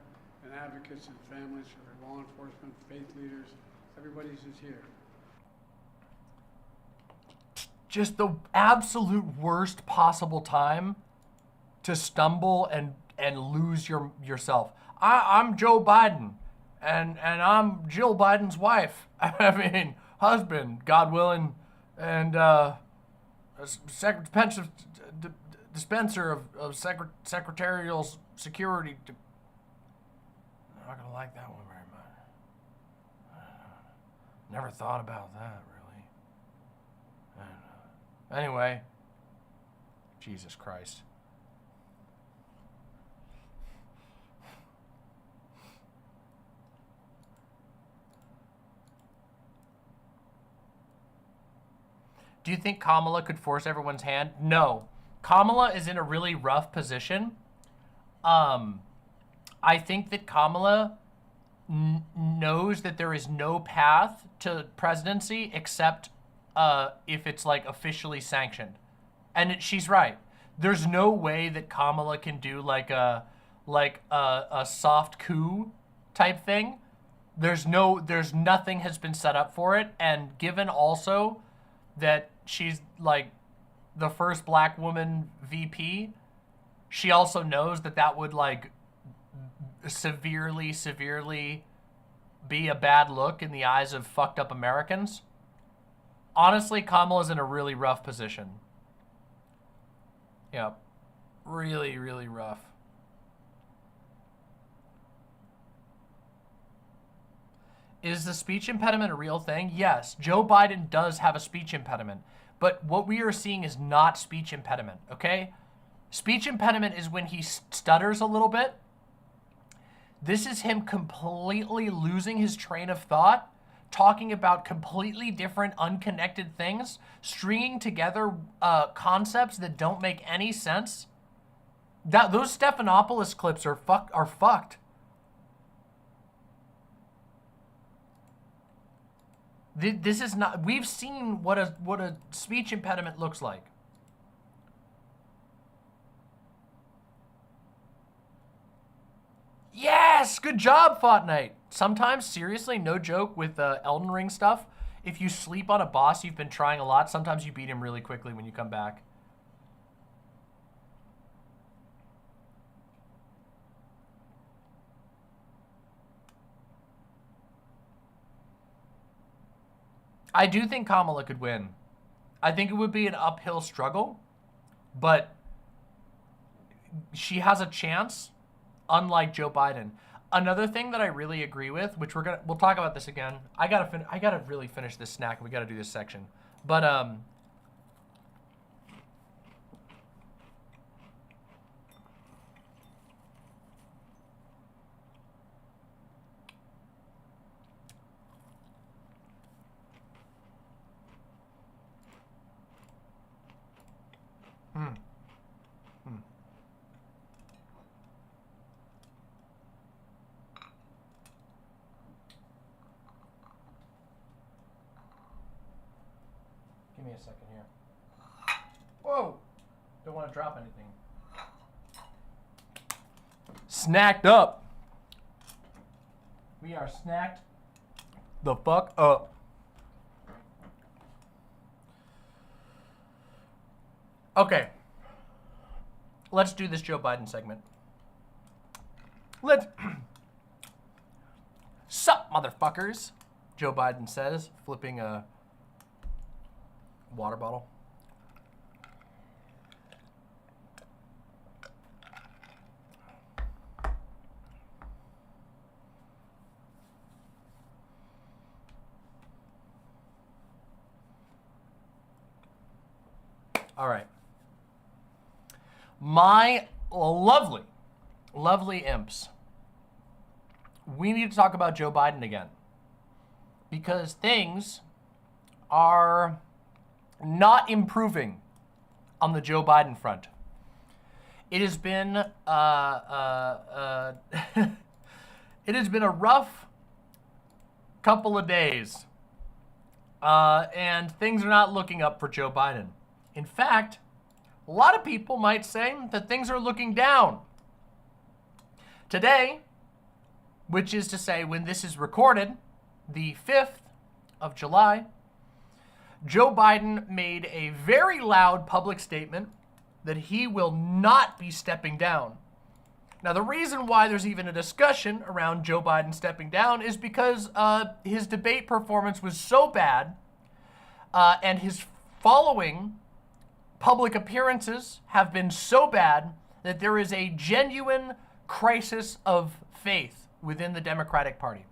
and advocates and families for law enforcement, faith leaders, everybody's just here. Just the absolute worst possible time to stumble and lose yourself. I'm Joe Biden, and I'm Jill Biden's wife. I mean, husband, God willing, and dispenser of secretarial security. I'm not gonna like that one very much. Never thought about that really. Anyway, Jesus Christ. Do you think Kamala could force everyone's hand? No. Kamala is in a really rough position I think that Kamala knows that there is no path to presidency except if it's like officially sanctioned. And she's right. There's no way that Kamala can do like a soft coup type thing. There's nothing has been set up for it. And given also that she's like the first black woman VP, she also knows that that would like severely be a bad look in the eyes of fucked up Americans. Honestly, Kamala's in a really rough position. Yeah, really rough. Is the speech impediment a real thing? Yes, Joe Biden does have a speech impediment, but what we are seeing is not speech impediment, okay? Speech impediment is when he stutters a little bit. This is him completely losing his train of thought, talking about completely different, unconnected things, stringing together concepts that don't make any sense. Those Stephanopoulos clips are fucked. This is not. We've seen what a speech impediment looks like. Yes, good job, Fortnite. Sometimes, seriously, no joke, with Elden Ring stuff, if you sleep on a boss you've been trying a lot, sometimes you beat him really quickly when you come back. I do think Kamala could win. I think it would be an uphill struggle, but she has a chance, unlike Joe Biden. Another thing that I really agree with, which we'll talk about this again. I gotta really finish this snack. We gotta do this section, but give me a second here. Whoa! Don't want to drop anything. Snacked up. We are snacked the fuck up. Okay. Let's do this Joe Biden segment. Sup, motherfuckers? Joe Biden says, flipping a water bottle. All right. My lovely imps. We need to talk about Joe Biden again, because things are not improving on the Joe Biden front. It has been it has been a rough couple of days, and things are not looking up for Joe Biden. In fact, a lot of people might say that things are looking down. Today, which is to say when this is recorded, the 5th of July, Joe Biden made a very loud public statement that he will not be stepping down. Now, the reason why there's even a discussion around Joe Biden stepping down is because his debate performance was so bad, and his following public appearances have been so bad that there is a genuine crisis of faith within the Democratic Party.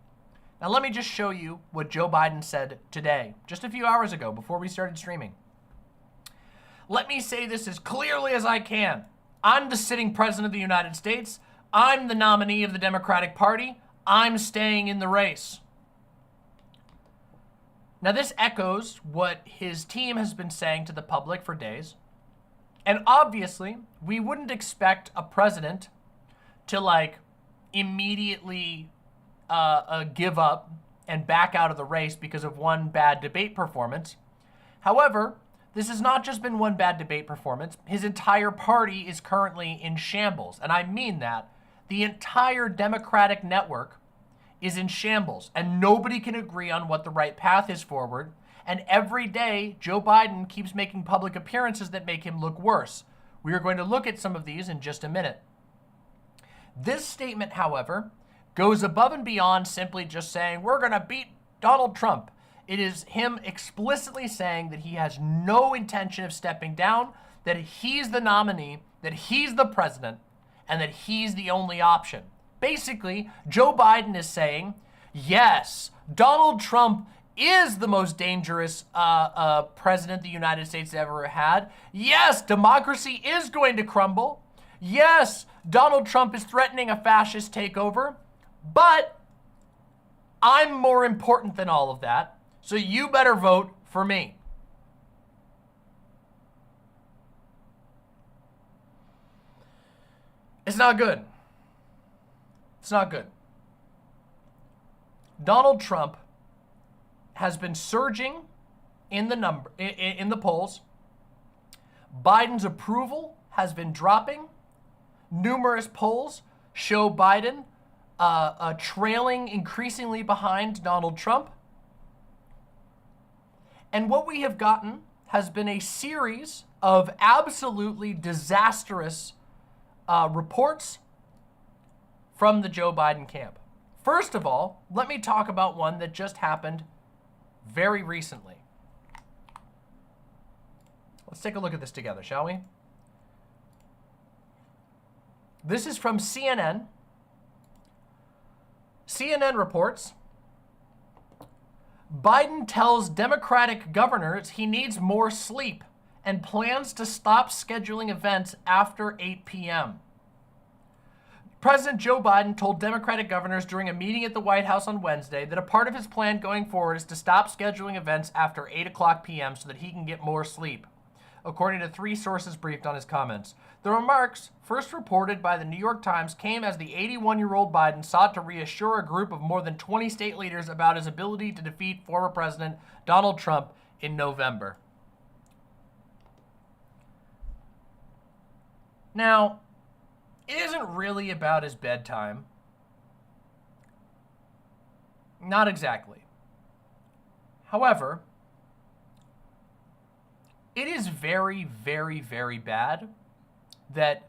Now, let me just show you what Joe Biden said today, just a few hours ago before we started streaming. Let me say this as clearly as I can. I'm the sitting president of the United States. I'm the nominee of the Democratic Party. I'm staying in the race. Now, this echoes what his team has been saying to the public for days. And obviously, we wouldn't expect a president to like immediately give up and back out of the race because of one bad debate performance. However, this has not just been one bad debate performance. His entire party is currently in shambles. And I mean that. The entire Democratic network is in shambles, and nobody can agree on what the right path is forward. And every day, Joe Biden keeps making public appearances that make him look worse. We are going to look at some of these in just a minute. This statement, however, goes above and beyond simply just saying, we're going to beat Donald Trump. It is him explicitly saying that he has no intention of stepping down, that he's the nominee, that he's the president, and that he's the only option. Basically, Joe Biden is saying, yes, Donald Trump is the most dangerous president the United States ever had. Yes, democracy is going to crumble. Yes, Donald Trump is threatening a fascist takeover, but I'm more important than all of that. So you better vote for me. It's not good. It's not good. Donald Trump has been surging in the polls. Biden's approval has been dropping. Numerous polls show Biden trailing increasingly behind Donald Trump. And what we have gotten has been a series of absolutely disastrous reports from the Joe Biden camp. First of all, let me talk about one that just happened very recently. Let's take a look at this together, shall we? This is from CNN. CNN reports, Biden tells Democratic governors he needs more sleep and plans to stop scheduling events after 8 p.m. President Joe Biden told Democratic governors during a meeting at the White House on Wednesday that a part of his plan going forward is to stop scheduling events after 8 o'clock p.m. so that he can get more sleep, according to 3 sources briefed on his comments. The remarks, first reported by the New York Times, came as the 81-year-old Biden sought to reassure a group of more than 20 state leaders about his ability to defeat former President Donald Trump in November. Now, it isn't really about his bedtime. Not exactly. However, it is very, very, very bad that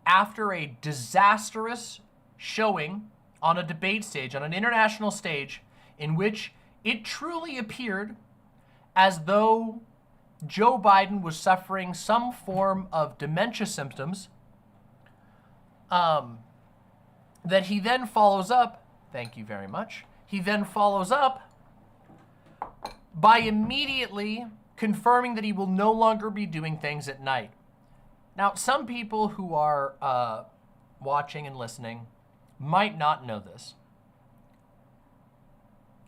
after a disastrous showing on a debate stage, on an international stage, in which it truly appeared as though Joe Biden was suffering some form of dementia symptoms, that he then follows up, thank you very much, he then follows up by immediately confirming that he will no longer be doing things at night. Now, some people who are watching and listening might not know this.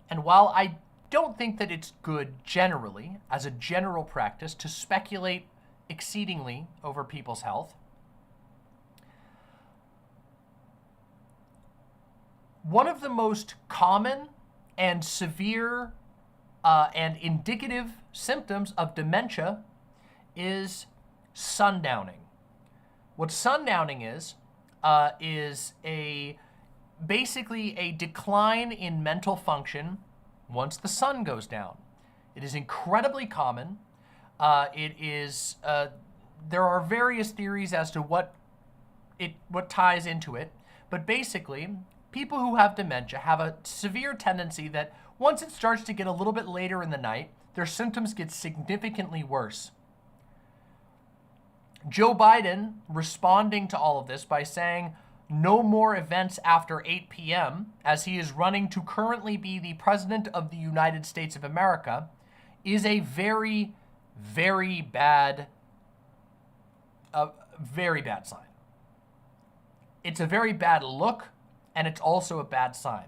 And while I don't think that it's good generally, as a general practice, to speculate exceedingly over people's health, one of the most common and severe and indicative symptoms of dementia is sundowning. What sundowning is basically a decline in mental function once the sun goes down. It is incredibly common. There are various theories as to what ties into it, but basically, people who have dementia have a severe tendency that once it starts to get a little bit later in the night, their symptoms get significantly worse. Joe Biden responding to all of this by saying no more events after 8 p.m., as he is running to currently be the President of the United States of America, is a very, very bad sign. It's a very bad look, and it's also a bad sign.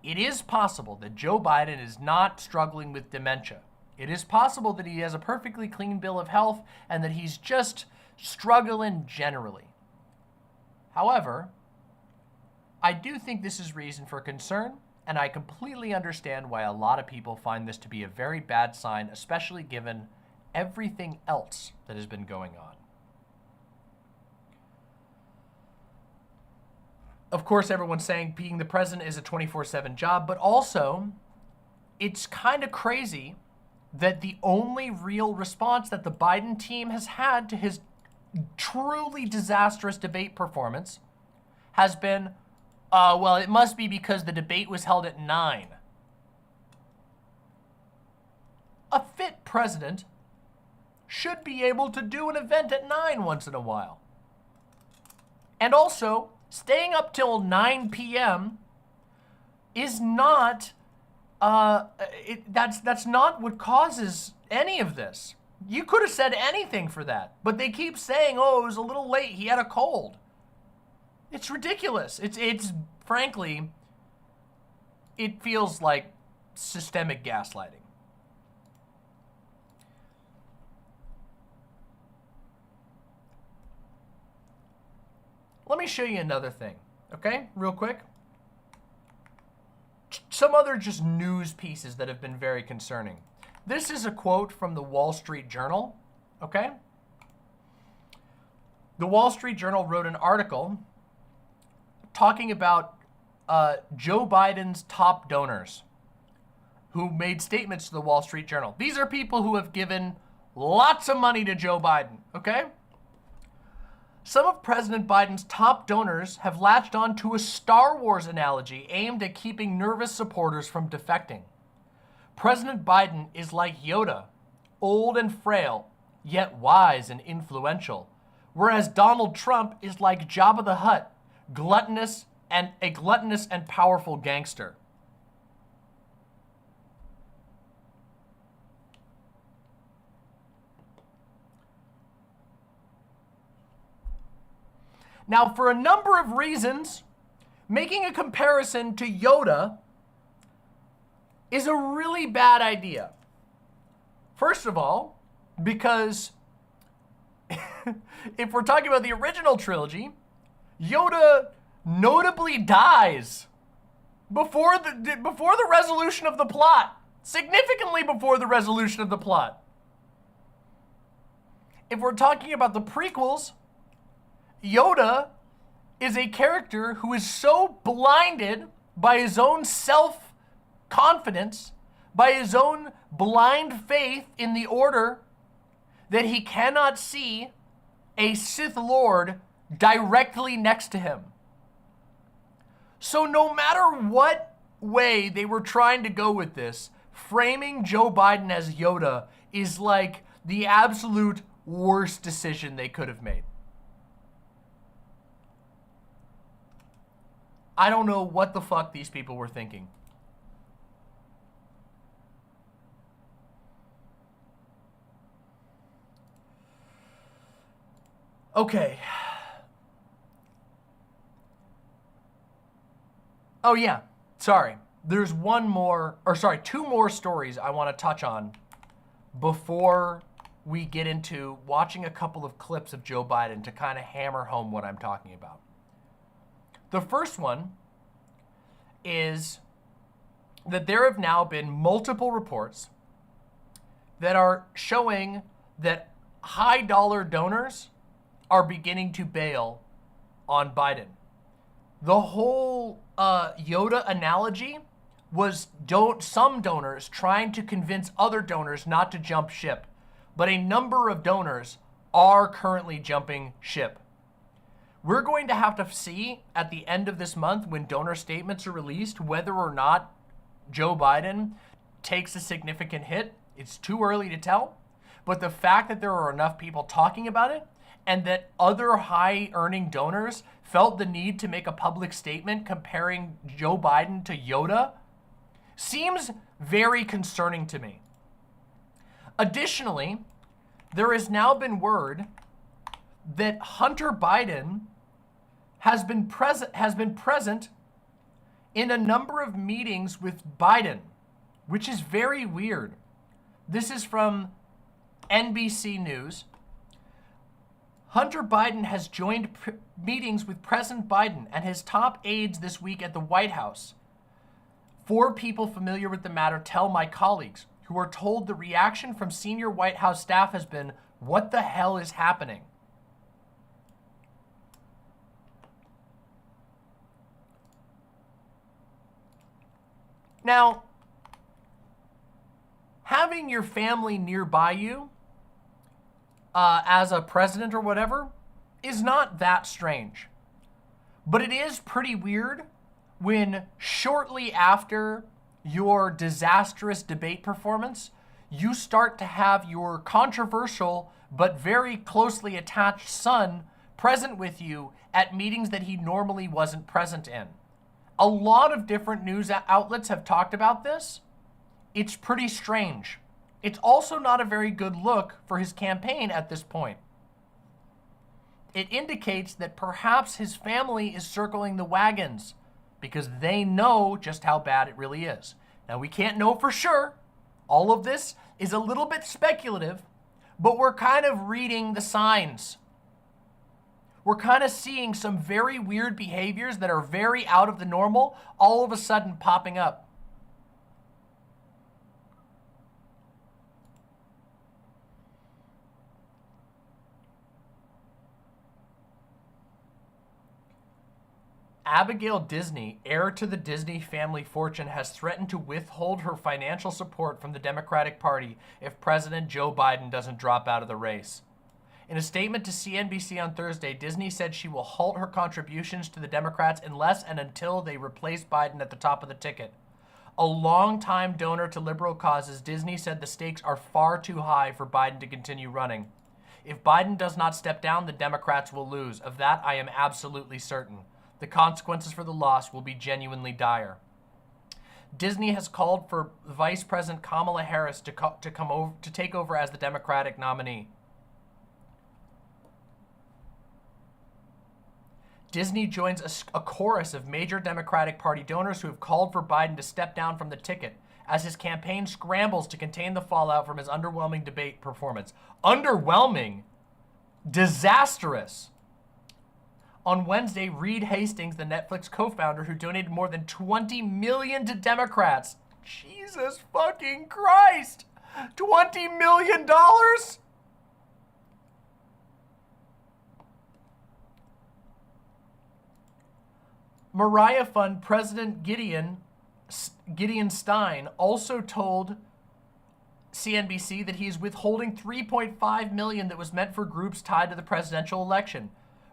It is possible that Joe Biden is not struggling with dementia. It is possible that he has a perfectly clean bill of health and that he's just struggling generally. However, I do think this is reason for concern, and I completely understand why a lot of people find this to be a very bad sign, especially given everything else that has been going on. Of course, everyone's saying being the president is a 24/7 job, but also it's kind of crazy that the only real response that the Biden team has had to his truly disastrous debate performance has been, well, it must be because the debate was held at 9. A fit president should be able to do an event at 9 once in a while. And also, staying up till 9 p.m. is not, that's not what causes any of this. You could have said anything for that, but they keep saying, oh, it was a little late, he had a cold. It's ridiculous. It's frankly, it feels like systemic gaslighting. Let me show you another thing, okay? Real quick. Some other just news pieces that have been very concerning. This is a quote from the Wall Street Journal, okay? The Wall Street Journal wrote an article talking about Joe Biden's top donors who made statements to the Wall Street Journal. These are people who have given lots of money to Joe Biden, okay? Some of President Biden's top donors have latched on to a Star Wars analogy aimed at keeping nervous supporters from defecting. President Biden is like Yoda, old and frail, yet wise and influential, whereas Donald Trump is like Jabba the Hutt, gluttonous and powerful gangster. Now, for a number of reasons, making a comparison to Yoda is a really bad idea. First of all, because if we're talking about the original trilogy, Yoda notably dies before the resolution of the plot, significantly before the resolution of the plot. If we're talking about the prequels, Yoda is a character who is so blinded by his own self-confidence, by his own blind faith in the Order, that he cannot see a Sith Lord directly next to him. So no matter what way they were trying to go with this, framing Joe Biden as Yoda is like the absolute worst decision they could have made. I don't know what the fuck these people were thinking. Okay. Oh yeah, sorry. There's two more stories I want to touch on before we get into watching a couple of clips of Joe Biden to kind of hammer home what I'm talking about. The first one is that there have now been multiple reports that are showing that high dollar donors are beginning to bail on Biden. The whole Yoda analogy was some donors trying to convince other donors not to jump ship, but a number of donors are currently jumping ship. We're going to have to see at the end of this month when donor statements are released whether or not Joe Biden takes a significant hit. It's too early to tell, but the fact that there are enough people talking about it and that other high-earning donors felt the need to make a public statement comparing Joe Biden to Yoda seems very concerning to me. Additionally, there has now been word that Hunter Biden has been present in a number of meetings with Biden, which is very weird. This is from NBC News. Hunter Biden has joined meetings with President Biden and his top aides this week at the White House. 4 people familiar with the matter tell my colleagues, who are told the reaction from senior White House staff has been, "What the hell is happening?" Now, having your family nearby you as a president or whatever is not that strange. But it is pretty weird when shortly after your disastrous debate performance, you start to have your controversial but very closely attached son present with you at meetings that he normally wasn't present in. A lot of different news outlets have talked about this. It's pretty strange. It's also not a very good look for his campaign at this point. It indicates that perhaps his family is circling the wagons because they know just how bad it really is. Now, we can't know for sure. All of this is a little bit speculative, but we're kind of reading the signs. We're kind of seeing some very weird behaviors that are very out of the normal all of a sudden popping up. Abigail Disney, heir to the Disney family fortune, has threatened to withhold her financial support from the Democratic Party if President Joe Biden doesn't drop out of the race. In a statement to CNBC on Thursday, Disney said she will halt her contributions to the Democrats unless and until they replace Biden at the top of the ticket. A longtime donor to liberal causes, Disney said the stakes are far too high for Biden to continue running. If Biden does not step down, the Democrats will lose. Of that, I am absolutely certain. The consequences for the loss will be genuinely dire. Disney has called for Vice President Kamala Harris to take over as the Democratic nominee. Disney joins a chorus of major Democratic Party donors who have called for Biden to step down from the ticket as his campaign scrambles to contain the fallout from his underwhelming debate performance. Underwhelming? Disastrous. On Wednesday, Reed Hastings, the Netflix co-founder who donated more than $20 million to Democrats. Jesus fucking Christ! $20 million? Mariah Fund President Gideon Stein also told CNBC that he is withholding $3.5 million that was meant for groups tied to the presidential election.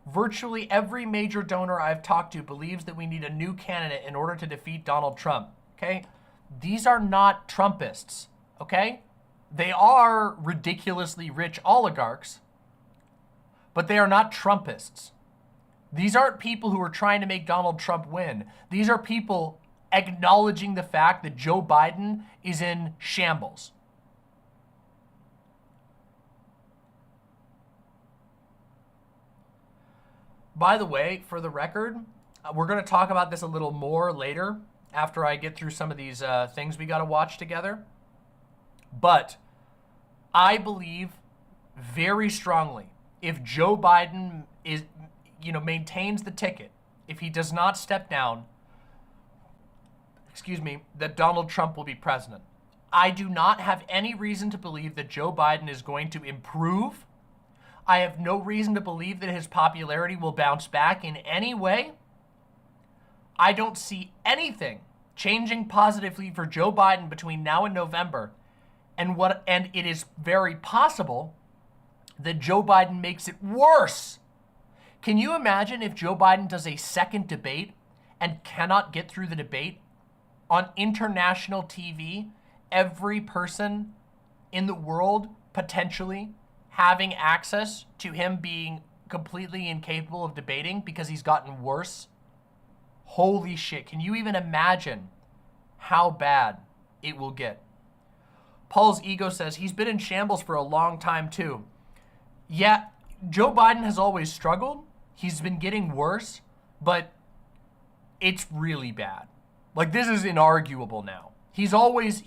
Virtually every major donor I've talked to believes that we need a new candidate in order to defeat Donald Trump, okay? These are not Trumpists, okay? They are ridiculously rich oligarchs, but they are not Trumpists. These aren't people who are trying to make Donald Trump win. These are people acknowledging the fact that Joe Biden is in shambles. By the way, for the record, we're going to talk about this a little more later after I get through some of these things we got to watch together. But I believe very strongly if Joe Biden maintains the ticket, if he does not step down, that Donald Trump will be president. I do not have any reason to believe that Joe Biden is going to improve. I have no reason to believe that his popularity will bounce back in any way. I don't see anything changing positively for Joe Biden between now and November. And it is very possible that Joe Biden makes it worse. Can you imagine if Joe Biden does a second debate and cannot get through the debate on international TV, every person in the world potentially having access to him being completely incapable of debating because he's gotten worse? Holy shit, can you even imagine how bad it will get? Paul's ego says he's been in shambles for a long time too. Yeah, Joe Biden has always struggled. He's been getting worse, but it's really bad. Like, this is inarguable now. He's always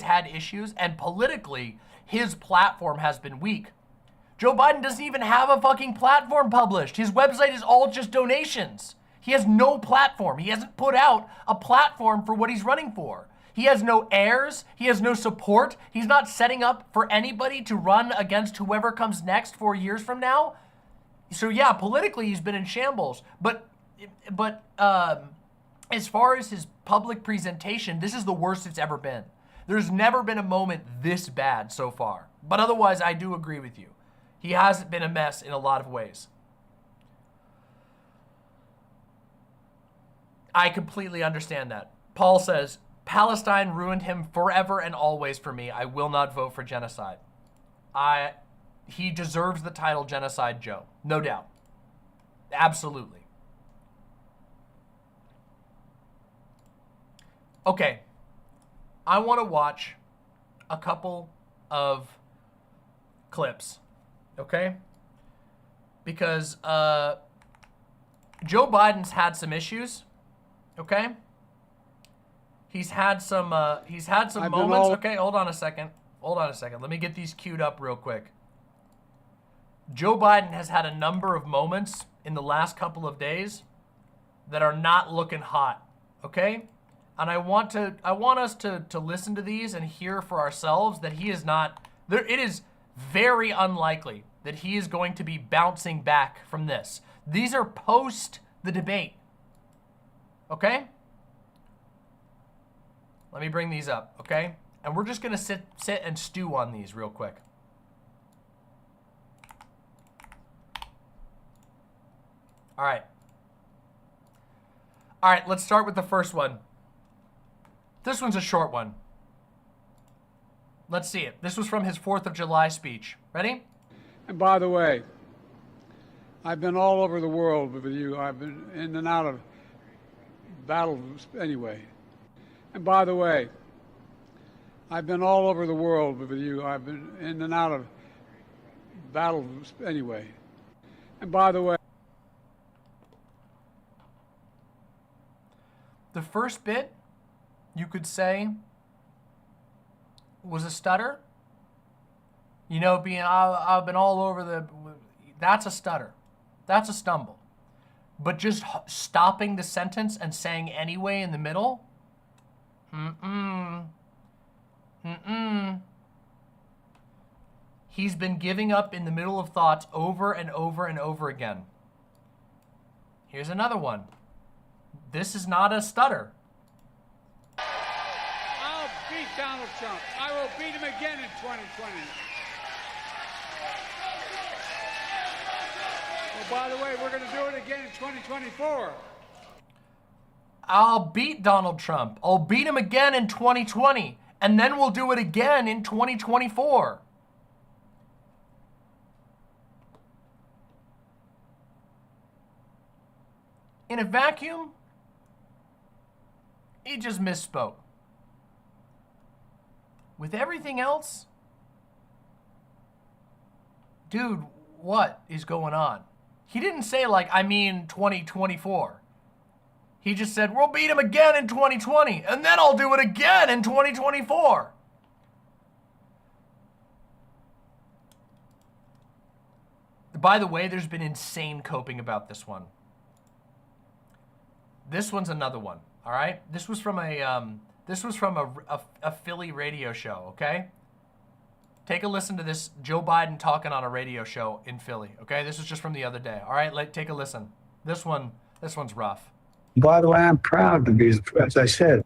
had issues, and politically, his platform has been weak. Joe Biden doesn't even have a fucking platform published. His website is all just donations. He has no platform. He hasn't put out a platform for what he's running for. He has no heirs. He has no support. He's not setting up for anybody to run against whoever comes next 4 years from now. So yeah, politically he's been in shambles. But as far as his public presentation, this is the worst it's ever been. There's never been a moment this bad so far. But otherwise, I do agree with you. He has been a mess in a lot of ways. I completely understand that. Paul says, Palestine ruined him forever and always for me. I will not vote for genocide. He deserves the title Genocide Joe. No doubt. Absolutely. Okay. I want to watch a couple of clips. Okay? Because Joe Biden's had some issues. Okay? He's had some moments. Okay, hold on a second. Let me get these queued up real quick. Joe Biden has had a number of moments in the last couple of days that are not looking hot. Okay? And I want us to listen to these and hear for ourselves that he is not there. It is very unlikely that he is going to be bouncing back from this. These are post the debate. Okay? Let me bring these up, okay? And we're just gonna sit and stew on these real quick. All right, let's start with the first one. This one's a short one. Let's see it. This was from his 4th of July speech. Ready? And by the way, I've been all over the world with you. I've been in and out of battles anyway. And by the way, I've been all over the world with you. I've been in and out of battles anyway. And by the way, the first bit, you could say, was a stutter. You know, I've been all over the, that's a stutter. That's a stumble. But just stopping the sentence and saying anyway in the middle, he's been giving up in the middle of thoughts over and over and over again. Here's another one. This is not a stutter. I'll beat Donald Trump. I will beat him again in 2020. Oh, by the way, we're going to do it again in 2024. I'll beat Donald Trump. I'll beat him again in 2020. And then we'll do it again in 2024. In a vacuum, he just misspoke. With everything else, dude, what is going on? He didn't say like, I mean 2024. He just said, we'll beat him again in 2020, and then I'll do it again in 2024. By the way, there's been insane coping about this one. This one's another one, all right? This was from a Philly radio show, okay? Take a listen to this Joe Biden talking on a radio show in Philly, okay? This is just from the other day, all right? Take a listen. This one's rough. By the way, I'm proud to be, as I said.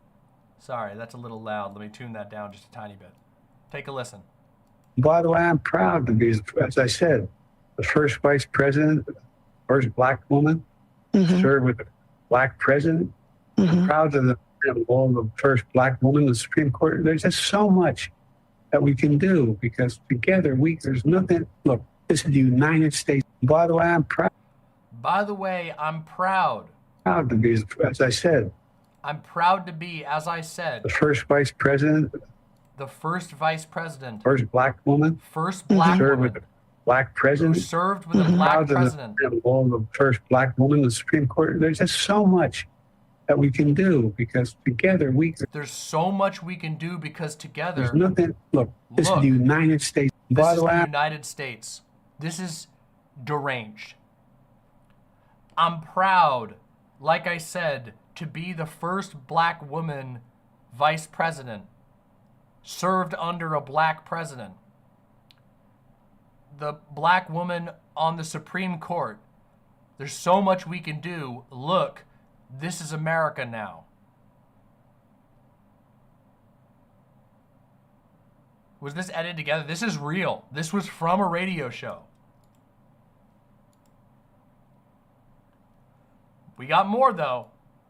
Sorry, that's a little loud. Let me tune that down just a tiny bit. Take a listen. By the way, I'm proud to be, as I said, the first vice president, first black woman, served with a black president. I'm proud of the first black woman in the Supreme Court. There's just so much that we can do because together there's nothing. Look, this is the United States. By the way, I'm proud. By the way, I'm proud. Proud to be, as I said. I'm proud to be, as I said. The first vice president. The first vice president. First black woman. First black served woman. with a black president. Who served with a black president. The first black woman in the Supreme Court. There's just so much that we can do because together There's so much we can do because together. There's nothing. Look, this is the United States. This is the United States. This is deranged. I'm proud, like I said, to be the first black woman vice president, served under a black president. The black woman on the Supreme Court. There's so much we can do. Look, this is America now. Was this edited together? This is real. This was from a radio show. We got more though.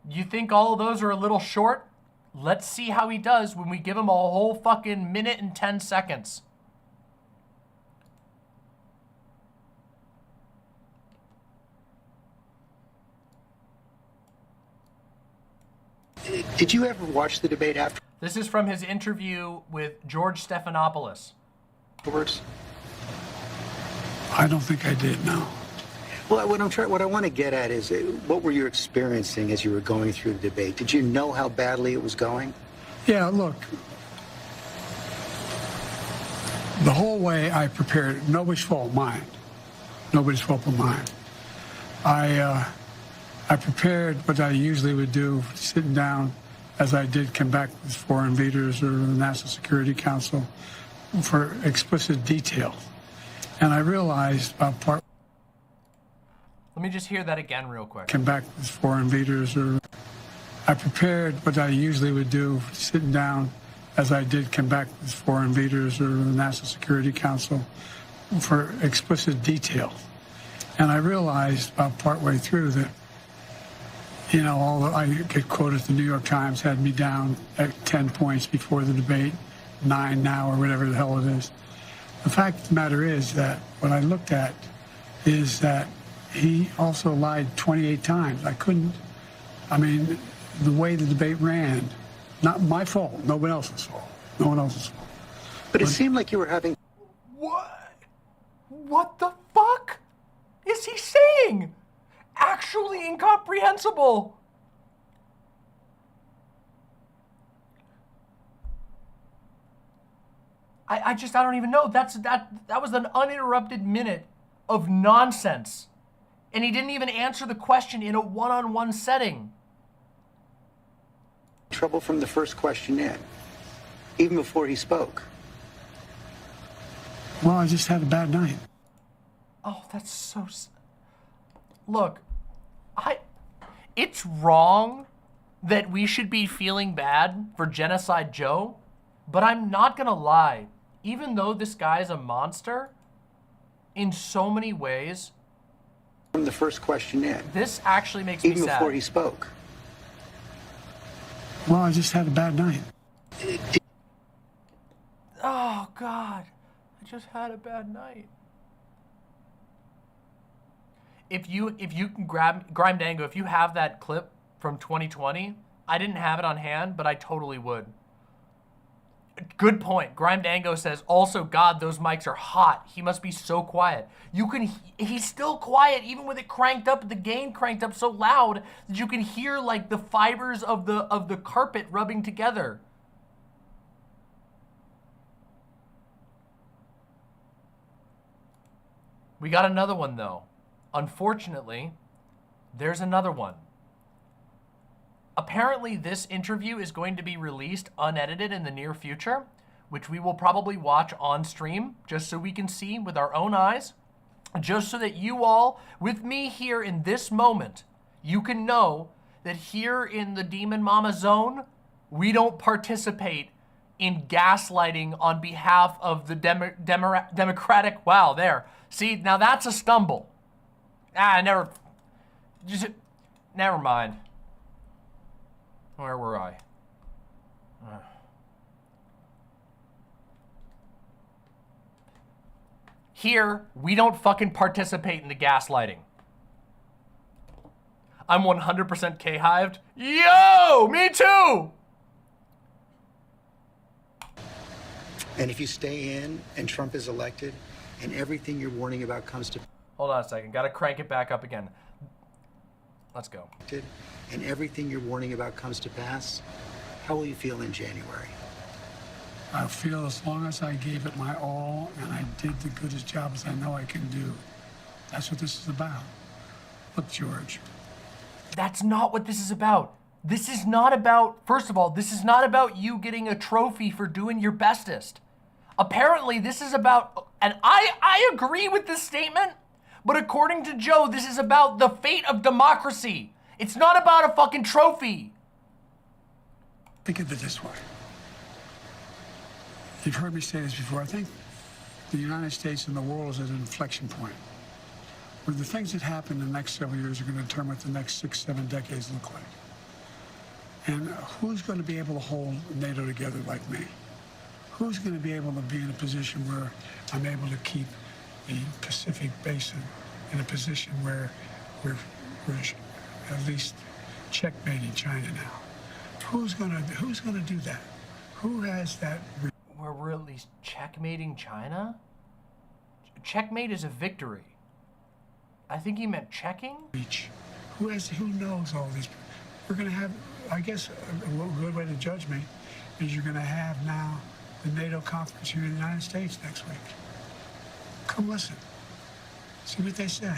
You think all of those are a little short? Let's see how he does when we give him a whole fucking minute and 10 seconds. Did you ever watch the debate This is from his interview with George Stephanopoulos. afterwards? I don't think I did, no. Well, what I want to get at is, what were you experiencing as you were going through the debate? Did you know how badly it was going? Yeah, look. The whole way I prepared, nobody's fault, mine. Nobody's fault but mine. I prepared what I usually would do, sitting down, as I did come back with foreign leaders or the National Security Council, for explicit detail. And I realized about Let me just hear that again real quick. come back with foreign leaders, or I prepared what I usually would do, sitting down, as I did come back with foreign leaders or the National Security Council, for explicit detail. And I realized about partway through that, you know, I get quoted, the New York Times had me down at 10 points before the debate, 9 now, or whatever the hell it is. The fact of the matter is that what I looked at is that he also lied 28 times. I mean, the way the debate ran, not my fault, nobody else's fault. No one else's fault. But it seemed like you were having... What? What the fuck is he saying? Actually incomprehensible. I don't even know. That was an uninterrupted minute of nonsense. And he didn't even answer the question in a one-on-one setting. trouble from the first question in, even before he spoke. Well, I just had a bad night. Oh, that's so... Look, it's wrong that we should be feeling bad for Genocide Joe, but I'm not gonna lie. Even though this guy's a monster, in so many ways... From the first question in. This actually makes me sad. Even before he spoke. Well, I just had a bad night. Oh, God. I just had a bad night. If you can grab Grime Dango, if you have that clip from 2020, I didn't have it on hand, but I totally would. Good point. Grime Dango says, also, God, those mics are hot. He must be so quiet. He's still quiet, even with it cranked up, the gain cranked up so loud that you can hear like the fibers of the carpet rubbing together. We got another one though. Unfortunately, there's another one. Apparently, this interview is going to be released unedited in the near future, which we will probably watch on stream, just so we can see with our own eyes, just so that you all, with me here in this moment, you can know that here in the Demon Mama zone, we don't participate in gaslighting on behalf of the Democratic... Wow, there. See, now that's a stumble. Never mind. Where were I? Here, we don't fucking participate in the gaslighting. I'm 100% K-hived. Yo, me too! And if you stay in and Trump is elected and everything you're warning about comes to... Hold on a second. Gotta crank it back up again. Let's go. And everything you're warning about comes to pass, how will you feel in January? I feel as long as I gave it my all and I did the goodest job as I know I can do. That's what this is about. Look, George. That's not what this is about. This is not about, first of all, this is not about you getting a trophy for doing your bestest. Apparently, this is about, and I agree with this statement, but according to Joe, this is about the fate of democracy. It's not about a fucking trophy. Think of it this way. You've heard me say this before. I think the United States and the world is at an inflection point where the things that happen in the next several years are going to determine what the next 6, 7 decades look like. And who's going to be able to hold NATO together like me? Who's going to be able to be in a position where I'm able to keep the Pacific Basin in a position where we're at least checkmating China now? Who's going to do that? Who has that? Where we're at least checkmating China? Checkmate is a victory. I think he meant checking? Reach. Who knows all these? We're going to have, I guess, a good way to judge me is you're going to have now the NATO conference here in the United States next week. Come listen. See what they say.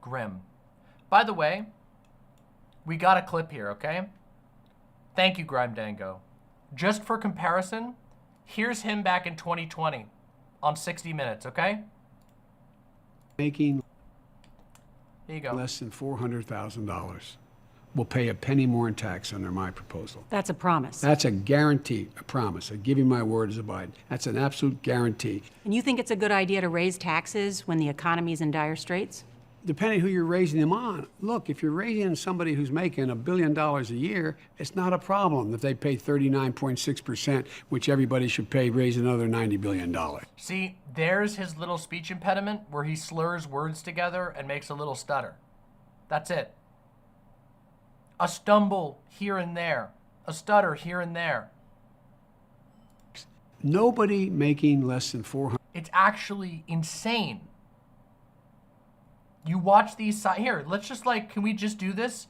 Grim. By the way, we got a clip here, okay? Thank you, Grime Dango. Just for comparison, here's him back in 2020 on 60 Minutes, okay? Making Here you go. less than $400,000 will pay a penny more in tax under my proposal. That's a promise. That's a guarantee, a promise. I give you my word as a Biden. That's an absolute guarantee. And you think it's a good idea to raise taxes when the economy's in dire straits? Depending who you're raising them on. Look, if you're raising somebody who's making $1 billion a year, it's not a problem if they pay 39.6%, which everybody should pay, raise another $90 billion. See, there's his little speech impediment where he slurs words together and makes a little stutter. That's it. A stumble here and there. A stutter here and there. Nobody making less than $400,000. It's actually insane. You watch these here, let's just can we just do this?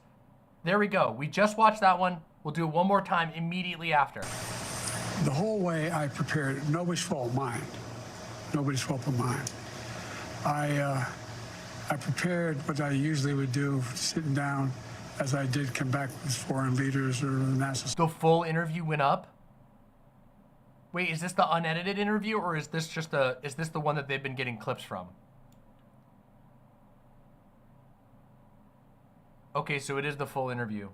There we go. We just watched that one. We'll do it one more time immediately after. The whole way I prepared, nobody's fault, mine. Nobody's fault but mine. I prepared what I usually would do, sitting down as I did come back with foreign leaders or the NASA. The full interview went up? Wait, is this the unedited interview or is this just the one that they've been getting clips from? Okay, so it is the full interview.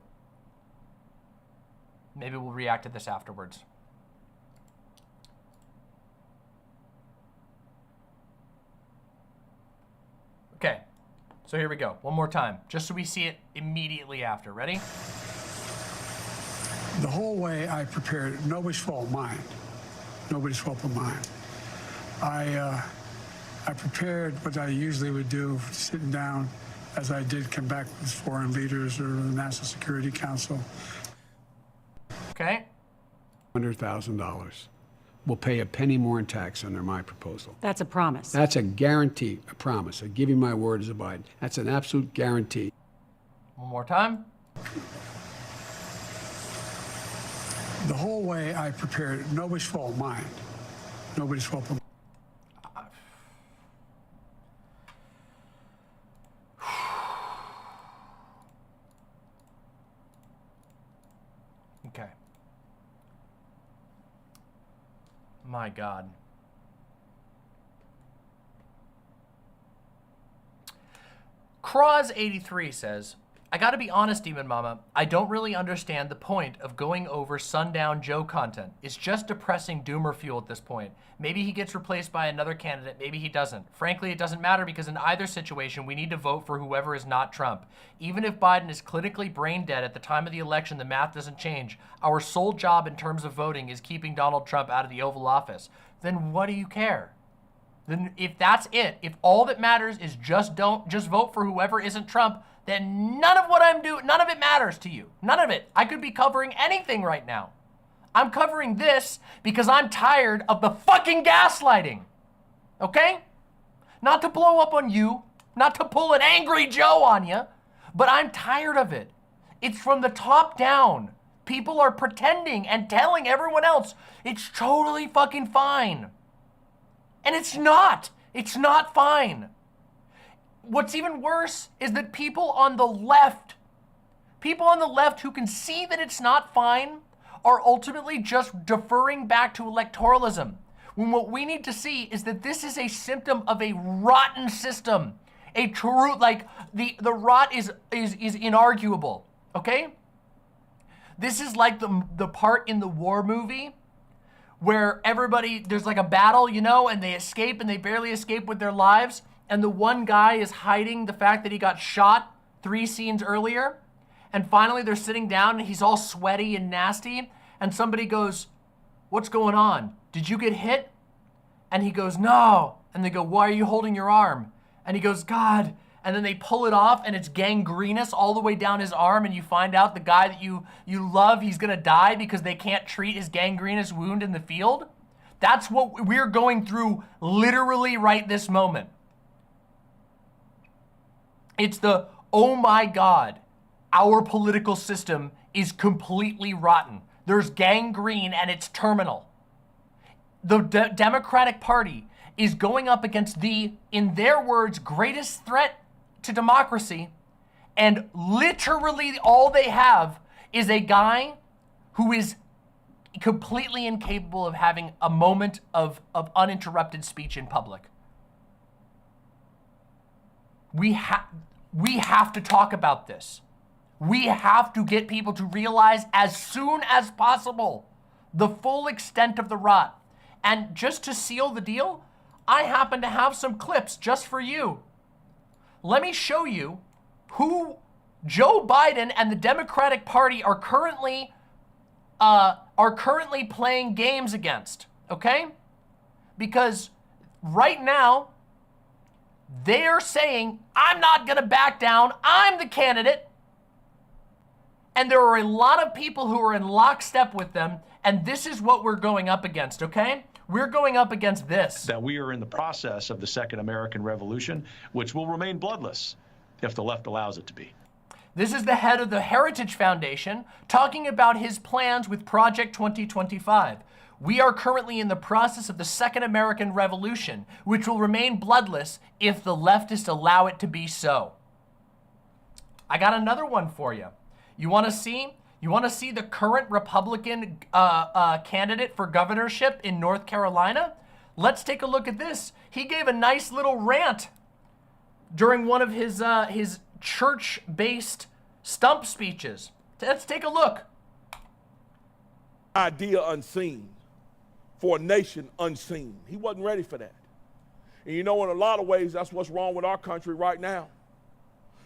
Maybe we'll react to this afterwards. Okay, so here we go. One more time, just so we see it immediately after. Ready? The whole way I prepared, nobody's fault, mine. Nobody's fault but mine. I prepared what I usually would do, sitting down as I did come back with foreign leaders or the National Security Council. Okay. $100,000 will pay a penny more in tax under my proposal. That's a promise. That's a guarantee, a promise. I give you my word as a Biden. That's an absolute guarantee. One more time. The whole way I prepared, nobody's fault, mine. Nobody's fault but mine. Okay. My God. Croz83 says, I gotta be honest, Demon Mama, I don't really understand the point of going over Sundown Joe content. It's just depressing doomer fuel at this point. Maybe he gets replaced by another candidate, maybe he doesn't. Frankly, it doesn't matter because in either situation, we need to vote for whoever is not Trump. Even if Biden is clinically brain dead at the time of the election, the math doesn't change. Our sole job in terms of voting is keeping Donald Trump out of the Oval Office. Then what do you care? Then if that's it, if all that matters is just vote for whoever isn't Trump, then none of what I'm doing, none of it matters to you. None of it. I could be covering anything right now. I'm covering this because I'm tired of the fucking gaslighting. Okay? Not to blow up on you, not to pull an angry Joe on you, But I'm tired of it. It's from the top down. People are pretending and telling everyone else it's totally fucking fine. And it's not. It's not fine. What's even worse is that people on the left who can see that it's not fine are ultimately just deferring back to electoralism. When what we need to see is that this is a symptom of a rotten system. A true, like, the rot is inarguable, okay? This is like the part in the war movie where everybody, there's like a battle, you know, and they escape and they barely escape with their lives. And the one guy is hiding the fact that he got shot 3 scenes earlier. And finally they're sitting down and he's all sweaty and nasty. And somebody goes, "What's going on? Did you get hit?" And he goes, "No." And they go, "Why are you holding your arm?" And he goes, "God." And then they pull it off and it's gangrenous all the way down his arm. And you find out the guy that you love, he's gonna die because they can't treat his gangrenous wound in the field. That's what we're going through literally right this moment. It's the, oh my God, our political system is completely rotten. There's gangrene and it's terminal. The Democratic Party is going up against the, in their words, greatest threat to democracy, and literally all they have is a guy who is completely incapable of having a moment of uninterrupted speech in public. We have to talk about this. We have to get people to realize as soon as possible the full extent of the rot. And just to seal the deal, I happen to have some clips just for you. Let me show you who Joe Biden and the Democratic Party are currently playing games against, okay? Because right now, they're saying, "I'm not gonna back down, I'm the candidate." And there are a lot of people who are in lockstep with them, and this is what we're going up against, okay? We're going up against this. That we are in the process of the Second American Revolution, which will remain bloodless if the left allows it to be. This is the head of the Heritage Foundation talking about his plans with Project 2025. "We are currently in the process of the Second American Revolution, which will remain bloodless if the leftists allow it to be so." I got another one for you. You want to see the current Republican candidate for governorship in North Carolina? Let's take a look at this. He gave a nice little rant during one of his church-based stump speeches. Let's take a look. Idea unseen for a nation unseen. He wasn't ready for that. And you know, in a lot of ways, that's what's wrong with our country right now.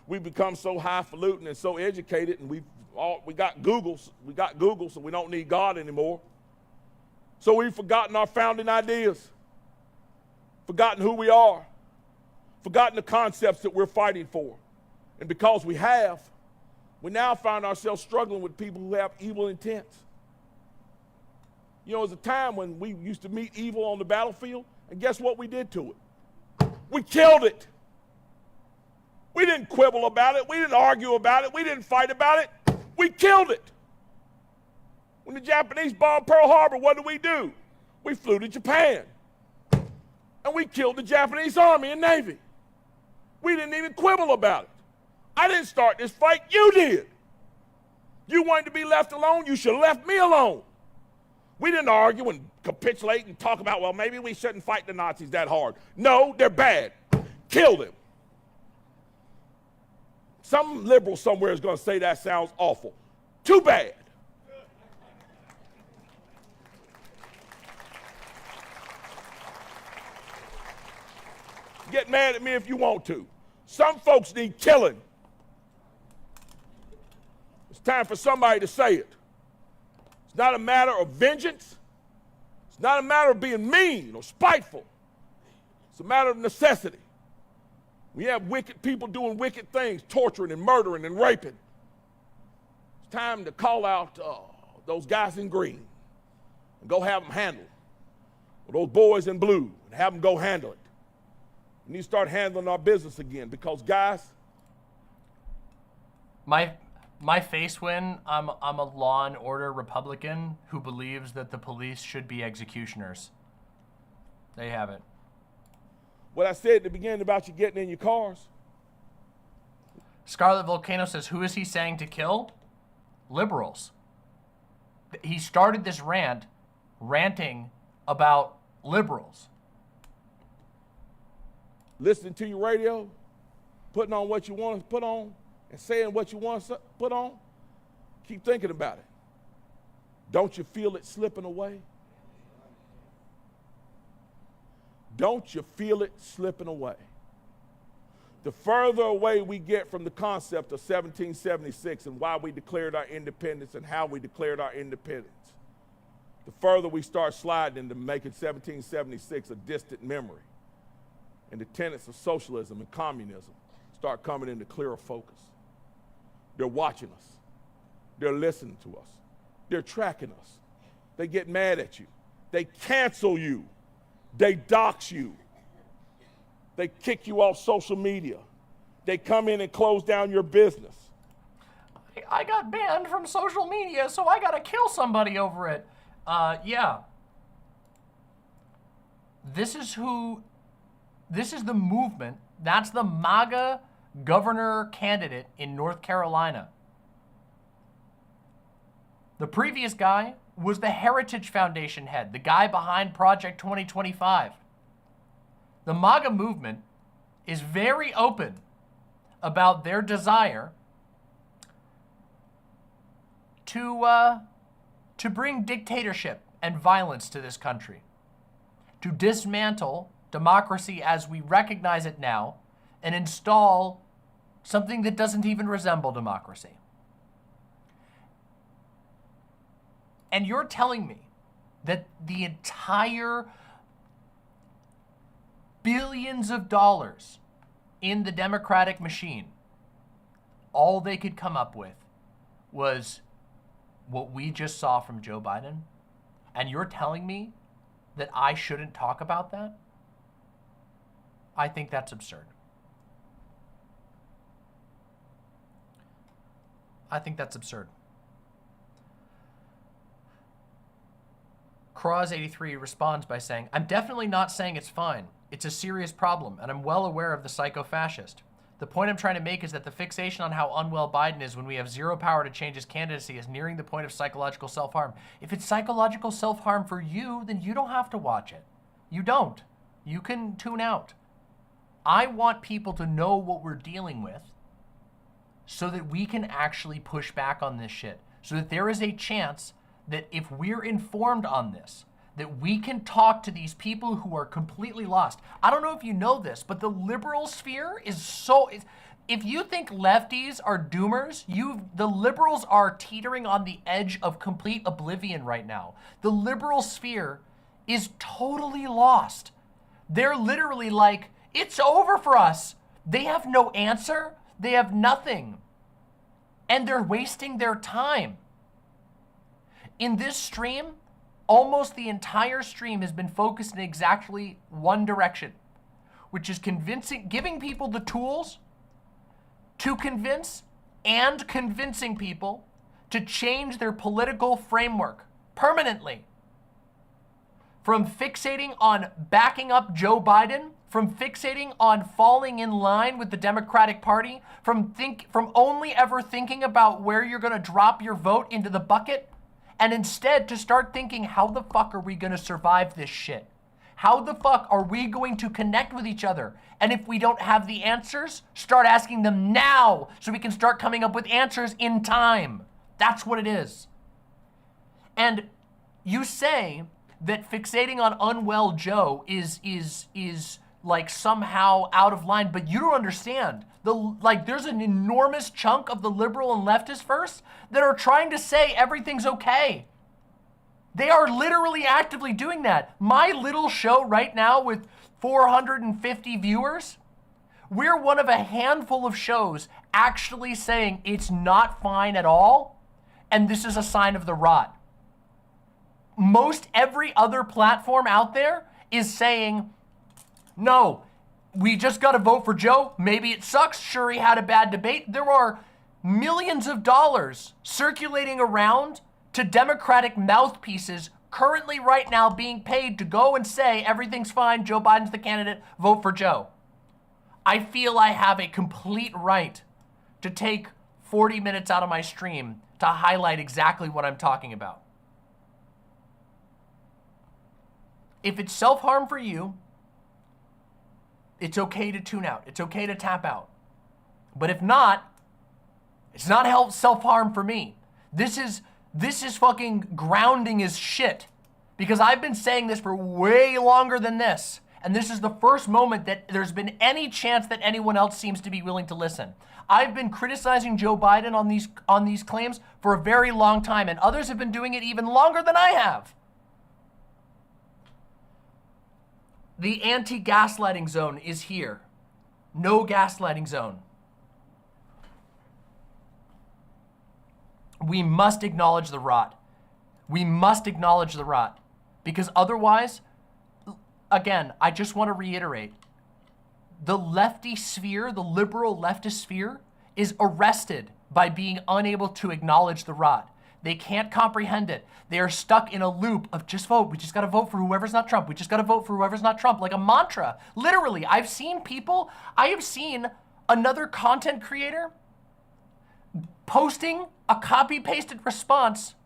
We've become so highfalutin and so educated, and we got Google, so we don't need God anymore. So we've forgotten our founding ideas, forgotten who we are, forgotten the concepts that we're fighting for. And because we have, we now find ourselves struggling with people who have evil intents. You know, there's a time when we used to meet evil on the battlefield, and guess what we did to it? We killed it. We didn't quibble about it. We didn't argue about it. We didn't fight about it. We killed it. When the Japanese bombed Pearl Harbor, what did we do? We flew to Japan. And we killed the Japanese Army and Navy. We didn't even quibble about it. I didn't start this fight. You did. You wanted to be left alone. You should have left me alone. We didn't argue and capitulate and talk about, well, maybe we shouldn't fight the Nazis that hard. No, they're bad. Kill them. Some liberal somewhere is going to say that sounds awful. Too bad. Get mad at me if you want to. Some folks need killing. It's time for somebody to say it. It's not a matter of vengeance. It's not a matter of being mean or spiteful. It's a matter of necessity. We have wicked people doing wicked things, torturing and murdering and raping. It's time to call out those guys in green and go have them handled. Or those boys in blue and have them go handle it. We need to start handling our business again because, guys, My face when I'm a law and order Republican who believes that the police should be executioners. There you have it. What I said at the beginning about you getting in your cars. Scarlet Volcano says, who is he saying to kill? Liberals. He started this ranting about liberals. Listening to your radio, putting on what you want to put on, and saying what you want to put on. Keep thinking about it. Don't you feel it slipping away? Don't you feel it slipping away? The further away we get from the concept of 1776 and why we declared our independence and how we declared our independence, the further we start sliding into making 1776 a distant memory. And the tenets of socialism and communism start coming into clearer focus. They're watching us. They're listening to us. They're tracking us. They get mad at you. They cancel you. They dox you. They kick you off social media. They come in and close down your business. I got banned from social media, so I gotta kill somebody over it. Yeah. This is the movement. That's the MAGA governor candidate in North Carolina. The previous guy was the Heritage Foundation head, the guy behind Project 2025. The MAGA movement is very open about their desire to bring dictatorship and violence to this country, to dismantle democracy as we recognize it now and install something that doesn't even resemble democracy. And you're telling me that the entire billions of dollars in the Democratic machine, all they could come up with was what we just saw from Joe Biden? And you're telling me that I shouldn't talk about that? I think that's absurd. I think that's absurd. Cross83 responds by saying, I'm definitely not saying it's fine. It's a serious problem, and I'm well aware of the psycho-fascist. The point I'm trying to make is that the fixation on how unwell Biden is when we have zero power to change his candidacy is nearing the point of psychological self-harm. If it's psychological self-harm for you, then you don't have to watch it. You don't. You can tune out. I want people to know what we're dealing with so that we can actually push back on this shit. So that there is a chance that if we're informed on this, that we can talk to these people who are completely lost. I don't know if you know this, but the liberal sphere is so... If you think lefties are doomers, the liberals are teetering on the edge of complete oblivion right now. The liberal sphere is totally lost. They're literally like, it's over for us. They have no answer. They have nothing. And they're wasting their time. In this stream, almost the entire stream has been focused in exactly one direction, which is giving people the tools to convince and convincing people to change their political framework permanently. From fixating on backing up Joe Biden, from fixating on falling in line with the Democratic Party, from only ever thinking about where you're going to drop your vote into the bucket, and instead to start thinking, how the fuck are we going to survive this shit? How the fuck are we going to connect with each other? And if we don't have the answers, start asking them now so we can start coming up with answers in time. That's what it is. And you say that fixating on unwell Joe is like somehow out of line, but you don't understand. There's an enormous chunk of the liberal and leftist first that are trying to say everything's okay. They are literally actively doing that. My little show right now with 450 viewers, we're one of a handful of shows actually saying it's not fine at all, and this is a sign of the rot. Most every other platform out there is saying, no, we just got to vote for Joe. Maybe it sucks. Sure, he had a bad debate. There are millions of dollars circulating around to Democratic mouthpieces currently right now being paid to go and say everything's fine, Joe Biden's the candidate, vote for Joe. I feel I have a complete right to take 40 minutes out of my stream to highlight exactly what I'm talking about. If it's self-harm for you, it's okay to tune out. It's okay to tap out. But if not, it's not self-harm for me. This is fucking grounding as shit. Because I've been saying this for way longer than this. And this is the first moment that there's been any chance that anyone else seems to be willing to listen. I've been criticizing Joe Biden on these claims for a very long time, and others have been doing it even longer than I have. The anti-gaslighting zone is here. No gaslighting zone. We must acknowledge the rot. We must acknowledge the rot. Because otherwise, again, I just want to reiterate, the lefty sphere, the liberal leftist sphere, is arrested by being unable to acknowledge the rot. They can't comprehend it. They are stuck in a loop of just vote. We just got to vote for whoever's not Trump. We just got to vote for whoever's not Trump, like a mantra. Literally, I have seen another content creator posting a copy-pasted response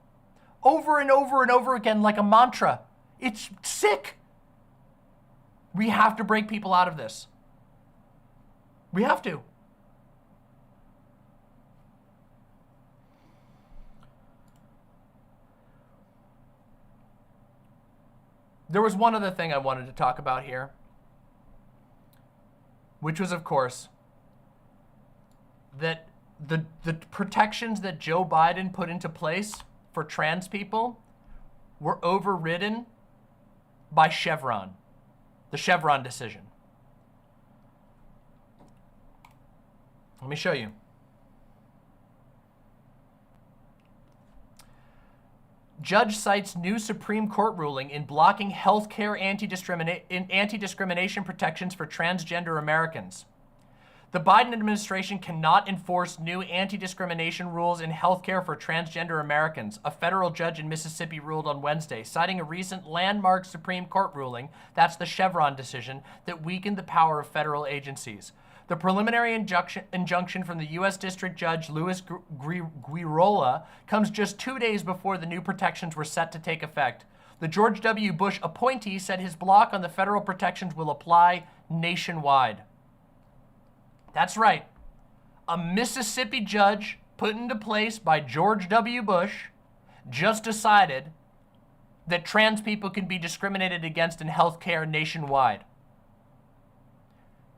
over and over and over again like a mantra. It's sick. We have to break people out of this. We have to. There was one other thing I wanted to talk about here, which was, of course, that the protections that Joe Biden put into place for trans people were overridden by Chevron, the Chevron decision. Let me show you. Judge cites new Supreme Court ruling in blocking healthcare anti-discrimination protections for transgender Americans. The Biden administration cannot enforce new anti-discrimination rules in healthcare for transgender Americans, a federal judge in Mississippi ruled on Wednesday, citing a recent landmark Supreme Court ruling, that's the Chevron decision, that weakened the power of federal agencies. The preliminary injunction from the U.S. District Judge Louis Guirola comes just 2 days before the new protections were set to take effect. The George W. Bush appointee said his block on the federal protections will apply nationwide. That's right. A Mississippi judge put into place by George W. Bush just decided that trans people can be discriminated against in healthcare nationwide.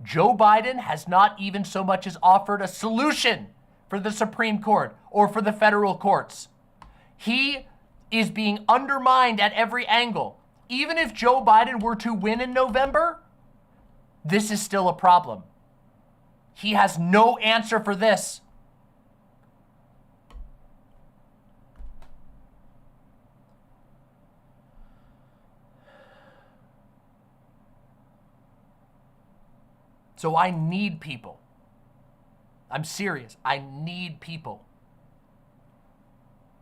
Joe Biden has not even so much as offered a solution for the Supreme Court or for the federal courts. He is being undermined at every angle. Even if Joe Biden were to win in November, this is still a problem. He has no answer for this. So I need people. I'm serious. I need people.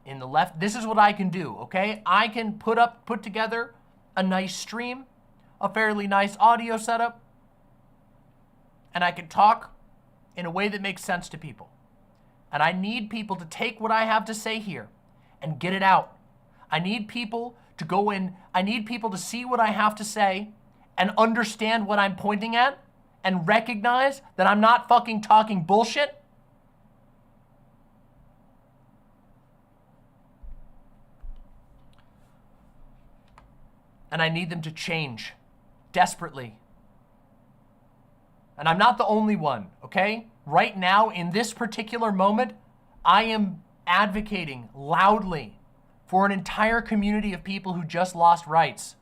In the left, this is what I can do, okay? I can put together a nice stream, a fairly nice audio setup, and I can talk in a way that makes sense to people. And I need people to take what I have to say here and get it out. I need people to go in, I need people to see what I have to say and understand what I'm pointing at and recognize that I'm not fucking talking bullshit. And I need them to change desperately. And I'm not the only one, okay? Right now, in this particular moment, I am advocating loudly for an entire community of people who just lost rights.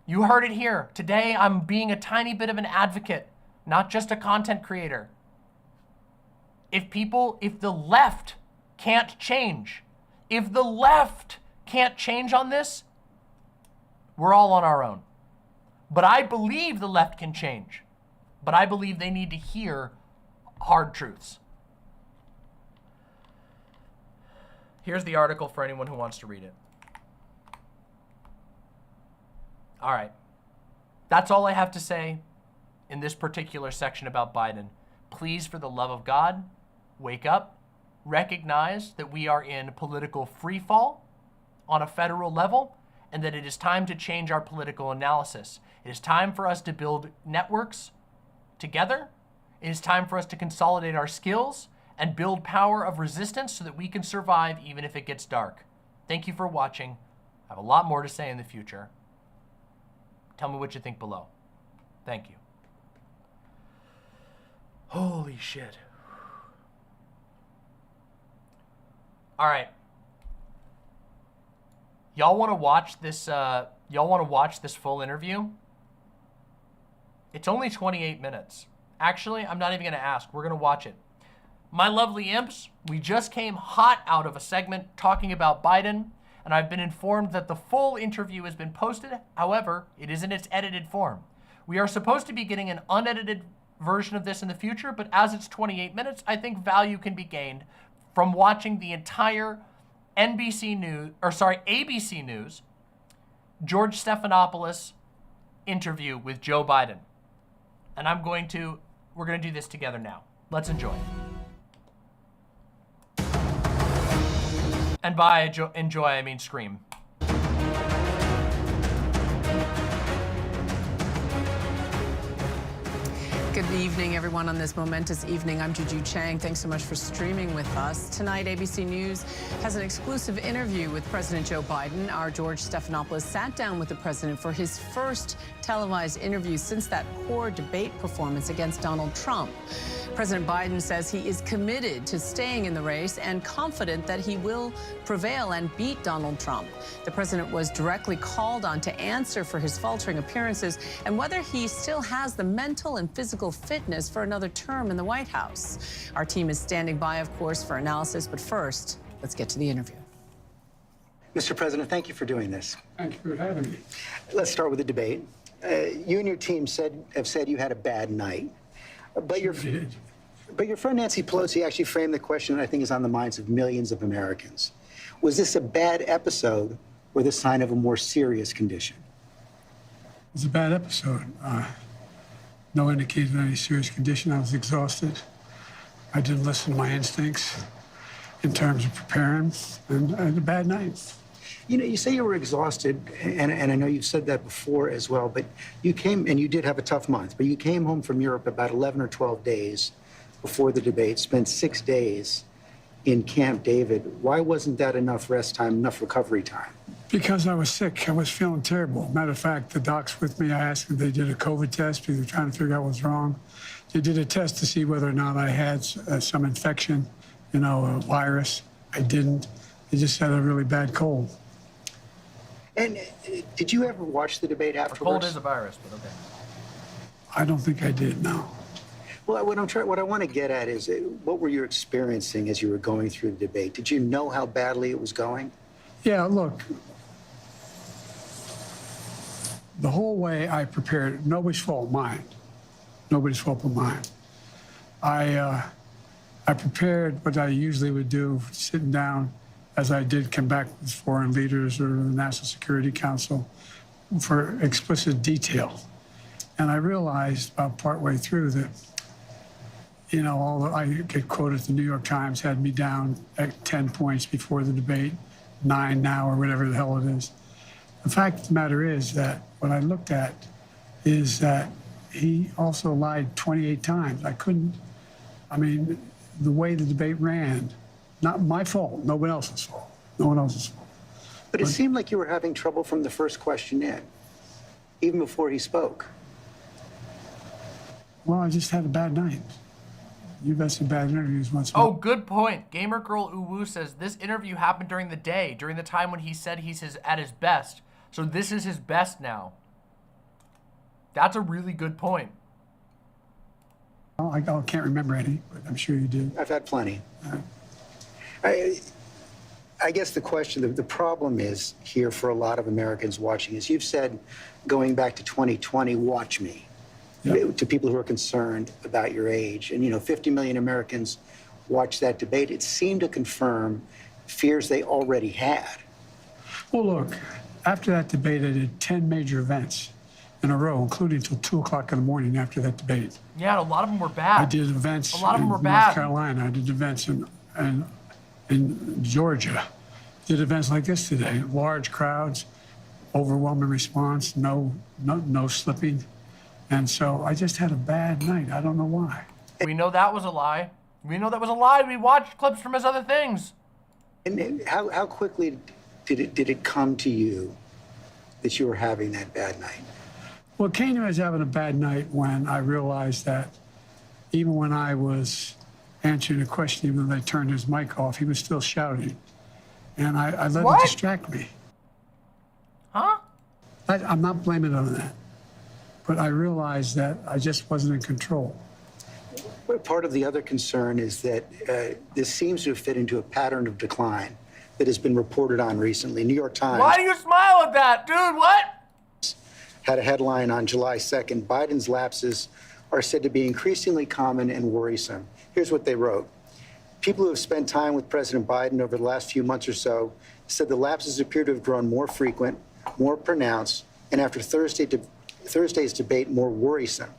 You heard it here. Today, I'm being a tiny bit of an advocate, not just a content creator. If the left can't change, if the left can't change on this, we're all on our own. But I believe the left can change. But I believe they need to hear hard truths. Here's the article for anyone who wants to read it. All right. That's all I have to say in this particular section about Biden. Please, for the love of God, wake up, recognize that we are in political freefall on a federal level, and that it is time to change our political analysis. It is time for us to build networks together. It is time for us to consolidate our skills and build power of resistance so that we can survive even if it gets dark. Thank you for watching. I have a lot more to say in the future. Tell me what you think below. Thank you. Holy shit. All right. Y'all want to watch this full interview? It's only 28 minutes. Actually, I'm not even going to ask. We're going to watch it. My lovely imps, we just came hot out of a segment talking about Biden, and I've been informed that the full interview has been posted. However, it is in its edited form. We are supposed to be getting an unedited version of this in the future, but as it's 28 minutes, I think value can be gained from watching the entire ABC News, George Stephanopoulos interview with Joe Biden. And we're going to do this together now. Let's enjoy. And by enjoy, I mean scream. Good evening, everyone, on this momentous evening. I'm Juju Chang. Thanks so much for streaming with us. Tonight, ABC News has an exclusive interview with President Joe Biden. Our George Stephanopoulos sat down with the president for his first televised interview since that poor debate performance against Donald Trump. President Biden says he is committed to staying in the race and confident that he will prevail and beat Donald Trump. The president was directly called on to answer for his faltering appearances and whether he still has the mental and physical fitness for another term in the White House. Our team is standing by, of course, for analysis, but first, let's get to the interview. Mr. President, thank you for doing this. Thank you for having me. Let's start with the debate. You and your team have said you had a bad night, but your friend Nancy Pelosi actually framed the question that I think is on the minds of millions of Americans. Was this a bad episode or the sign of a more serious condition? It was a bad episode. No indication of any serious condition. I was exhausted. I didn't listen to my instincts in terms of preparing, and I had a bad night. You know, you say you were exhausted, and I know you've said that before as well, but you came, and you did have a tough month, but you came home from Europe about 11 or 12 days before the debate, spent 6 days in Camp David. Why wasn't that enough rest time, enough recovery time? Because I was sick. I was feeling terrible. Matter of fact, the docs with me, I asked if they did a COVID test because they were trying to figure out what was wrong. They did a test to see whether or not I had some infection, a virus. I didn't. They just had a really bad cold. And did you ever watch the debate afterwards? A cold is a virus, but okay. I don't think I did, no. Well, what I want to get at is, what were you experiencing as you were going through the debate? Did you know how badly it was going? Yeah, look. The whole way I prepared, nobody's fault, mine. Nobody's fault but mine. I prepared what I usually would do, sitting down, as I did come back with foreign leaders or the National Security Council, for explicit detail. And I realized about partway through that, I get quoted, the New York Times had me down at 10 points before the debate, 9 now, or whatever the hell it is. The fact of the matter is that what I looked at is that he also lied 28 times. The way the debate ran, not my fault, no one else's fault. No one else's fault. But it seemed like you were having trouble from the first question in, even before he spoke. Well, I just had a bad night. You've had some bad interviews once. Oh, good point. Gamer Girl Uwu says this interview happened during the day, during the time when he said he's at his best. So this is his best now. That's a really good point. Oh, I can't remember any, but I'm sure you do. I've had plenty. I guess the question, the problem is here for a lot of Americans watching is you've said, going back to 2020, watch me. Yep. To people who are concerned about your age. And, 50 million Americans watched that debate. It seemed to confirm fears they already had. Well, look, after that debate, I did 10 major events in a row, including till 2 o'clock in the morning after that debate. Yeah, a lot of them were bad. I did events A lot of them in were North bad. Carolina. I did events in Georgia. Did events like this today. Large crowds, overwhelming response, no slipping. And so I just had a bad night. I don't know why. We know that was a lie. We know that was a lie. We watched clips from his other things. And how quickly did it come to you that you were having that bad night? Well, it came to me, I was having a bad night when I realized that even when I was answering a question, even though they turned his mic off, he was still shouting. And I let it distract me. Huh? I'm not blaming it on that. But I realized that I just wasn't in control. But part of the other concern is that this seems to have fit into a pattern of decline that has been reported on recently. New York Times. Why do you smile at that, dude? What? Had a headline on July 2nd, Biden's lapses are said to be increasingly common and worrisome. Here's what they wrote. People who have spent time with President Biden over the last few months or so said the lapses appear to have grown more frequent, more pronounced, and after Thursday's debate, more worrisome.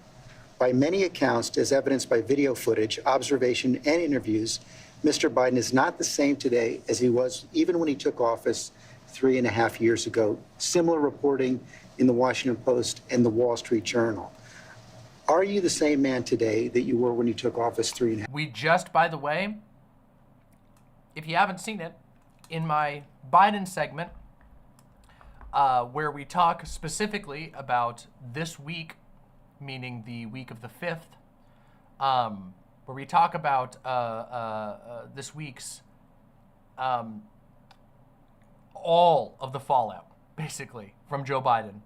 By many accounts, as evidenced by video footage, observation, and interviews, Mr. Biden is not the same today as he was even when he took office 3.5 years ago. Similar reporting in the Washington Post and the Wall Street Journal. Are you the same man today that you were when you took office 3.5? We just, by the way, if you haven't seen it, in my Biden segment, where we talk specifically about this week, meaning the week of the 5th, where we talk about this week's all of the fallout, basically, from Joe Biden.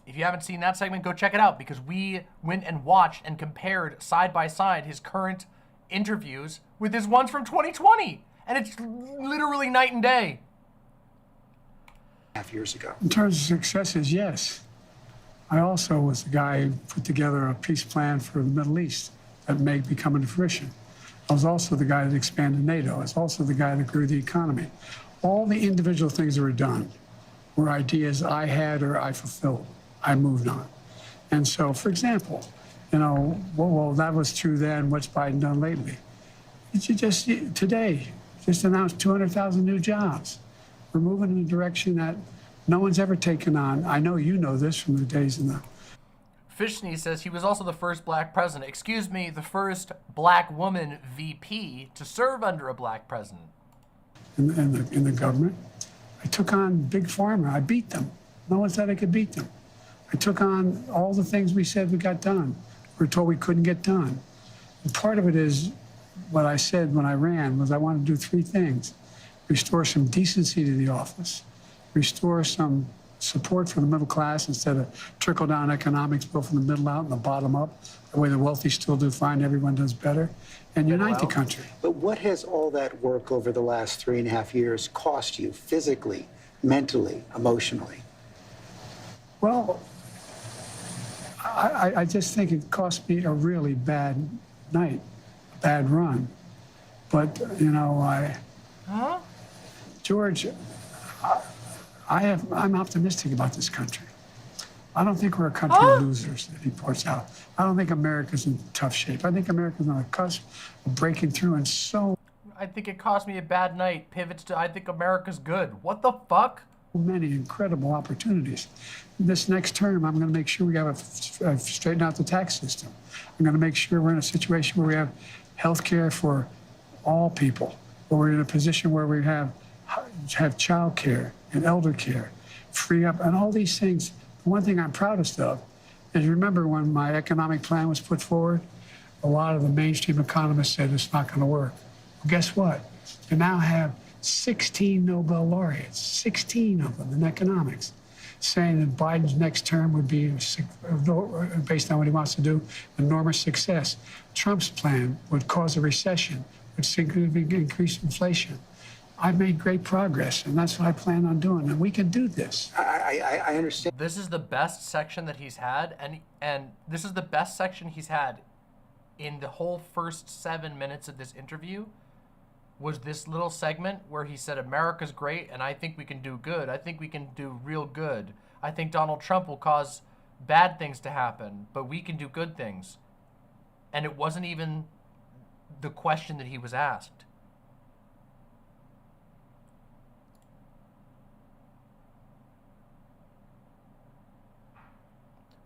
If you haven't seen that segment, go check it out, because we went and watched and compared side by side his current interviews with his ones from 2020, and it's literally night and day. 3.5 years ago. In terms of successes, yes. I also was the guy who put together a peace plan for the Middle East that may be coming to fruition. I was also the guy that expanded NATO. I was also the guy that grew the economy. All the individual things that were done were ideas I had or I fulfilled. I moved on. And so, for example, well, that was true then. What's Biden done lately? Today, just announced 200,000 new jobs. We're moving in a direction that no one's ever taken on. I know you know this from the days in the... Fishney says he was also the first black president. Excuse me, the first black woman VP to serve under a black president. In the government. I took on Big Pharma. I beat them. No one said I could beat them. I took on all the things we said we got done. We were told we couldn't get done. And part of it is what I said when I ran was I wanted to do 3 things. Restore some decency to the office, restore some support for the middle class instead of trickle-down economics, built from the middle out and the bottom up, the way the wealthy still do fine, everyone does better, and unite the country. But what has all that work over the last 3.5 years cost you physically, mentally, emotionally? Well, I just think it cost me a really bad night, a bad run. But, George, I'm optimistic about this country. I don't think we're a country of losers that he points out. I don't think America's in tough shape. I think America's on the cusp of breaking through, and so... I think it cost me a bad night. Pivots to, I think America's good. What the fuck? Many incredible opportunities. This next term, I'm going to make sure we have straighten out the tax system. I'm going to make sure we're in a situation where we have health care for all people, where we're in a position where we have child care and elder care, free up, and all these things. The one thing I'm proudest of is, remember when my economic plan was put forward, a lot of the mainstream economists said it's not going to work. Well, guess what? We now have 16 Nobel laureates, 16 of them in economics, saying that Biden's next term would be, based on what he wants to do, enormous success. Trump's plan would cause a recession, would significantly increase inflation. I've made great progress, and that's what I plan on doing, and we can do this. I understand. This is the best section that he's had, and this is the best section he's had in the whole first 7 minutes of this interview. was this little segment where he said, America's great and I think we can do good. I think we can do real good. I think Donald Trump will cause bad things to happen, but we can do good things. And it wasn't even the question that he was asked.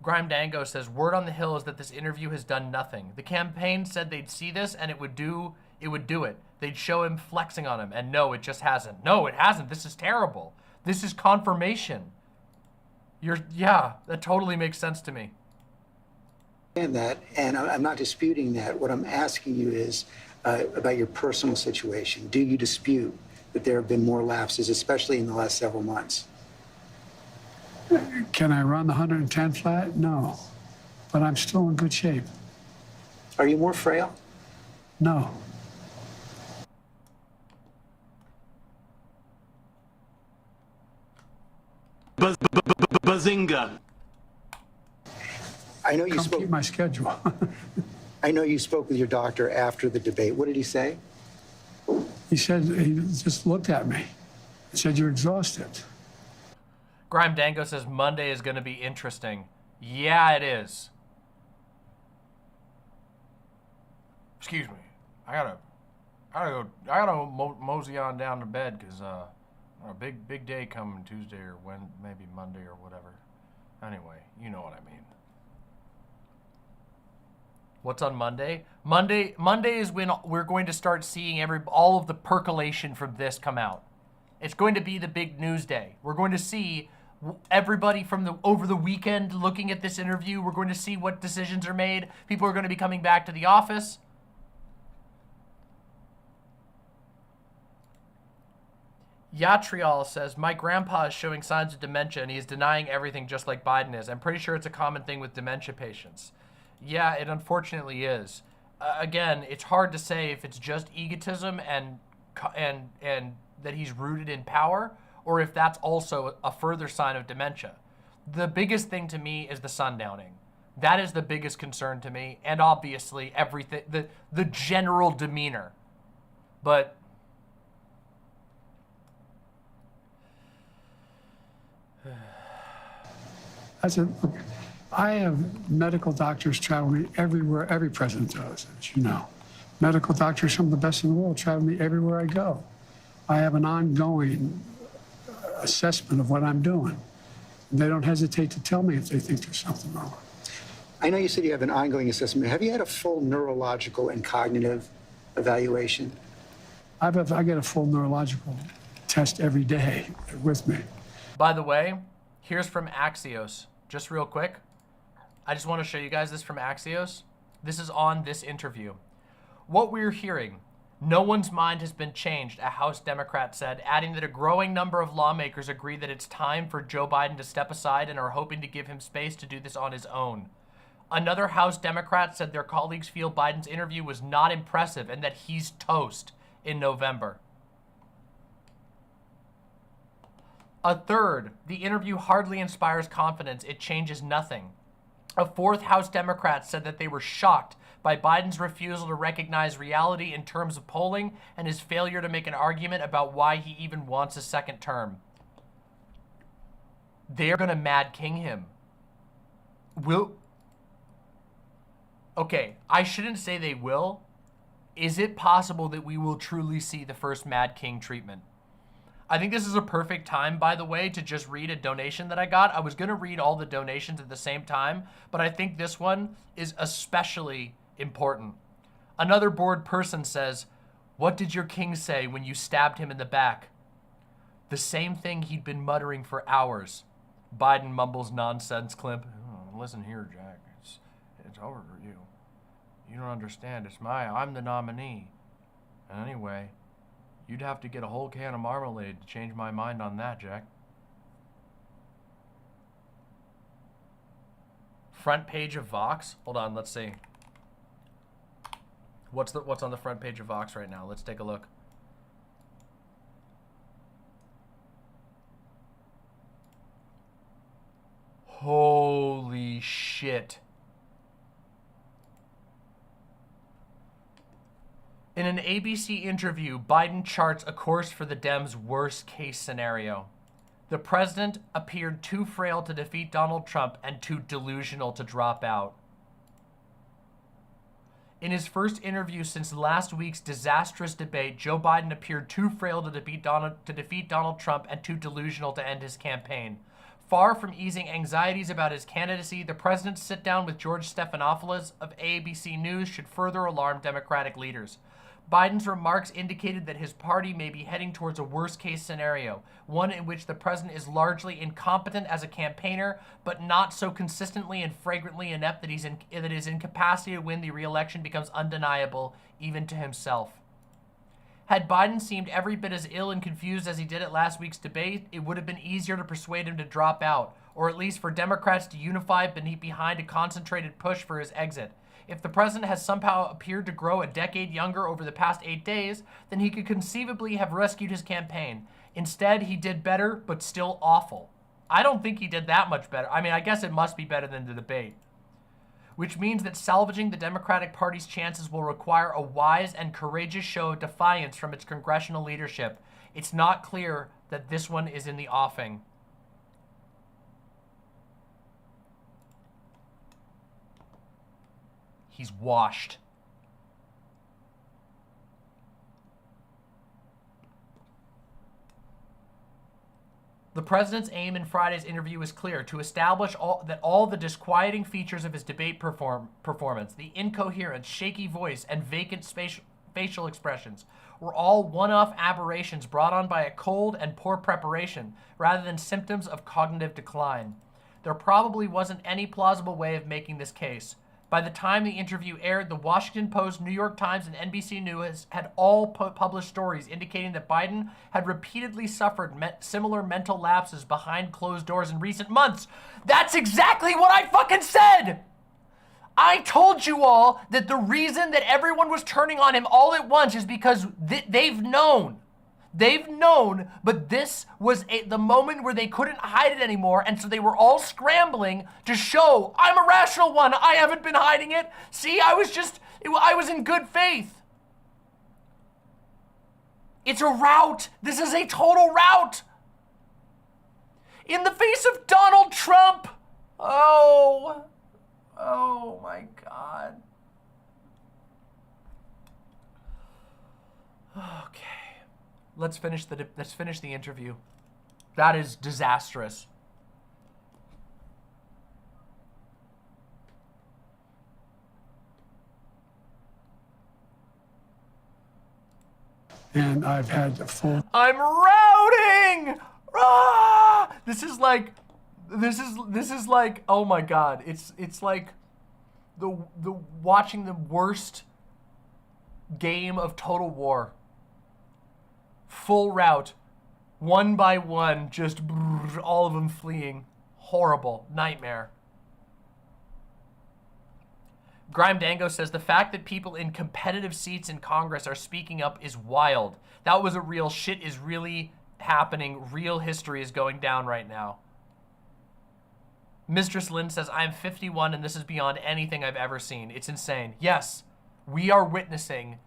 Grime Dango says, word on the hill is that this interview has done nothing. The campaign said they'd see this and it would do it. They'd show him flexing on him. And no, it just hasn't. No, it hasn't. This is terrible. This is confirmation. Yeah, that totally makes sense to me. And I'm not disputing that. What I'm asking you is about your personal situation. Do you dispute that there have been more lapses, especially in the last several months? Can I run the 110 flat? No. But I'm still in good shape. Are you more frail? No. Bazinga. I know you Come spoke. keep my schedule. I know you spoke with your doctor after the debate. What did he say? He said, he just looked at me and said, you're exhausted. Grime Dango says Monday is going to be interesting. Yeah, it is. Excuse me. I gotta mosey on down to bed because a big day coming Tuesday or maybe Monday or whatever. Anyway, you know what I mean. What's on Monday? Monday is when we're going to start seeing all of the percolation from this come out. It's going to be the big news day. We're going to see everybody from over the weekend looking at this interview. We're going to see what decisions are made. People are going to be coming back to the office. Yatrial says, my grandpa is showing signs of dementia and he is denying everything just like Biden is. I'm pretty sure it's a common thing with dementia patients. Yeah, it unfortunately is. Again, it's hard to say if it's just egotism and that he's rooted in power, or if that's also a further sign of dementia. The biggest thing to me is the sundowning. That is the biggest concern to me, and obviously everything, the general demeanor. But I have medical doctors traveling everywhere, every president does, as you know. Medical doctors, some of the best in the world, travel me everywhere I go. I have an ongoing assessment of what I'm doing. They don't hesitate to tell me if they think there's something wrong. I know you said you have an ongoing assessment. Have you had a full neurological and cognitive evaluation? I get a full neurological test every day with me. by the way, here's from Axios, just real quick. I just want to show you guys this from Axios. This is on this interview. What we're hearing, no one's mind has been changed, a House Democrat said, adding that a growing number of lawmakers agree that it's time for Joe Biden to step aside and are hoping to give him space to do this on his own. Another House Democrat said their colleagues feel Biden's interview was not impressive and that he's toast in November. A third, the interview hardly inspires confidence. It changes nothing. A fourth House Democrat said that they were shocked by Biden's refusal to recognize reality in terms of polling and his failure to make an argument about why he even wants a second term. They're gonna Mad King him. Okay, I shouldn't say they will. Is it possible that we will truly see the first Mad King treatment? I think this is a perfect time, by the way, to just read a donation that I got. I was gonna read all the donations at the same time, but I think this one is especially important. Another bored person says, "What did your king say when you stabbed him in the back?" The same thing he'd been muttering for hours. Biden mumbles nonsense clip. Oh, listen here, Jack. It's over for you. You don't understand. I'm the nominee. And anyway, you'd have to get a whole can of marmalade to change my mind on that, Jack. Front page of Vox? Hold on, let's see. What's on the front page of Vox right now? Let's take a look. Holy shit. In an ABC interview, Biden charts a course for the Dems' worst-case scenario. The president appeared too frail to defeat Donald Trump and too delusional to drop out. In his first interview since last week's disastrous debate, Joe Biden appeared too frail to defeat Donald Trump and too delusional to end his campaign. Far from easing anxieties about his candidacy, the president's sit-down with George Stephanopoulos of ABC News should further alarm Democratic leaders. Biden's remarks indicated that his party may be heading towards a worst-case scenario, one in which the president is largely incompetent as a campaigner, but not so consistently and flagrantly inept that his incapacity to win the re-election becomes undeniable, even to himself. Had Biden seemed every bit as ill and confused as he did at last week's debate, it would have been easier to persuade him to drop out, or at least for Democrats to unify behind a concentrated push for his exit. If the president has somehow appeared to grow a decade younger over the past 8 days, then he could conceivably have rescued his campaign. Instead, he did better, but still awful. I don't think he did that much better. I mean, I guess it must be better than the debate. Which means that salvaging the Democratic Party's chances will require a wise and courageous show of defiance from its congressional leadership. It's not clear that this one is in the offing. He's washed. The president's aim in Friday's interview was clear: to establish that all the disquieting features of his debate performance, the incoherence, shaky voice, and vacant facial expressions, were all one-off aberrations brought on by a cold and poor preparation, rather than symptoms of cognitive decline. There probably wasn't any plausible way of making this case. By the time the interview aired, the Washington Post, New York Times, and NBC News had all published stories indicating that Biden had repeatedly suffered similar mental lapses behind closed doors in recent months. That's exactly what I fucking said! I told you all that the reason that everyone was turning on him all at once is because they've known. They've known, but this was the moment where they couldn't hide it anymore, and so they were all scrambling to show, I'm a rational one, I haven't been hiding it. See, I was in good faith. It's a rout. This is a total rout. In the face of Donald Trump. Oh my God. Okay. Let's finish the interview. That is disastrous. And I've had the full. I'm routing. Ah! This is like, oh my God. It's like the watching the worst game of Total War. Full rout, one by one, just all of them fleeing. Horrible, nightmare. Grime Dango says the fact that people in competitive seats in Congress are speaking up is wild. That was a real shit is really happening. Real history is going down right now. Mistress Lynn says, I'm 51 and this is beyond anything I've ever seen. It's insane. Yes, we are witnessing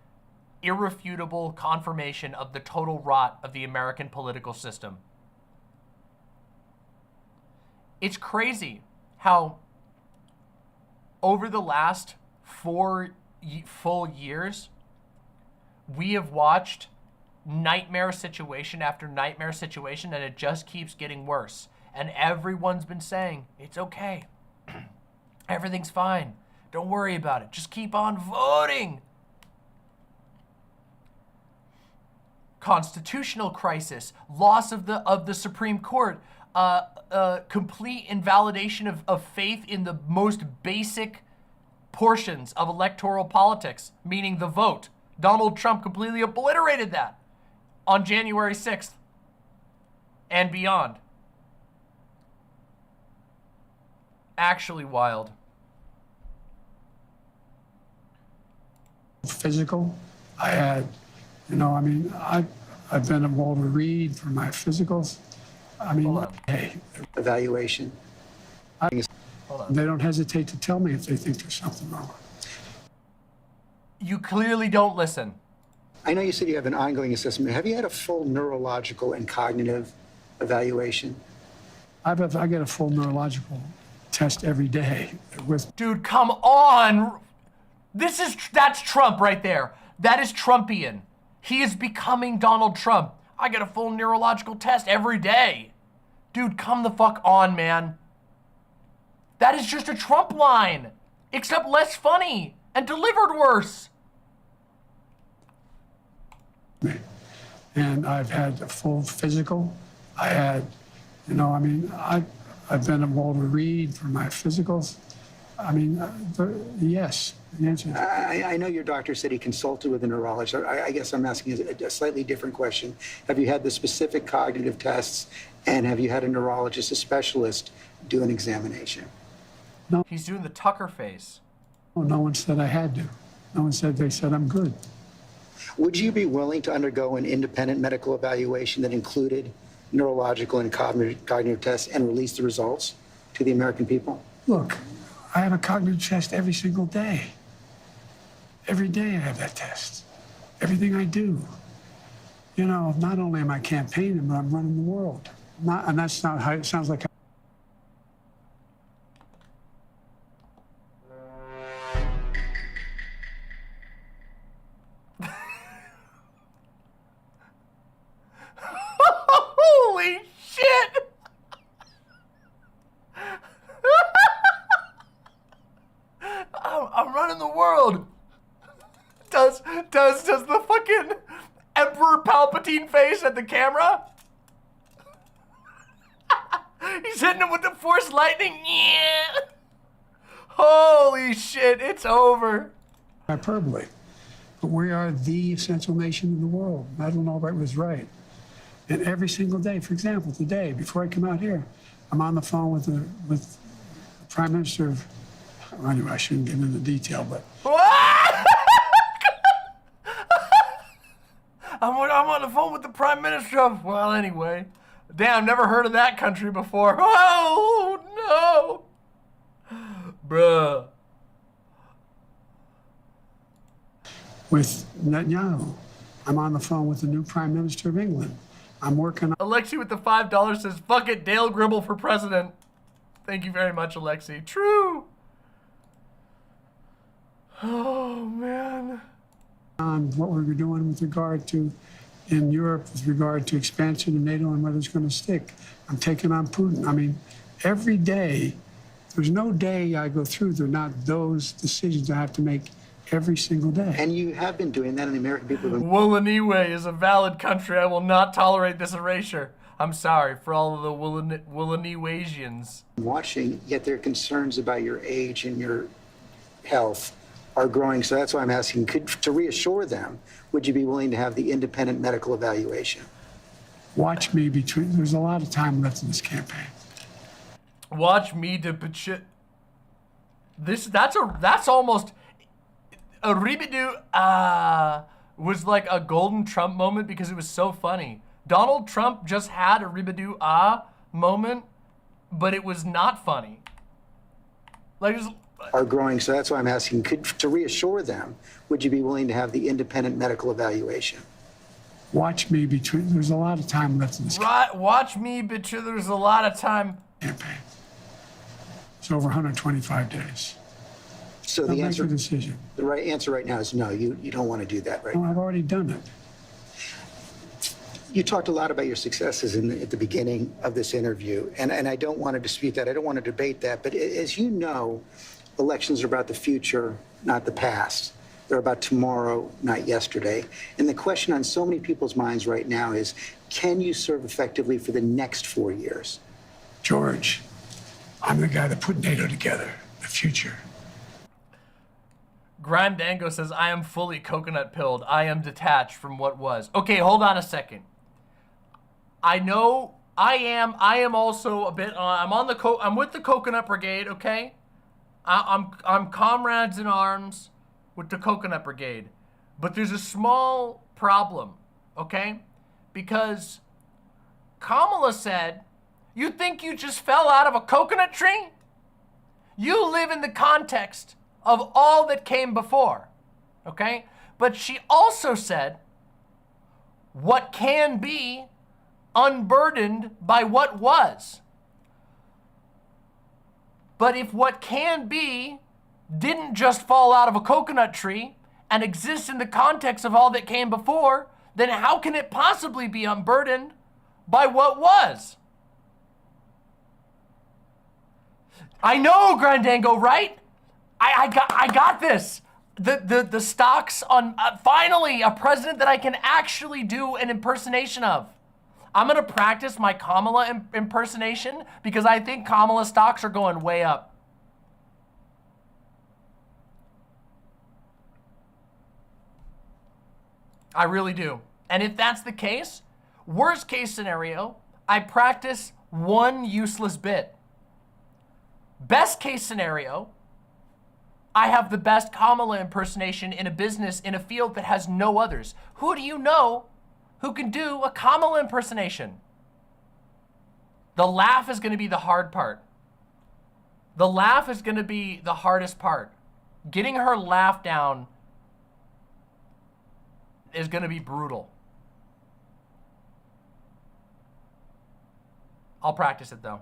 irrefutable confirmation of the total rot of the American political system. It's crazy how over the last 4 full years, we have watched nightmare situation after nightmare situation, and it just keeps getting worse. And everyone's been saying, it's okay. Everything's fine. Don't worry about it. Just keep on voting. Constitutional crisis, loss of the Supreme Court, complete invalidation of faith in the most basic portions of electoral politics, meaning the vote. Donald Trump completely obliterated that on January 6th and beyond. Actually wild. Physical, I had, I've been able to read for my physicals. Hey, Evaluation. They don't hesitate to tell me if they think there's something wrong. You clearly don't listen. I know you said you have an ongoing assessment. Have you had a full neurological and cognitive evaluation? I get a full neurological test every day with. Dude, come on. That's Trump right there. That is Trumpian. He is becoming Donald Trump. I get a full neurological test every day. Dude, come the fuck on, man. That is just a Trump line, except less funny and delivered worse. And I've had a full physical. I had, I've been able to read for my physicals. Yes, the answer. I know your doctor said he consulted with a neurologist. I guess I'm asking a slightly different question. Have you had the specific cognitive tests, and have you had a neurologist, a specialist, do an examination? No. He's doing the Tucker face. No one said I had to. No one said, they said I'm good. Would you be willing to undergo an independent medical evaluation that included neurological and cognitive tests and release the results to the American people? Look, I have a cognitive test every single day. Every day I have that test. Everything I do. Not only am I campaigning, but I'm running the world. And that's not how it sounds like. Holy shit! I'm running the world. Does the fucking Emperor Palpatine face at the camera? He's hitting him with the Force lightning. Yeah. Holy shit! It's over. Hyperbole. But we are the essential nation in the world. Madeleine Albright was right. And every single day, for example, today, before I come out here, I'm on the phone with the Prime Minister of, well, anyway, I shouldn't get into detail, but. I'm on the phone with the Prime Minister of, well, anyway. Damn, never heard of that country before. Oh, no. Bruh. With Netanyahu. I'm on the phone with the new Prime Minister of England. I'm working on. Alexi with the $5 says, fuck it, Dale Gribble for president. Thank you very much, Alexi. True. Oh, man. On what we're doing with regard to, in Europe, with regard to expansion of NATO and whether it's going to stick. I'm taking on Putin. Every day, there's no day I go through, there are not those decisions I have to make every single day. And you have been doing that, and the American people have been. Wollaniwe is a valid country. I will not tolerate this erasure. I'm sorry for all of the Wollaniwasians. Watching, yet their concerns about your age and your health are growing. So that's why I'm asking, to reassure them, would you be willing to have the independent medical evaluation? Watch me there's a lot of time left in this campaign. Watch me to that's almost a Ribidoo was like a golden Trump moment because it was so funny. Donald Trump just had a Ribidoo moment, but it was not funny. Are growing, so that's why I'm asking, to reassure them, would you be willing to have the independent medical evaluation? Watch me there's a lot of time left in this campaign. Watch me there's a lot of time. Campaign. It's over 125 days. So I'll the make answer, a decision. the right answer right now is no, you don't want to do that, right? No, I've already done it. You talked a lot about your successes at the beginning of this interview, and I don't want to dispute that. I don't want to debate that. But as you know, elections are about the future, not the past. They're about tomorrow, not yesterday. And the question on so many people's minds right now is, can you serve effectively for the next 4 years? George, I'm the guy that put NATO together, the future. Grime Dango says, I am fully coconut pilled. I am detached from what was. Okay, hold on a second. I know I am also a bit I'm with the Coconut Brigade, okay? I'm comrades in arms with the Coconut Brigade. But there's a small problem, okay? Because Kamala said, you think you just fell out of a coconut tree? You live in the context of all that came before, okay? But she also said what can be unburdened by what was. But if what can be didn't just fall out of a coconut tree and exist in the context of all that came before, then how can it possibly be unburdened by what was? I know, Grandango, right? I got this. The stocks on finally a president that I can actually do an impersonation of. I'm gonna practice my Kamala impersonation because I think Kamala stocks are going way up. I really do. And if that's the case, worst case scenario, I practice one useless bit. Best case scenario, I have the best Kamala impersonation in a business in a field that has no others. Who do you know who can do a Kamala impersonation? The laugh is going to be the hard part. The laugh is going to be the hardest part. Getting her laugh down is going to be brutal. I'll practice it though.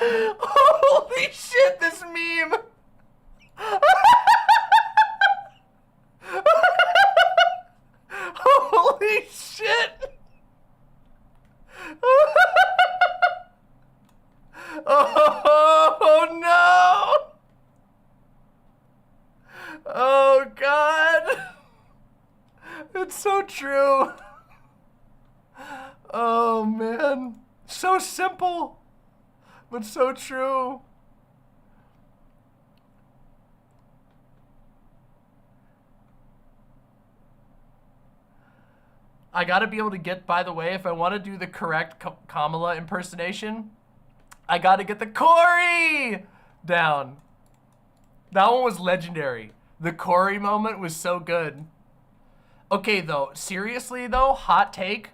Holy shit, this meme. Holy shit. Oh no. Oh God. It's so true. Oh man. So simple. But so true. I gotta be able to get, by the way, if I want to do the correct Kamala impersonation, I gotta get the Corey down. That one was legendary. The Corey moment was so good. Okay, though, seriously, though, hot take.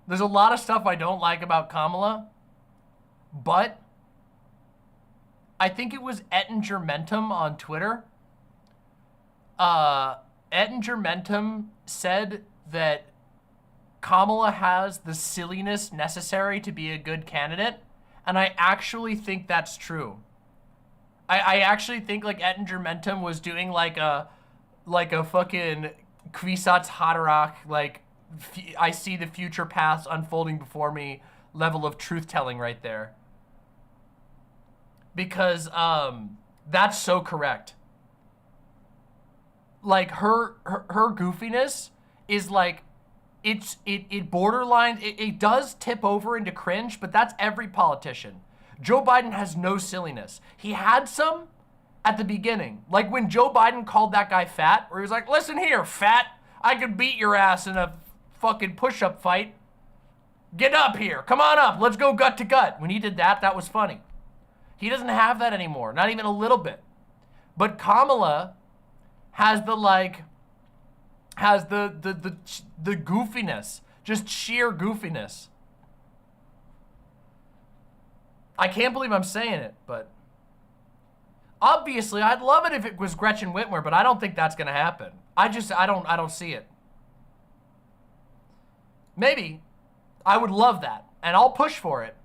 There's a lot of stuff I don't like about Kamala. But I think it was Ettinger Mentum on Twitter. Ettinger Mentum said that Kamala has the silliness necessary to be a good candidate. And I actually think that's true. I actually think like Ettinger Mentum was doing like a fucking Kwisatz Haderach, like I see the future paths unfolding before me level of truth telling right there. Because that's so correct. Like her goofiness is like it borderline it does tip over into cringe, but that's every politician. Joe Biden has no silliness. He had some at the beginning. Like when Joe Biden called that guy fat, where he was like, listen here, fat, I could beat your ass in a fucking push-up fight. Get up here, come on up, let's go gut to gut. When he did that, that was funny. He doesn't have that anymore, not even a little bit. But Kamala has the goofiness, just sheer goofiness. I can't believe I'm saying it, but obviously I'd love it if it was Gretchen Whitmer, but I don't think that's gonna happen. I don't see it. Maybe. I would love that, and I'll push for it.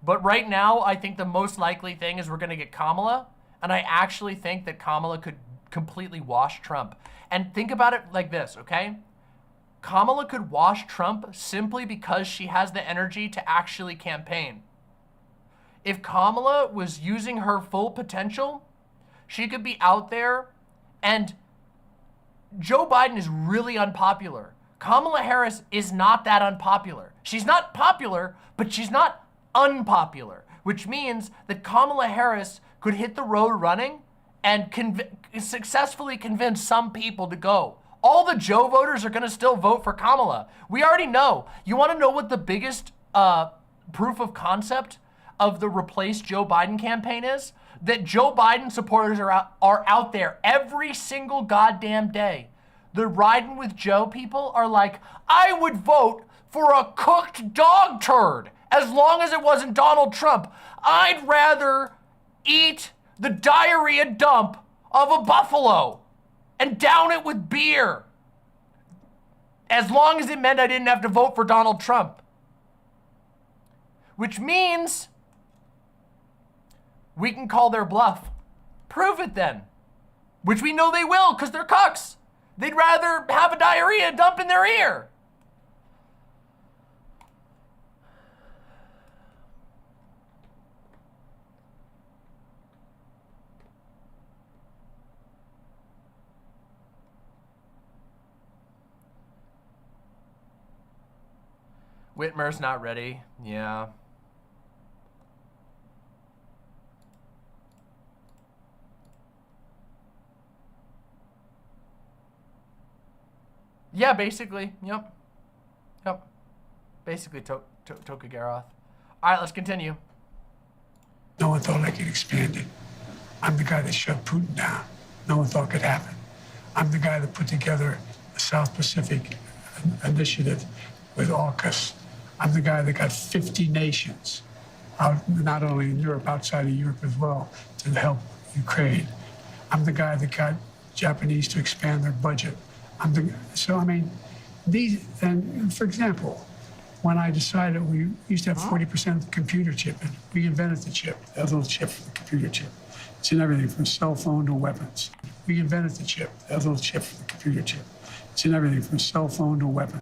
But right now, I think the most likely thing is we're gonna get Kamala, and I actually think that Kamala could completely wash Trump. And think about it like this, okay? Kamala could wash Trump simply because she has the energy to actually campaign. If Kamala was using her full potential, she could be out there, and Joe Biden is really unpopular. Kamala Harris is not that unpopular. She's not popular, but she's not unpopular, which means that Kamala Harris could hit the road running and successfully convince some people to go. All the Joe voters are gonna still vote for Kamala. We already know. You wanna know what the biggest proof of concept of the replace Joe Biden campaign is? That Joe Biden supporters are out there every single goddamn day. The riding with Joe people are like, I would vote for a cooked dog turd as long as it wasn't Donald Trump. I'd rather eat the diarrhea dump of a buffalo and down it with beer, as long as it meant I didn't have to vote for Donald Trump. Which means we can call their bluff. Prove it then. Which we know they will, because they're cucks. They'd rather have a diarrhea dump in their ear. Whitmer's not ready. Yeah. Yeah, basically. Yep. Basically, Tokugaroth. All right, let's continue. No one thought I could expand it. I'm the guy that shut Putin down. No one thought it could happen. I'm the guy that put together the South Pacific Initiative with AUKUS. I'm the guy that got 50 nations, out, not only in Europe, outside of Europe as well, to help Ukraine. I'm the guy that got Japanese to expand their budget. So, I mean, these, and for example, when I decided we used to have 40% of the computer chip, and we invented the chip, that little chip for the computer chip. It's in everything from cell phone to weapons. We invented the chip, that little chip for the computer chip. It's in everything from cell phone to weapons.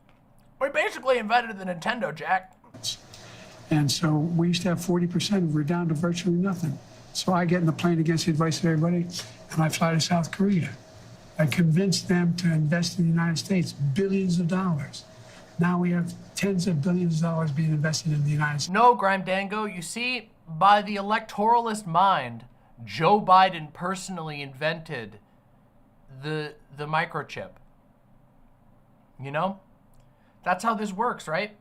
We basically invented the Nintendo, Jack. And so we used to have 40%, we're down to virtually nothing. So I get in the plane against the advice of everybody, and I fly to South Korea. I convinced them to invest in the United States billions of dollars. Now we have tens of billions of dollars being invested in the United States. No, Grime Dango, you see, by the electoralist mind, Joe Biden personally invented the microchip. You know? That's how this works, right?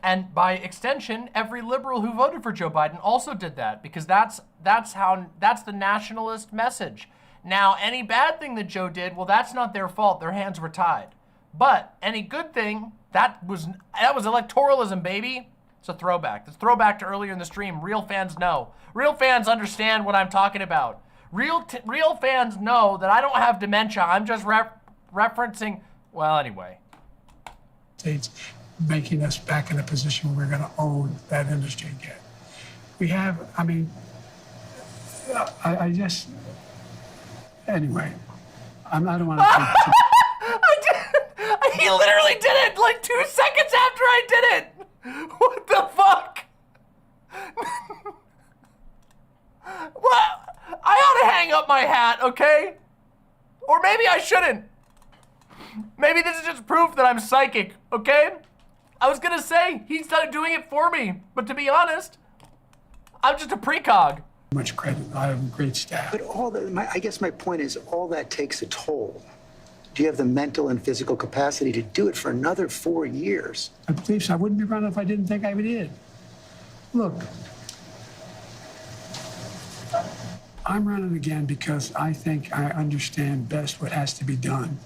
And by extension, every liberal who voted for Joe Biden also did that, because that's the nationalist message. Now, any bad thing that Joe did, well, that's not their fault. Their hands were tied. But any good thing, that was electoralism, baby. It's a throwback. It's a throwback to earlier in the stream. Real fans know. Real fans understand what I'm talking about. Real fans know that I don't have dementia. I'm just referencing, well, anyway. States making us back in a position where we're going to own that industry again. We have, I mean, I just, anyway, I don't want to. He literally did it like 2 seconds after I did it. What the fuck? What? I ought to hang up my hat, okay? Or maybe I shouldn't. Maybe this is just proof that I'm psychic, okay? I was gonna say, he started doing it for me, but to be honest, I'm just a precog. Much credit, I have a great staff. But I guess my point is, all that takes a toll. Do you have the mental and physical capacity to do it for another 4 years? I believe so. I wouldn't be running if I didn't think I did. Look, I'm running again because I think I understand best what has to be done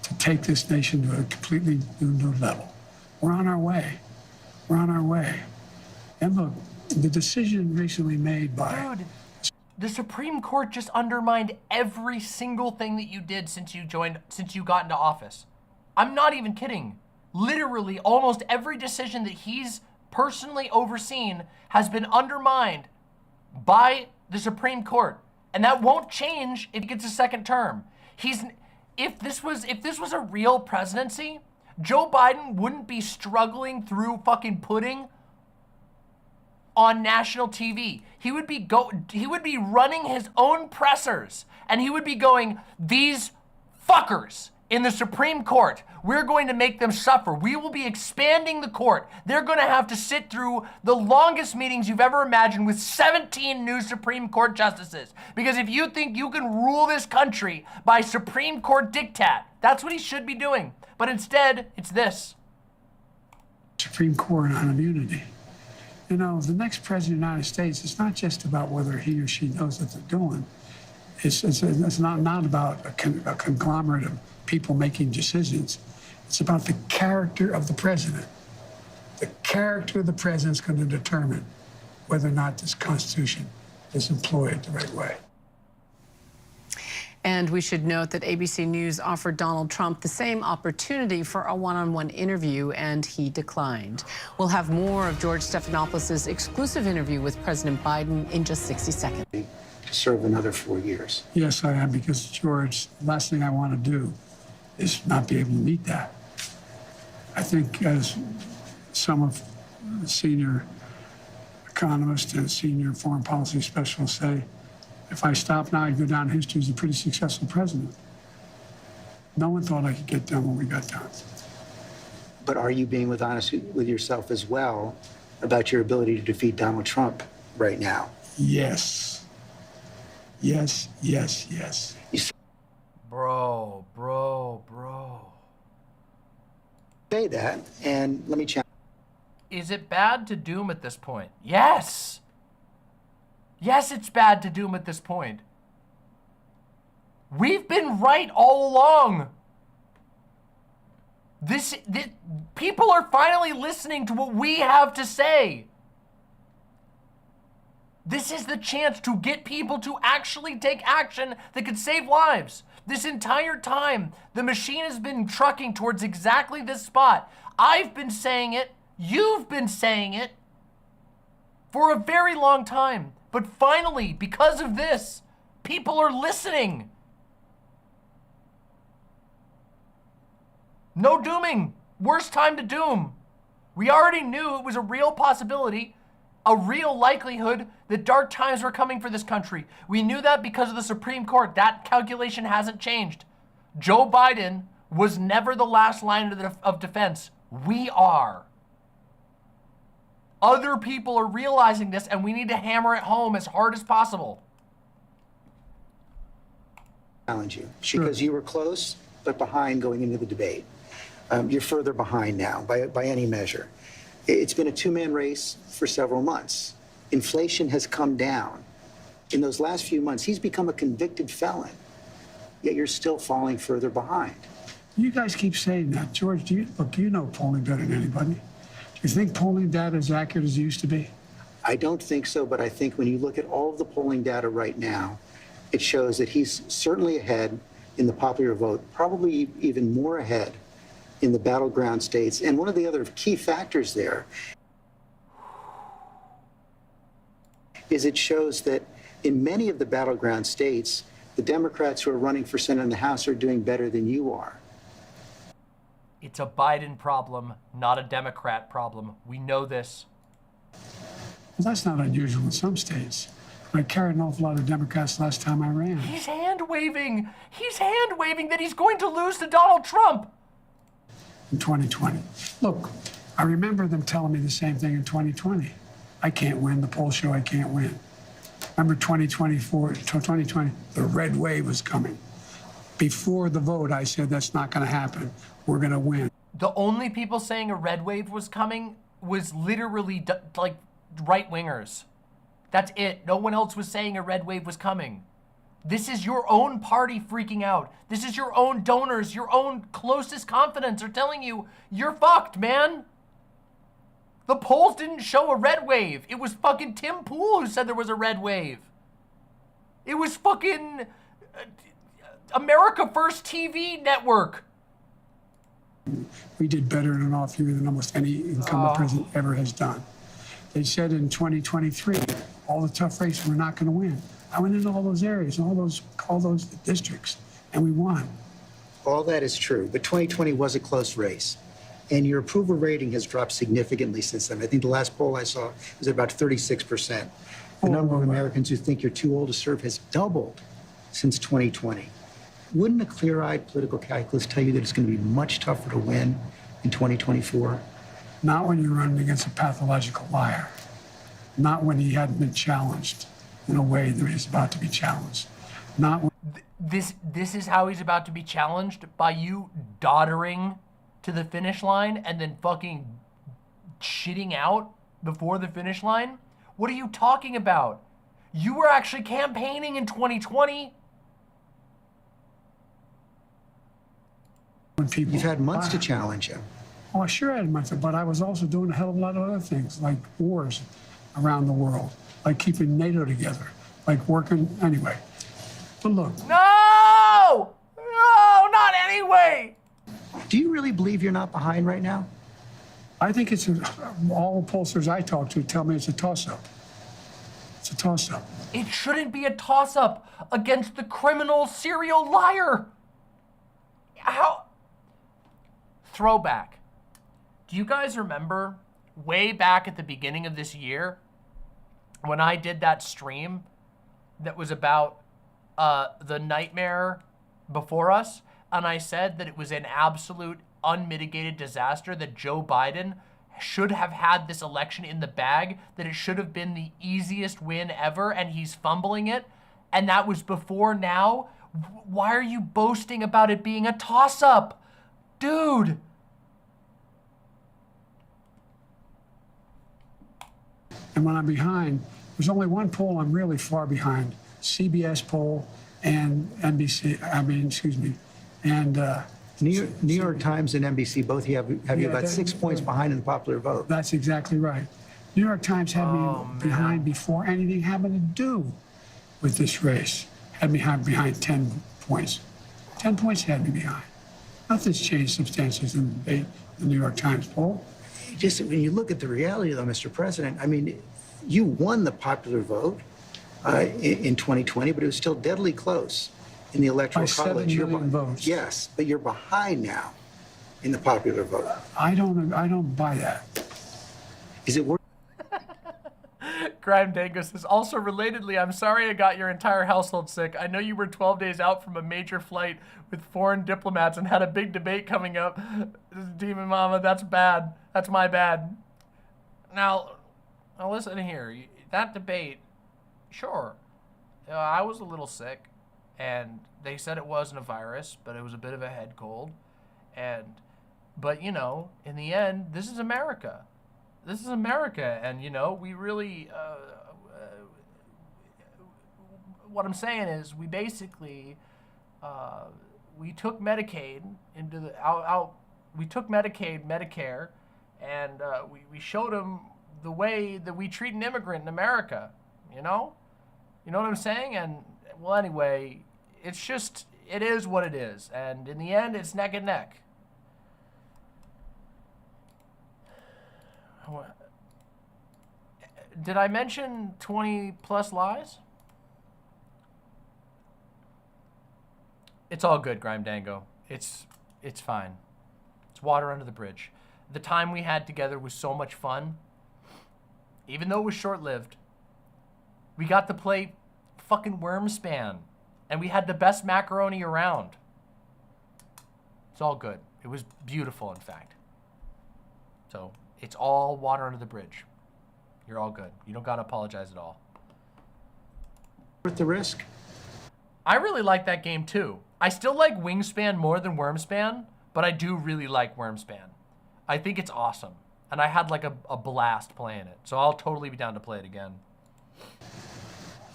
to take this nation to a completely new level. We're on our way. We're on our way. And look, the decision recently made by... Dude, the Supreme Court just undermined every single thing that you did since you got into office. I'm not even kidding. Literally, almost every decision that he's personally overseen has been undermined by the Supreme Court. And that won't change if he gets a second term. If this was a real presidency, Joe Biden wouldn't be struggling through fucking pudding on national TV. He would be running his own pressers, and he would be going, these fuckers in the Supreme Court, we're going to make them suffer. We will be expanding the court. They're going to have to sit through the longest meetings you've ever imagined with 17 new Supreme Court justices. Because if you think you can rule this country by Supreme Court diktat, that's what he should be doing. But instead, it's this. Supreme Court on immunity. You know, the next president of the United States, it's not just about whether he or she knows what they're doing. It's not about a conglomerate of people making decisions. It's about the character of the president. The character of the president is going to determine whether or not this Constitution is employed the right way. And we should note that ABC News offered Donald Trump the same opportunity for a one-on-one interview, and he declined. We'll have more of George Stephanopoulos' exclusive interview with President Biden in just 60 seconds. To serve another 4 years. Yes, I am, because, George, the last thing I want to do is not be able to meet that. I think, as some of the senior economists and senior foreign policy specialists say, if I stop now, I'd go down in history as a pretty successful president. No one thought I could get done what we got done. But are you being honest with yourself as well about your ability to defeat Donald Trump right now? Yes. Yes, yes, yes. Bro. Say that, and let me challenge. Is it bad to doom at this point? Yes! Yes, it's bad to doom at this point. We've been right all along. This people are finally listening to what we have to say. This is the chance to get people to actually take action that could save lives. This entire time, the machine has been trucking towards exactly this spot. I've been saying it. You've been saying it for a very long time. But finally, because of this, people are listening. No dooming. Worst time to doom. We already knew it was a real possibility, a real likelihood that dark times were coming for this country. We knew that because of the Supreme Court. That calculation hasn't changed. Joe Biden was never the last line of defense. We are. Other people are realizing this, and we need to hammer it home as hard as possible. Challenge you because you were close but behind going into the debate. You're further behind now by any measure. It's been a two-man race for several months. Inflation has come down. In those last few months, he's become a convicted felon, yet you're still falling further behind. You guys keep saying that. George, look, you know polling better than anybody. Do you think polling data is accurate as it used to be? I don't think so, but I think when you look at all of the polling data right now, it shows that he's certainly ahead in the popular vote, probably even more ahead in the battleground states. And one of the other key factors there is it shows that in many of the battleground states, the Democrats who are running for Senate and the House are doing better than you are. It's a Biden problem, not a Democrat problem. We know this. Well, that's not unusual in some states. I carried an awful lot of Democrats last time I ran. He's hand-waving. He's hand-waving that he's going to lose to Donald Trump. In 2020. Look, I remember them telling me the same thing in 2020. I can't win. The polls show I can't win. Remember 2020, the red wave was coming. Before the vote, I said, that's not going to happen. We're going to win. The only people saying a red wave was coming was literally like right-wingers. That's it. No one else was saying a red wave was coming. This is your own party freaking out. This is your own donors, your own closest confidants are telling you, you're fucked, man. The polls didn't show a red wave. It was fucking Tim Pool who said there was a red wave. It was fucking America First TV network. We did better in an off year than almost any incumbent president ever has done. They said in 2023, all the tough races we're not going to win. I went into all those areas, all those districts, and we won. All that is true, but 2020 was a close race. And your approval rating has dropped significantly since then. I think the last poll I saw was at about 36%. The number of Americans who think you're too old to serve has doubled since 2020. Wouldn't a clear-eyed political calculus tell you that it's going to be much tougher to win in 2024? Not when you're running against a pathological liar. Not when he hadn't been challenged in a way that he's about to be challenged. Not when this is how he's about to be challenged, by you doddering to the finish line and then fucking shitting out before the finish line? What are you talking about? You were actually campaigning in 2020. You've had months to challenge him. Oh, sure I had my thought, but I was also doing a hell of a lot of other things, like wars around the world, like keeping NATO together, like working, anyway. But look. No! No, not anyway! Do you really believe you're not behind right now? I think it's, all the pollsters I talk to tell me it's a toss-up. It's a toss-up. It shouldn't be a toss-up against the criminal serial liar. How? Throwback. Do you guys remember way back at the beginning of this year when I did that stream that was about the nightmare before us? And I said that it was an absolute unmitigated disaster, that Joe Biden should have had this election in the bag, that it should have been the easiest win ever, and he's fumbling it. And that was before now. Why are you boasting about it being a toss-up? Dude. And when I'm behind, there's only one poll I'm really far behind, CBS poll and NBC, and New York Times and NBC both have you about 6 points behind in the popular vote. That's exactly right. New York Times had me behind before anything having to do with this race. Had me behind 10 points. 10 points had me behind. Nothing's changed substantially in the New York Times poll. Just when you look at the reality, though, Mr. President, I mean, you won the popular vote in 2020, but it was still deadly close in the Electoral By College. 7 million votes. Yes, but you're behind now in the popular vote. I don't buy that. Is it worth? Grime Dango says, also relatedly, I'm sorry I got your entire household sick. I know you were 12 days out from a major flight with foreign diplomats and had a big debate coming up. Demon Mama, that's bad. That's my bad. Now listen here. That debate, sure, I was a little sick, and they said it wasn't a virus, but it was a bit of a head cold. But you know, in the end, this is America. This is America, and you know, we really, what I'm saying is, we basically, we took Medicaid into the, we took Medicaid, Medicare, and we showed them the way that we treat an immigrant in America, you know? You know what I'm saying? And, well, anyway, it's just, it is what it is, and in the end, it's neck and neck. Did I mention 20 plus lies? It's all good, Grime Dango. It's fine. It's water under the bridge. The time we had together was so much fun. Even though it was short-lived, we got to play fucking Wormspan, and we had the best macaroni around. It's all good. It was beautiful, in fact. So it's all water under the bridge. You're all good. You don't gotta apologize at all. Worth the risk? I really like that game too. I still like Wingspan more than Wormspan, but I do really like Wormspan. I think it's awesome. And I had like a blast playing it. So I'll totally be down to play it again.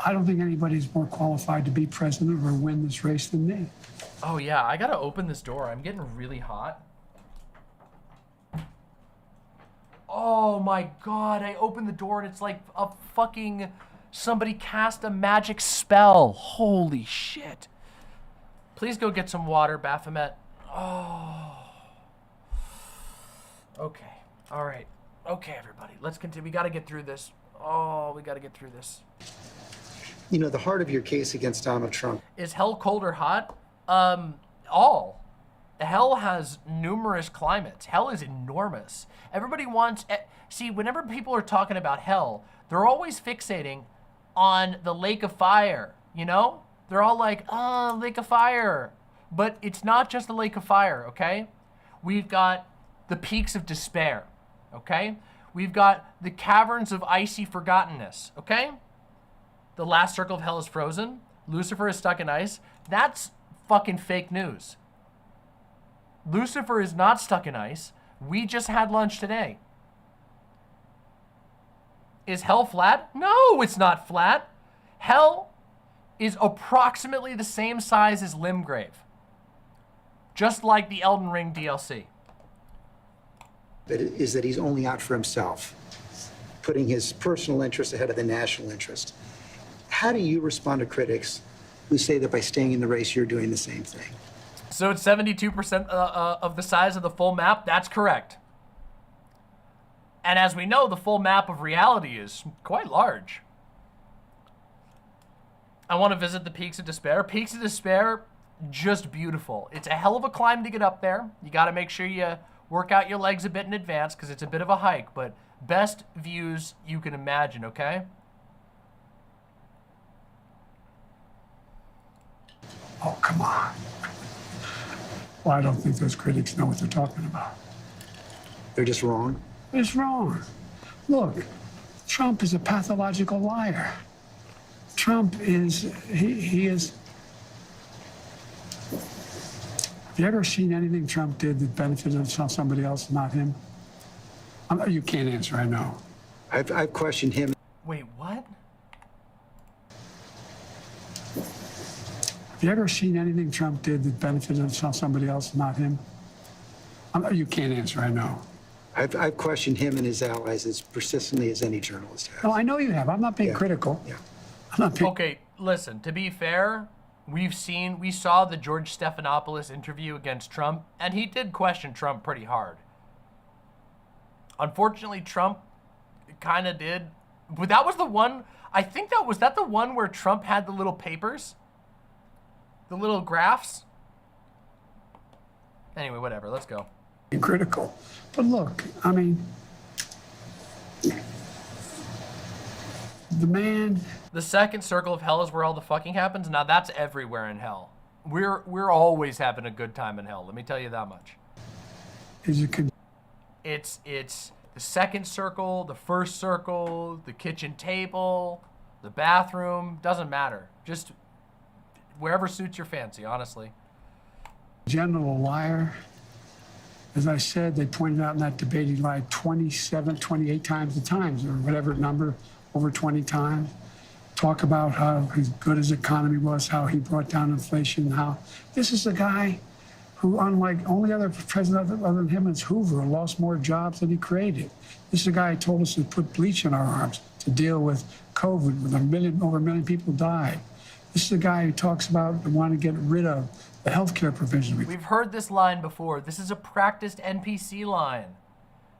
I don't think anybody's more qualified to be president or win this race than me. Oh yeah, I gotta open this door. I'm getting really hot. Oh my God, I opened the door and it's like a fucking, somebody cast a magic spell. Holy shit. Please go get some water, Baphomet. Oh. Okay, all right. Okay, everybody, let's continue. We gotta get through this. Oh, we gotta get through this. You know, the heart of your case against Donald Trump. Is hell cold or hot? All. Hell has numerous climates. Hell is enormous. Everybody wants, see, whenever people are talking about hell, they're always fixating on the lake of fire, you know? They're all like, oh, lake of fire. But it's not just the lake of fire, okay? We've got the peaks of despair, okay? We've got the caverns of icy forgottenness, okay? The last circle of hell is frozen. Lucifer is stuck in ice. That's fucking fake news. Lucifer is not stuck in ice. We just had lunch today. Is hell flat? No, it's not flat. Hell is approximately the same size as Limgrave. Just like the Elden Ring DLC. is that he's only out for himself, putting his personal interest ahead of the national interest. How do you respond to critics who say that by staying in the race, you're doing the same thing? So it's 72% of the size of the full map? That's correct. And as we know, the full map of reality is quite large. I want to visit the Peaks of Despair. Peaks of Despair, just beautiful. It's a hell of a climb to get up there. You got to make sure you work out your legs a bit in advance because it's a bit of a hike, but best views you can imagine, okay? Oh, come on. Well, I don't think those critics know what they're talking about. They're just wrong? It's wrong. Look, Trump is a pathological liar. Trump is, he is. Have you ever seen anything Trump did that benefited somebody else, not him? You can't answer, I know. I've questioned him. Wait, what? Have you ever seen anything Trump did that benefited somebody else, not him? You can't answer, I know. I've questioned him and his allies as persistently as any journalist has. No, I know you have. I'm not being critical. Yeah. I'm not being... Okay, listen, to be fair, we saw the George Stephanopoulos interview against Trump, and he did question Trump pretty hard. Unfortunately, Trump kind of did, but that was the one, I think was that the one where Trump had the little papers? The little graphs? Anyway, whatever, let's go. Critical. But look, I mean, the man... The second circle of hell is where all the fucking happens. Now that's everywhere in hell. We're always having a good time in hell. Let me tell you that much. It's the second circle, the first circle, the kitchen table, the bathroom. Doesn't matter. Just wherever suits your fancy, honestly. General liar. As I said, they pointed out in that debate he lied 27, 28 times the times, or whatever number, over 20 times. Talk about how good his economy was, how he brought down inflation, how this is a guy who, unlike only other president other than him is Hoover, lost more jobs than he created. This is a guy who told us to put bleach in our arms to deal with COVID, with over a million people died. This is a guy who talks about wanting to get rid of the healthcare provision. We've heard this line before. This is a practiced NPC line.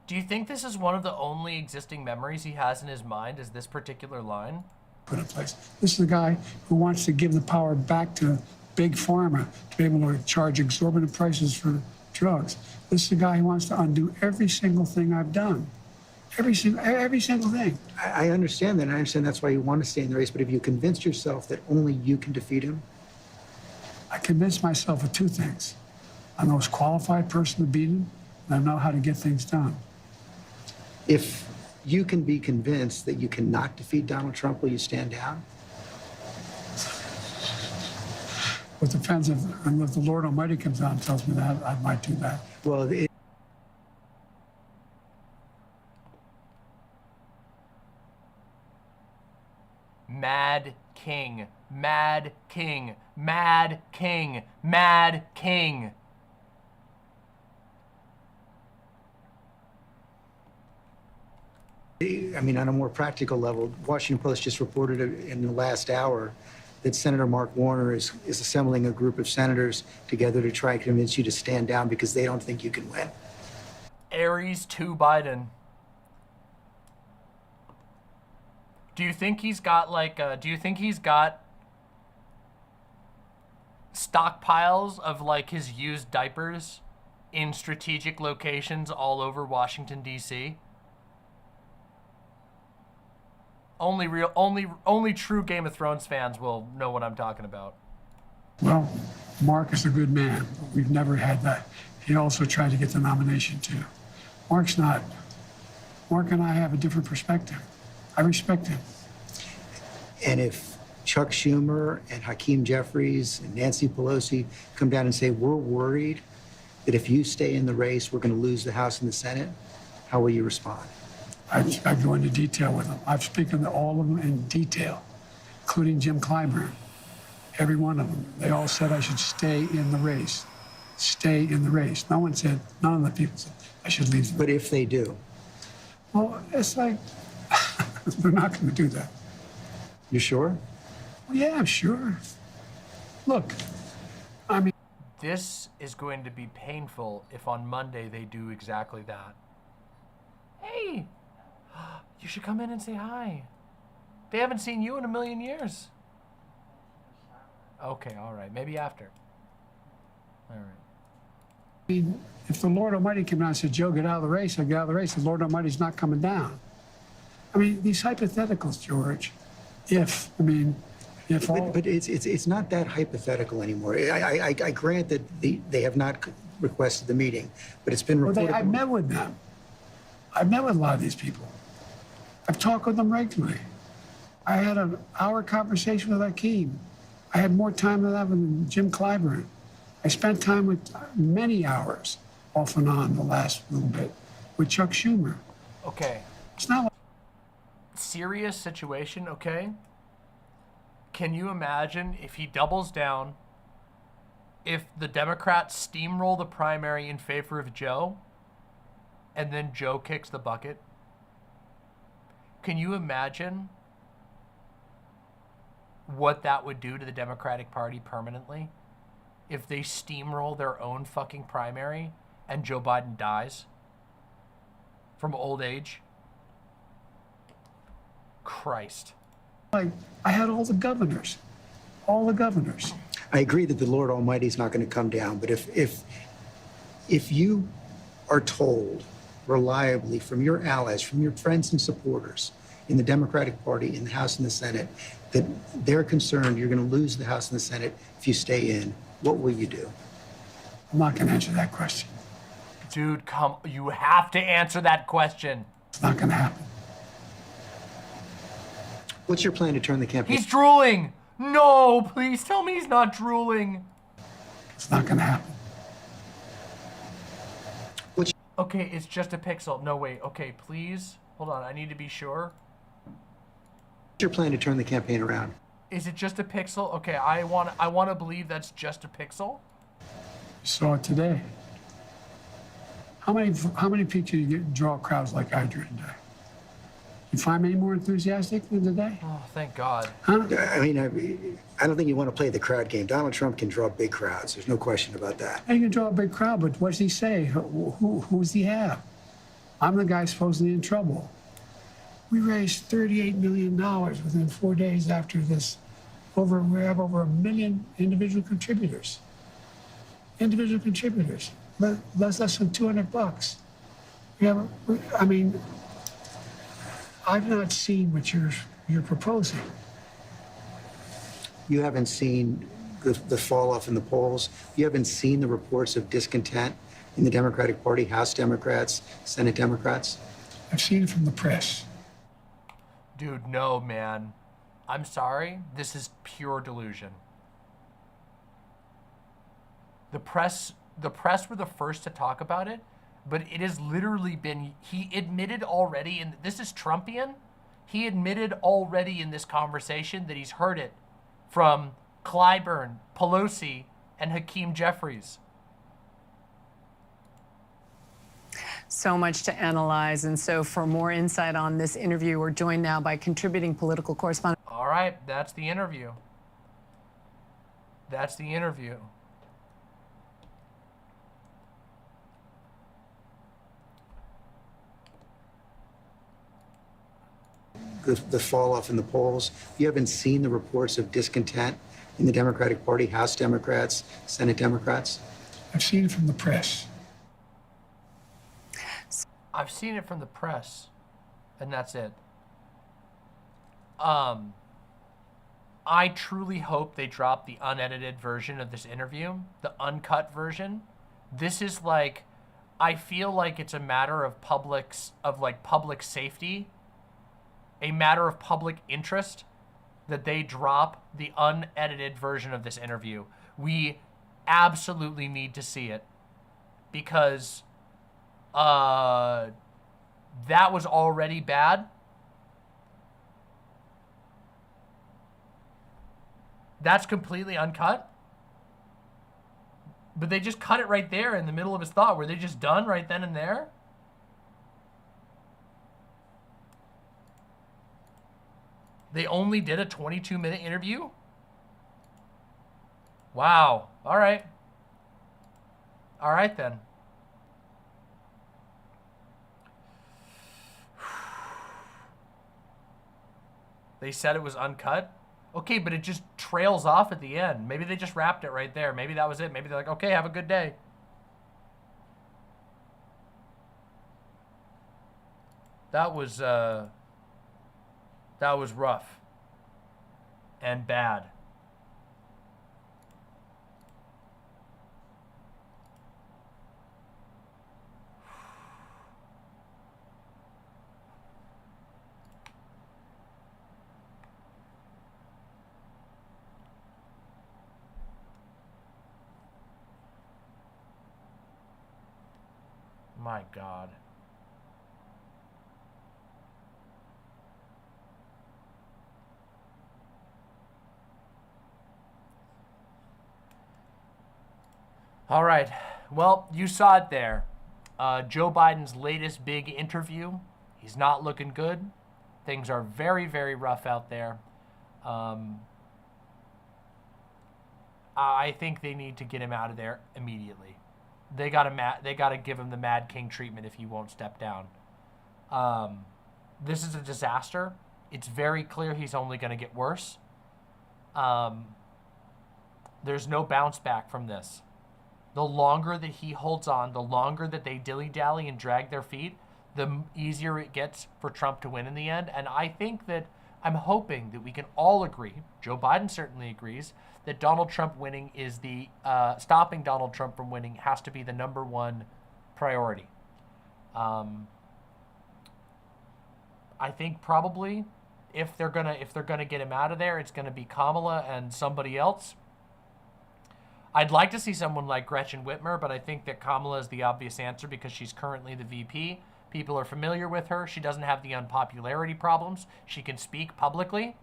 Do you think this is one of the only existing memories he has in his mind, is this particular line? Put in place. This is a guy who wants to give the power back to big pharma to be able to charge exorbitant prices for drugs. This is a guy who wants to undo every single thing I've done. Every single thing. I understand that, and I understand that's why you want to stay in the race, but have you convinced yourself that only you can defeat him? I convinced myself of two things. I'm the most qualified person to beat him, and I know how to get things done. If you can be convinced that you cannot defeat Donald Trump, will you stand down? Well, it depends if the Lord Almighty comes out and tells me that, I might do that. Well, Mad King, Mad King, Mad King, Mad King. I mean, on a more practical level, Washington Post just reported in the last hour that Senator Mark Warner is assembling a group of senators together to try to convince you to stand down because they don't think you can win. Aries to Biden. Do you think he's got stockpiles of like his used diapers in strategic locations all over Washington, D.C.? Only true Game of Thrones fans will know what I'm talking about. Well, Mark is a good man. We've never had that. He also tried to get the nomination too. Mark's not. Mark and I have a different perspective. I respect him. And if Chuck Schumer and Hakeem Jeffries and Nancy Pelosi come down and say, we're worried that if you stay in the race, we're going to lose the House and the Senate, how will you respond? I go into detail with them. I've spoken to all of them in detail, including Jim Clyburn. Every one of them. They all said I should stay in the race. stay in the race. No one said, none of the people said, I should leave. But if they do, Well, it's like, they're not going to do that. you sure? Well, yeah, I'm sure. Look, I mean, This is going to be painful if on Monday they do exactly that. Hey, you should come in and say hi. They haven't seen you in a million years. Okay, all right, maybe after. All right. if the Lord Almighty came down and said, Joe, get out of the race, I'd get out of the race. The Lord Almighty's not coming down. I mean, these hypotheticals, George, if all... But it's not that hypothetical anymore. I grant that they have not requested the meeting, but it's been reported. I've met with them. I've met with a lot of these people. I've talked with them regularly. I had an hour conversation with Hakeem. I had more time than that with Jim Clyburn. I spent time with many hours off and on the last little bit with Chuck Schumer. Okay. It's not like... Serious situation, okay? Can you imagine if he doubles down, if the Democrats steamroll the primary in favor of Joe, and then Joe kicks the bucket? Can you imagine what that would do to the Democratic Party permanently? If they steamroll their own fucking primary and Joe Biden dies from old age? Christ. Like, I had all the governors. All the governors. I agree that the Lord Almighty is not going to come down, but if you are told reliably from your allies, from your friends and supporters in the Democratic Party, in the House and the Senate, that they're concerned you're going to lose the House and the Senate if you stay in, what will you do? I'm not going to answer that question. Dude, you have to answer that question. It's not going to happen. What's your plan to turn the campaign? He's drooling. No, please tell me he's not drooling. It's not going to happen. Okay, it's just a pixel. No, wait. Okay, please. Hold on. I need to be sure. What's your plan to turn the campaign around? Is it just a pixel? Okay, I want to believe that's just a pixel. You saw it today. How many people do you draw crowds like I drew today? You find me any more enthusiastic than today? Oh, thank God. Huh? I mean, I don't think you want to play the crowd game. Donald Trump can draw big crowds. There's no question about that. He can draw a big crowd, but what does he say? Who's he have? I'm the guy supposedly in trouble. We raised $38 million within 4 days after this. We have over 1 million individual contributors. Individual contributors. Less than $200. I mean, I've not seen what you're proposing. You haven't seen the fall off in the polls. You haven't seen the reports of discontent in the Democratic Party, House Democrats, Senate Democrats. I've seen it from the press. Dude, no, man. I'm sorry. This is pure delusion. The press were the first to talk about it, but it has literally been, he admitted already, and this is Trumpian, he admitted already in this conversation that he's heard it from Clyburn, Pelosi, and Hakeem Jeffries. So much to analyze. And so for more insight on this interview, we're joined now by contributing political correspondent. All right, that's the interview. That's the interview. The fall off in the polls. You haven't seen the reports of discontent in the Democratic Party, House Democrats, Senate Democrats. I've seen it from the press. I've seen it from the press, and that's it. I truly hope they drop the unedited version of this interview, the uncut version. This is like, I feel like it's a matter of public safety, a matter of public interest, that they drop the unedited version of this interview. We absolutely need to see it, because that was already bad. That's completely uncut. But they just cut it right there in the middle of his thought. Were they just done right then and there? They only did a 22-minute interview? Wow. All right. All right, then. They said it was uncut? Okay, but it just trails off at the end. Maybe they just wrapped it right there. Maybe that was it. Maybe they're like, okay, have a good day. That was rough and bad. My God. All right. Well, you saw it there. Joe Biden's latest big interview. He's not looking good. Things are very, very rough out there. I think they need to get him out of there immediately. They gotta give him the Mad King treatment if he won't step down. This is a disaster. It's very clear he's only going to get worse. There's no bounce back from this. The longer that he holds on, the longer that they dilly-dally and drag their feet, the easier it gets for Trump to win in the end. And I think that I'm hoping that we can all agree, Joe Biden certainly agrees, that Donald Trump winning is the, stopping Donald Trump from winning has to be the #1 priority. I think probably if they're gonna get him out of there, it's gonna be Kamala and somebody else. I'd like to see someone like Gretchen Whitmer, but I think that Kamala is the obvious answer because she's currently the VP. People are familiar with her. She doesn't have the unpopularity problems. She can speak publicly.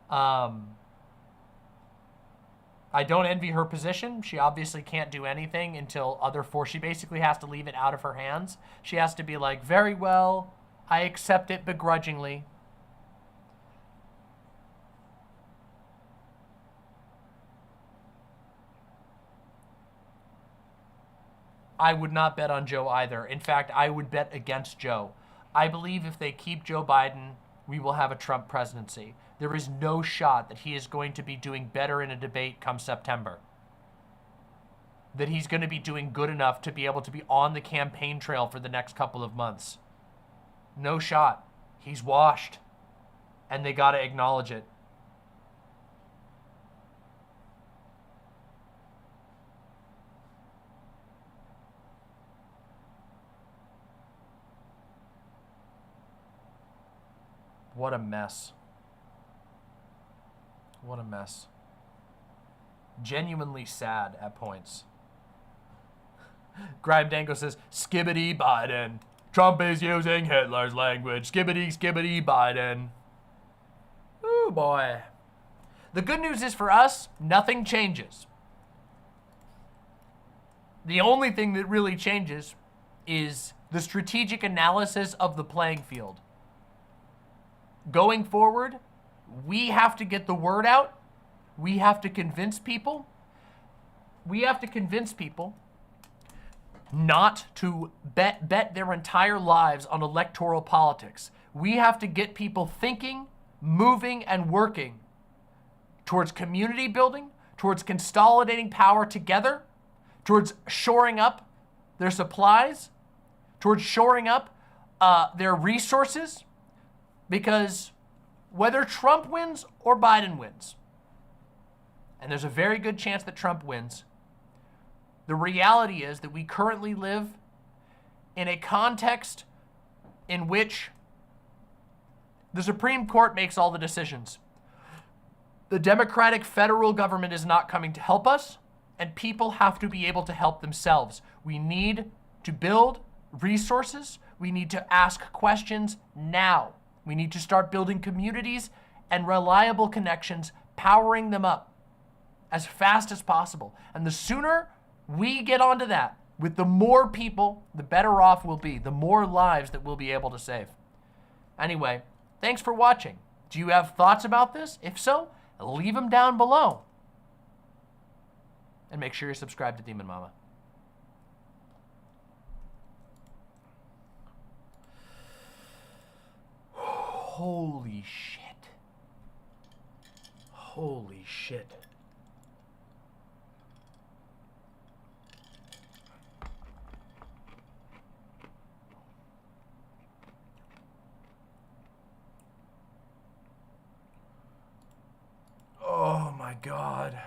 I don't envy her position. She obviously can't do anything until she basically has to leave it out of her hands. She has to be like, very well, I accept it begrudgingly. I would not bet on Joe either. In fact, I would bet against Joe. I believe if they keep Joe Biden, we will have a Trump presidency. There is no shot that he is going to be doing better in a debate come September. That he's going to be doing good enough to be able to be on the campaign trail for the next couple of months. No shot. He's washed. And they got to acknowledge it. What a mess. What a mess. Genuinely sad at points. Grime Dango says, skibbity Biden. Trump is using Hitler's language. Skibbity, skibbity Biden. Ooh, boy. The good news is for us, nothing changes. The only thing that really changes is the strategic analysis of the playing field. Going forward, we have to get the word out. We have to convince people. We have to convince people not to bet their entire lives on electoral politics. We have to get people thinking, moving, and working towards community building, towards consolidating power together, towards shoring up their supplies, towards shoring up their resources. Because whether Trump wins or Biden wins, and there's a very good chance that Trump wins, the reality is that we currently live in a context in which the Supreme Court makes all the decisions. The Democratic federal government is not coming to help us, and people have to be able to help themselves. We need to build resources. We need to ask questions now. We need to start building communities and reliable connections, powering them up as fast as possible. And the sooner We get onto that. With the more people, the better off we'll be. The more lives that we'll be able to save. Anyway, thanks for watching. Do you have thoughts about this? If so, leave them down below. And make sure you're subscribed to Demon Mama. Holy shit. Holy shit. Oh my God.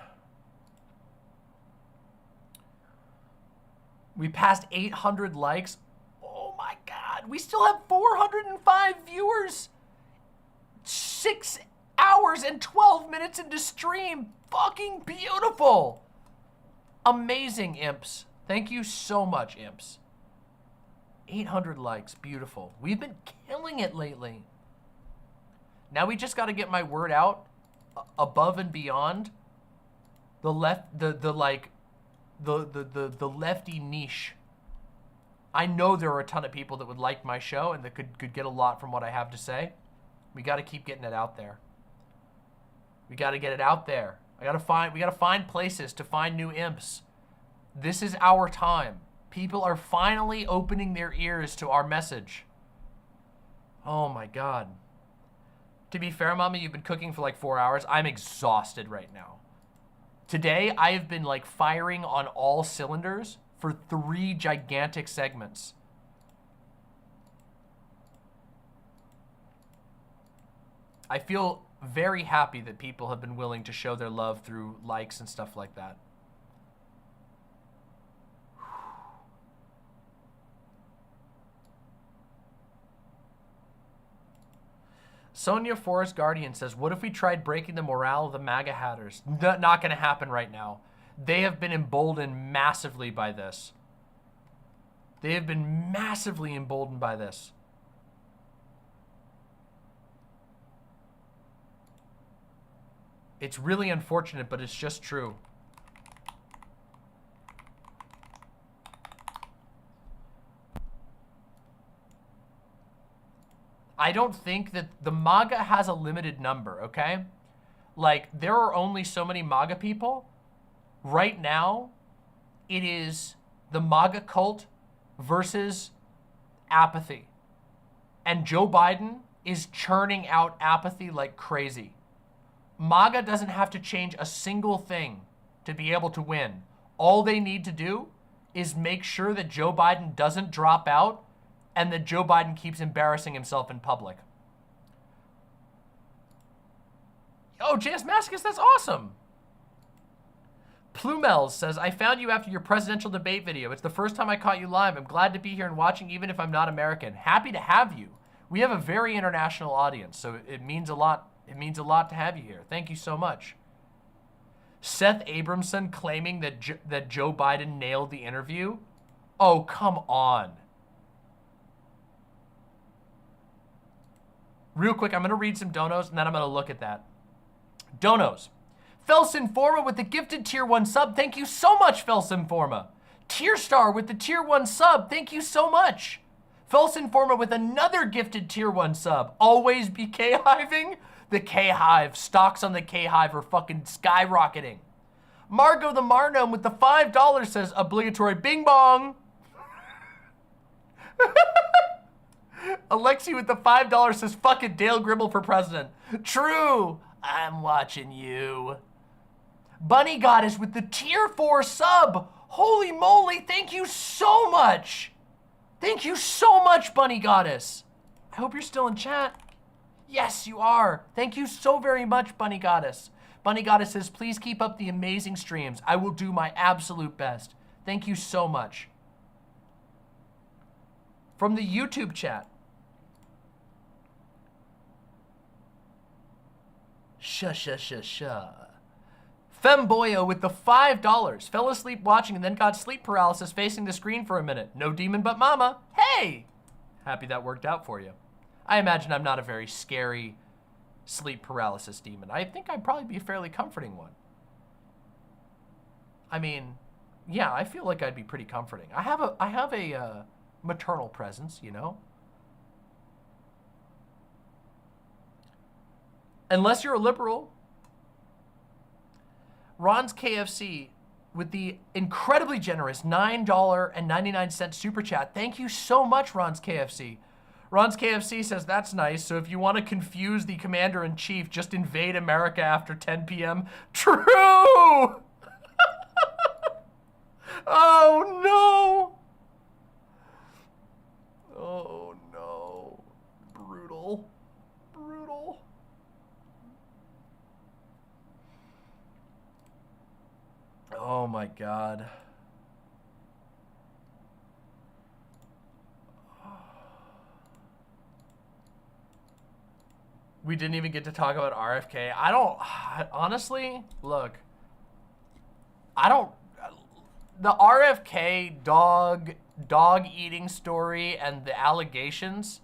We passed 800 likes. Oh my God. We still have 405 viewers. 6 hours and 12 minutes into stream. Fucking beautiful. Amazing, imps. Thank you so much, imps. 800 likes. Beautiful. We've been killing it lately. Now we just got to get my word out above and beyond the lefty niche. I know there are a ton of people that would like my show and that could get a lot from what I have to say. We got to keep getting it out there. We got to get it out there. We got to find places to find new imps. This is our time. People are finally opening their ears to our message. Oh my God. To be fair, Mama, you've been cooking for like 4 hours. I'm exhausted right now. Today, I have been like firing on all cylinders for 3 gigantic segments. I feel very happy that people have been willing to show their love through likes and stuff like that. Sonia Forest Guardian says, what if we tried breaking the morale of the MAGA hatters? Not going to happen right now. They have been emboldened massively by this. They have been massively emboldened by this. It's really unfortunate, but it's just true. I don't think that the MAGA has a limited number, okay? Like, there are only so many MAGA people. Right now, it is the MAGA cult versus apathy. And Joe Biden is churning out apathy like crazy. MAGA doesn't have to change a single thing to be able to win. All they need to do is make sure that Joe Biden doesn't drop out and that Joe Biden keeps embarrassing himself in public. Oh, JS Mascus, that's awesome. Plumels says, I found you after your presidential debate video. It's the first time I caught you live. I'm glad to be here and watching, even if I'm not American. Happy to have you. We have a very international audience, so it means a lot. It means a lot to have you here. Thank you so much. Seth Abramson claiming that Joe Biden nailed the interview. Oh, come on. Real quick, I'm going to read some donos, and then I'm going to look at that. Donos. Felsinforma with the gifted tier 1 sub. Thank you so much, Felsinforma. Tier Star with the tier 1 sub. Thank you so much. Felsinforma with another gifted tier 1 sub. Always be K-hiving. The K-hive. Stocks on the K-hive are fucking skyrocketing. Margot the Marnome with the $5 says obligatory bing bong. Alexi with the $5 says fucking Dale Gribble for president. True. I'm watching you. Bunny Goddess with the tier 4 sub. Holy moly, thank you so much. Thank you so much, Bunny Goddess. I hope you're still in chat. Yes, you are. Thank you so very much, Bunny Goddess. Bunny Goddess says, please keep up the amazing streams. I will do my absolute best. Thank you so much. From the YouTube chat. Femboyo with the $5. Fell asleep watching and then got sleep paralysis facing the screen for a minute. No demon but mama. Hey! Happy that worked out for you. I imagine I'm not a very scary sleep paralysis demon. I think I'd probably be a fairly comforting one. I mean, yeah, I feel like I'd be pretty comforting. I have a maternal presence, you know? Unless you're a liberal. Ron's KFC with the incredibly generous $9.99 super chat. Thank you so much, Ron's KFC. Ron's KFC says, that's nice. So if you want to confuse the commander-in-chief, just invade America after 10 p.m. True! Oh, no. Oh, no. Brutal. Brutal. Oh, my God. We didn't even get to talk about RFK. I don't, honestly, look, I don't, the RFK dog eating story and the allegations,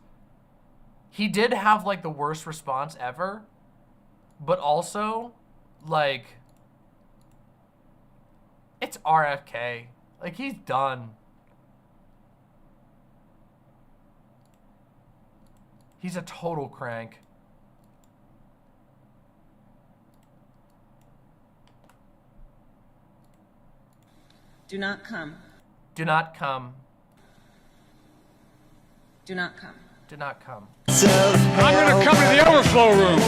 he did have like the worst response ever, but also like, it's RFK. Like, he's done. He's a total crank. Do not come. Do not come. Do not come. Do not come. I'm gonna come to the overflow room.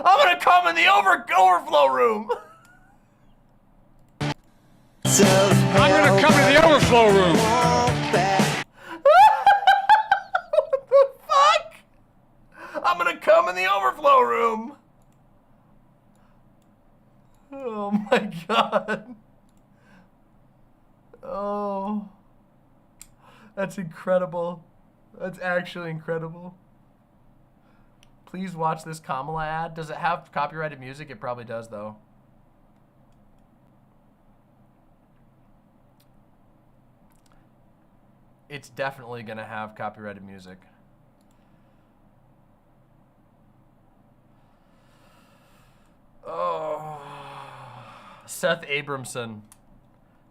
I'm gonna come in the overflow room. I'm gonna come to the overflow room. What the fuck? I'm gonna come in the overflow room. Oh my God. Oh. That's incredible. That's actually incredible. Please watch this Kamala ad. Does it have copyrighted music? It probably does, though. It's definitely gonna have copyrighted music. Oh. Seth Abramson.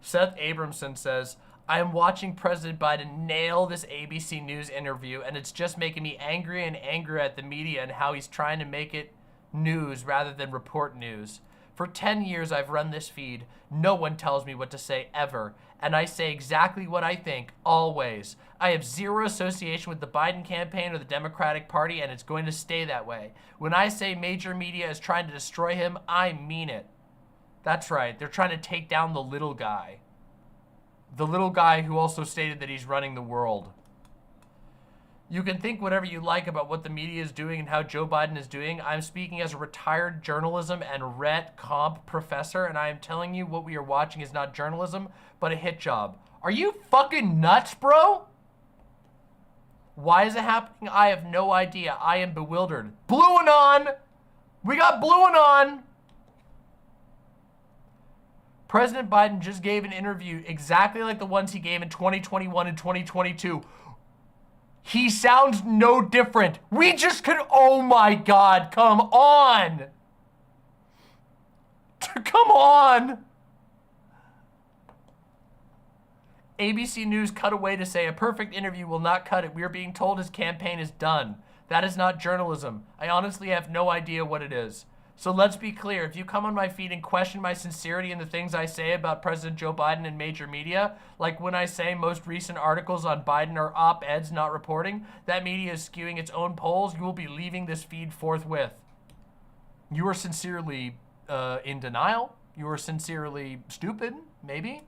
Seth Abramson says, I am watching President Biden nail this ABC News interview, and it's just making me angry and angrier at the media and how he's trying to make it news rather than report news. For 10 years, I've run this feed. No one tells me what to say ever, and I say exactly what I think, always. I have zero association with the Biden campaign or the Democratic Party, and it's going to stay that way. When I say major media is trying to destroy him, I mean it. That's right, they're trying to take down the little guy. The little guy who also stated that he's running the world. You can think whatever you like about what the media is doing and how Joe Biden is doing. I'm speaking as a retired journalism and ret comp professor, and I am telling you what we are watching is not journalism, but a hit job. Are you fucking nuts, bro? Why is it happening? I have no idea. I am bewildered. Blue and on! We got blue and on! President Biden just gave an interview exactly like the ones he gave in 2021 and 2022. He sounds no different. We just could, oh my God, come on. Come on. ABC News cut away to say a perfect interview will not cut it. We are being told his campaign is done. That is not journalism. I honestly have no idea what it is. So let's be clear. If you come on my feed and question my sincerity in the things I say about President Joe Biden in major media, like when I say most recent articles on Biden are op-eds not reporting, that media is skewing its own polls, you will be leaving this feed forthwith. You are sincerely in denial. You are sincerely stupid, maybe.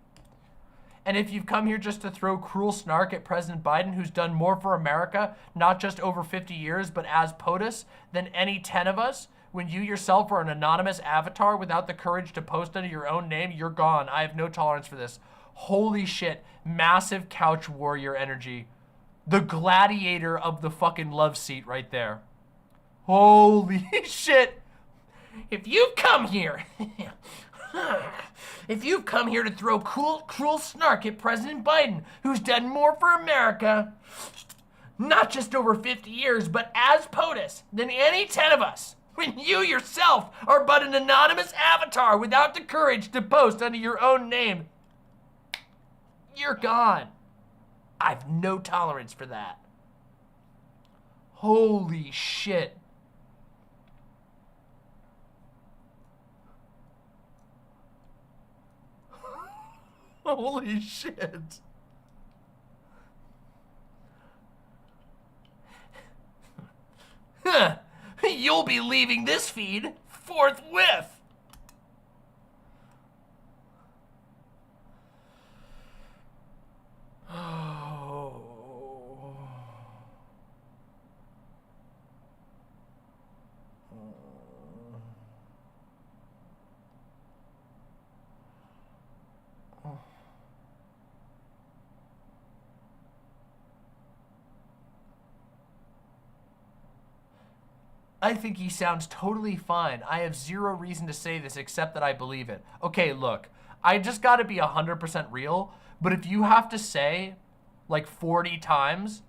And if you've come here just to throw cruel snark at President Biden, who's done more for America, not just over 50 years, but as POTUS, than any 10 of us, when you yourself are an anonymous avatar without the courage to post under your own name, you're gone. I have no tolerance for this. Holy shit. Massive couch warrior energy. The gladiator of the fucking love seat right there. Holy shit. If you've come here, if you've come here to throw cruel snark at President Biden, who's done more for America, not just over 50 years, but as POTUS than any 10 of us, when you yourself are but an anonymous avatar without the courage to post under your own name, you're gone. I've no tolerance for that. Holy shit. Holy shit. You'll be leaving this feed forthwith. I think he sounds totally fine. I have zero reason to say this except that I believe it. Okay, look, I just gotta be 100% real, but if you have to say like 40 times,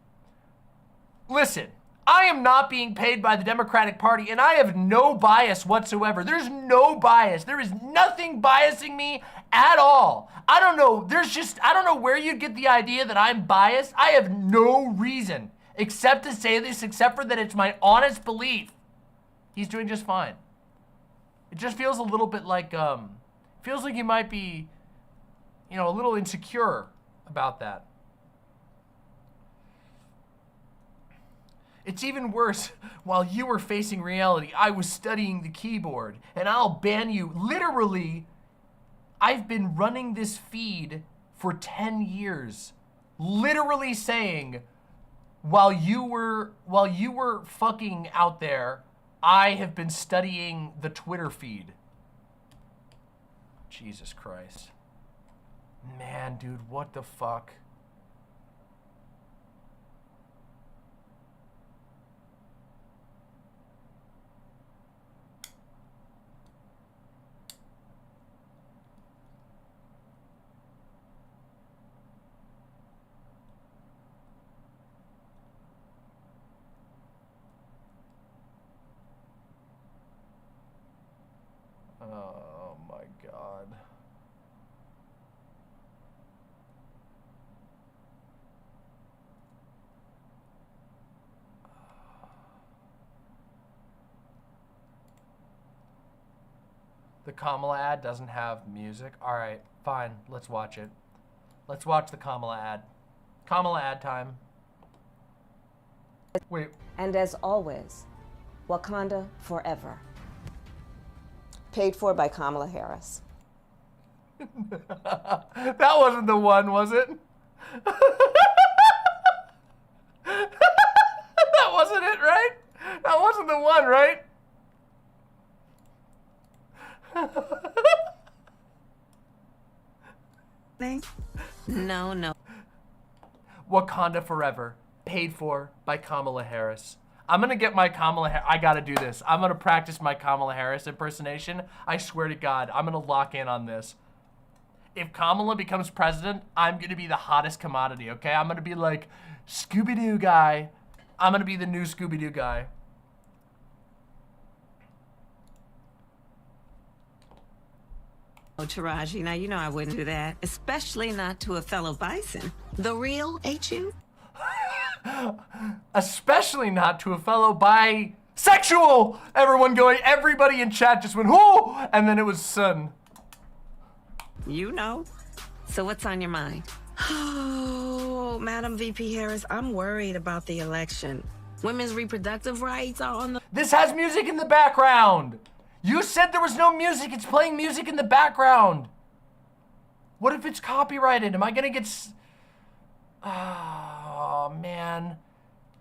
listen, I am not being paid by the Democratic Party and I have no bias whatsoever. There's no bias. There is nothing biasing me at all. I don't know, I don't know where you'd get the idea that I'm biased. I have no reason except to say this, except for that it's my honest belief. He's doing just fine. It just feels a little bit like, feels like you might be, you know, a little insecure about that. It's even worse. While you were facing reality, I was studying the keyboard, and I'll ban you. Literally, I've been running this feed for 10 years. Literally saying, while you were fucking out there, I have been studying the Twitter feed. Jesus Christ. Man, dude, what the fuck? Oh my God. The Kamala ad doesn't have music. All right, fine, let's watch it. Let's watch the Kamala ad. Kamala ad time. Wait. And as always, Wakanda forever. Paid for by Kamala Harris. That wasn't the one, was it? That wasn't it, right? That wasn't the one, right? No. Wakanda forever. Paid for by Kamala Harris. I'm gonna get my I gotta do this. I'm gonna practice my Kamala Harris impersonation. I swear to God, I'm gonna lock in on this. If Kamala becomes president, I'm gonna be the hottest commodity, okay? I'm gonna be like, Scooby-Doo guy. I'm gonna be the new Scooby-Doo guy. Oh, Taraji, now you know I wouldn't do that, especially not to a fellow bison. The real, ain't you? Especially not to a fellow bisexual. Everybody in chat just went, whoo, and then it was son. You know. So what's on your mind? Oh, Madam VP Harris, I'm worried about the election. Women's reproductive rights are on the... This has music in the background. You said there was no music. It's playing music in the background. What if it's copyrighted? Am I gonna get... Oh, man.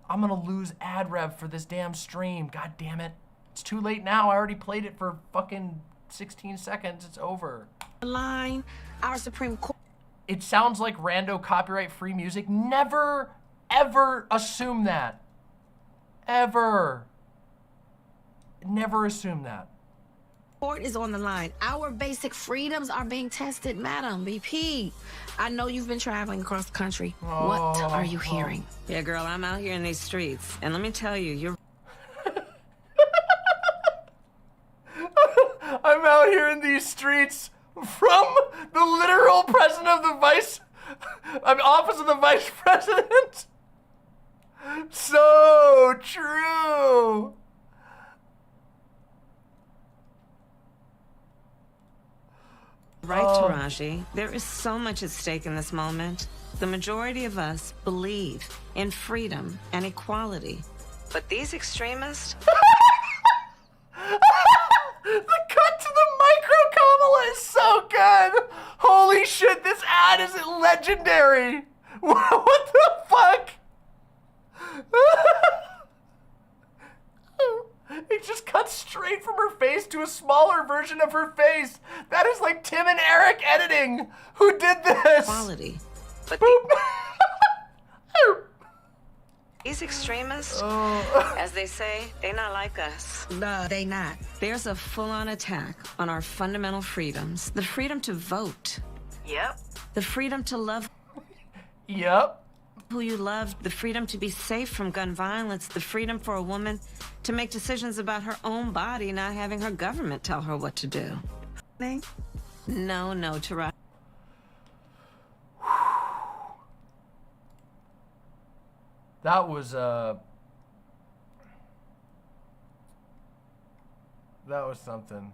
I'm gonna lose ad rev for this damn stream. God damn it. It's too late now. I already played it for fucking 16 seconds. It's over. Line, our Supreme Court. It sounds like rando copyright-free music. Never, ever assume that. Ever. Never assume that. Court is on the line. Our basic freedoms are being tested, Madam VP. I know you've been traveling across the country. What are you hearing? Yeah, girl, I'm out here in these streets. And let me tell you, you're... I'm out here in these streets from the literal president of the office of the vice president. So true. Right, Taraji. There is so much at stake in this moment. The majority of us believe in freedom and equality. But these extremists... The cut to the micro Kamala is so good. Holy shit, this ad is legendary. What the fuck? It just cuts straight from her face to a smaller version of her face. That is like Tim and Eric editing. Who did this? Quality. But these extremists, as they say, they not like us. No, they not. There's a full-on attack on our fundamental freedoms. The freedom to vote. Yep. The freedom to love. Yep. Who you love, the freedom to be safe from gun violence, the freedom for a woman to make decisions about her own body, not having her government tell her what to do. No, Taraji. That was something.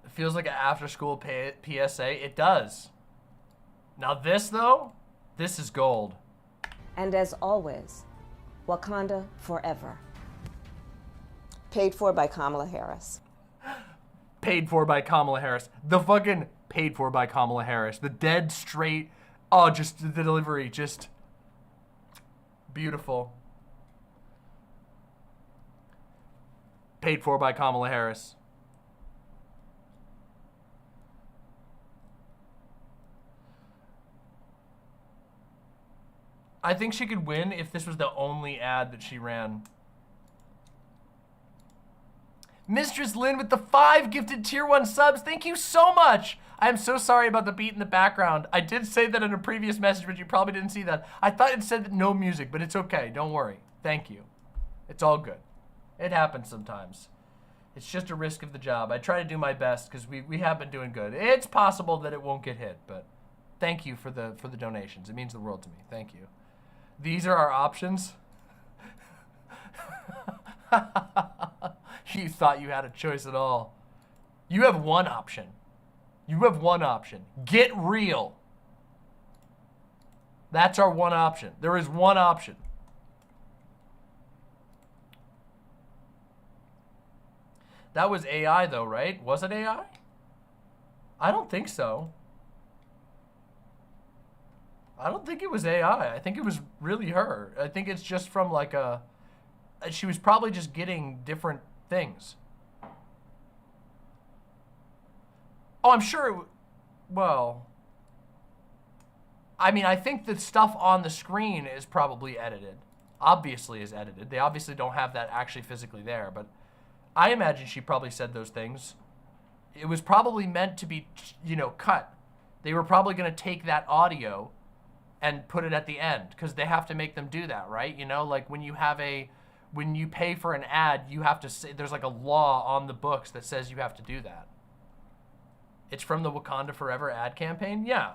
It feels like an after-school PSA. It does. Now this, though, this is gold. And as always, Wakanda forever. Paid for by Kamala Harris. Paid for by Kamala Harris. The fucking paid for by Kamala Harris. The dead straight, oh, just the delivery, just beautiful. Paid for by Kamala Harris. I think she could win if this was the only ad that she ran. Mistress Lynn with the 5 gifted tier 1 subs. Thank you so much. I am so sorry about the beat in the background. I did say that in a previous message, but you probably didn't see that. I thought it said that no music, but it's okay. Don't worry. Thank you. It's all good. It happens sometimes. It's just a risk of the job. I try to do my best because we have been doing good. It's possible that it won't get hit, but thank you for the donations. It means the world to me. Thank you. These are our options. You thought you had a choice at all. You have one option. You have one option. Get real. That's our one option. There is one option. That was AI though, right? Was it AI? I don't think so. I don't think it was AI. I think it was really her. I think it's just from like a... She was probably just getting different things. Oh, I'm sure well, I mean, I think the stuff on the screen is probably edited. Obviously is edited. They obviously don't have that actually physically there, but I imagine she probably said those things. It was probably meant to be, you know, cut. They were probably going to take that audio and put it at the end because they have to make them do that, right? You know, like when you pay for an ad, you have to say, there's like a law on the books that says you have to do that. It's from the Wakanda Forever ad campaign? Yeah.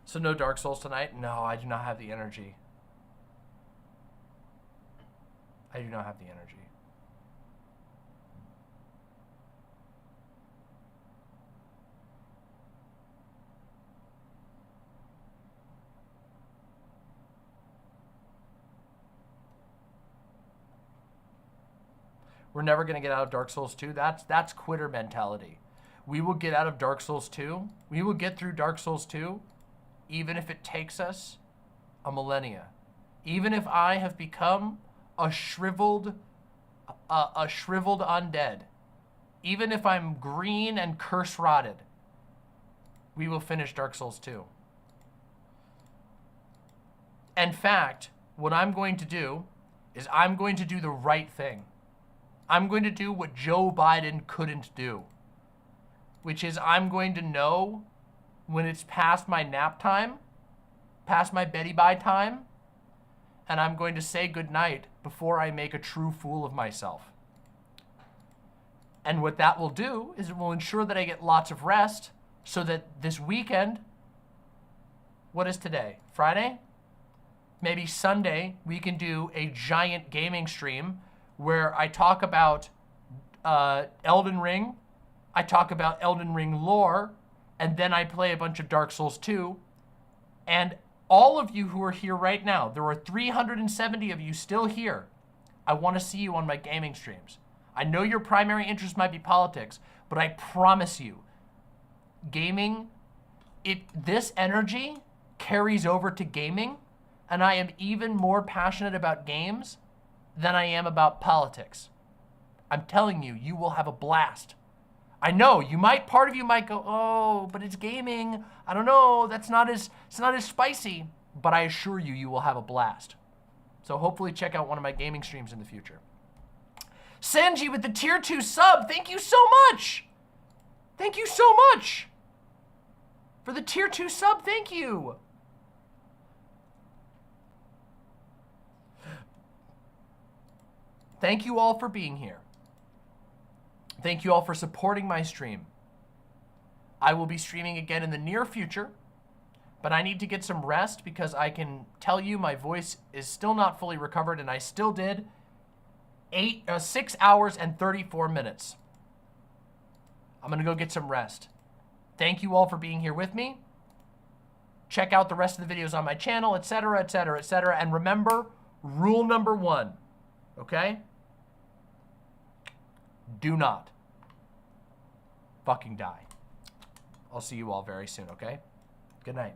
So no Dark Souls tonight? No, I do not have the energy. I do not have the energy. We're never going to get out of Dark Souls 2. That's quitter mentality. We will get out of Dark Souls 2. We will get through Dark Souls 2, even if it takes us a millennia. Even if I have become a shriveled undead. Even if I'm green and curse rotted, we will finish Dark Souls 2. In fact, what I'm going to do is I'm going to do the right thing. I'm going to do what Joe Biden couldn't do, which is I'm going to know when it's past my nap time, past my Betty Bye time, and I'm going to say goodnight before I make a true fool of myself. And what that will do is it will ensure that I get lots of rest so that this weekend, what is today? Friday? Maybe Sunday, we can do a giant gaming stream where I talk about Elden Ring, I talk about Elden Ring lore, and then I play a bunch of Dark Souls 2. And all of you who are here right now, there are 370 of you still here. I want to see you on my gaming streams. I know your primary interest might be politics, but I promise you, gaming, this energy carries over to gaming, and I am even more passionate about games than I am about politics. I'm telling you, you will have a blast. I know part of you might go, oh, but it's gaming. I don't know, it's not as spicy, but I assure you, you will have a blast. So hopefully check out one of my gaming streams in the future. Sanji with the tier 2 sub, thank you so much. Thank you so much for the tier 2 sub, thank you. Thank you all for being here. Thank you all for supporting my stream. I will be streaming again in the near future, but I need to get some rest because I can tell you my voice is still not fully recovered, and I still did 6 hours and 34 minutes. I'm gonna go get some rest. Thank you all for being here with me. Check out the rest of the videos on my channel, etc., etc., etc. And remember, rule number 1, okay? Do not fucking die. I'll see you all very soon, okay? Good night.